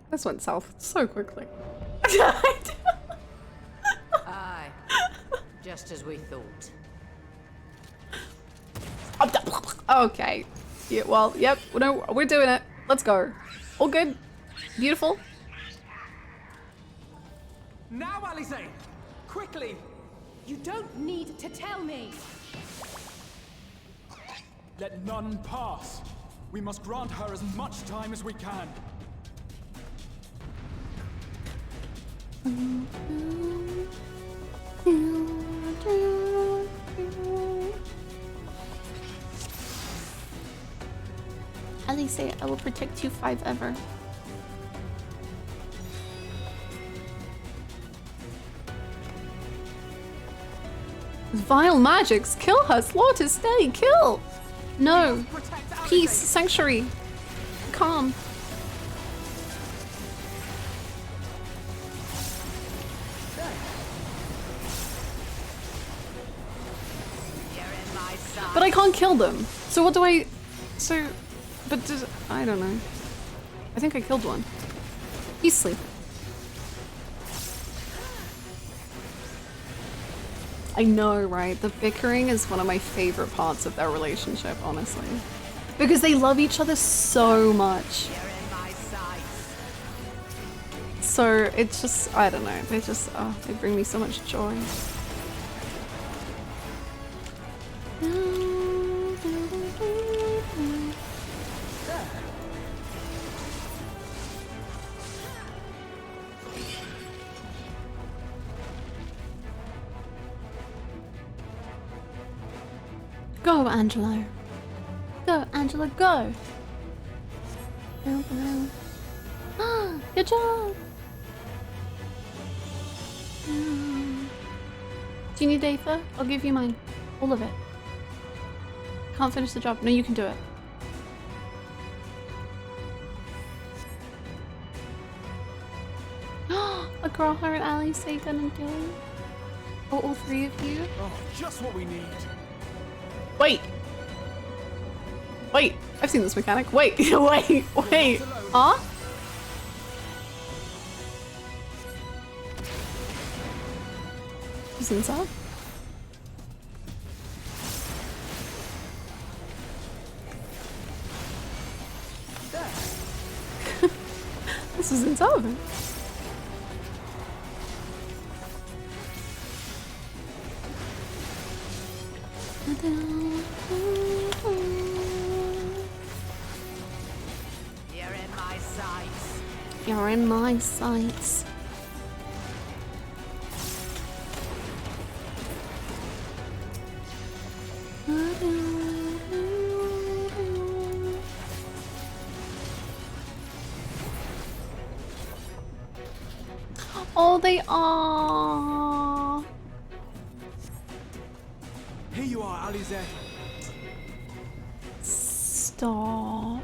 This went south so quickly. Aye, just as we thought. Okay. Yeah, well, yep, no, we're doing it. Let's go. All good. Beautiful. Now, Alisaie! Quickly! You don't need to tell me! Let none pass. We must grant her as much time as we can. Alisaie, I will protect you 5 ever. Vile magics! Kill her! Slaughter! Stay! Kill! No! Peace! Sanctuary! Calm! But I can't kill them! So what do I... So... But does... I don't know. I think I killed one. He's sleeping. I know, right? The bickering is one of my favorite parts of their relationship, honestly. Because they love each other so much. So it's just, I don't know, they just, oh, they bring me so much joy. Go, Angelo. Go, Angelo, go. Good job. Do you need Aether? I'll give you mine. All of it. Can't finish the job. No, you can do it. Agraha and Alisaie gonna do it? Or all 3 of you? Oh, just what we need. Wait! Wait! I've seen this mechanic. Wait! Wait! Wait! Huh? Who's inside? This is inside. You're in my sights. You're in my sights. Oh, they are. Here you are, Alisaie. Stop.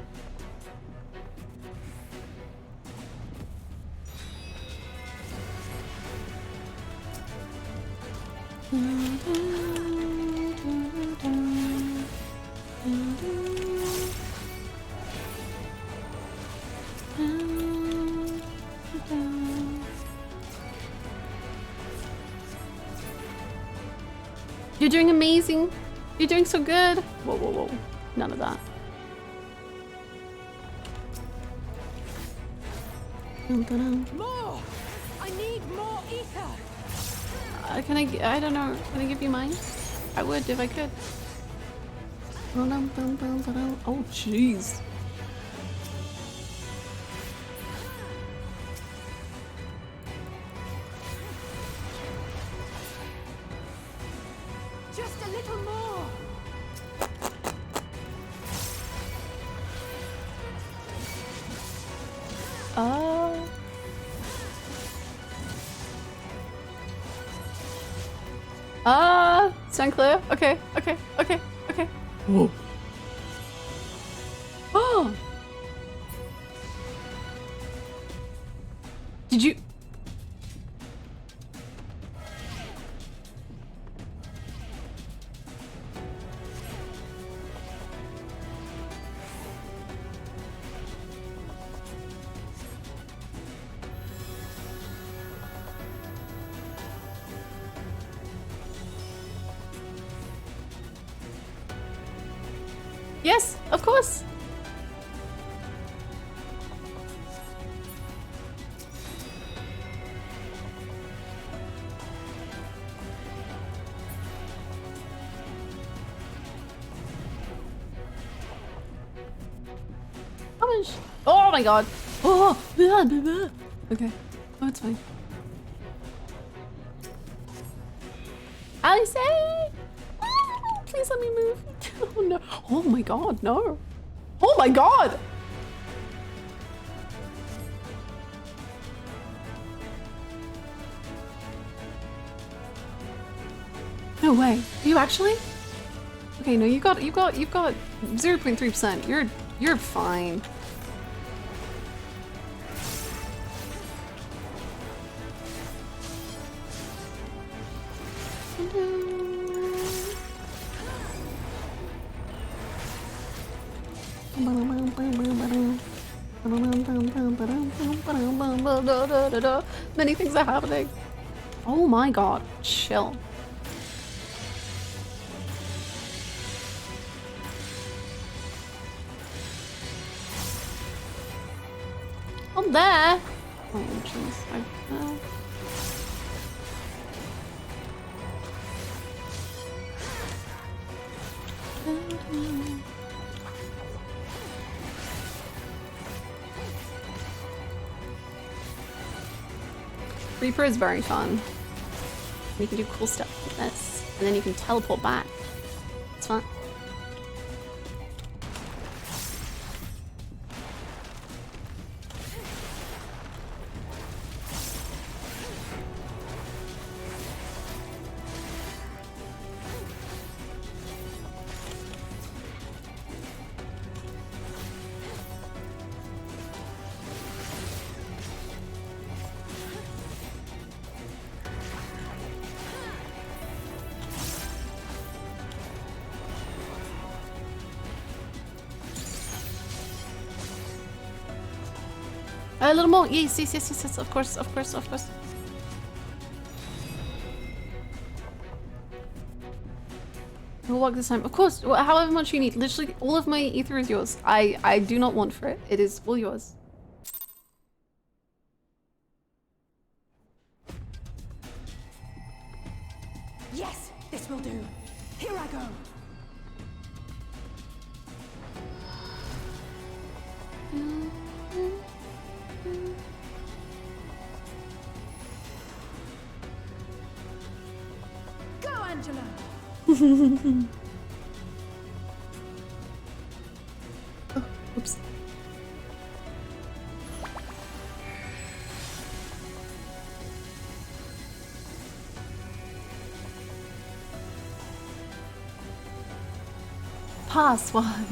You're doing amazing. You're doing so good. Whoa, whoa, whoa. None of that. More! I need more ether! I don't know. Can I give you mine? I would if I could. Oh, jeez. Just a little more! Stand clear. Okay, okay, okay, okay. Whoa. Oh! Did you... Yes, of course. How much? Oh my god. Oh, okay. Oh, it's fine. Alisaie! Please let me move. Oh no. Oh my god, no. Oh my god! No way. You actually? Okay, no, you've got 0.3%. You're fine. Many things are happening. Oh my god, chill. I'm there. Oh jeez. Reaper is very fun. You can do cool stuff like this, and then you can teleport back. It's fun. A little more. Yes, yes, yes, yes, yes. Of course, of course, of course. We'll walk this time. Of course, however much you need. Literally, all of my ether is yours. I do not want for it. It is all yours. Yes, this will do. Here I go. Go, Angela. Oh, oops. Pass one.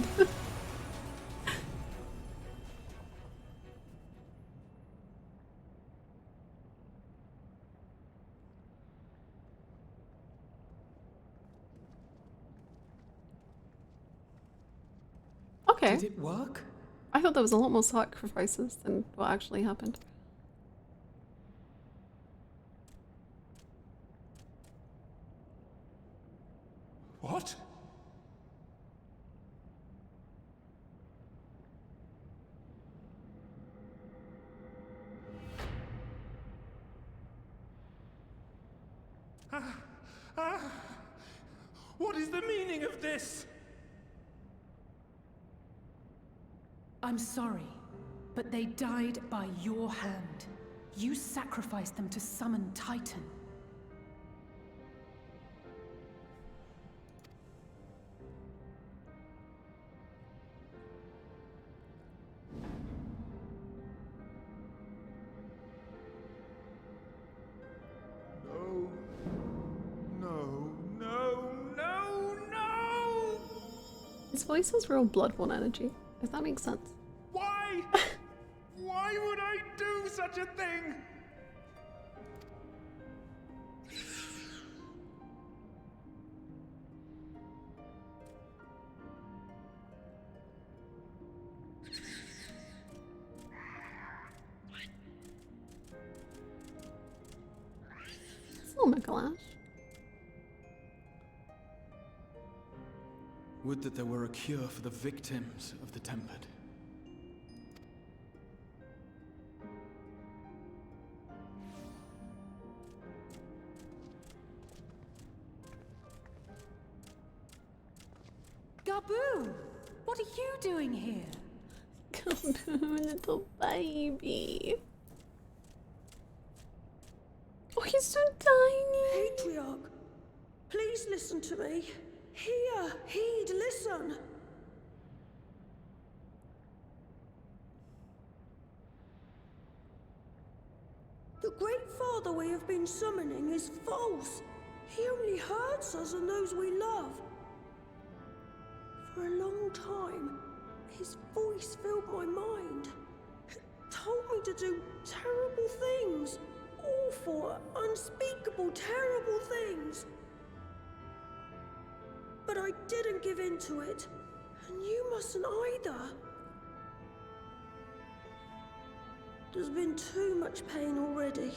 Okay. Did it work? I thought there was a lot more sacrifices than what actually happened. What is the meaning of this? I'm sorry, but they died by your hand. You sacrificed them to summon Titan. His voice has real Bloodborne energy, if that makes sense. Why? Why would I do such a thing? It's not Mikolash. Would that there were a cure for the victims of the Tempered. Gaboo! What are you doing here? Gaboo, little baby. Oh, he's so tiny. Patriarch, please listen to me. Hear, heed, listen. The Great Father we have been summoning is false. He only hurts us and those we love. For a long time, his voice filled my mind. It told me to do terrible things. Awful, unspeakable, terrible things. But I didn't give in to it, and you mustn't either. There's been too much pain already,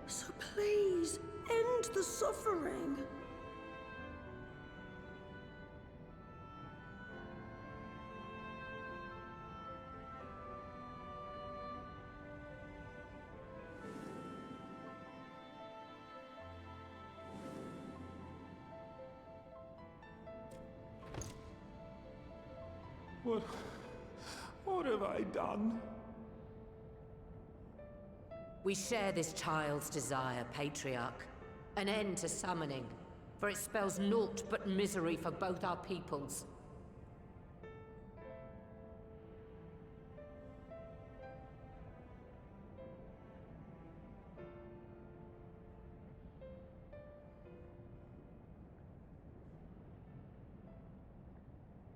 so please, end the suffering. What have I done? We share this child's desire, Patriarch. An end to summoning, for it spells naught but misery for both our peoples.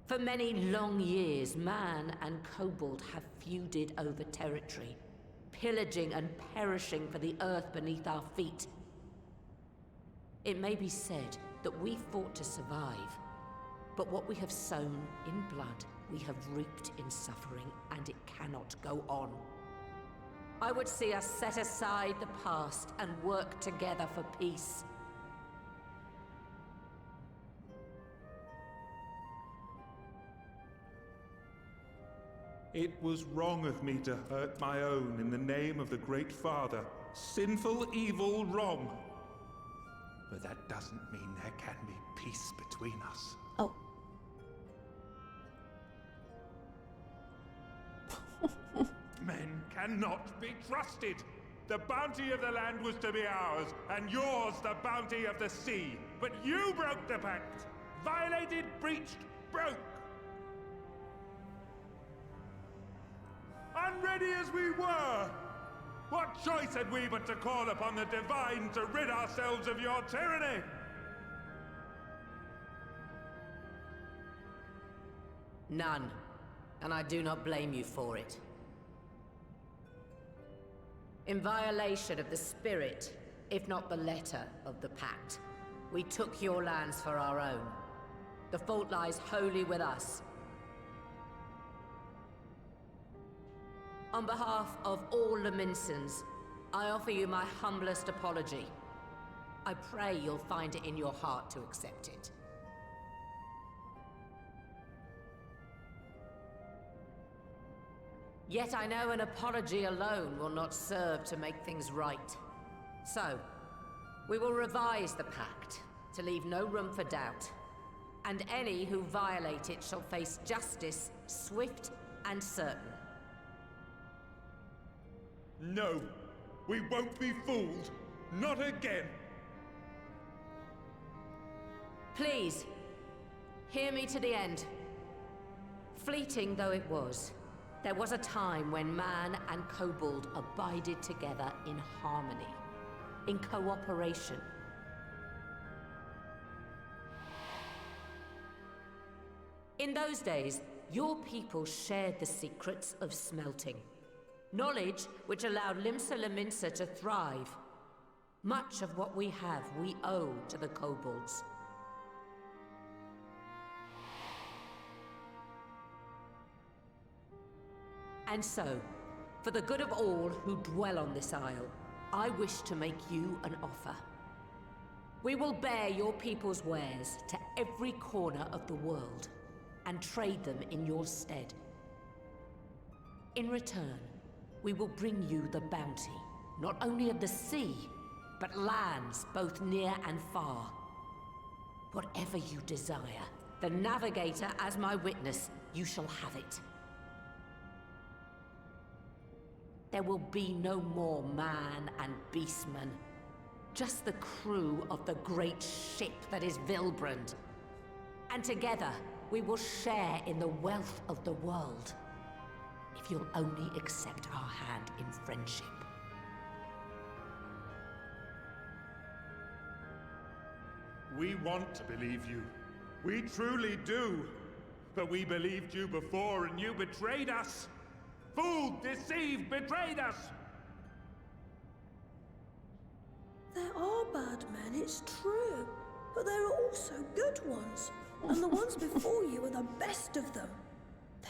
For many long years, man and kobold have feuded over territory, pillaging and perishing for the earth beneath our feet. It may be said that we fought to survive, but what we have sown in blood, we have reaped in suffering, and it cannot go on. I would see us set aside the past and work together for peace. It was wrong of me to hurt my own in the name of the Great Father. Sinful, evil, wrong. But that doesn't mean there can be peace between us. Oh. Men cannot be trusted. The bounty of the land was to be ours, and yours the bounty of the sea. But you broke the pact. Violated, breached, broke. Unready as we were, what choice had we but to call upon the Divine to rid ourselves of your tyranny? None, and I do not blame you for it. In violation of the spirit, if not the letter of the pact, we took your lands for our own. The fault lies wholly with us. On behalf of all Laminsons, I offer you my humblest apology. I pray you'll find it in your heart to accept it. Yet I know an apology alone will not serve to make things right. So, We will revise the pact to leave no room for doubt. And any who violate it shall face justice, swift and certain. No, we won't be fooled. Not again. Please, hear me to the end. Fleeting though it was, there was a time when man and kobold abided together in harmony, in cooperation. In those days, your people shared the secrets of smelting. Knowledge which allowed Limsa Lominsa to thrive. Much of what we have, we owe to the kobolds. And so, for the good of all who dwell on this isle, I wish to make you an offer. We will bear your people's wares to every corner of the world, and trade them in your stead. In return, we will bring you the bounty, not only of the sea, but lands both near and far. Whatever you desire, the Navigator as my witness, you shall have it. There will be no more man and beastman, just the crew of the great ship that is Vilbrand. And together, we will share in the wealth of the world, if you'll only accept our hand in friendship. We want to believe you. We truly do. But we believed you before and you betrayed us. Fooled, deceived, betrayed us. There are bad men, it's true. But there are also good ones. And the ones before you are the best of them.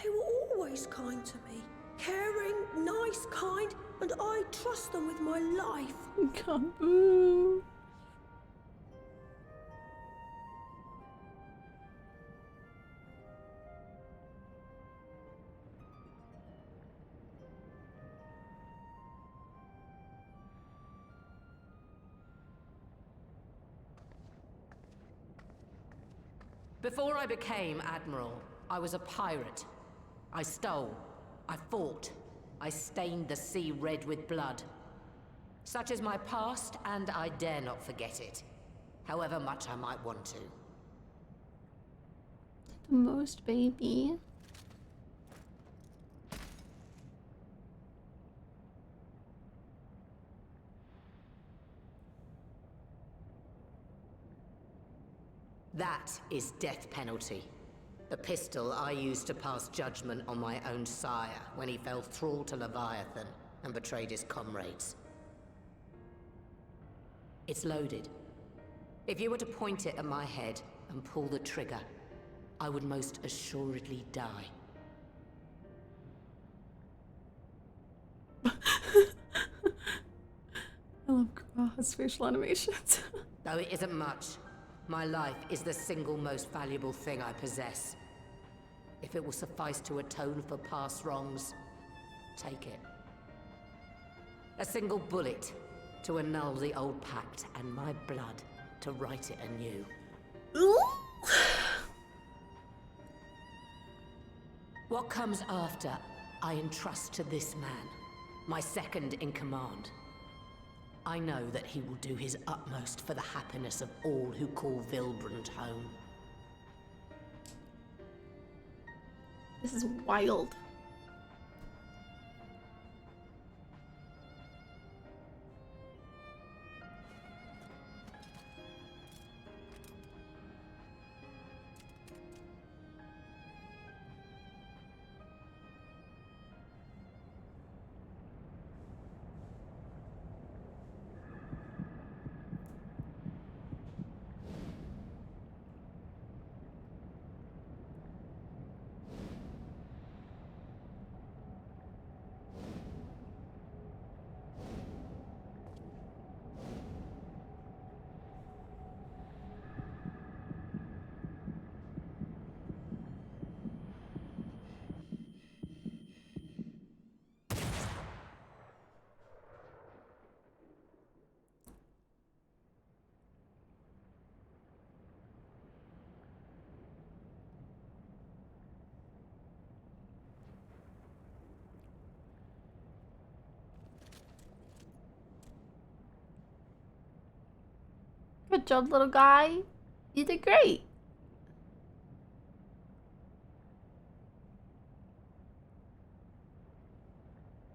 They were always kind to me. Caring, nice, kind, and I trust them with my life. Kaboo. Before I became Admiral, I was a pirate. I stole, I fought, I stained the sea red with blood. Such is my past, and I dare not forget it, however much I might want to. The most, baby. That is death penalty. The pistol I used to pass judgment on my own sire when he fell thrall to Leviathan and betrayed his comrades. It's loaded. If you were to point it at my head and pull the trigger, I would most assuredly die. I love Gra's facial animations. Though it isn't much, my life is the single most valuable thing I possess. If it will suffice to atone for past wrongs, take it. A single bullet to annul the old pact, and my blood to write it anew. What comes after, I entrust to this man, my second in command. I know that he will do his utmost for the happiness of all who call Vilbrand home. This is wild. Good job, little guy. You did great.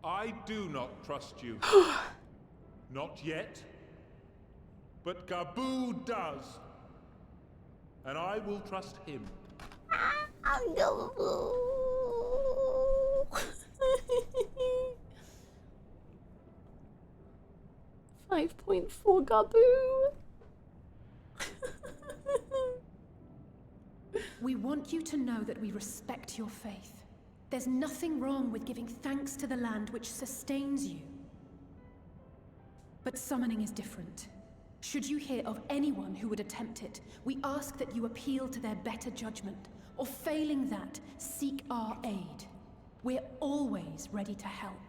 I do not trust you. Not yet. But Gaboo does. And I will trust him. I'm Gaboo. 5.4 Gaboo. We want you to know that we respect your faith. There's nothing wrong with giving thanks to the land which sustains you. But summoning is different. Should you hear of anyone who would attempt it, we ask that you appeal to their better judgment, or failing that, seek our aid. We're always ready to help.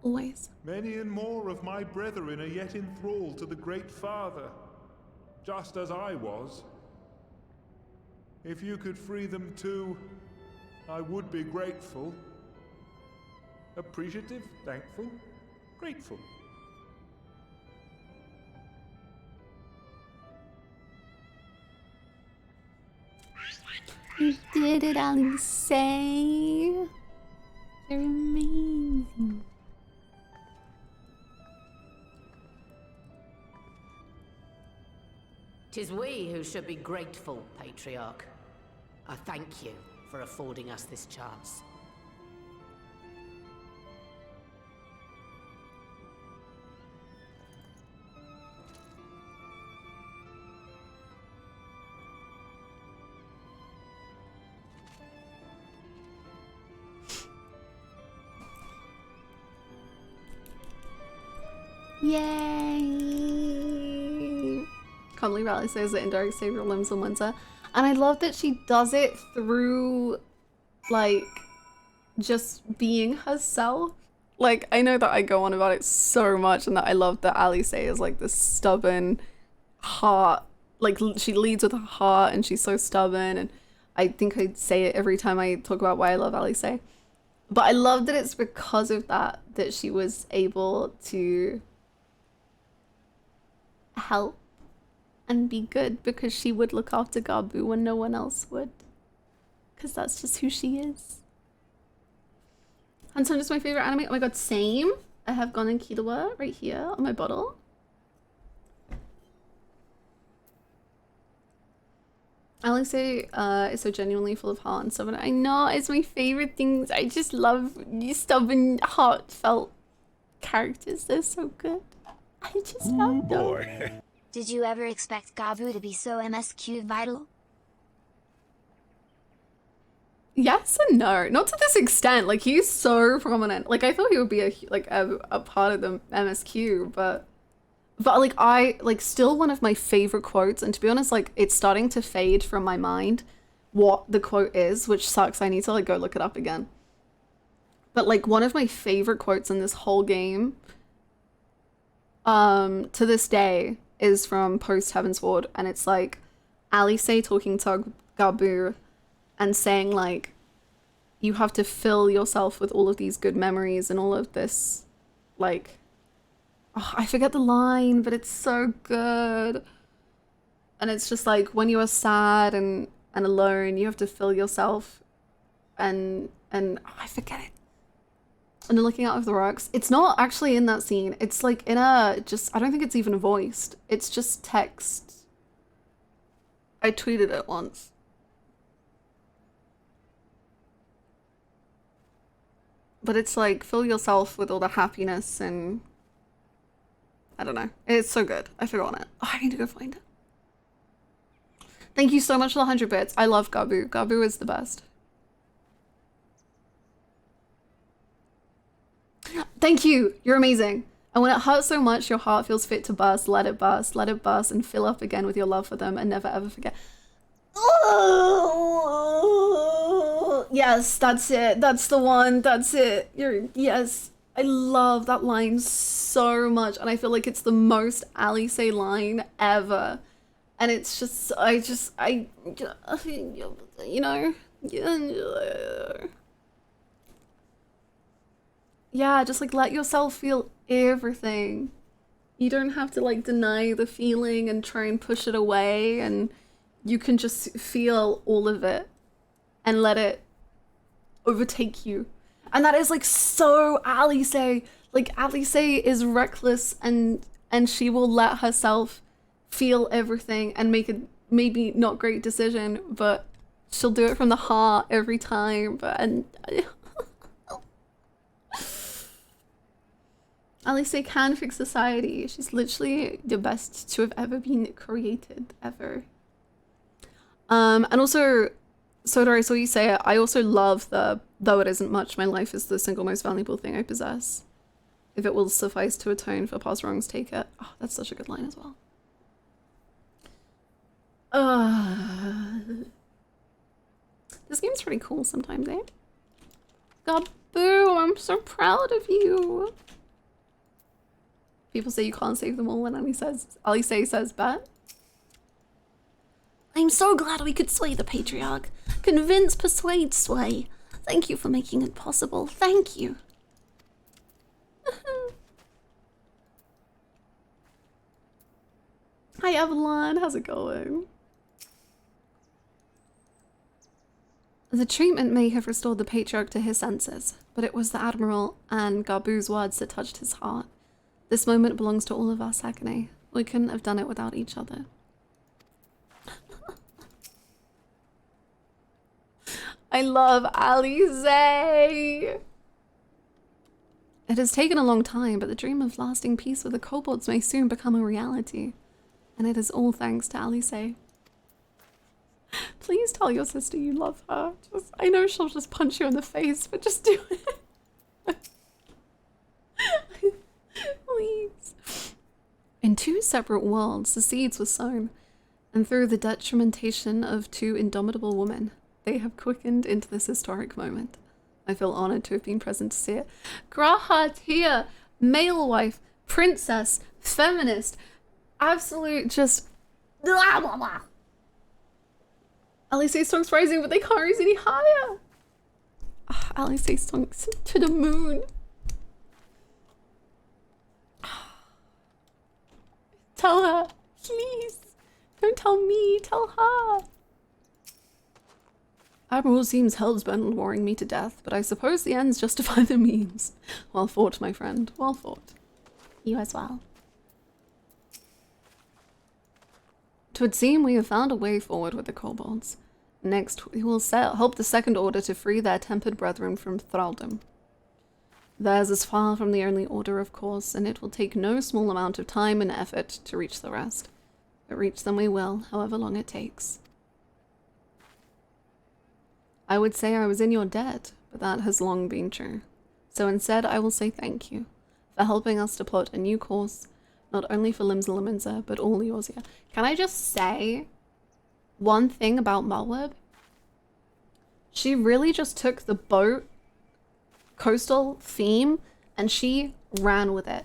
Always. Many and more of my brethren are yet enthralled to the Great Father, just as I was. If you could free them too, I would be grateful. Appreciative, thankful, grateful. You did it, Alisaie. You're amazing. Tis we who should be grateful, Patriarch. I thank you for affording us this chance. Yay! Can't believe Alisaie says that indirect save your limbs in winter. And I love that she does it through, like, just being herself. Like, I know that I go on about it so much and that I love that Alisaie is, like, this stubborn heart. Like, she leads with her heart and she's so stubborn. And I think I say it every time I talk about why I love Alisaie. But I love that it's because of that that she was able to help and be good, because she would look after Gaboo when no one else would, because that's just who she is. Hanson is my favorite anime. Oh my god, same. I have Gon and Killua right here on my bottle. Alisaie is so genuinely full of heart and stubborn. I know, it's my favorite things. I just love these stubborn, heartfelt characters. They're so good. I just love them. Did you ever expect Gaboo to be so MSQ vital? Yes and no. Not to this extent. Like, he's so prominent. Like, I thought he would be a part of the MSQ, but like, still one of my favorite quotes, and to be honest, like, it's starting to fade from my mind what the quote is, which sucks. I need to, like, go look it up again. But, like, one of my favorite quotes in this whole game, to this day, is from Post Heavensward, and it's, like, Alisaie talking to Gaboo and saying, like, you have to fill yourself with all of these good memories and all of this, like, oh, I forget the line, but it's so good. And it's just like, when you are sad and alone, you have to fill yourself and oh, I forget it. And then looking out of the rocks. It's not actually in that scene. It's like in a, just, I don't think it's even voiced. It's just text. I tweeted it once. But it's like, fill yourself with all the happiness and I don't know. It's so good. I forgot it. Oh, I need to go find it. Thank you so much for the 100 bits. I love Gaboo. Gaboo is the best. Thank you. You're amazing. And when it hurts so much, your heart feels fit to burst, let it burst and fill up again with your love for them and never ever forget. Oh, yes, that's it. That's the one. That's it. Yes. I love that line so much, and I feel like it's the most Alisaie line ever. And it's just, you know, yeah, just like let yourself feel everything. You don't have to like deny the feeling and try and push it away, and you can just feel all of it and let it overtake you. And that is like so Alisaie. Like Alisaie is reckless, and she will let herself feel everything and make a maybe not great decision, but she'll do it from the heart every time. And Alisaie can fix society. She's literally the best to have ever been created, ever. And also, Soda, I saw you say it, I also love the, though it isn't much, my life is the single most valuable thing I possess. If it will suffice to atone for past wrongs, take it. Oh, that's such a good line as well. This game's pretty cool sometimes, eh? Gaboo, I'm so proud of you. People say you can't save them all, and Alisaie says, bet. I'm so glad we could sway the Patriarch. Convince, persuade, sway. Thank you for making it possible. Thank you. Hi Evelyn, how's it going? The treatment may have restored the Patriarch to his senses, but it was the Admiral and Gaboo's words that touched his heart. This moment belongs to all of us, Akane. We couldn't have done it without each other. I love Alisaie! It has taken a long time, but the dream of lasting peace with the kobolds may soon become a reality. And it is all thanks to Alisaie. Please tell your sister you love her. I know she'll just punch you in the face, but just do it. Please. In two separate worlds, the seeds were sown, and through the detrimentation of two indomitable women, they have quickened into this historic moment. I feel honored to have been present to see it. Graha Tia, male wife, princess, feminist, absolute just... Blah, blah, blah. Alisaie stonks rising, but they can't rise any higher. Oh, Alisaie stonks to the moon. Tell her, please. Don't tell me, tell her. Admiral seems hell-bent on warring me to death, but I suppose the ends justify the means. Well fought, my friend. Well fought. You as well. 'Twould seem we have found a way forward with the kobolds. Next, we will help the Second Order to free their tempered brethren from thraldom. Theirs is far from the only order, of course, and it will take no small amount of time and effort to reach the rest. But reach them we will, however long it takes. I would say I was in your debt, but that has long been true. So instead, I will say thank you for helping us to plot a new course, not only for Limsa, but all Eorzea. Can I just say one thing about Malweb? She really just took the boat coastal theme and she ran with it.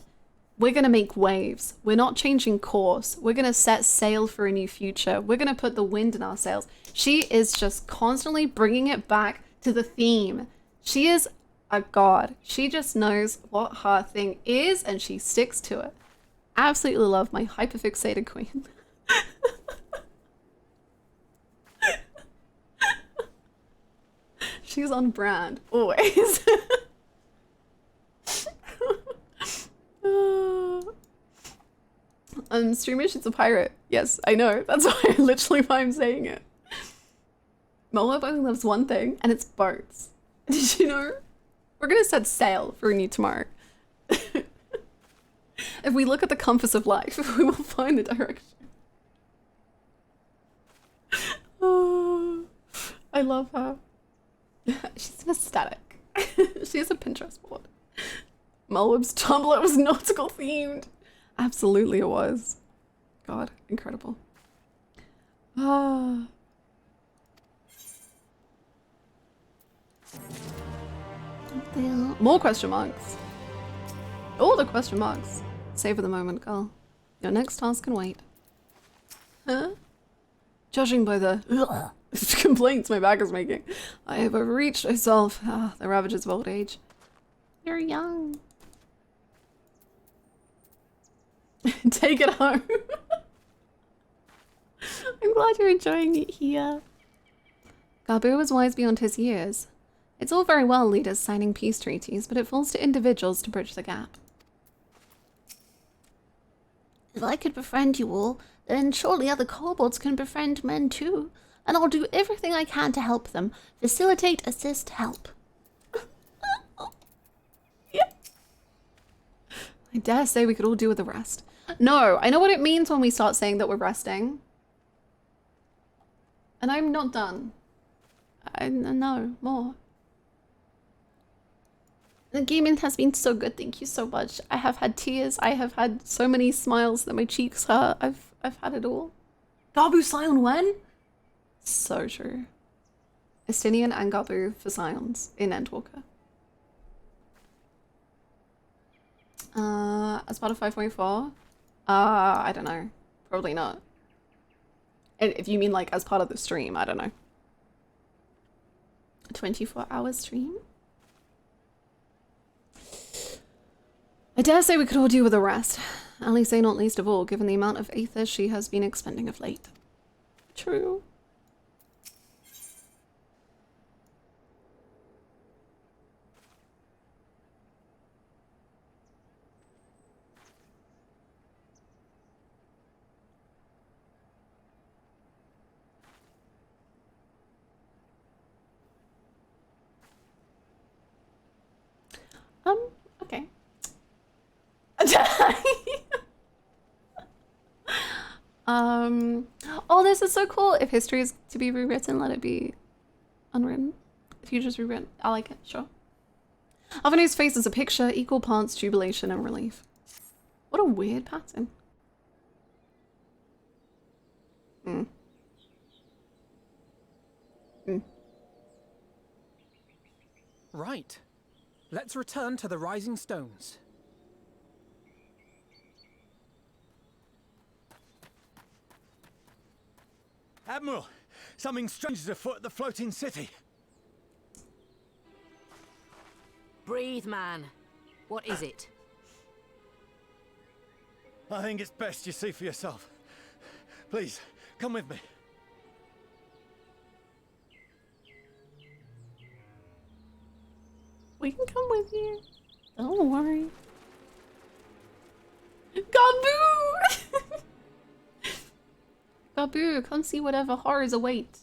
We're gonna make waves. We're not changing course. We're gonna set sail for a new future. We're gonna put the wind in our sails. She is just constantly bringing it back to the theme. She is a god. She just knows what her thing is and she sticks to it. Absolutely love my hyperfixated queen. She's on brand, always. Streamer, she's a pirate. Yes, I know. That's literally why I'm saying it. Moab only loves one thing, and it's boats. Did you know? We're gonna set sail for a new tomorrow. If we look at the compass of life, we will find the direction. Oh, I love her. She's an aesthetic. She has a Pinterest board. Mulweb's Tumblr was nautical themed. Absolutely it was. God, incredible. Ah. More question marks. All the question marks. Savor the moment, girl. Your next task can wait. Huh? Judging by the complaints my back is making, I have overreached myself. Ah, the ravages of old age. You're young. Take it home. I'm glad you're enjoying it here. Gabu was wise beyond his years. It's all very well leaders signing peace treaties, but it falls to individuals to bridge the gap. If I could befriend you all, then surely other kobolds can befriend men too. And I'll do everything I can to help them. Facilitate, assist, help. Yeah. I dare say we could all do with the rest. No, I know what it means when we start saying that we're resting. And I'm not done. I know more. The gaming has been so good, thank you so much. I have had tears, I have had so many smiles that my cheeks hurt. I've had it all. Gabu Scion when? So true. Estinian and Gabu for Scions in Endwalker. As part of 5.4? I don't know. Probably not. If you mean like as part of the stream, I don't know. A 24-hour stream? I dare say we could all do with a rest. Alisaie not least of all, given the amount of aether she has been expending of late. True. Okay. Oh, this is so cool. If history is to be rewritten, let it be unwritten. The future's rewritten. I like it, sure. Avenue's face is a picture, equal parts jubilation and relief. What a weird pattern. Right. Let's return to the Rising Stones. Admiral, something strange is afoot at the floating city. Breathe, man. What is it? I think it's best you see for yourself. Please, come with me. We can come with you. Don't worry. Gabu! Gabu, come see whatever horrors await.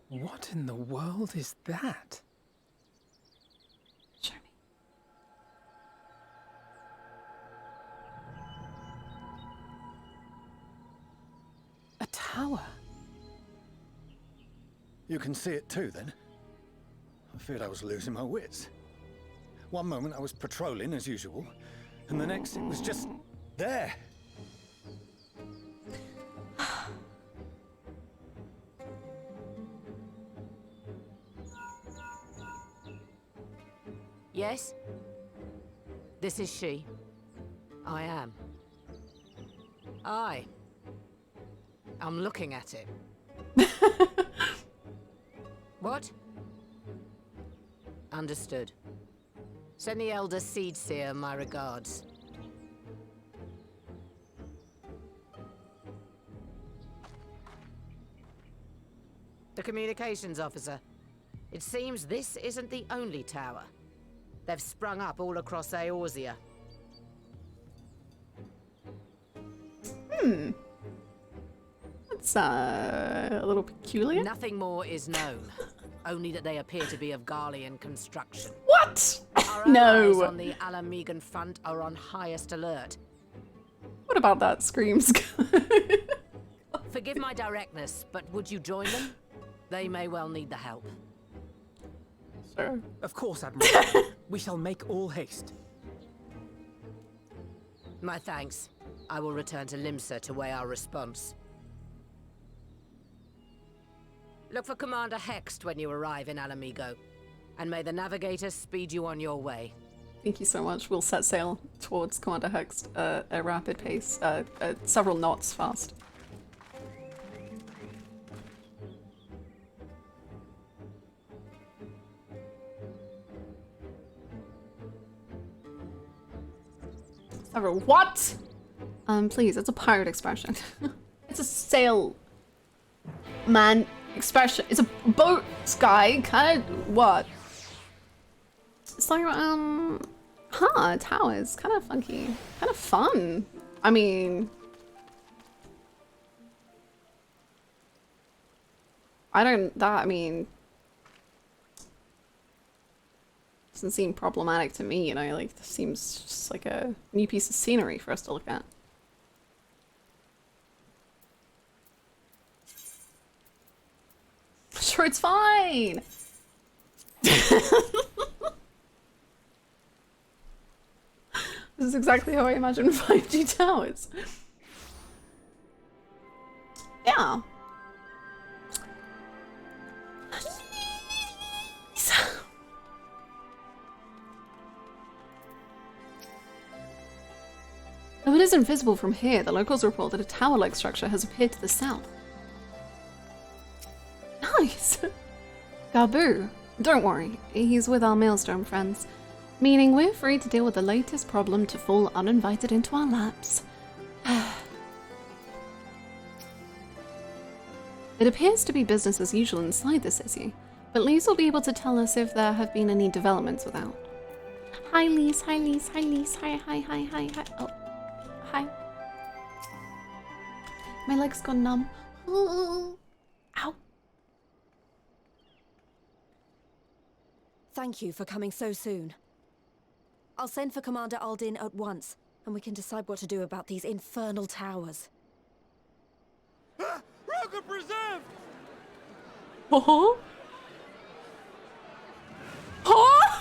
What in the world is that? Show me. A tower. You can see it too, then? I feared I was losing my wits. One moment I was patrolling as usual, and the next it was just there. Yes? This is she. I am. I'm looking at it. What? Understood. Send the Elder Seedseer my regards. The communications officer. It seems this isn't the only tower. They've sprung up all across Eorzea. That's a little peculiar. Nothing more is known. Only that they appear to be of Garlean construction. What? Our No. allies on the Alamegan front are on highest alert. What about that screams? Forgive my directness, but would you join them? They may well need the help. Sure. Of course, Admiral. We shall make all haste. My thanks. I will return to Limsa to weigh our response. Look for Commander Hext when you arrive in Alamigo, and may the Navigator speed you on your way. Thank you so much. We'll set sail towards Commander Hext at a rapid pace, several knots fast. Several what? Please, it's a pirate expression. It's a sail man expression. It's a boat guy kind of what? So towers, kind of funky, kind of fun. I mean, I mean, doesn't seem problematic to me, you know, like this seems just like a new piece of scenery for us to look at. Sure, it's fine. This is exactly how I imagine 5G towers. Yeah. Though it isn't visible from here, the locals report that a tower-like structure has appeared to the south. Nice! Gabu, don't worry, he's with our Maelstrom friends, meaning we're free to deal with the latest problem to fall uninvited into our laps. It appears to be business as usual inside the city, but Lise will be able to tell us if there have been any developments without. Hi Lise, hi Lise, hi Lise, hi. Oh, hi. My leg's gone numb. Ooh. Ow. Thank you for coming so soon. I'll send for Commander Aldin at once, and we can decide what to do about these infernal towers. Rogue preserved! Oh? Huh?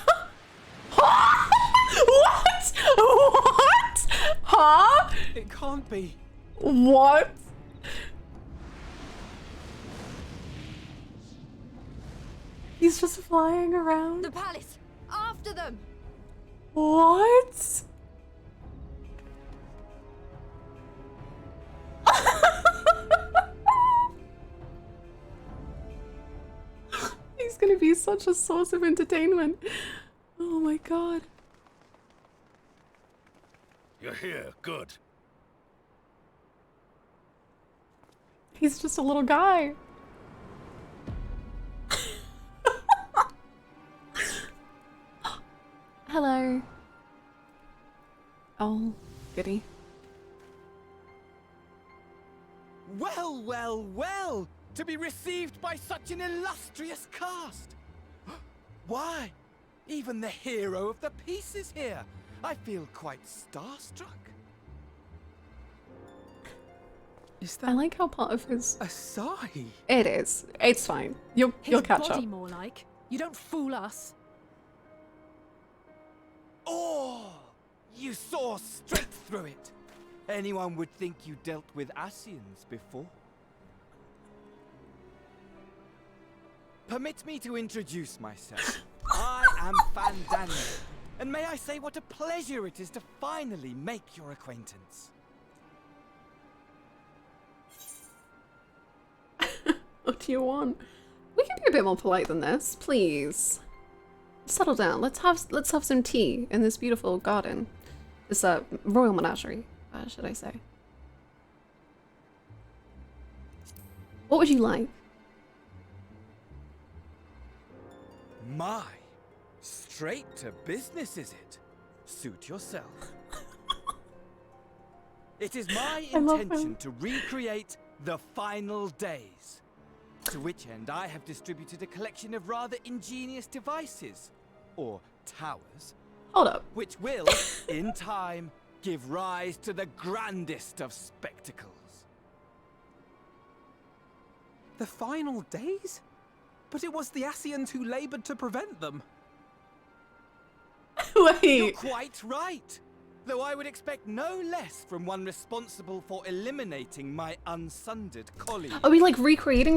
What? What? Huh? It can't be. What? He's just flying around. The palace! After them! What? He's gonna be such a source of entertainment. Oh my god. You're here, good. He's just a little guy. Hello. Oh, goody. Well, well, well! To be received by such an illustrious cast! Why? Even the hero of the piece is here! I feel quite starstruck. Is that I like how part of his Alisaie? It is. It's fine. You'll catch body up. more like. You don't fool us. Oh! You saw straight through it! Anyone would think you dealt with Asians before. Permit me to introduce myself. I am Fandango, and may I say what a pleasure it is to finally make your acquaintance. What do you want? We can be a bit more polite than this, please. Settle down. Let's have some tea in this beautiful garden. This royal menagerie, should I say? What would you like? My, straight to business is it? Suit yourself. It is my intention to recreate the final days. To which end I have distributed a collection of rather ingenious devices, or towers. Hold up. Which will, in time, give rise to the grandest of spectacles. The final days? But it was the Asians who labored to prevent them. Wait. You're quite right. Though I would expect no less from one responsible for eliminating my unsundered colleague. Are we like recreating,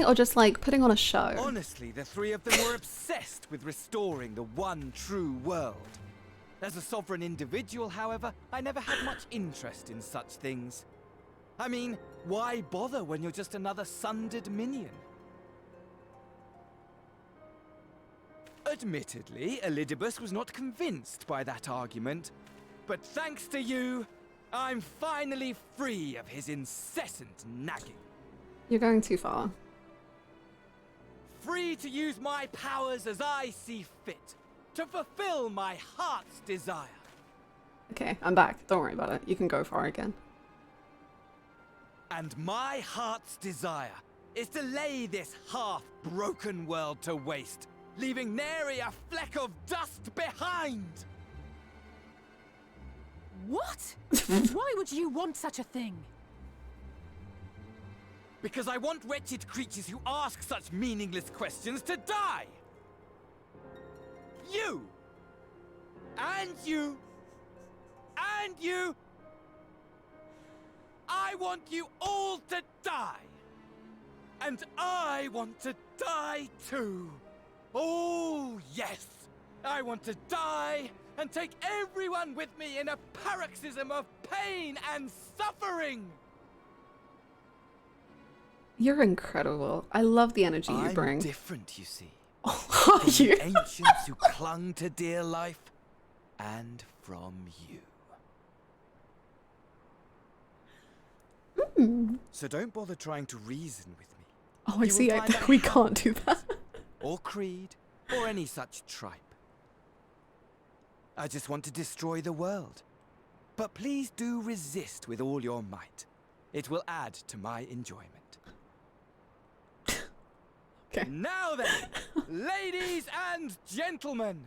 or just like putting on a show? Honestly, the three of them were obsessed with restoring the one true world. As a sovereign individual, however, I never had much interest in such things. I mean, why bother when you're just another sundered minion? Admittedly, Elidibus was not convinced by that argument, But thanks to you, I'm finally free of his incessant nagging. You're going too far. Free to use my powers as I see fit, to fulfill my heart's desire. Okay, I'm back. Don't worry about it. You can go far again. And my heart's desire is to lay this half-broken world to waste, leaving nary a fleck of dust behind! What? Why would you want such a thing? Because I want wretched creatures who ask such meaningless questions to die! You! And you! And you! I want you all to die! And I want to die too! Oh, yes! I want to die and take everyone with me in a paroxysm of pain and suffering! You're incredible. I love the energy you bring. I'm different, you see. Are from you? the ancients who clung to dear life, and from you. So don't bother trying to reason with me. Oh, I see. We can't do that. Or creed, or any such tripe. I just want to destroy the world. But please do resist with all your might. It will add to my enjoyment. Okay. Now then, ladies and gentlemen,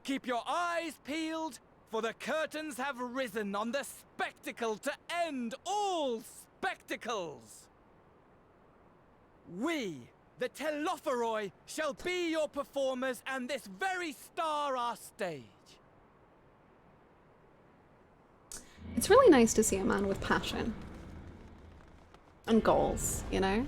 keep your eyes peeled, for the curtains have risen on the spectacle to end all spectacles. We, the Telophoroi, shall be your performers, and this very star our stage. It's really nice to see a man with passion. And goals, you know?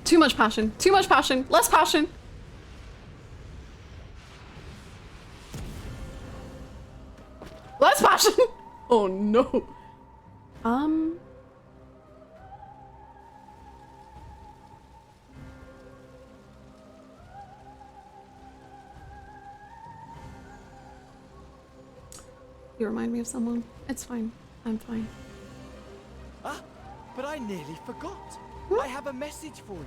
Too much passion. Too much passion. Less passion. Less passion. Oh no. You remind me of someone. It's fine. I'm fine. Ah, but I nearly forgot. I have a message for you.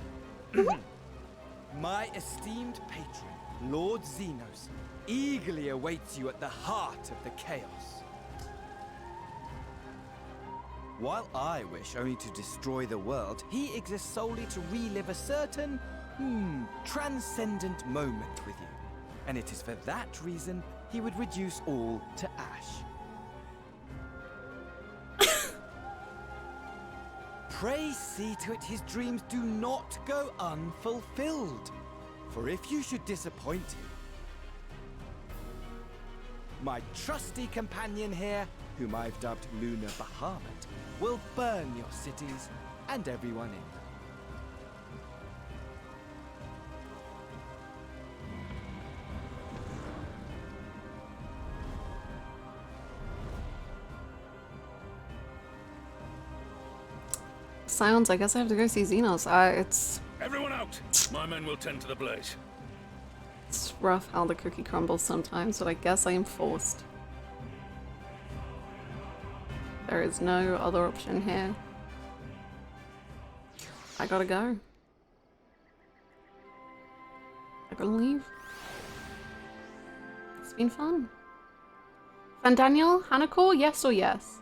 My esteemed patron, Lord Xenos, eagerly awaits you at the heart of the chaos. While I wish only to destroy the world, he exists solely to relive a certain, transcendent moment with you. And it is for that reason he would reduce all to ash. Pray see to it his dreams do not go unfulfilled. For if you should disappoint him, my trusty companion here, whom I've dubbed Lunar Bahamut, will burn your cities and everyone in them. Sounds, I guess I have to go see Xenos. It's Everyone out! My men will tend to the blaze. It's rough how the cookie crumbles sometimes, but I guess I am forced. There is no other option here. I gotta go. I gotta leave. It's been fun. Van Daniel, Hanako, yes or yes?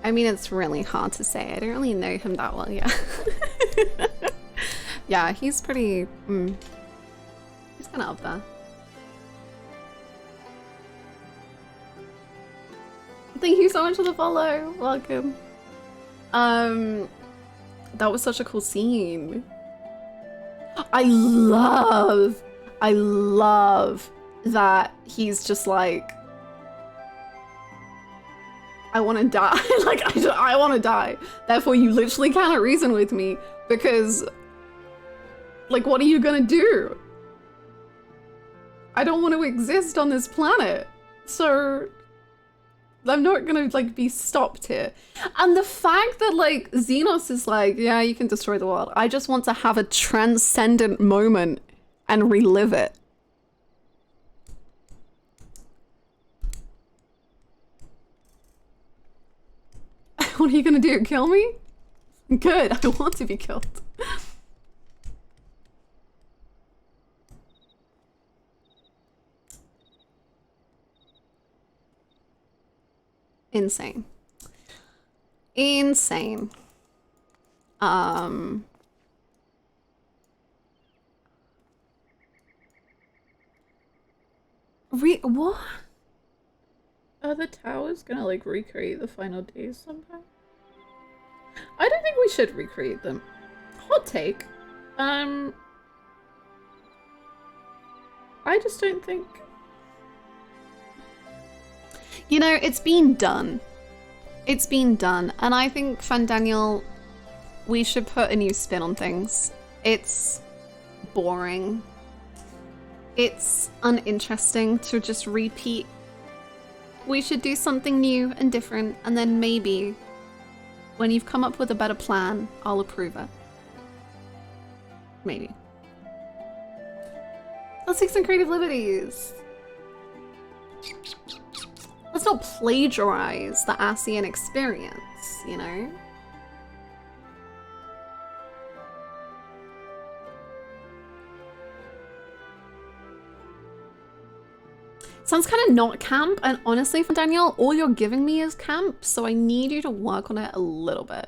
I mean, it's really hard to say. I don't really know him that well yet. Yeah, he's pretty... he's kind of up there. Thank you so much for the follow. Welcome. That was such a cool scene. I love that he's just like, I want to die. Like, I want to die. Therefore, you literally cannot reason with me because, like, what are you gonna do? I don't want to exist on this planet. So I'm not gonna like be stopped here. And the fact that like Xenos is like, yeah, you can destroy the world. I just want to have a transcendent moment and relive it. What are you gonna do? Kill me? Good, I want to be killed. Insane. Insane. What? Are the towers gonna like recreate the final days sometime? I don't think we should recreate them. Hot take. I just don't think. You know, it's been done. It's been done. And I think, Fandaniel, we should put a new spin on things. It's boring. It's uninteresting to just repeat. We should do something new and different, and then maybe, when you've come up with a better plan, I'll approve it. Maybe. Let's take some creative liberties. Let's not plagiarize the ASEAN experience, you know? Sounds kind of not camp, and honestly, for Daniel, all you're giving me is camp, so I need you to work on it a little bit.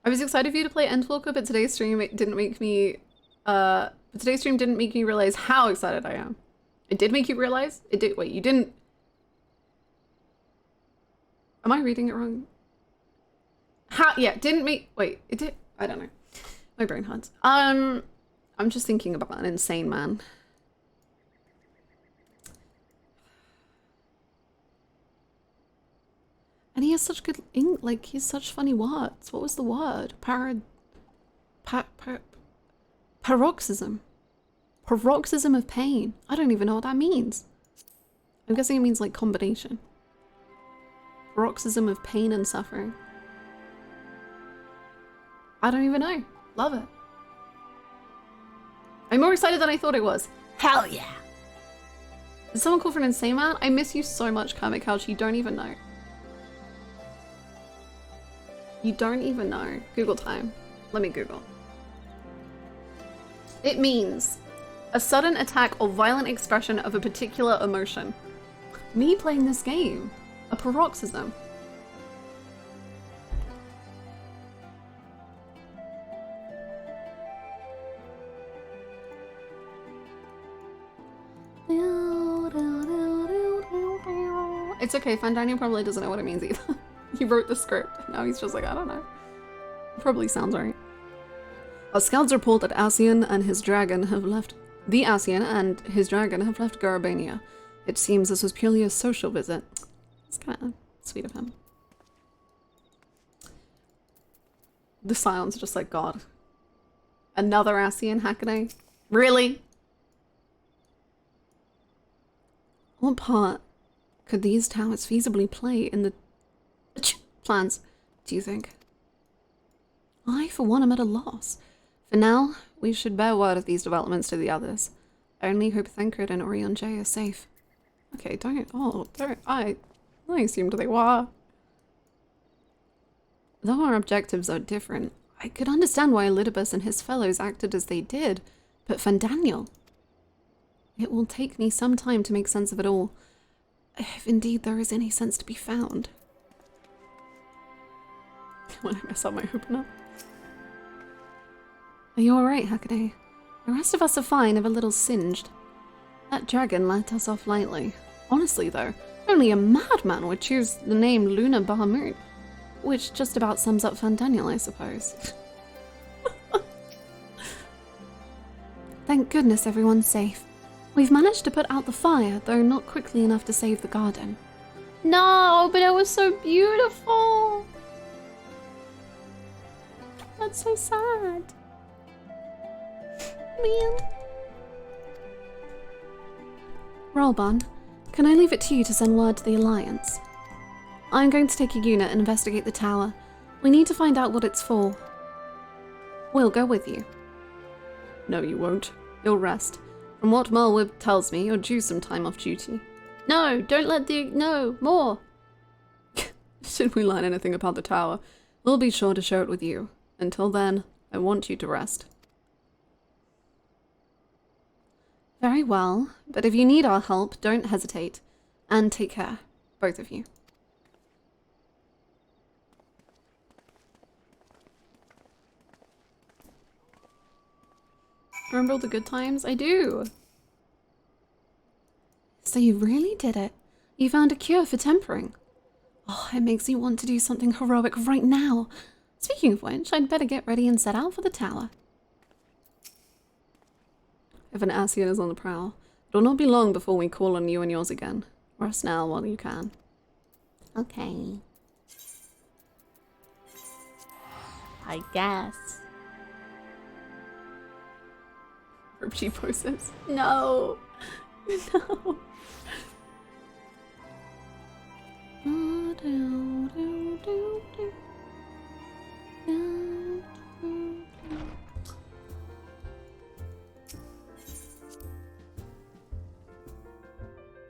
I was excited for you to play Endwalker, but today's stream didn't make me realize how excited I am. It did make you realize? It did. Wait, you didn't. Am I reading it wrong? Yeah, didn't make. Wait, it did. I don't know. My brain hurts. I'm just thinking about an insane man. And he has such good like he's such funny words. What was the word? Paroxysm. Paroxysm of pain. I don't even know what that means. I'm guessing it means like combination. Paroxysm of pain and suffering. I don't even know. Love it. I'm more excited than I thought I was. Hell yeah. Did someone call for an insane man? I miss you so much, Kermit Couch. You don't even know. You don't even know. Google time. Let me Google. It means a sudden attack or violent expression of a particular emotion. Me playing this game. A paroxysm. It's okay, Fandaniel probably doesn't know what it means either. He wrote the script. Now he's just like, I don't know. Probably sounds right. Our scouts report that ASEAN and his dragon have left. The ASEAN and his dragon have left Garabania. It seems this was purely a social visit. It's kind of sweet of him. The silence, just like, God. Another ASEAN Hackaday? Really? What part could these towers feasibly play in the plans, do you think? I, for one, am at a loss. For now, we should bear word of these developments to the others. I only hope Thancred and Orion J are safe. Okay, don't. I assumed they were. Though our objectives are different, I could understand why Elidibus and his fellows acted as they did, but Fandaniel. It will take me some time to make sense of it all, if indeed there is any sense to be found. When I mess up my opener. Are you alright, Hackaday? The rest of us are fine, if a little singed. That dragon let us off lightly. Honestly though, only a madman would choose the name Luna Bahamut, which just about sums up Fandaniel, I suppose. Thank goodness everyone's safe. We've managed to put out the fire, though not quickly enough to save the garden. No, but it was so beautiful! That's so sad. man. Rolban, can I leave it to you to send word to the Alliance? I'm going to take a unit and investigate the tower. We need to find out what it's for. We'll go with you. No, you won't. You'll rest. From what Mulwib tells me, you're due some time off duty. No, don't let the... No, more! Should we learn anything about the tower, we'll be sure to share it with you. Until then, I want you to rest. Very well, but if you need our help, don't hesitate. And take care, both of you. Remember all the good times? I do! So you really did it. You found a cure for tempering. Oh, it makes me want to do something heroic right now. Speaking of which, I'd better get ready and set out for the tower. If an Ascian is on the prowl, it'll not be long before we call on you and yours again. Rest now while you can. Okay. I guess. She poses. No! No!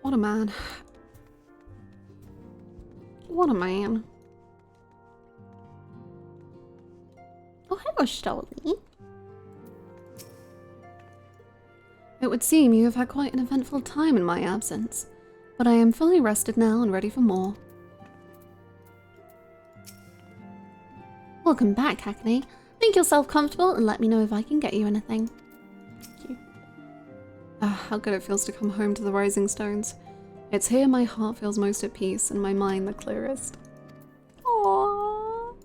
What a man. What a man. Oh, hello, Stolly. It would seem you have had quite an eventful time in my absence, but I am fully rested now and ready for more. Welcome back, Hackney. Make yourself comfortable and let me know if I can get you anything. Thank you. Ah, how good it feels to come home to the Rising Stones. It's here my heart feels most at peace and my mind the clearest. Aww.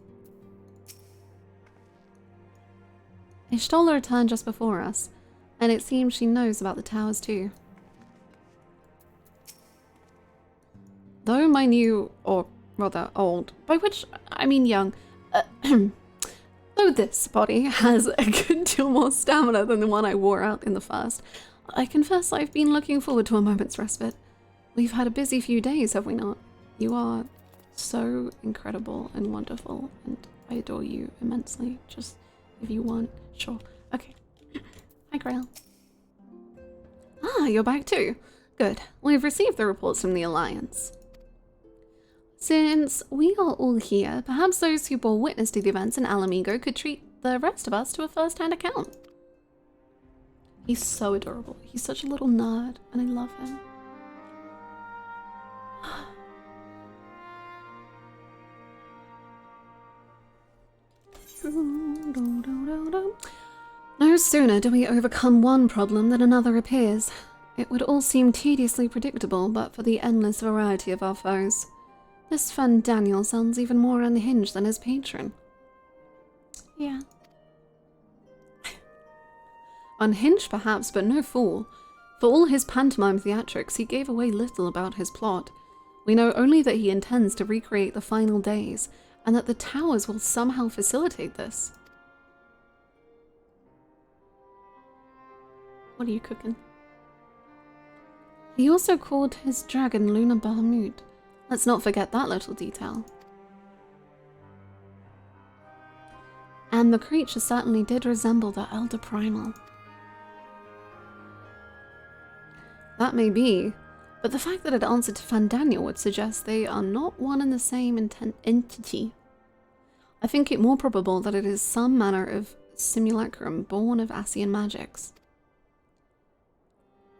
Ishtola returned just before us, and it seems she knows about the towers too. Though my new, or rather old, by which I mean young, though this body has a good deal more stamina than the one I wore out in the first, I confess I've been looking forward to a moment's respite. We've had a busy few days, have we not? You are so incredible and wonderful, and I adore you immensely. Just, if you want, sure. Okay. Hi, Grail. Ah, you're back too. Good. We've received the reports from the Alliance. Since we are all here, perhaps those who bore witness to the events in Alamigo could treat the rest of us to a first-hand account. He's so adorable. He's such a little nerd, and I love him. No sooner do we overcome one problem than another appears. It would all seem tediously predictable but for the endless variety of our foes. This friend Daniel sounds even more unhinged than his patron. Yeah. Unhinged perhaps, but no fool. For all his pantomime theatrics, he gave away little about his plot. We know only that he intends to recreate the final days, and that the towers will somehow facilitate this. What are you cooking? He also called his dragon Luna Bahamut. Let's not forget that little detail. And the creature certainly did resemble the Elder Primal. That may be, but the fact that it answered to Fandaniel would suggest they are not one and the same entity. I think it more probable that it is some manner of simulacrum born of Ascian magics.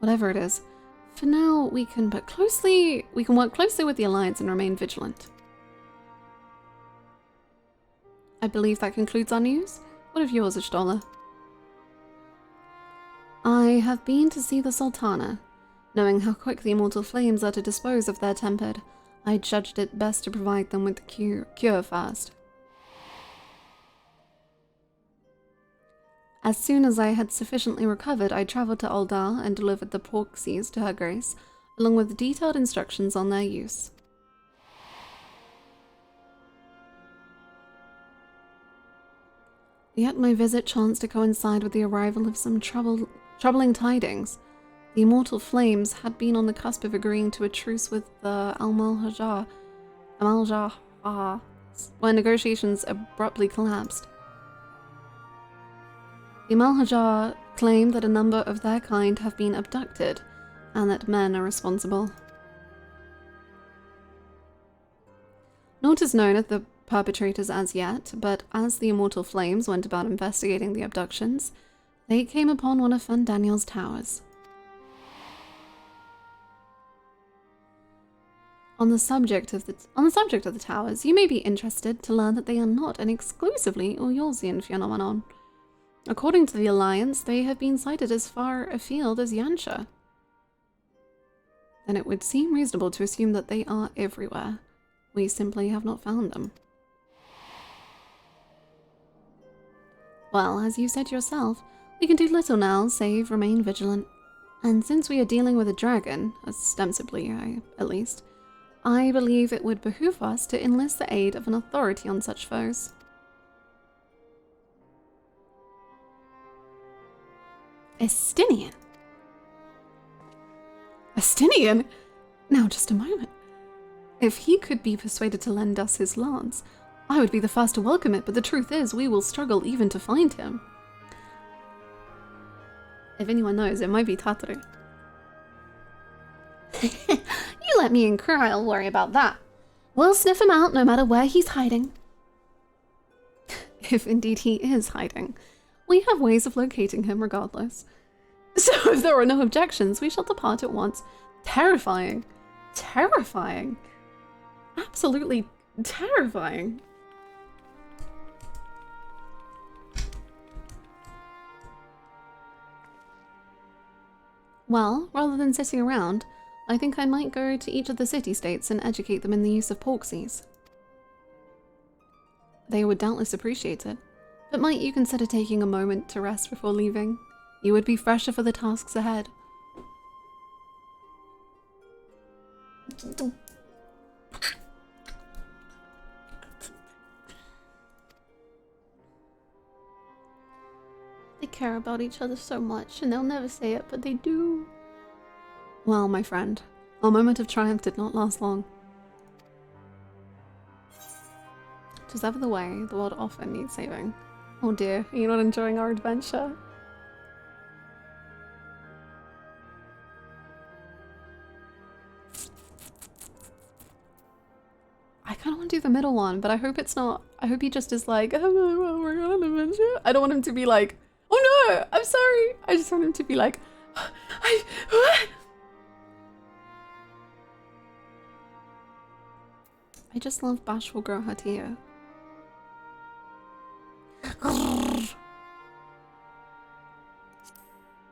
Whatever it is, for now we can work closely with the Alliance and remain vigilant. I believe that concludes our news. What of yours, Ishtola? I have been to see the Sultana. Knowing how quick the immortal flames are to dispose of their tempered, I judged it best to provide them with the cure first. As soon as I had sufficiently recovered, I travelled to Aldar and delivered the porksies to her grace, along with detailed instructions on their use. Yet my visit chanced to coincide with the arrival of some troubling tidings. The immortal flames had been on the cusp of agreeing to a truce with the Amalhajar, when negotiations abruptly collapsed. The Amalhajar claim that a number of their kind have been abducted, and that men are responsible. Naught is known of the perpetrators as yet, but as the Immortal Flames went about investigating the abductions, they came upon one of Fandaniel's towers. On the subject of the towers, you may be interested to learn that they are not an exclusively Uyorzian phenomenon. According to the Alliance, they have been sighted as far afield as Yansha. Then it would seem reasonable to assume that they are everywhere. We simply have not found them. Well, as you said yourself, we can do little now save remain vigilant. And since we are dealing with a dragon, ostensibly at least, I believe it would behoove us to enlist the aid of an authority on such foes. Estinian? Estinian? Now just a moment. If he could be persuaded to lend us his lance, I would be the first to welcome it, but the truth is we will struggle even to find him. If anyone knows, it might be Tatru. You let me in, I'll worry about that. We'll sniff him out no matter where he's hiding. If indeed he is hiding, we have ways of locating him regardless. So if there are no objections, we shall depart at once. Terrifying. Terrifying. Absolutely terrifying. Well, rather than sitting around, I think I might go to each of the city-states and educate them in the use of porksies. They would doubtless appreciate it, but might you consider taking a moment to rest before leaving? You would be fresher for the tasks ahead. They care about each other so much, and they'll never say it, but they do. Well, my friend, our moment of triumph did not last long. Just ever the way, the world often needs saving. Oh dear, are you not enjoying our adventure? I kind of want to do the middle one, but I hope it's not. I hope he just is like, oh, we're on an adventure. I don't want him to be like, oh no, I'm sorry. I just want him to be like, I just love bashful girl Hatia.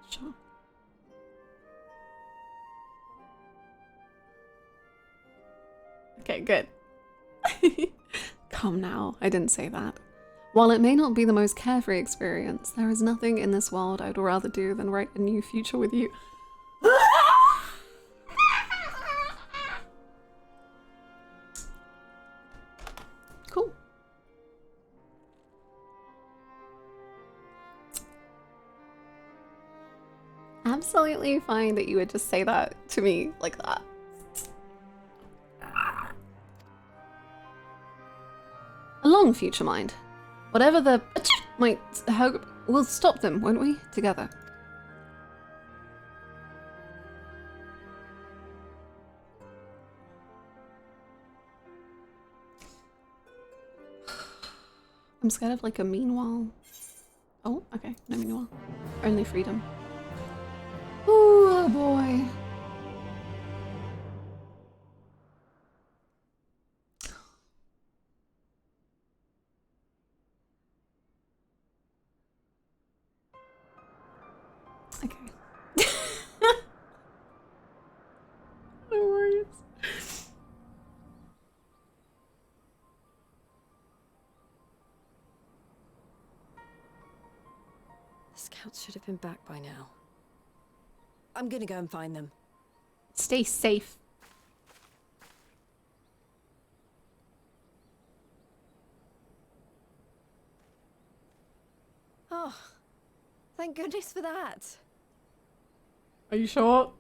Sure. Okay, good. Come now, I didn't say that. While it may not be the most carefree experience, there is nothing in this world I'd rather do than write a new future with you. Cool. Absolutely fine that you would just say that to me like that. A long future, mind. Whatever the might help, we'll stop them, won't we? Together. I'm scared of like a meanwhile. Oh, okay, no meanwhile. Only freedom. Oh boy. Okay. No worries. The scouts should have been back by now. I'm gonna go and find them. Stay safe. Oh, thank goodness for that. Are you sure?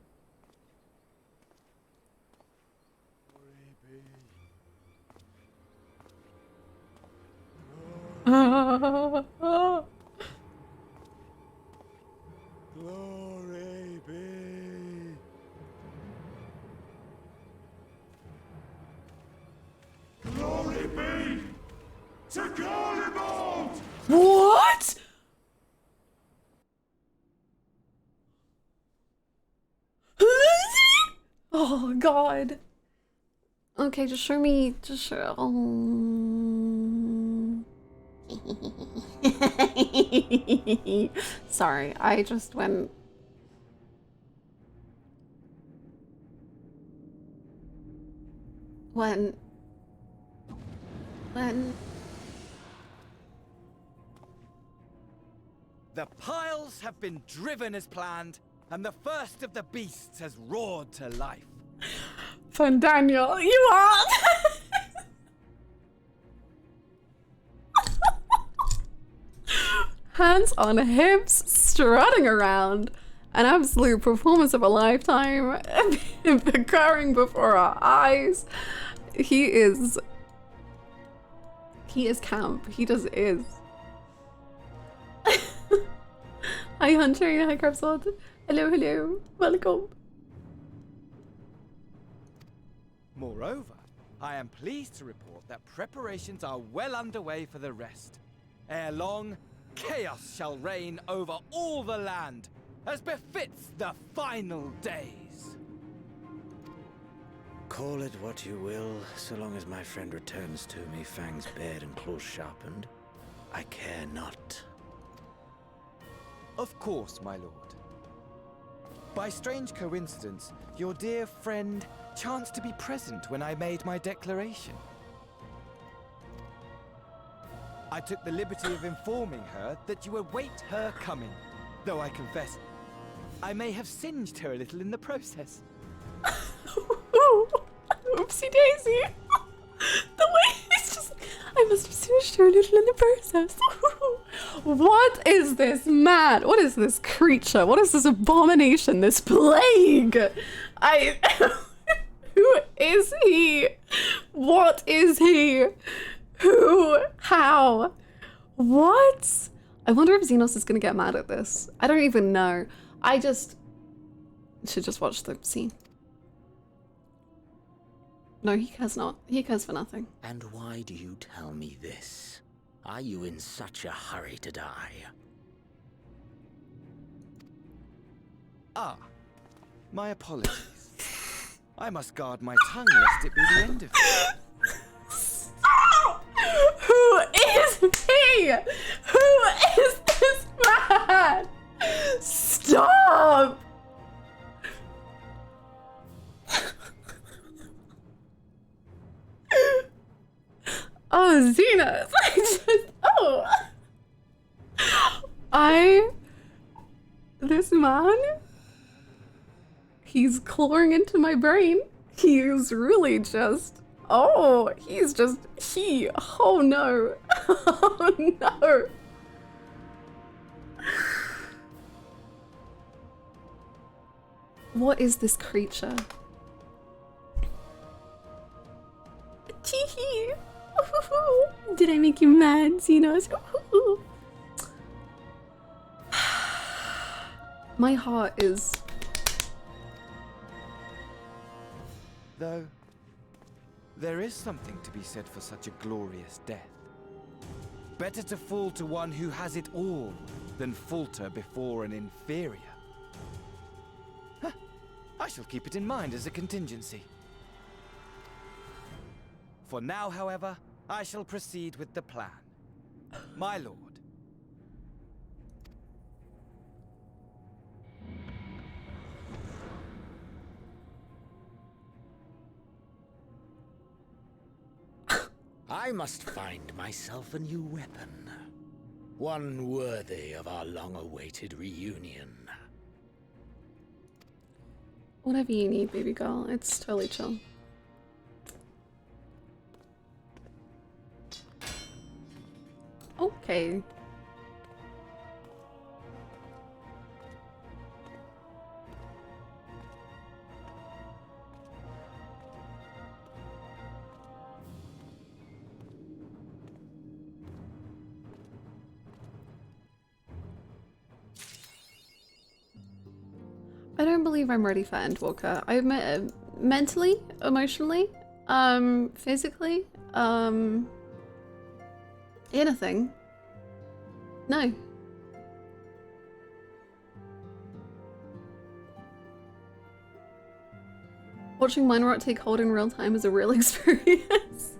Glory be. Glory be to Garlemald! What? Oh god. Okay, just show me. Just show. Sorry, I just went. When. The piles have been driven as planned, and the first of the beasts has roared to life. Fun Daniel, you are. Hands on hips, strutting around. An absolute performance of a lifetime occurring before our eyes. He is camp. He just is. Hi Hunter, hi Crabsword. Hello, hello. Welcome. Moreover, I am pleased to report that preparations are well underway for the rest. Ere long, chaos shall reign over all the land, as befits the final days. Call it what you will, so long as my friend returns to me, fangs bared and claws sharpened. I care not. Of course, my lord. By strange coincidence, your dear friend chanced to be present when I made my declaration. I took the liberty of informing her that you await her coming, though I confess, I may have singed her a little in the process. Oopsie daisy. The way it's just, I must have singed her a little in the process. What is this man? What is this creature? What is this abomination? This plague? Who is he? What is he? Who? How? What? I wonder if Xenos is gonna get mad at this. I don't even know. I should just watch the scene. No, he cares not. He cares for nothing. And why do you tell me this? Are you in such a hurry to die? Ah, my apologies. I must guard my tongue lest it be the end of it. Stop! Who is he? Who is this man? Stop! Oh, Xenos! This man, he's clawing into my brain. He's really just, oh no. Oh no. What is this creature? Tee-hee. Did I make you mad, Xenos? My heart is... Though, there is something to be said for such a glorious death. Better to fall to one who has it all than falter before an inferior. Huh. I shall keep it in mind as a contingency. For now, however, I shall proceed with the plan. My lord. I must find myself a new weapon. One worthy of our long-awaited reunion. Whatever you need, baby girl. It's totally chill. Okay. believe I'm ready for Endwalker. I'm mentally, emotionally, physically, anything. No. Watching mine rot take hold in real time is a real experience.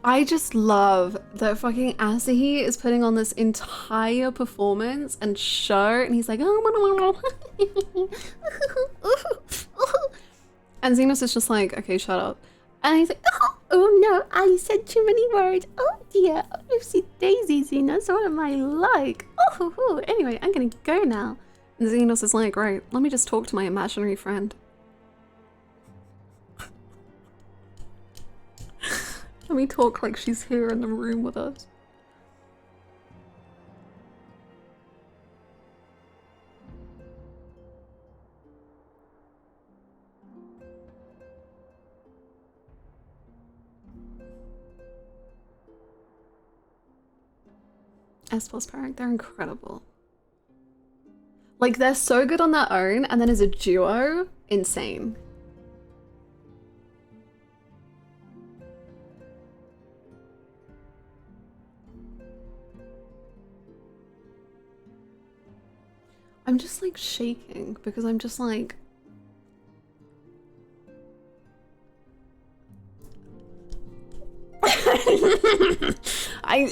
I just love that fucking Alisaie is putting on this entire performance and show, and he's like, oh, and Xenos is just like, okay, shut up. And he's like, oh no, I said too many words. Oh dear, oopsie daisy, Xenos, what am I like? Oh, anyway, I'm gonna go now. And Xenos is like, right, let me just talk to my imaginary friend. Let me talk like she's here in the room with us. S plus Parent, they're incredible. Like, they're so good on their own, and then as a duo, insane. I'm just like shaking because I'm just like, I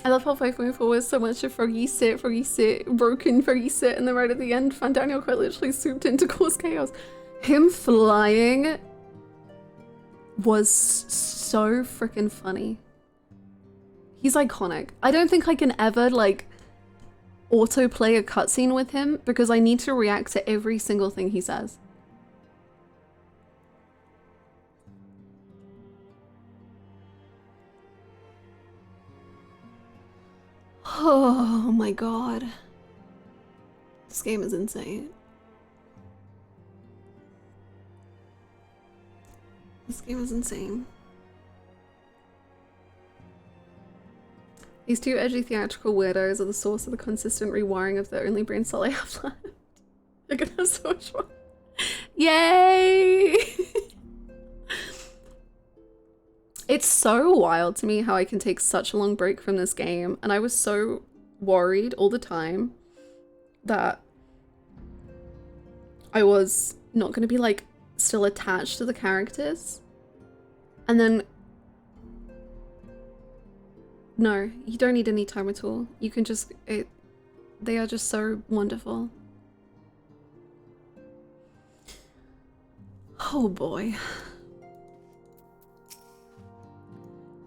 love how 5.4 was so much of froggy sit, broken froggy sit, and then right at the end, Fandaniel quite literally swooped in to cause chaos. Him flying was so freaking funny. He's iconic. I don't think I can ever, like, autoplay a cutscene with him because I need to react to every single thing he says. Oh my god. This game is insane. This game is insane. These two edgy theatrical weirdos are the source of the consistent rewiring of the only brain cell I have left. You're gonna have so much fun. Yay! It's so wild to me how I can take such a long break from this game, and I was so worried all the time that I was not going to be like still attached to the characters. And then no, you don't need any time at all. You can just they are just so wonderful. Oh boy.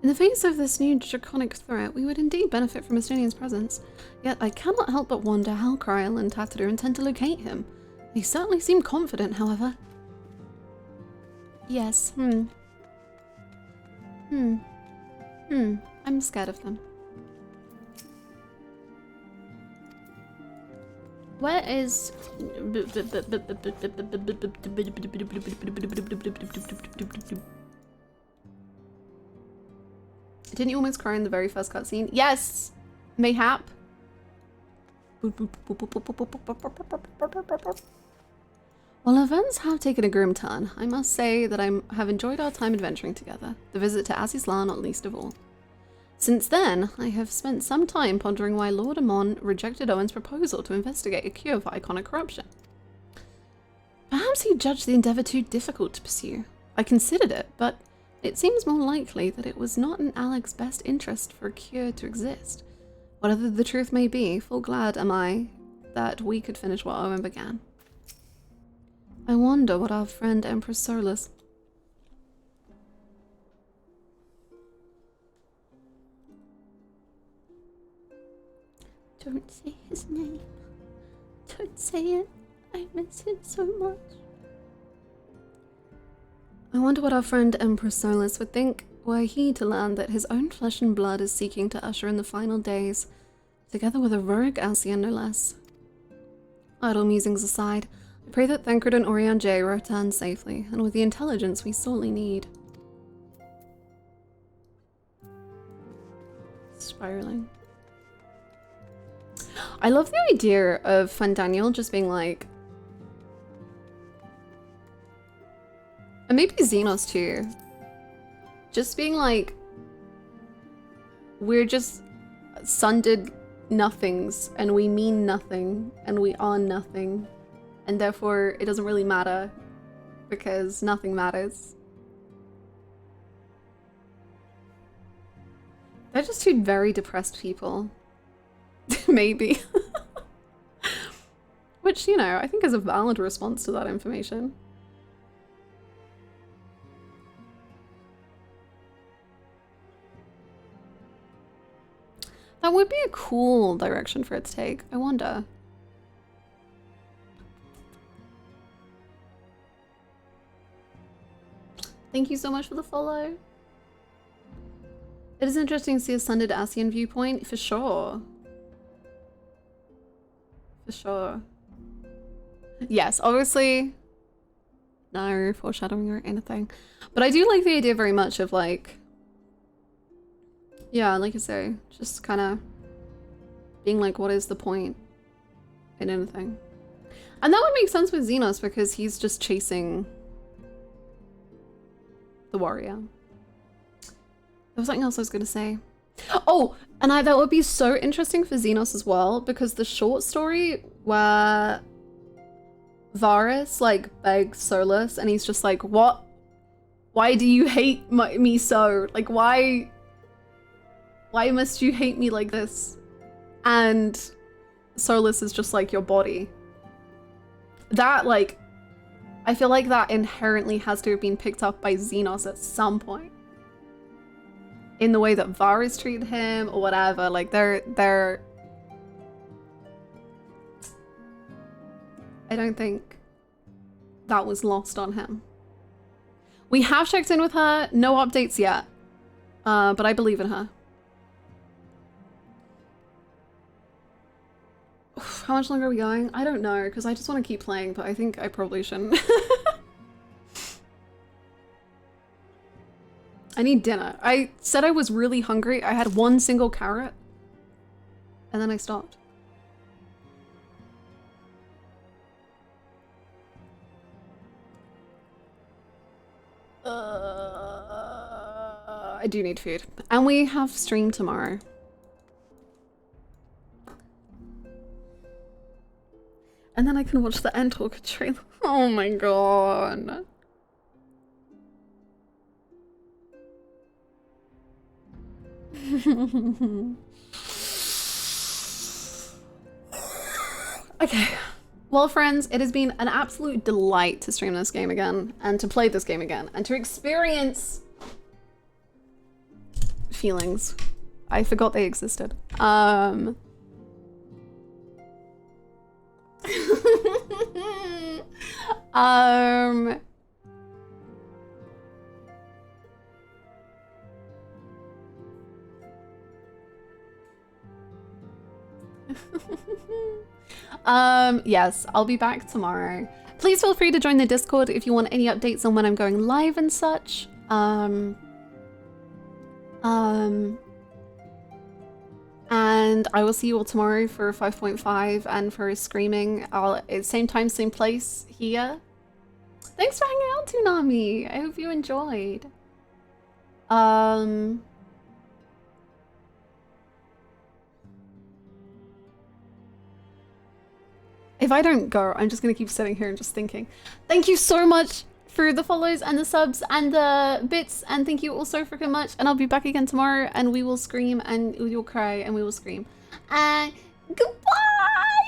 In the face of this new draconic threat, we would indeed benefit from Estonian's presence. Yet I cannot help but wonder how Kryl and Tatador intend to locate him. They certainly seem confident, however. Yes, I'm scared of them. Where is... Didn't you almost cry in the very first cutscene? Yes! Mayhap. While events have taken a grim turn, I must say that I have enjoyed our time adventuring together, the visit to Azizlar not least of all. Since then, I have spent some time pondering why Lord Amon rejected Owen's proposal to investigate a cure for iconic corruption. Perhaps he judged the endeavor too difficult to pursue. I considered it, but it seems more likely that it was not in Alex's best interest for a cure to exist. Whatever the truth may be, full glad am I that we could finish what Owen began. I wonder what our friend Empress Solus... Don't say his name. Don't say it. I miss him so much. I wonder what our friend Empress Solus would think Were he to learn that his own flesh and blood is seeking to usher in the final days, together with a rogue Alcyon no less. Idle musings aside, I pray that Thancred and Oriange return safely, and with the intelligence we sorely need. Spiraling. I love the idea of Fandaniel just being like, and maybe Xenos too, just being like, we're just sundered nothings and we mean nothing and we are nothing, and therefore it doesn't really matter because nothing matters. They're just two very depressed people. Maybe. Which, you know, I think is a valid response to that information. That would be a cool direction for it to take. I wonder. Thank you so much for the follow. It is interesting to see a sundered Ascian viewpoint, for sure. For sure. Yes, obviously, no foreshadowing or anything. But I do like the idea very much of like, yeah, like you say, just kind of being like, what is the point in anything? And that would make sense with Xenos because he's just chasing the warrior. There was something else I was going to say. Oh, and that would be so interesting for Xenos as well, because the short story where Varus like begs Solus and he's just like, what? Why do you hate me so? Like, why must you hate me like this? And Solus is just like, your body. That, like, I feel like that inherently has to have been picked up by Xenos at some point. In the way that Varus treated him or whatever, like they're I don't think that was lost on him. We have checked in with her, no updates yet. But I believe in her. Oof, how much longer are we going? I don't know, because I just want to keep playing, but I think I probably shouldn't. I need dinner. I said I was really hungry. I had one single carrot. And then I stopped. I do need food. And we have stream tomorrow. And then I can watch the End Talker trailer. Oh my god. Okay. Well, friends, it has been an absolute delight to stream this game again, and to play this game again, and to experience feelings. I forgot they existed. Yes, I'll be back tomorrow. Please feel free to join the Discord if you want any updates on when I'm going live and such. And I will see you all tomorrow for 5.5 and for Screaming. Same time, same place here. Thanks for hanging out, Toonami. I hope you enjoyed. If I don't go, I'm just gonna keep sitting here and just thinking. Thank you so much for the follows and the subs and the bits, and thank you all so freaking much. And I'll be back again tomorrow, and we will scream, and you'll cry, and we will scream. And goodbye!